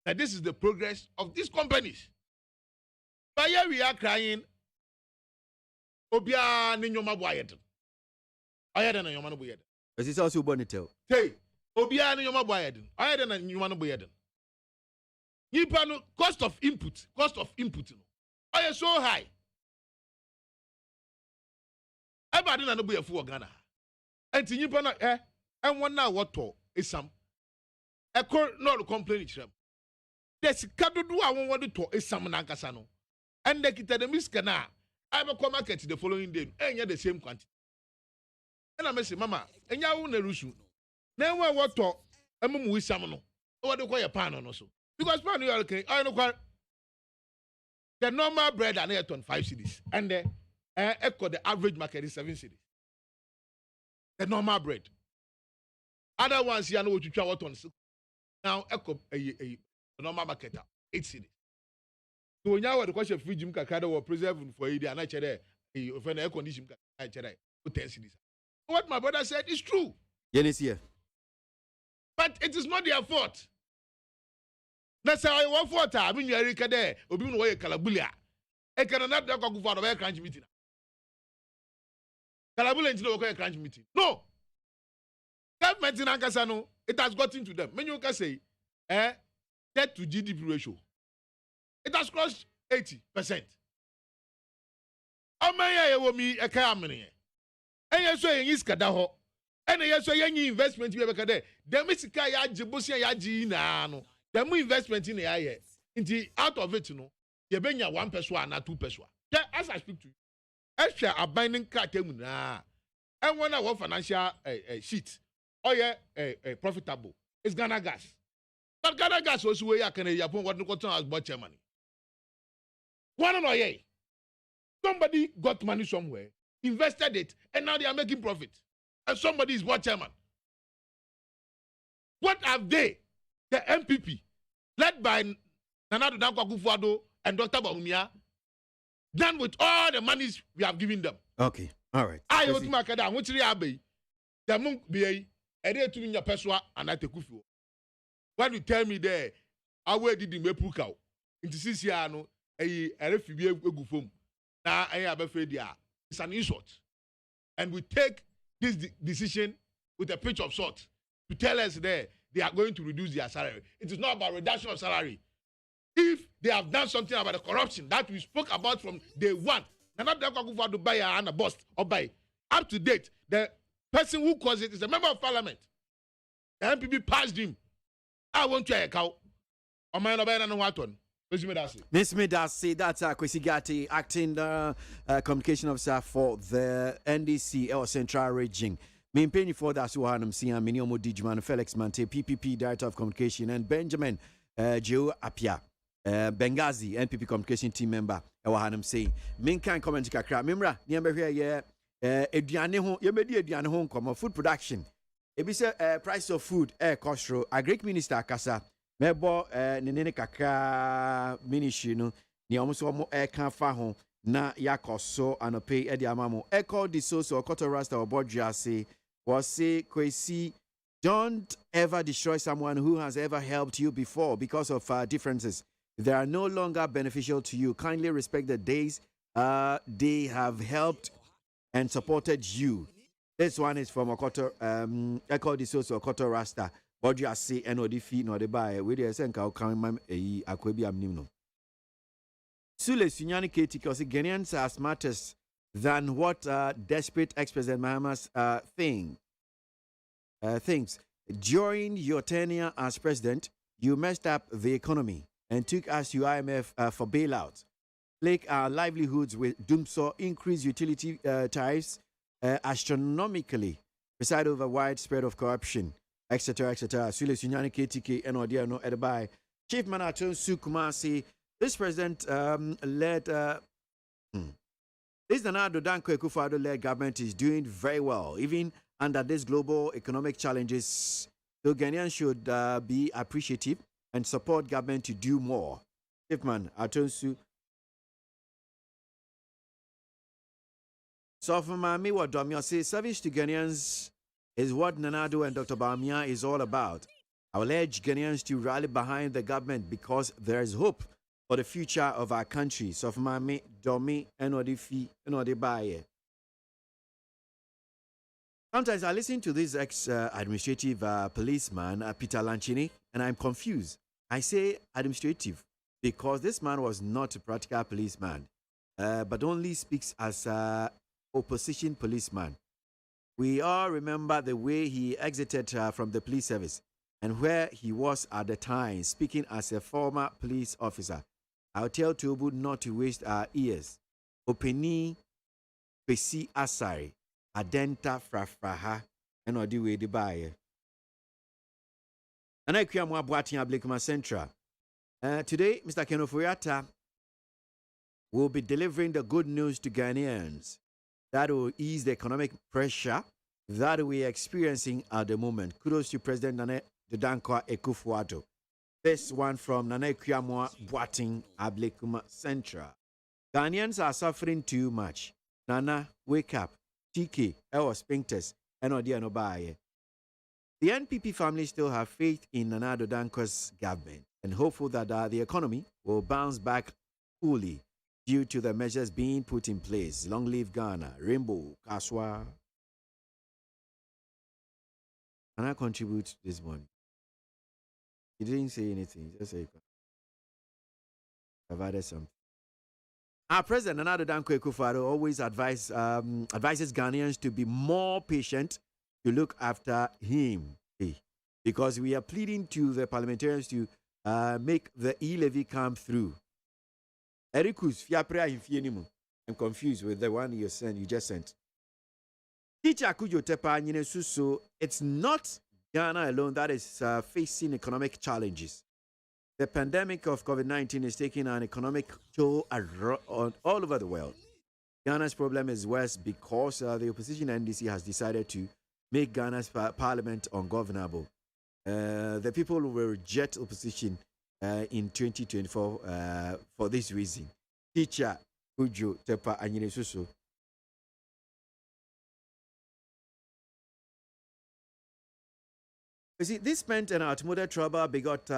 That this is the progress of these companies. But here we are crying. Obia ni nyoma bo ayede. Ayede na nyoma no bo yede. Is this also bonitel? Hey, obia ni nyoma bo ayede. Ayede na nyoma no bo yede. No cost of input no. Why is so high? Everybody na no be a fool Ghana. And nipa no and one now what to is some. A court not complaining to them. There's kado do I want to is some nankasa no. And they kita the miskana. I will come market the following day and you the same quantity. And I say, Mama, and ya won't rusu. Then what to a mum with some no. What do you call your pan on also? Because pan you are okay. I know the normal bread and air on 5 cedis. And the average market is 7 cedis. The normal bread. Other ones you know what you try what on. Now the normal market 8 cedis. So when you have the question free Jim Kakada or preserving for you, and I said, if an air condition, I said, 10 cedis. What my brother said is true. Yes, here. But it is not their fault. That's how I want for time. I mean, you are there. Obi no way Kalabulia. I cannot go for a crunch meeting. Kalabulia is no crunch meeting. No. Government in Ankasano, it has gotten to them. When you can say, debt to GDP ratio, it has crossed 80%. How many will me a camera? And you're saying is Kadaho. And you're saying investment you have a day. The Messica Yajibusia Yaji the more investment in the area, out of it, you bring 1 person and 2 person. As I speak to you, extra a binding card, and when I want financial sheet, profitable, it's Ghana gas. But Ghana gas also where you can Japan what you got as bought money. One or ye. Somebody got money somewhere, invested it, and now they are making profit. And somebody is bought chairman. What have they? The MPP, led by Nana Dankwa and Dr. Baumia, done with all the monies we have given them. Okay, all right. I want to make that. Which Riabe, the monk be a day to your peswa and I take you. When you tell me there, I will did me pull out into Siciano, a refugee gufum. Now I have a failure. It's an insult. And we take this decision with a pinch of salt to tell us there. They are going to reduce their salary. It is not about reduction of salary. If they have done something about the corruption that we spoke about from day one, not to buy and a bust or buy up to date, the person who caused it is a member of parliament. The MPP passed him. I won't try a cow. On my no what on. Miss Midasi, that's Kwesi Gatti, acting communication officer for the NDC or Central Region. Main penny for that's who I'm seeing Miniomo Dijman, Felix Mante, PPP Director of Communication, and Benjamin Joe Apia, Benghazi, NPP Communication Team member. I'm saying, main kind comment kakra. Mimra, niamba here, Ediane home, Yemedi Ediane home, come food production. It be price of food, cost row, a Greek minister, Kasa. Mebo nene kakra ministry no ni omo can fa ho na yakoso anope e di amamo e call the so Koto Rasta ABOAGYE say was say KWASI, don't ever destroy someone who has ever helped you before because of differences. If they are no longer beneficial to you, kindly respect the days they have helped and supported you. This one is from Okoto Echo the so Koto Rasta ABOAGYE say NOD fee no de buy we dey say nka kan mam eyi akwabi amnim no. Sule Sunyani Keti because Ghanaians are smartest than what desperate ex-president Mahama's thinks. During your tenure as president, you messed up the economy and took us to IMF for bailout, plague our livelihoods with doomsaw, increased utility tariffs astronomically, preside over widespread of corruption, etc., etc. Sule Sunyani KTK and no Edbai. Chief Manaton Sukumasi, this president led this Nana Danko Akufo-Addo led government is doing very well, even under these global economic challenges. So Ghanaians should be appreciative and support government to do more. Chief Man Atonsu. So for me, what Domio says, service to Ghanaians is what Nanado and Dr. Bamia is all about. I will urge Ghanaians to rally behind the government because there is hope for the future of our country. So for me, Domi, Enodifi, Enodibaye. Sometimes I listen to this ex-administrative policeman, Peter Lanchini, and I'm confused. I say administrative because this man was not a practical policeman, but only speaks as an opposition policeman. We all remember the way he exited from the police service and where he was at the time, speaking as a former police officer. I'll tell Tobu not to waste our ears. Openi, Pesi Asari, Adenta Frafraha, and Odiwe de Baye. And I create more Boating Ablikuma Central. Today, Mr. Kenofuyata will be delivering the good news to Ghanaians that will ease the economic pressure that we are experiencing at the moment. Kudos to President Nana Danko Akufo-Addo. This one from Nana Kuyamwa Boating Ablekuma Central. Ghanaians are suffering too much. Nana, wake up. TK, Ewa Spinkters, and Odiano Baye. The NPP family still have faith in Nana Danko's government and hopeful that the economy will bounce back fully due to the measures being put in place. Long live Ghana, Rainbow, Kaswa. Can I contribute to this one? He didn't say anything. Just say I've added something. Our president, Nana Danko Akufo-Addo, always advises Ghanaians to be more patient to look after him. Because we are pleading to the parliamentarians to make the e-levy come through. Erikus, I'm confused with the one you just sent. Teacher Kujo Tepa Suso, it's not Ghana alone that is facing economic challenges. The pandemic of COVID-19 is taking an economic toll all over the world. Ghana's problem is worse because the opposition NDC has decided to make Ghana's parliament ungovernable. The people will reject opposition in 2024 for this reason. Teacher Kujo Tepa Anyine Suso. You see, this meant an automotive trouble begot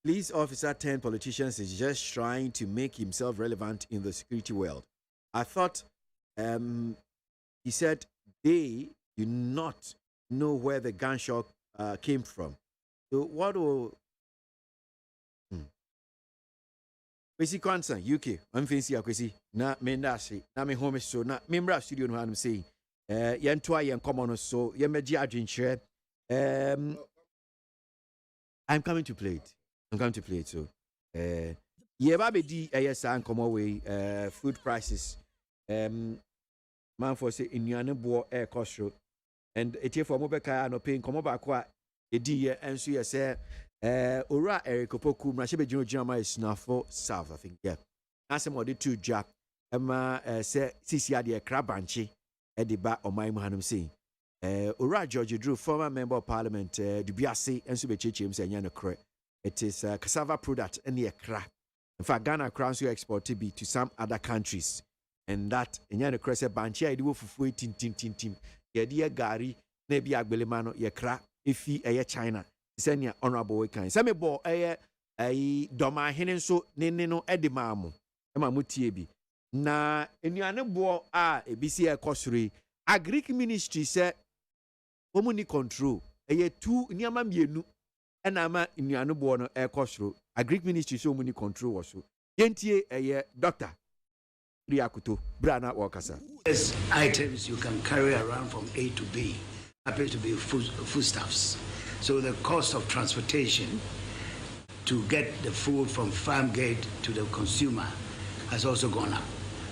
police officer turned politicians is just trying to make himself relevant in the security world. I thought he said they do not know where the gunshot came from. So what will Kwesi Kwanza UK amfensi akwesi na mendashi na me home so na membra studio no hanum say yentoa yen komo no so yemeji adwenkyerɛ I'm coming to play it. So, yeah, baby, yes, I'm come away. Food prices. Man for say in your bo air cost and it here for mobile no paying come back what a dear and so you say ora erikopoku mrashebe jino is now for south I think yeah. As some of the two jack Emma say CCR the crabanchi at the back of my manum saying ora George Drew former member of parliament Dubiase and Subechi saying yana correct. It is cassava product and the cra. In fact, Ghana crowns you export to be to some other countries. And that in yana correct banchi I do for tin. Ye dear Gary, maybe Agbelemano, ye cra if he a China. Send your honorable kind. Some bo a doma henen so neno edimamu. Emma mutiebi. Na enyane bo a ebisi ekosuri. Agric ministry say omuni control. Eye two nyama mienu. Enama enyane bo no ekosuru. Agric ministry so omuni control waso. Yentie eye doctor. Riakuto Brana Wakasa. Yes, items you can carry around from A to B happen to be foodstuffs. So the cost of transportation to get the food from farm gate to the consumer has also gone up.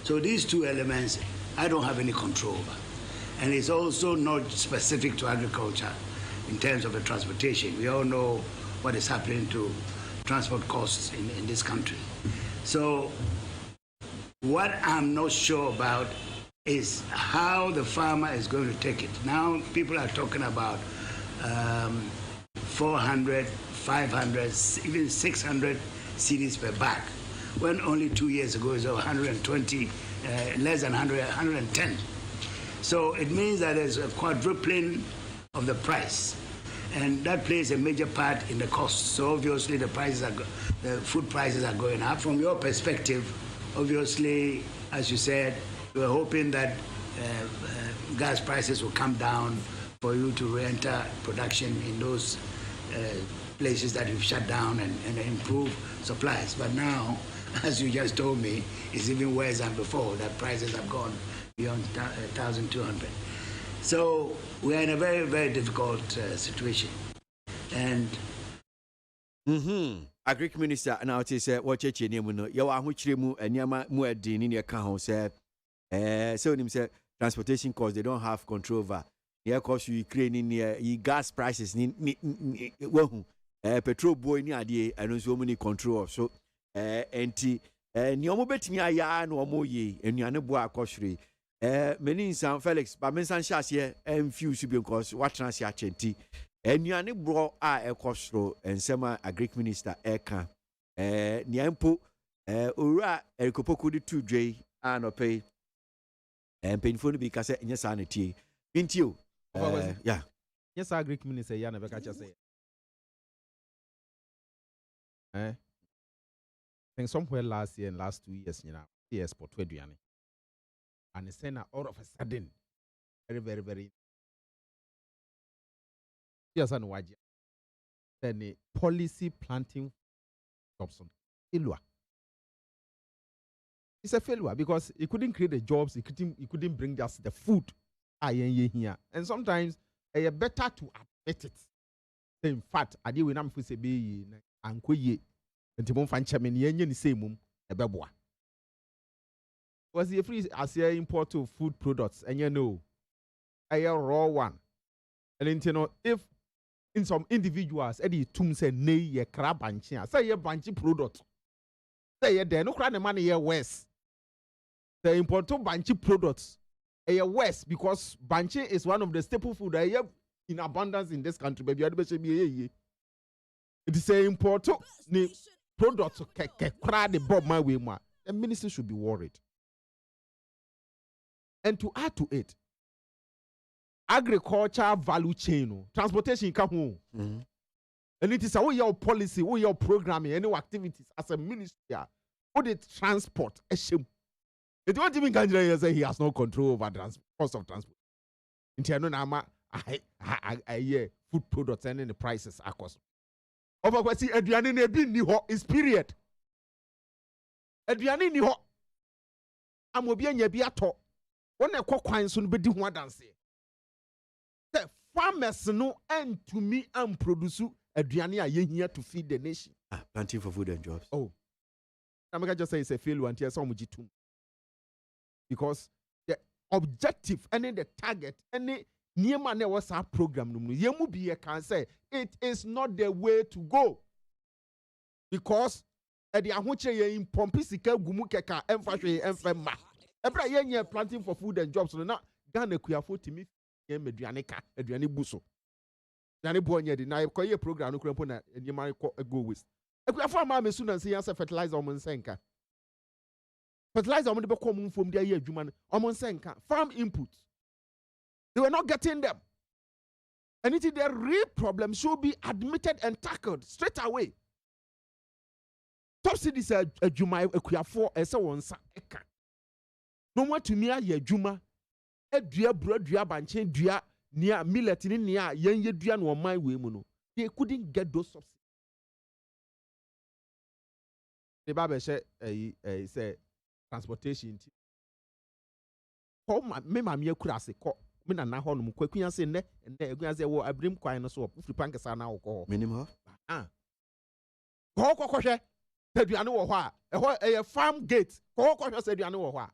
So these two elements I don't have any control over. And it's also not specific to agriculture in terms of the transportation. We all know what is happening to transport costs in this country. So what I'm not sure about is how the farmer is going to take it. Now people are talking about 400, 500, even 600 cedis per bag, when only 2 years ago it was 120, less than 100, 110. So it means that there's a quadrupling of the price, and that plays a major part in the cost. So obviously the food prices are going up. From your perspective, obviously, as you said, we were hoping that gas prices will come down for you to re-enter production in those places that you've shut down and improve supplies. But now, as you just told me, it's even worse than before. That prices have gone beyond 1,200. So we are in a very, very difficult situation. And Agric minister now it is what church name no you are huchiremu anyama mu edin ni ka ho say so nim say transportation costs they don't have control over. Here cost Ukraine ni gas prices ni wahu petrol boy ni ade eno so many control so enti ni omo betimi aya na omo ye enuane bo akoshre many San Felix but men san shase enfuse because what trans ya chenti enuane bro a ekosro ensema agric minister eka niampo ora erikopoku di 2 dwe anope penfo no bi ka se nya sanity intio yeah yes agric minister ya na be ka say I think somewhere last year and last 2 years the export to aduane and it's saying all of a sudden very yes, and why? Then a policy planting Dobson failure. It's a failure because it couldn't create the jobs, it couldn't bring us the food. Here. And sometimes it's better to admit it. In fact, I did when I'm for say be and quay and Timon Fanchamin yen same a beboa. Was the free as a import of food products, and you know a raw one. And you know if in some individuals, Eddie Tum say nay ye crab and chia. Say ye banchi product. Say ye there no crab the money ye west. The important banchi products ye west because banchi is one of the staple food that ye in abundance in this country. Baby, it is a important product crab the bob my way ma. The minister should be worried. And to add to it, agriculture value chain, transportation come home. And it is all your policy, all your programming, any activities as a ministry, all the transport. It won't even say he has no control over cost of transport. In Tiano I hear food products and the prices are cost. Over what see Adriani Nebi Niho is period. Adriani Niho. I'm obi anya bi ato. When I quite soon be do one dance. farmers no and to me and produce aduane a yehia to feed the nation. Planting for food and jobs. Oh, I'm gonna just say it's a failure until some G2. Because the objective and the target and near man was our program. Yemu be can say it is not the way to go. Because at the ahuche ye in pompisika gumu keka emfashwe emfema. Ebra ye planting for food and jobs. So na Ghana kuyafo timi ye meduane ka aduane buso. Aduane bo nye di na ko ye program no krempo na nyema go waste. Ekuyafo ama mesu na say answer fertilizer omon senka. Fertilizer omon de be kom mfom de aye adwuma no omon senka. Farm input. They were not getting them. And it is the real problem should be admitted and tackled straight away. Subsidies are a juma ekuyafo ese wonsa eka. No more to me aye juma e dua bro dua banche dua nia millet ni nia yenye dua no man we mu no. They couldn't get those subsidies. The Bible say say transportation. Come me ma me akura se ko me na na ho no kwakunya se ne egunya se wo abrim kwan no so ofri pankesa na wo ko. Minimum. Ko hwe aduane wo ho a eho eye farm gate ko se aduane wo ho a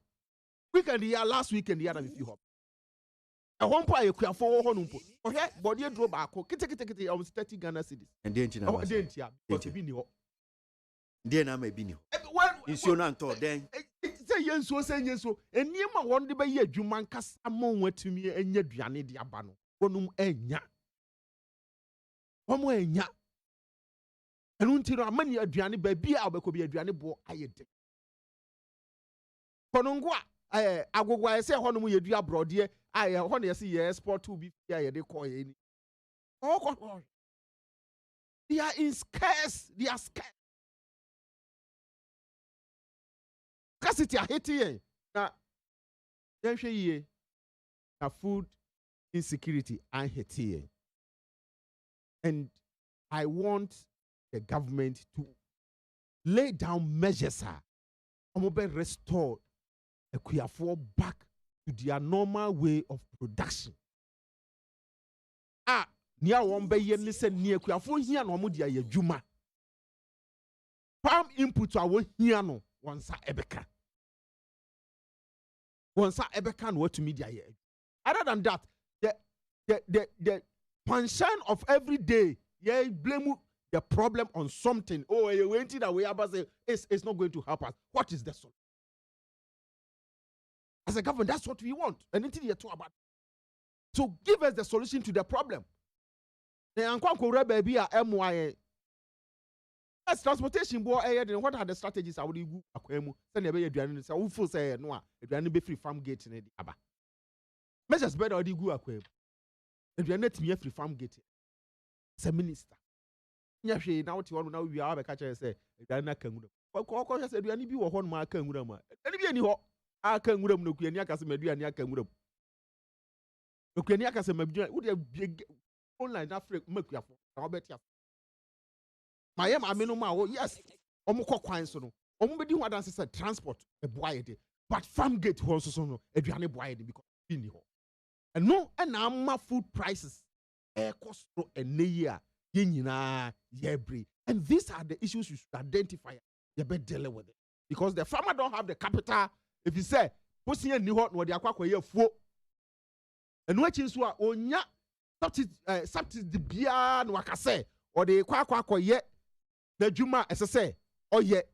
weekend ya last weekend ya na me fi ho eho mpo ayekuafo wo ho no mpo hwe body dro ba ko kete almost 30 Ghana cedis and then tina was because bi ni ho then na ma bi ni ho insuo na nto then say yensuo say yensuo eniema won de be ye adwuma nkasa mo watumi enya aduane de aba no wonum enya omo enya enu ntiro amani aduane ba bi a obekọ bi aduane bo ayede konongo a agogwa ese honum ye dua brode a ye ho na ye se ye export to bi fi a ye de call ye ni they are in scarce, they are scarce. Scarcity a hit ye na yenhwe ye na food insecurity and hit ye. And I want the government to lay down measures to restore Ekuyafo back to their normal way of production. Near one bay ye listen near Ekuyafo here no mudia ye juma. Farm input to our here no once ebeka. Once ebeka no to media ye. Other than that, the concern of every day, ye blame the problem on something. Oh, you went that way, but it's not going to help us. What is the solution? As a government, that's what we want. And until you talk about it. So give us the solution to the problem. As transportation boy, what are the strategies I would do? Send a baby, so who say no, if you are free farm gate in the Abba. Measures better or the go aquam. If you are not free farm gate, it's a minister. Nyahwe na wote wono na wi a be ka kire se aduane na kanwura ko se aduane bi wo ho no ma kanwura ma aduane bi ani ho a kanwura mu no kuani aka se aduane aka kanwura mu kuani aka se maduane wo de online na free makuafo na obeti afo maye ma me no ma wo yes omo kokwan so no omo be di ho adanse se transport e boaye de but farm gate ho so no aduane boaye de because bi ni ho and no and na food prices cost no ene and these are the issues you should identify. You better deal with it because the farmer don't have the capital. If you say, "Pussy and New Hot, no, they are quite full," and which is what onya subsidy bia no akase or the kwa yet the juma as I say or yet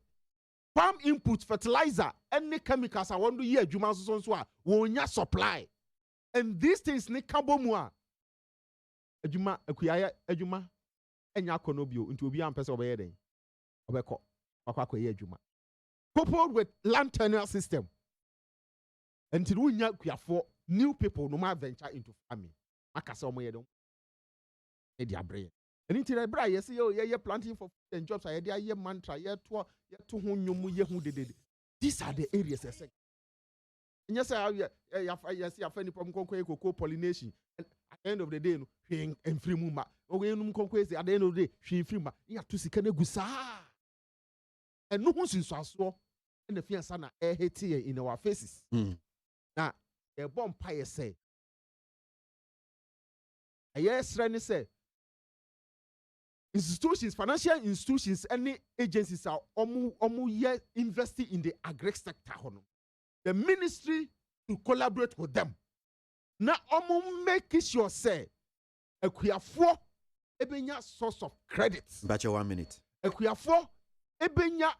farm input fertilizer any chemicals I want to hear juma so onya supply and these things ne kabomua ejuma akuyaya ejuma enya konobio into obi ampese obeye den obeko akwakoye adwuma coupled with land tenure system until we kuyafo new people no more venture into farming akase omoye don e dia brain and until bra yes ye planting for food and jobs ye dia ye mantra ye to ho nwom ye hu dedede. These are the areas ese nya say yes ya fani pom konko cocoa pollination. At the end of the day, no, and free muma. Okay, no conquest. At the end of the day, she free ma. You have to see can gusa. And no one since I saw in the fiance na hate here in our faces. Now, a bomb pie say, yes, Rani said, institutions, financial institutions, any agencies are almost investing in the agri sector. The ministry to collaborate with them. Now, make sure say, a for ebenya source of credit. But 1 minute. A for ebenya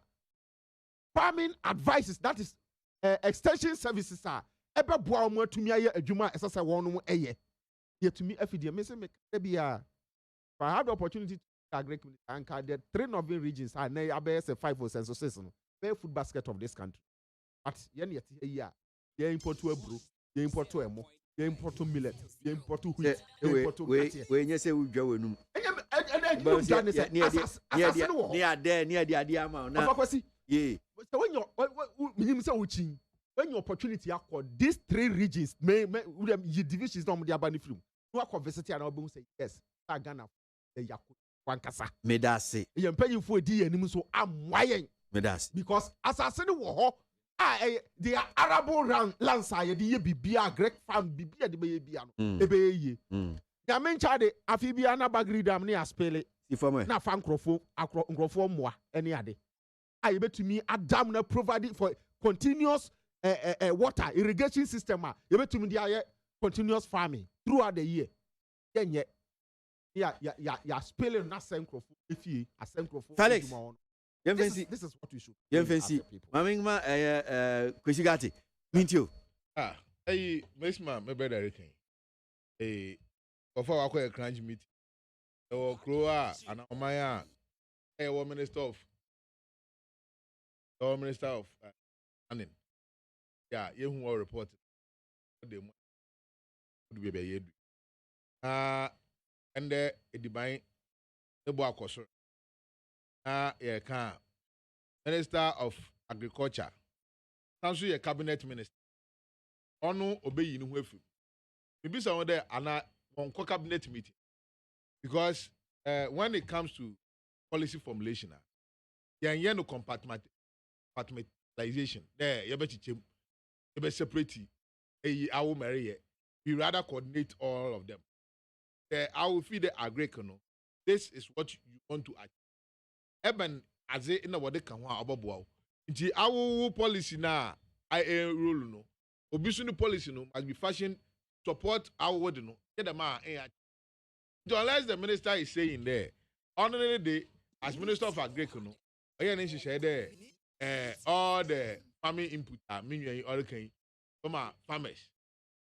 farming advices, that is extension services are ebe boa omo atumi aye adwuma esasa won no eye. Ye to me afidie me say me be a if I had the opportunity to agree with anchor the 3 northern regions are na abeye say 5 or 6 no be food basket of this country. But yen yet here ye import to abro, ye import to emo, ye import to millet, ye import to wheat, ye import to we you say we dwa wenum. Near the amount. Yeah. So when your opportunity accord these 3 regions may divisions no dey abani film. No conversation and obo say yes. Ghana e yakut wankasa. Me da say. Ye mpanyimfo edi anim so amwayen. Me da say. Because asase ne wo ho they are arable lands are ye bibia Greek farm bibia de be bia no. Ebe ye. Ya mencha de afibia na bagri dam ne aspele. Na fa nkrofo moa ene ade. I bet to me a dam na providing for continuous water irrigation system. You bet to me the continuous farming throughout the year. Yeah, spelling na senkrofo if you a senkrofo. Felix, this is what we should. Fancy. Mamingma Kwishigati. Mintio. Hey, Miss Ma, my brother everything. Before I call a crunch meeting. Or Croa and Omaya. Hey, Minister of Planning. Yeah, you who are reported. They would be a year. And the divine the Boakosor. Yeah, can Minister of Agriculture. Sounds like a cabinet minister. Ono obey you know if maybe some there and one cabinet meeting. Because when it comes to policy formulation, there no compartmentalization. There, you better separate. I will marry. We rather coordinate all of them. I will feed the agriculture. This is what you want to achieve. Even as in the word can want about wow. Inti our policy na I rule no. Obisuni policy no must be fashion support our word no. Get the man unless the minister is saying there, on the day as Minister of Agriculture no, there all the farming input are meaning all can from farmers.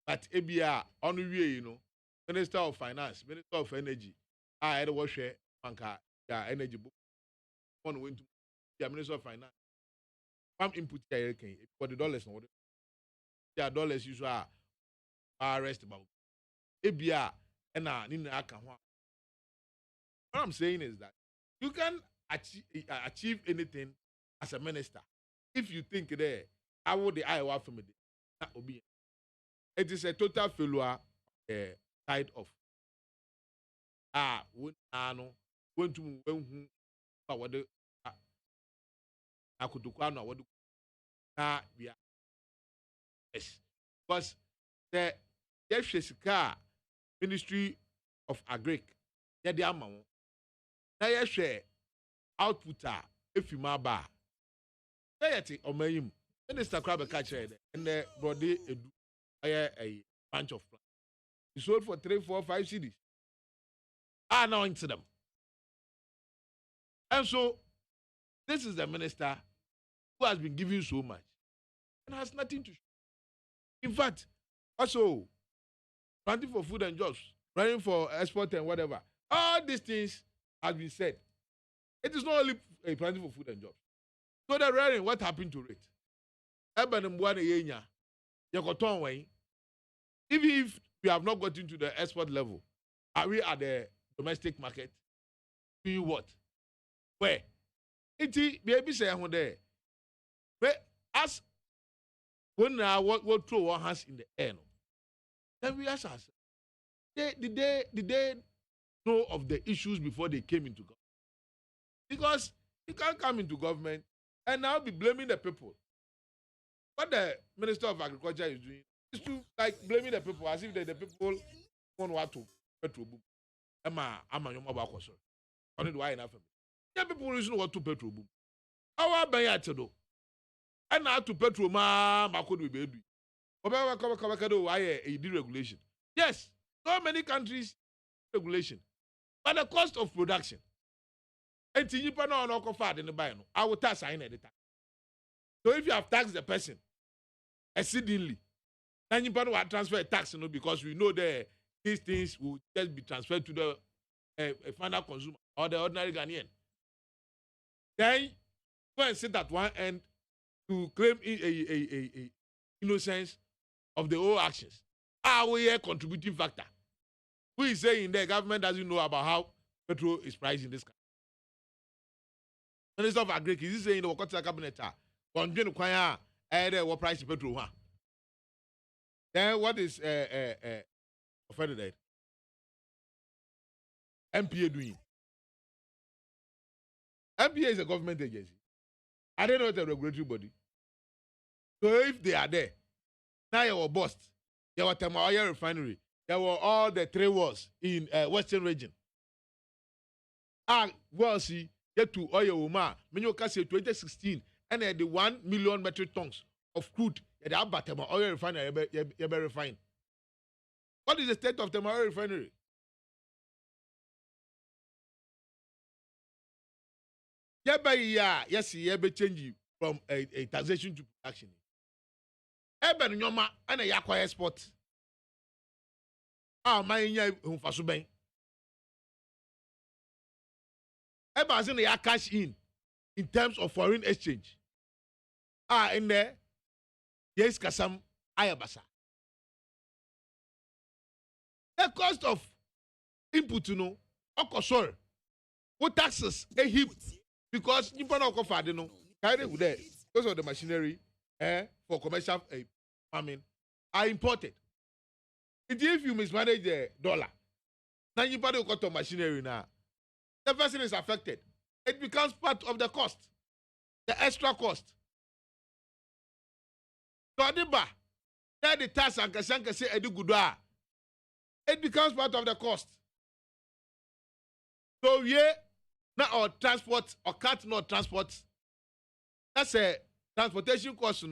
But ABR on the way, you know, Minister of Finance, Minister of Energy, I had to wash banka energy book. One went to the Minister of Finance. Farm input for the dollars no. Yeah, dollars usually are arrest about ABR and what I'm saying is that you can achieve anything as a minister if you think there I would the Iowa family. It is a total failure side of when to what the Akutukano what we are yes because the car Ministry of Agric yeah the amount now you share output if you ma ba yeti omayim Minister Crabbe catcher and the body a bunch of plants. He sold for 3, 4, 5 CDs. Now into them. And so this is the minister who has been giving so much and has nothing to show. In fact, also planting for food and jobs, running for export and whatever. All these things have been said. It is not only a planting for food and jobs. So the running, what happened to it? Even if we have not gotten to the export level, are we at the domestic market? Doing what? Where? Baby say there. But as when what throw our hands in the air, then we ask ourselves, did they know of the issues before they came into government? Because you can't come into government and now be blaming the people. What the Minister of Agriculture is doing is to like blaming the people as if the people want to petrol boom. Emma, I'm a young about so. Only do I enough. Yeah, people reason what to petrol boom. Our buy to do. And now to petrol ma could be baby. Why a deregulation? Yes, so many countries regulation, but the cost of production. And you pay no offer in the buy no. I will tax sign at the time. So if you have taxed the person exceedingly, then you pay no transfer tax no because we know that these things will just be transferred to the final consumer or the ordinary Ghanaian. Then go and sit at one end to claim a innocence of the whole actions. We a contributing factor. Who is saying the government doesn't know about how petrol is priced in this country? Minister of Agric is saying the Wakota cabinet on June Kwaya what price petrol? Then what is offended? MPA doing? MPA is a government agency. I don't know it's a regulatory body. So if they are there, now you were bust. You were Tema Oil Refinery. There were all the 3 wars in Western region. Well, see, get to oil Uma. Minyoka say 2016, and the 1 million metric tons of crude at the Tema Oil Refinery you be refined. What is the state of Tema Oil Refinery? Yes, you be changing from a taxation to production. Eben nyoma and a yakwa export. My nya humfaso ben. Eba as in the cash in terms of foreign exchange. In there, yes, kasam ayabasa. The cost of input, okosor, what taxes a heap because you don't offer no carry with there because of the machinery for commercial farming are imported. If you mismanage the dollar, now you buy the machinery now, the person is affected. It becomes part of the cost, the extra cost. So the tax and say it becomes part of the cost. So now our transport or cut not transport. That's a transportation cost,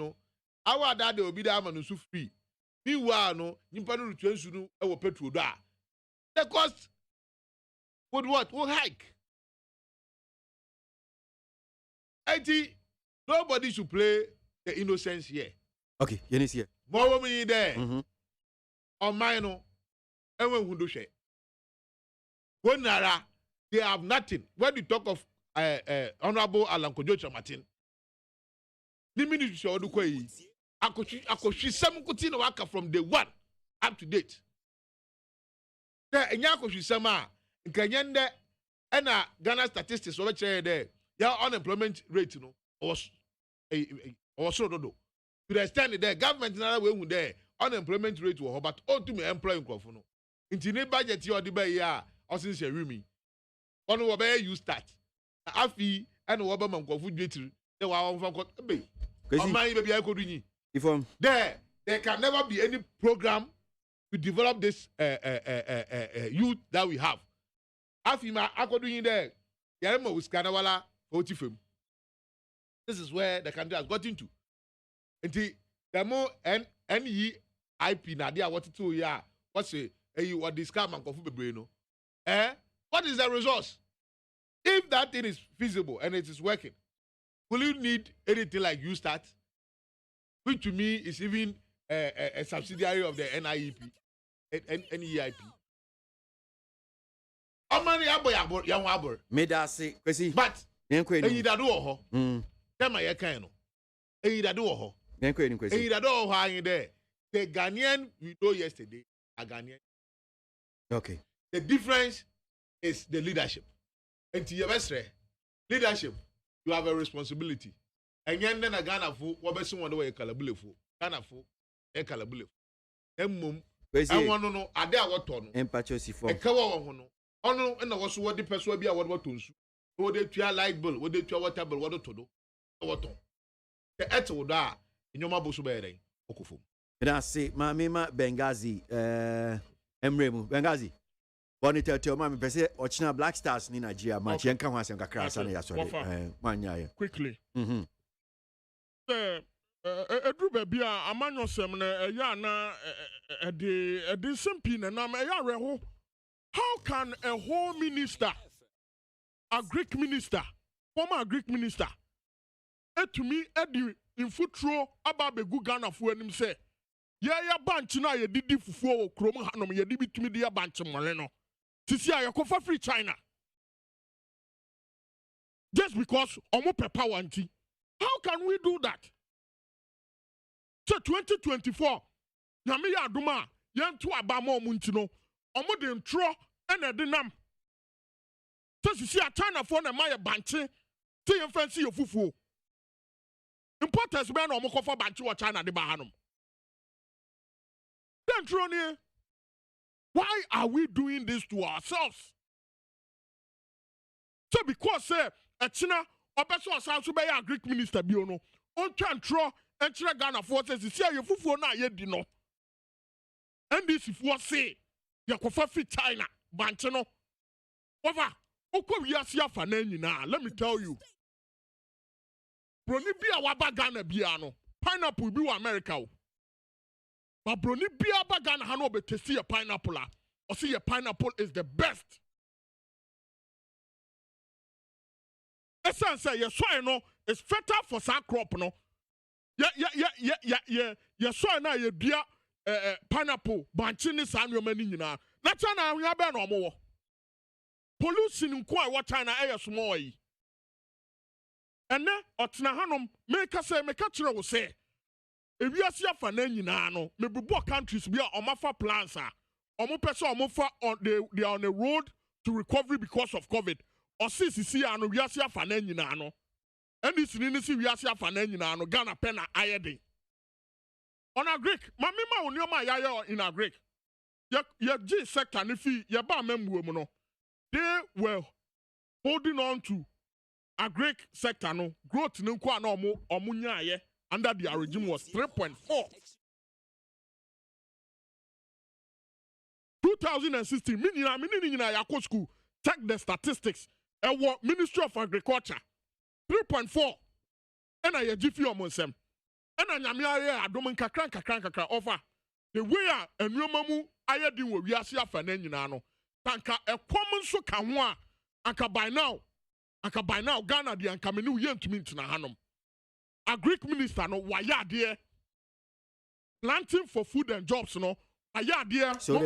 Our dad will be there man free. Meanwhile, no, Nippano returns to our petrol da. The cost would what? Will hike. 80. Nobody should play the innocence here. Okay, Yenis here. More women there. On mine, and when do share. When Nara, they have nothing. When you talk of Honorable Alan Kojo Martin, the ministry of the Kwai, Akoshi Samukutin Waka from day one up to date. There, and Yakoshi Sama, in Kanyende, and Ghana statistics over there, their unemployment rate, was also to the extent that government in another way there, unemployment rate was but all to me employing Crofono. Into the budget, you are the bay, or since you remi. On what you start. Afi and Wabam Kofu Jitri, they were on for bay. On my baby, I could there can never be any program to develop this youth that we have. Afima, I could do in there. Yaremo with Kanawala, Otifim. This is where the country has got into. Until the more NEIP Nadia what to ya, what's a what this scam and Kofu Bebreno. What is the resource? If that thing is feasible and it is working, will you need anything like you start? Which to me is even a subsidiary of the NEIP. How many aboy young abor? Made us say, but you da do ho. Tell my kind. You da do ho. You da do ho in there. The Ghanaian we know yesterday are Ghanaian. Okay. The difference is the leadership. And to your best leadership, you have a responsibility. And then a Ghana for what best one way calabule for Ghana for a calabule. And one no, are there what on? And Pachosi for a cover one. Oh no, and also what the person will be what to would they try light bill, would they try whatever what to do? What on? The eto da in your mabusu bearing. Okufum. And I say, Mamma Benghazi, Emremu, Benghazi. Bonita to my pese ochina Black Stars ni Nigeria match yen kan wasem kakra sa na ya sorry manya ye quickly edru ba bia amanyo sem na eya na edi simpi na na eya reho. How can a whole minister, a Greek minister, former Greek minister, to me edi in futuro ababe gu Ghana fu anim say ya banch na ye didi fufuo krom hanom ye di bitumi di ya banch mole no sisi ayekofa free China just because omo pepa wanti. How can we do that? So 2024 nyame ya adoma yentu abama omunti no omo de ntro ena de nam so sisi a China for na maye banche ti yen fancy yo fufuo importers be na omo kofa banche wo China de ba hanom. Then Trony, why are we doing this to ourselves? So because a China obeso asanso be ya Greek minister bi ono on twa ntro enchire Ghana forces sisi a yo fufuo na ye di no. And this if what say yakofa fi China banche no over okwa wiase afa na nyina. Let me tell you, broni bia waba Ghana bia no pineapple bi wa America o, but broni bia ba Ghana ha no be testi a pineapple a or see a pineapple is the best. Essence say your soil no is fertile for some crop no your soil na ye dua pineapple banchi ni sa nneoma ni nyina na China ahia be no mo pollution nko a what China e small yi ene otena hanom meka kire wo say ewiase afa na nyina no mebubo countries bia omafa plans a omo pese omo fa on they are on a road to recovery because of COVID or sisi ano wiase afa na nyina no eni sini ni si wiase afa na nyina no Ghana pena ayede on a Greek mamima onioma yaye in a Greek ye G sector ni fi ye ba membuo mu no they were holding on to a Greek sector no growth ni nko na omo nyaaye under their regime was 3.4. 2016 mini yako school check the statistics Ministry of Agriculture 3.4 and I jiffy omonsem and I nyame adom kakran offer the way a enuomamu ayedin wo wiase afa na nyina no tanka ekwom so ka ho a anka by now Ghana de anka me ne yentumi ntina hanom. A Greek minister no waya there planting for food and jobs no waya there so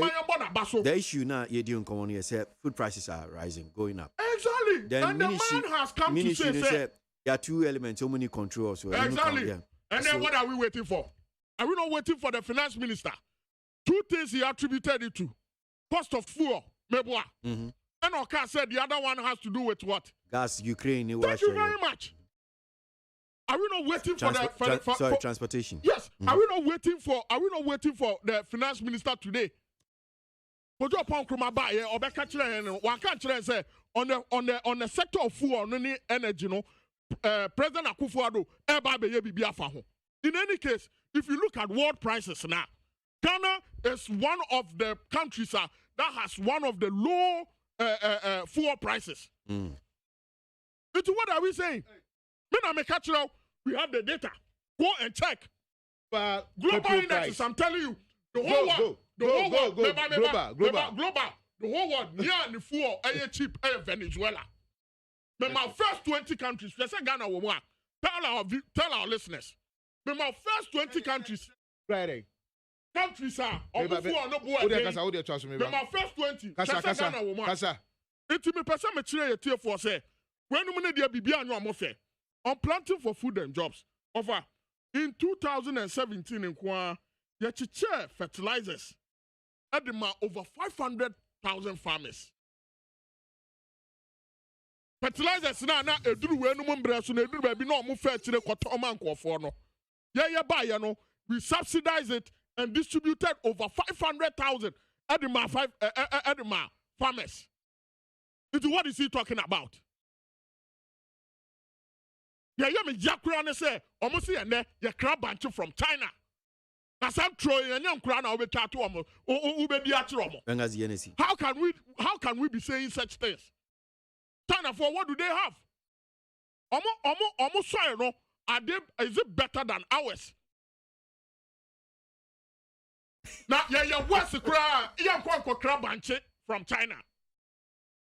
the issue now you doing come on here say food prices are rising going up exactly then and the man has come to say there are two elements so many controls so exactly and then what are we waiting for? Are we not waiting for the finance minister? Two things he attributed it to: cost of fuel meboa and Oka said the other one has to do with what? Gas, Ukraine. Thank you very much. Are we not waiting for transportation? Yes. Are we not waiting for the finance minister today? Kojo pon kroma ba ye obeka kire no wan kan kire say on the sector of fuel no energy no President Akufo-Addo eba be ye bibia fa ho. In any case, if you look at world prices now, Ghana is one of the countries that has one of the low fuel prices. It's what are we saying? We have the data. Go and check. But global indexes, I'm telling you, the whole world, global, the whole world, near the fuel, cheap, Venezuela. But my first 20 countries, let's say Ghana, tell our listeners. But my first 20 countries, countries are on the fuel, no boy. But my first 20, Ghana, it's me person me chire ye for say when we need the bibia anyo amofe on planting for food and jobs over in 2017 in kwa ye chiche fertilizers edema over 500,000 farmers fertilizers na eduru we no mbre so na eduru ba bi na omo fa chire kwato o man kwofo no ye ba ye no we subsidize it and distributed over 500,000 edema farmers. What is he talking about? Yeah, me Jakura say, almost and there, you crab bunch from China. Na some throw in any crown or be chat to Bengazi. How can we be saying such things? China for what do they have? Almost soil no. Is it better than ours? Now, yeah, what's the crowd? Yeah, crab banche from China.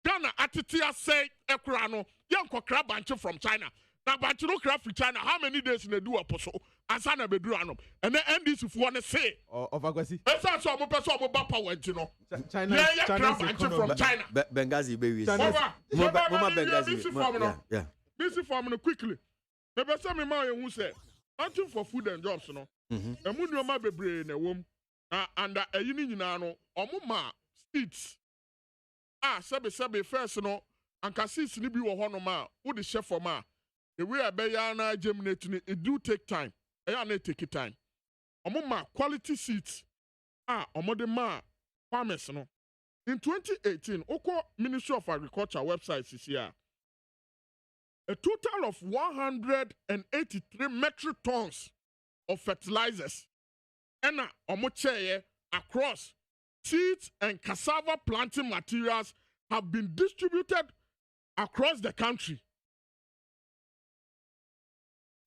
Ghana atitia say ekrano. Yeah, crab banche from China. Now, banche no crab from China. How many days in the do apostle? Asana bedruano. And then end this if you want to say. Of Agwasi. That's also a person of Bapa went, you know. China. Yeah, crab banche from China. Bengazi baby. Mama Bengazi. Yeah. Busy farming quickly. The best of me, who said, nothing for food and jobs, no. And when you might be brain a womb, and a union, no, or mama, seats. Sabe, first, no, and Cassis Nibi or Honoma, who the chef for ma. The way I bayana germinating, it do take time. I take it time. Mama, quality seats. Omode ma, farmers, no. In 2018, Oko Ministry of Agriculture website is here. A total of 183 metric tons of fertilizers and across seeds and cassava planting materials have been distributed across the country.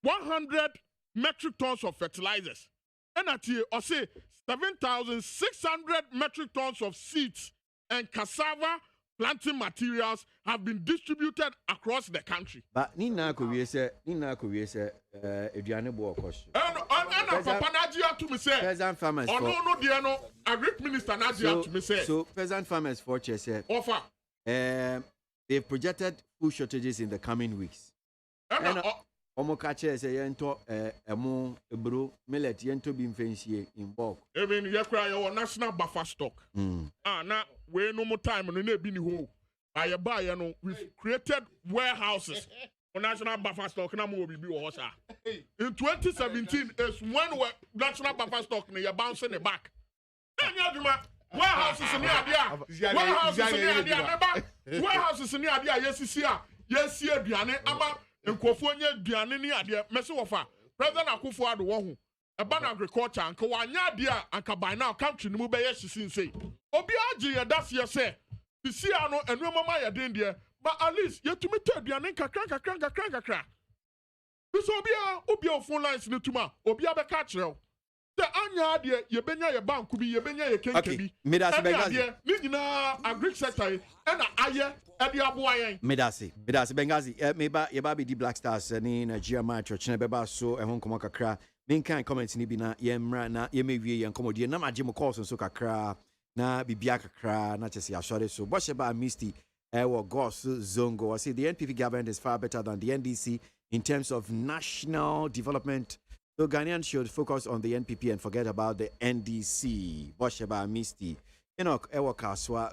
100 metric tons of fertilizers and at here, I say 7,600 metric tons of seeds and cassava planting materials have been distributed across the country. But Nina Korea said, Adriana Boakos. And Papa Nadia to me say, peasant farmers. Oh, no, dear, no, Agric Minister Nadia to me say. So, peasant farmers for said, offer. They've projected food shortages in the coming weeks. And Omokache say, Yento, Emo, Ebro, millet, Yento being fancy in bulk. Even you cry your national buffer stock. Now, we no more time and you be home. I buy, you know, we've created warehouses for national buffer stock. Now, we be also. In 2017, is when we national buffer stock, you're bouncing it back. Warehouses in the idea. Warehouses in the idea. Warehouses in the idea. Yes, Diane, Ama. In Kofonia, Diane, idea, Messi Wafa, President Akufo-Addo Wohu, a ban agriculture, and Kawanya dia, and by now country, Mube Yesin say. Obiaji, that's your say. The Siano and Mama Yadendia, but at least you to me tell Diane Kakra. This Obia phone lines in the Tuma, Obia Becatro. The Anya dia, Yebenya, your bank could be Yebenya, your king could be. Midas Bengazi. Nina, Agric secretary, and Aye. Medasi Bengazi, meba yebabi di Black Stars ni Nigeria match chine beba so ehon komo kakra min kan comment ni bi na yemra na yemewie yen komodie na maje mo calls so kakra na bibia kakra na chese asore so bosheba Misty ewo Gos Zongo. I say the NPP government is far better than the NDC in terms of national development. So Ghanaians should focus on the NPP and forget about the NDC. Bosheba Misty. Enoch Ewo Kaswa,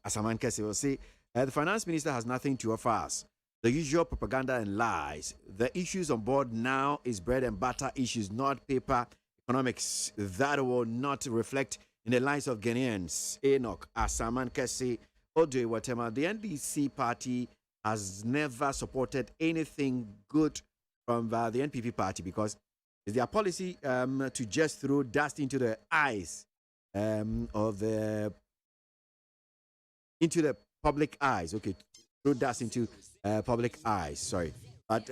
Asaman Kese will say, the finance minister has nothing to offer us. The usual propaganda and lies. The issues on board now is bread and butter issues, not paper economics. That will not reflect in the lives of Ghanaians. Enoch Asaman Kese, Odwe Watema. The NDC party has never supported anything good from the NPP party because it's their policy to just throw dust into the eyes of the into the public eyes. Okay, throw dust into public eyes. Sorry, but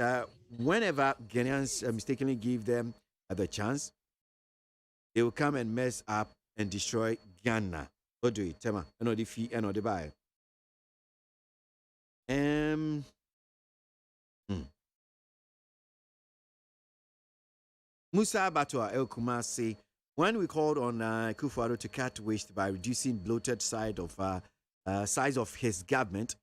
whenever Ghanaians mistakenly give them the chance, they will come and mess up and destroy Ghana. What do it, Tema? I know the fee, I know the buy. Musa Batua El Kumasi. When we called on Akufo-Addo to cut waste by reducing bloated size of his government,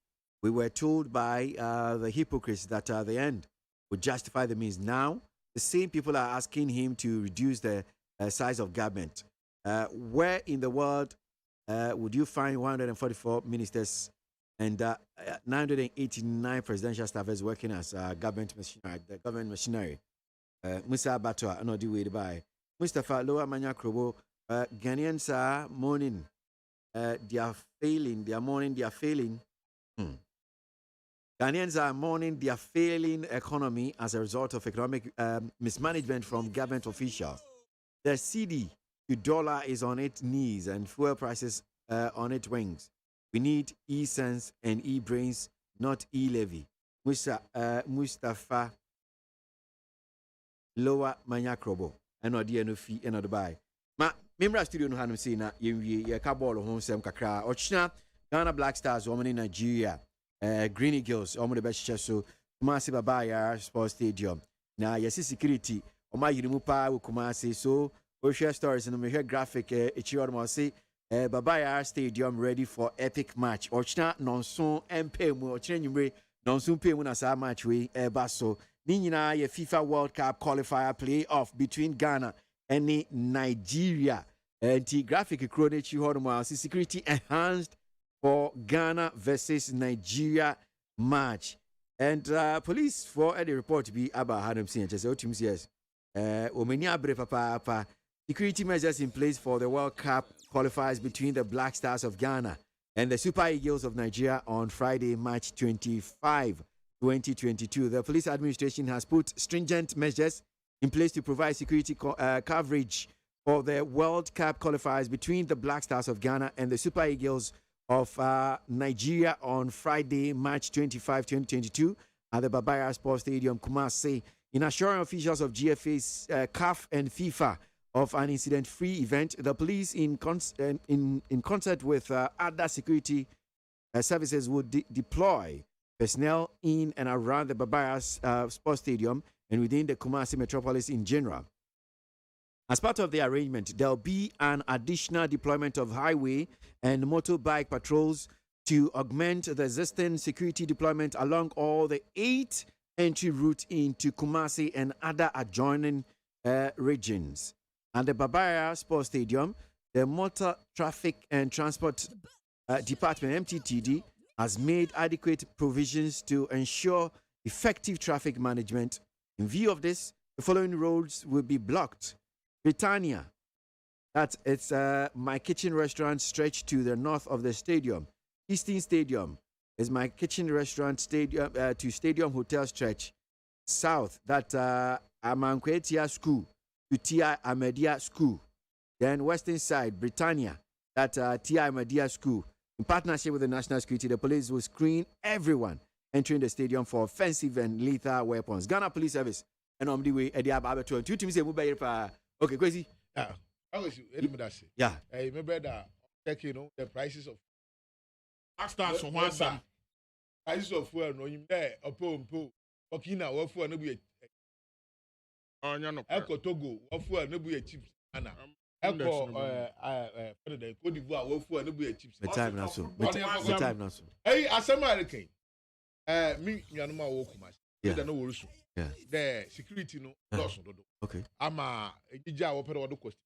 we were told by the hypocrites that the end would justify the means. Now, the same people are asking him to reduce the size of government. Where in the world would you find 144 ministers and 989 presidential staffers working as government machinery, the government machinery? Musa Batua, no do it by. Mustafa Lower Manya Krobo, Ghanaians are mourning. They are failing. They are mourning. They are failing. Ghanaians are mourning their failing economy as a result of economic mismanagement from government officials. The CD to dollar is on its knees and fuel prices on its wings. We need e-sense and e-brains, not e-levy. Mustafa Lower Manyakrobo. And no dear no fee and not buy. Ma Memra studio no hanum say na ye ball home sem kakra. Ochina Ghana Black Stars woman in Nigeria. Green Eagles omo the best so Kumasi Babaya Sports Stadium. Na yesi security oma yirimu pa wo Kumasi so we share stories and we hear graphic ichiwa mo say Babaya Stadium ready for epic match. Ochina nonson MP mu ochina nyumre nonson pe mu na sa match we baso. Ni nyina ye FIFA World Cup qualifier playoff between Ghana and Nigeria. Anti graphic chronology hormone security enhanced for Ghana versus Nigeria match. And police for the report to be about Adam Singh. Just yes. Security measures in place for the World Cup qualifiers between the Black Stars of Ghana and the Super Eagles of Nigeria on Friday, March 25, 2022. The police administration has put stringent measures in place to provide security coverage for the World Cup qualifiers between the Black Stars of Ghana and the Super Eagles of Nigeria on Friday, March 25, 2022 at the Babaya Sports Stadium, Kumasi, in assuring officials of GFA's CAF and FIFA of an incident-free event. The police, in concert with other security services, would deploy personnel in and around the Babaya Sports Stadium and within the Kumasi metropolis in general. As part of the arrangement, there will be an additional deployment of highway and motorbike patrols to augment the existing security deployment along all the 8 entry routes into Kumasi and other adjoining regions. At the Babaya Sports Stadium, the Motor Traffic and Transport Department, MTTD, has made adequate provisions to ensure effective traffic management. In view of this, the following roads will be blocked. Britannia, it's My Kitchen Restaurant stretch to the north of the stadium. Eastern Stadium is My Kitchen Restaurant stadium to Stadium Hotel stretch. South, that Amankwetia School to T.I. Ahmadiyya School. Then Western side, Britannia, that T.I. Ahmadiyya School. In partnership with the National Security, the police will screen everyone entering the stadium for offensive and lethal weapons. Ghana Police Service and on the way, Eddie Ababeto. Two teams say, okay, crazy. Yeah. How is it? Yeah. I remember that, the prices of Stars on one side. Prices of fuel, no, you there, Opo, Okina, what fuel, no be a Togo, what fuel, no be a cheap. Anna. Cote d'Ivoire, what fuel, no be a cheap. The time now, so. The time now, so. Hey, as American, me, Yanuma Wokumas. Yeah. Yeah. The security no loss. Okay. I'm a Ija opera or cost.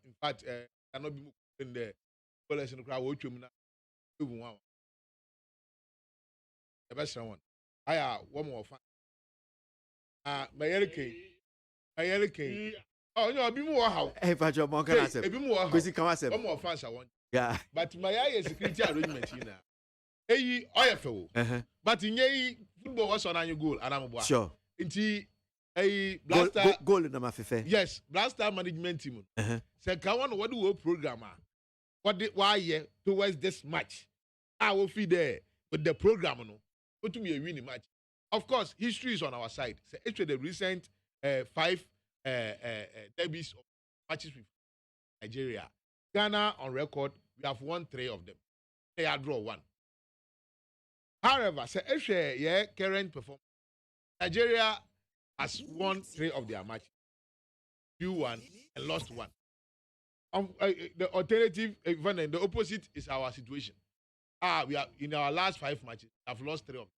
In fact, cannot be in the police in the crowd. The best one. I have one more fan. My Eric. Oh, no, I'll be more how. Hey, Patrick, more can I say? One more fans I want. Yeah. But my eye is security arrangement here. Hey, OFO. But in ye football was on your goal, and I'm sure. Inti a blaster goal in the fair. Yes, blaster management team. Say, Kawan, what do we programmer? What did why towards this match? I will feed there with the program. No, go to me a winning match. Of course, history is on our side. So actually, the recent 5 debuts of matches with Nigeria, Ghana on record, we have won 3 of them. They are draw 1. However, say current performance, Nigeria has won 3 of their matches, drew 1 and lost 1. The alternative, even the opposite, is our situation. We are in our last 5 matches, we have lost 3 of them.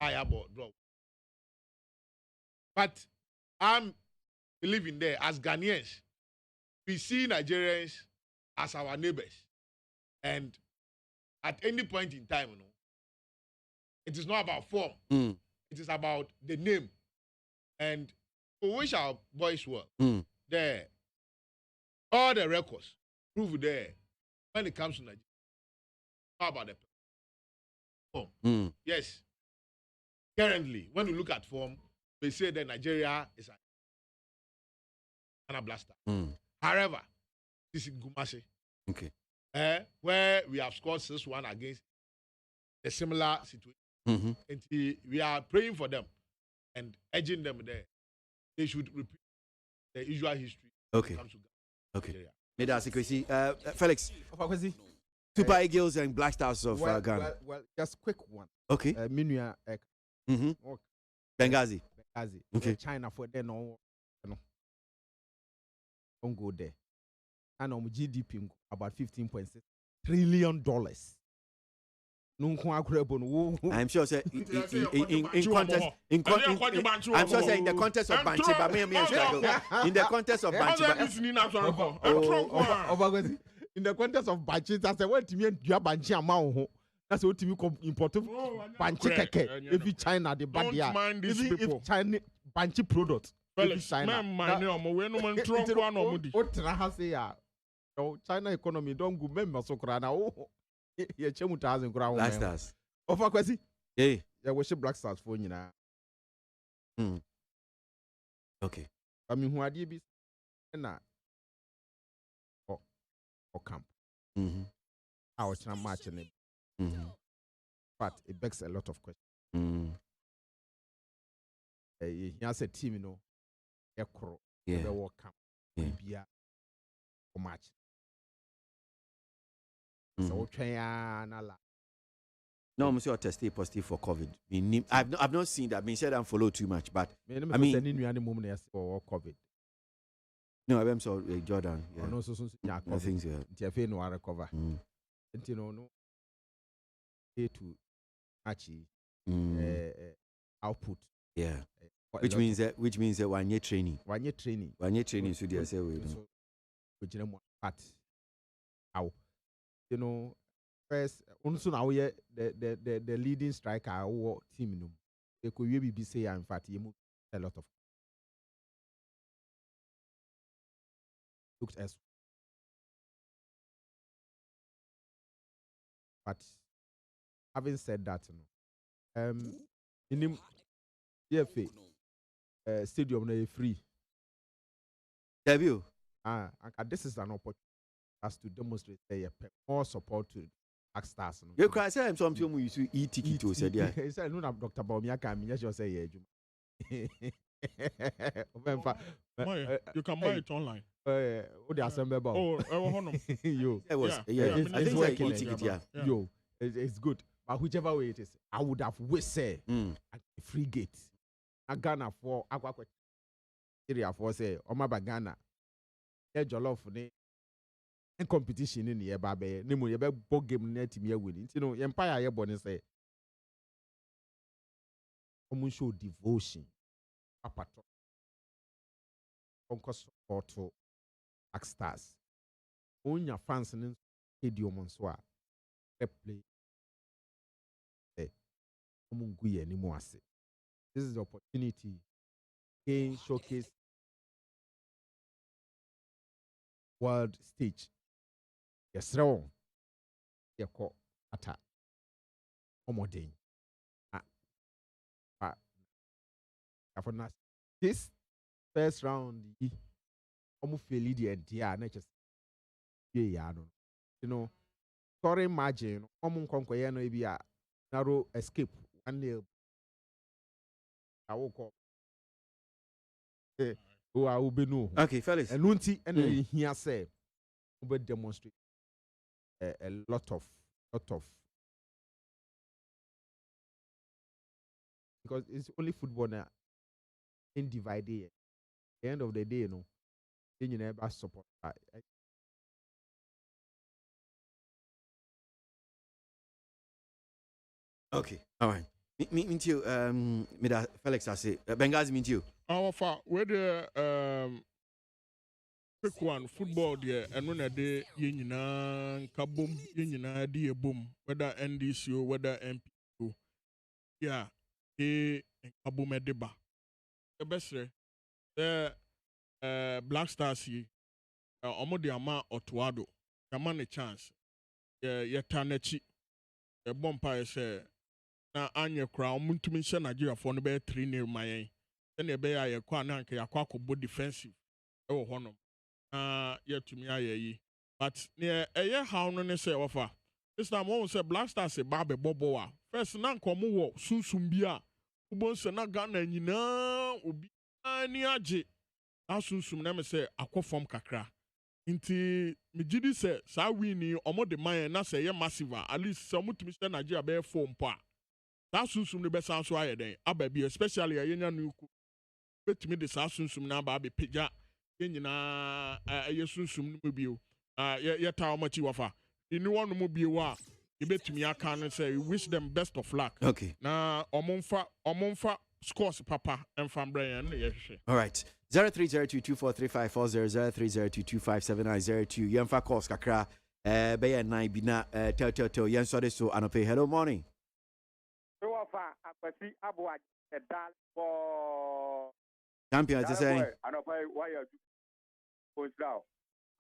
Higher ball draw. But I'm believing there as Ghanaians, we see Nigerians as our neighbors, and at any point in time, it is not about form. It is about the name. And we wish our boys well. There, all the records prove there when it comes to Nigeria. How about the form? Yes. Currently, when we look at form, we say that Nigeria is Ghana Blaster. However, this is Gumase. Okay. Where we have scored 6-1 against a similar situation. And we are praying for them and urging them there. They should repeat the usual history. Okay. Okay. May I ask Felix? Super Eagles and Black Stars of Ghana. Well, just quick one. Okay. Minua. Benghazi. Okay. China for them no. Don't go there. And GDP about $15.6 trillion. I'm sure say in the context of Banchi, but me struggle. In the context of Banchi, in the context of Banchi, that's what to me you Banchi amount. That's what you import Banchi keke. If China the bad if China Banchi product. China China economy don't go member so krana ye chemu 1,000 crown Black Stars over kwesi yeah we Black Stars for nyina okay ami hu ade bi na o camp our china match ne but it begs a lot of questions he has a team ekro the world camp bia o match so no, I'm sure tested positive for COVID. I've not seen that. Being said and follow too much, but I mean, or COVID. No, I'm sorry, Jordan. Yeah. No, so I think so. TFA no recover. No. To achieve output. Yeah. Which means that 1 year training. 1 year training. 1 year training. So they say we. But how? First, also now we the leading striker our team no. They could be say in fact you move a lot of looks as but having said that in the DFA stadium no free debut this is an opportunity as to demonstrate more support to Black Stars. You can say something we used to eat ticket to say yeah. He said no Dr. Baumiaka me just say yeah. You can buy it online. The assembly about. Yo. It's working ticket, yeah. Yo, it's good. But whichever way it is, I would have wished free gate. I Ghana for area for say Omaba Ghana. Jollof ne competition in the babe ne mu ye be ball game na team ye win you know empire ye born say show devotion apato onko support to Black Stars onya fans in stadium so a play omungu ye ni mu ase. This is the opportunity to showcase world stage. Yes, wrong. Yako ata omodin. This first round, almost feel the idea. Not just you know. Sorry, margin. Conquer no be a narrow escape. And I will call. Okay, fellas. And Nunti and he say we demonstrate a lot of because it's only football now in divided. At the end of the day, you know, you never support. Okay, all right. Meet you, Felix. I say Benghazi meet you. Our where the quick one football there and when a day yinina kabum yinina di boom whether NDCO whether MPO yeah kabum edeba the best the Black Stars here omo de ama Otuado yama a chance ye tanechi the bompa say na anye kra omuntumi hye Nigeria for no be 3-0 mayen then e be ya kwa na nke yakwa ko defensive ɛwɔ hɔnom yɛtumi ayɛ yi but neɛ ɛyɛ haw no ne sɛ wɔfa this time wɔn sɛ Black Stars ba abɛbɔbɔ a first na nkɔmɔ wɔ sunsum bi a wobɔ nsɛ na Ghana nyinaa obi ani agye asunsum na me sɛ akɔ fam kakra nti megidi sɛ saa wini ɔmo de man na sɛ ɛyɛ massive at least sɛ ɔmo tumi sɛ Nigeria bɛyɛ 4 mpo a saa sunsum no bɛsan so ayɛ den aba bi especially yɛnya no ku betumi de saa sunsum na aba abɛpagya yɛn nyinaa ɛyɛ sunsum no mu bio yɛta ɔmo akyi wafa ini wɔn mu bio a yɛbɛtumi aka no sɛ we wish them best of luck okay na ɔmo mfa scores papa ɛmfa mbrɛ yɛn ne yɛhwehwɛ all right 0302243540 0302257902 yɛmfa calls kakra bɛyɛ 9 bi na tell yɛnsɔre so anɔpɛ hello morning Wafa akwasi ABOAGYE edal for champion te say anɔpɛ wayɛ du konstrao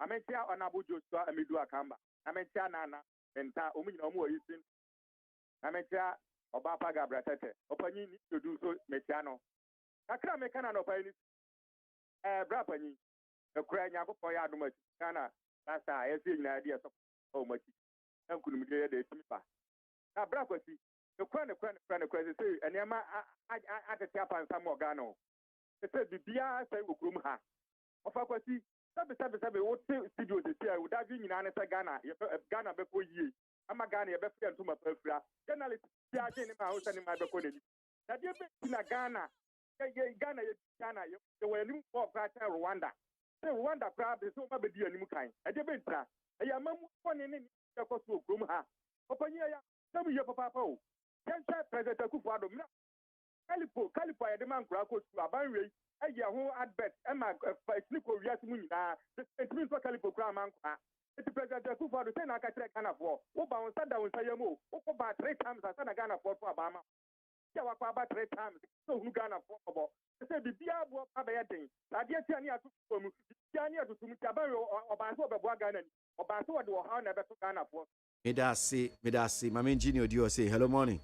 amentia onabo Joshua amidu akamba amentia nana enta omunyina omu oyisin amentia Obapa Gabra Tete opanyi ni to do so metiano kakra meka na opanyi ni bra panyi ekura nyankopɔ ya adoma kana last year yɛsɛ nyina de so o machi enkunum de de timipa na bra kwasi ekura ne sɛ enema atete apansa mo Ghana o sɛ bibia sɛ okurum ha ofa kwasi sabe wo studio de tia wo davi nyina ne sɛ Ghana bɛkɔ yie ama Ghana yɛbɛfɛ ntoma pafura journalist bi agye ne ma wo sɛ ne ma bɛkɔ n'anim na deɛ bɛti na Ghana Ghana yɛwɔ anim kɔ kra Rwanda sɛ Rwanda kra bɛ sɛ ɔma bɛdi anim kan ɛdeɛ bɛntira ɛyɛ amamu kɔne ne ɛkɔ so okurom ha ɔpanyi ɛyɛ sɛ mu yɛ papaapa o yɛnhwɛ President Akufo-Addo mmerɛ Kalipo a yɛde ma nkora kɔsu abanwei ɛyɛ ho advert ɛma ɛsini kɔ wiase mu nyinaa ɛtumi nso Kalipo kora ama nkora eti President Akufo-Addo sɛ na aka kyerɛ Ghanafoɔ woba wo nsa da wo nsa yam o wokɔba 3 times asa na Ghanafoɔ to abama yɛ wakɔ aba 3 times sɛ ohunu Ghanafoɔ kɔbɔ sɛ biribiara boɔ abɛyɛ den na adeɛ tia ne ato fo mu biribiara ne atoto mu ti abanwe ɔbaa sɛ ɔbɛboa Ghana ni ɔbaa sɛ wɔde ɔhaw na ɛbɛto Ghanafoɔ Medasi, Mama Engineer Dio say hello morning.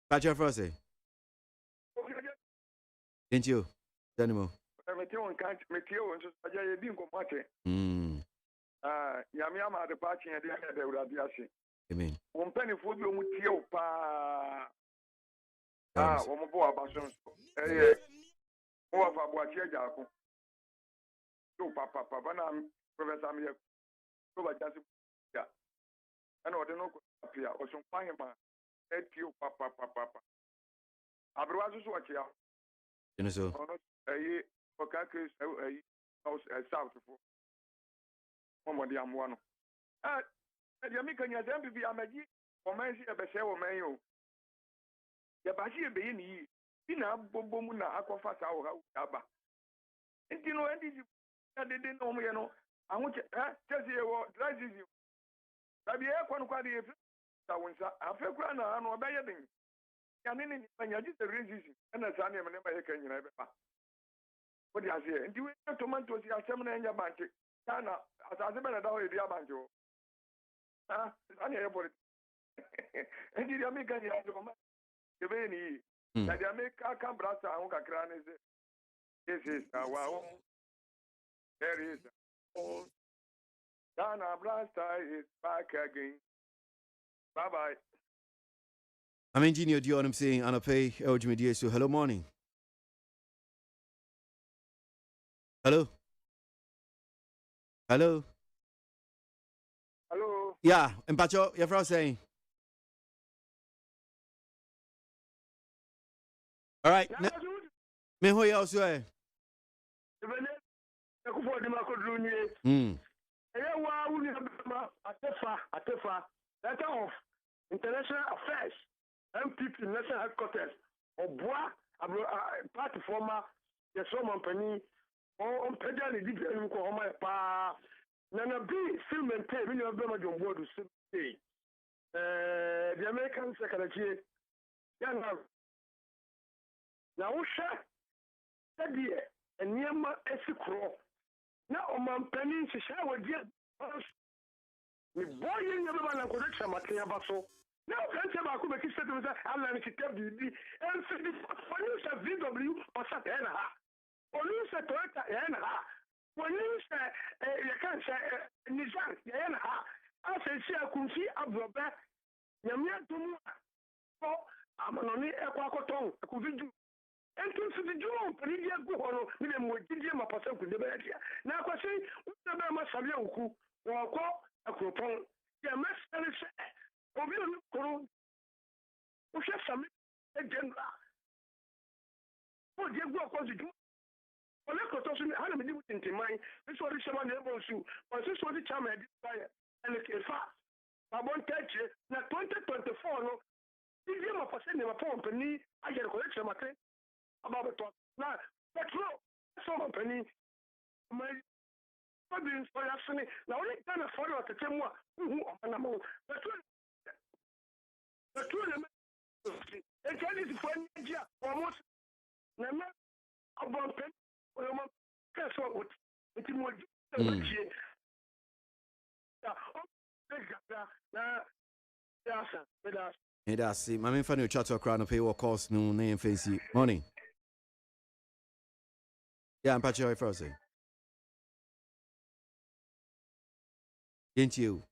Catch your first say. Thank you. Danimo. Meteo nso aja ye din ko mate. Yami ama de pa chen de de urade ase. Amen. Won panifo bi o mu tie o pa. Wo mo bo abaso. Wo fa ABOAGYE aja ko. Yo papa na professor me ko ba jase ya. Ana ode no ko apia o so pa hema. Etio papa. Abrowa so wa chia. You so. Ono okay, south for Momodi Amwano. Yamika Yazambi be Amaji, or Mansi Abese or Mayo. Yabashi be in ye, Pina Bobomuna Aquafasa or Aba. And you know, and they didn't know me, you know. I want to tell you what drives you. Tabia Quanquadi, I feel grand or bayading. Yanin, and you just raises and a son, and never can you ever. What do you say? And you have tomatoes, you have seven in your bank. Ghana, as I said, I don't have banjo. Ah, I never it. And did you make any other command? The Veni, that you make a cambrasa, and Cran is it. This is wow. There is. Ghana Blaster is back again. Bye bye. I'm Engineer Dio, I'm saying, Anapay, ABOAGYE, so hello morning. Hello. Yeah, Mpacho, you're from saying. All right. Me who you also eh? Letter of International Affairs, MPP, National Headquarters, Oboa, party former, the Soman Penny. On Pedani did you call my pa? Nana B. Film and pay, when you have been on board to say. The American Secretary, Yana. Now, said dear, and Yama Esicro. Now, on my penny, she shall with you. The boy in the man and correction, Matia Basso. Now, can't you have a kiss to that? I'll let you tell you. And for you, VW or Satana. Police Toyota ha. Police you can say Nissan ha. As I see a kunfi abrobe nyamia tumu ko amanoni ekwakoton akuvidu ento si di jumo panidia gu hono me dem wogidie mapasa ku de be dia na akwase utebe ma sabe oku wo ko akropon ya mesere se obi onu kuru wo hwe same agenda o die gu akozi ju ole ko to sumi hana me di tintiman so ri shema na ebo su o so di chama di baye ele ke fa babon teche na 2024 no di ma pase ne ma pompani agere ko leche mate about to na petrol so company my probably for yasini na only kind of follow the temu a hu o na mo petrol e jali si for energy almost na me about pen o mo kaso o ti mo ji ya o na ya sa bedas that's it. My main fan, you chat to a crowd of pay what cost no name fancy. Morning. Yeah, I'm Patrick Frost. Ain't you?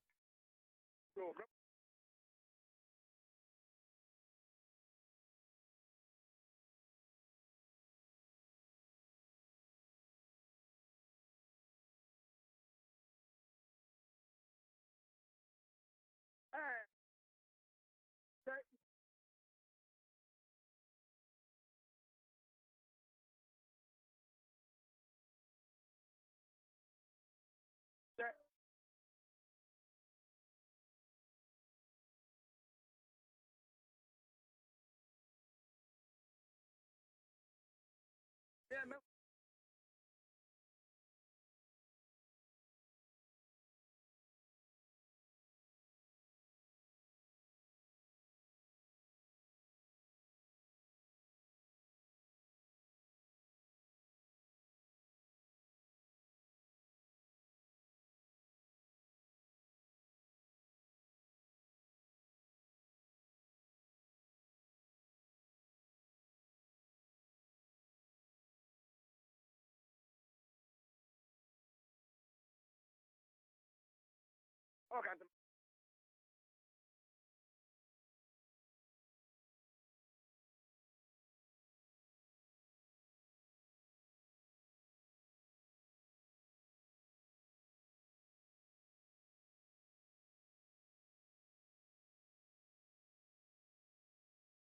Okay.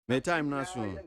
My time now soon.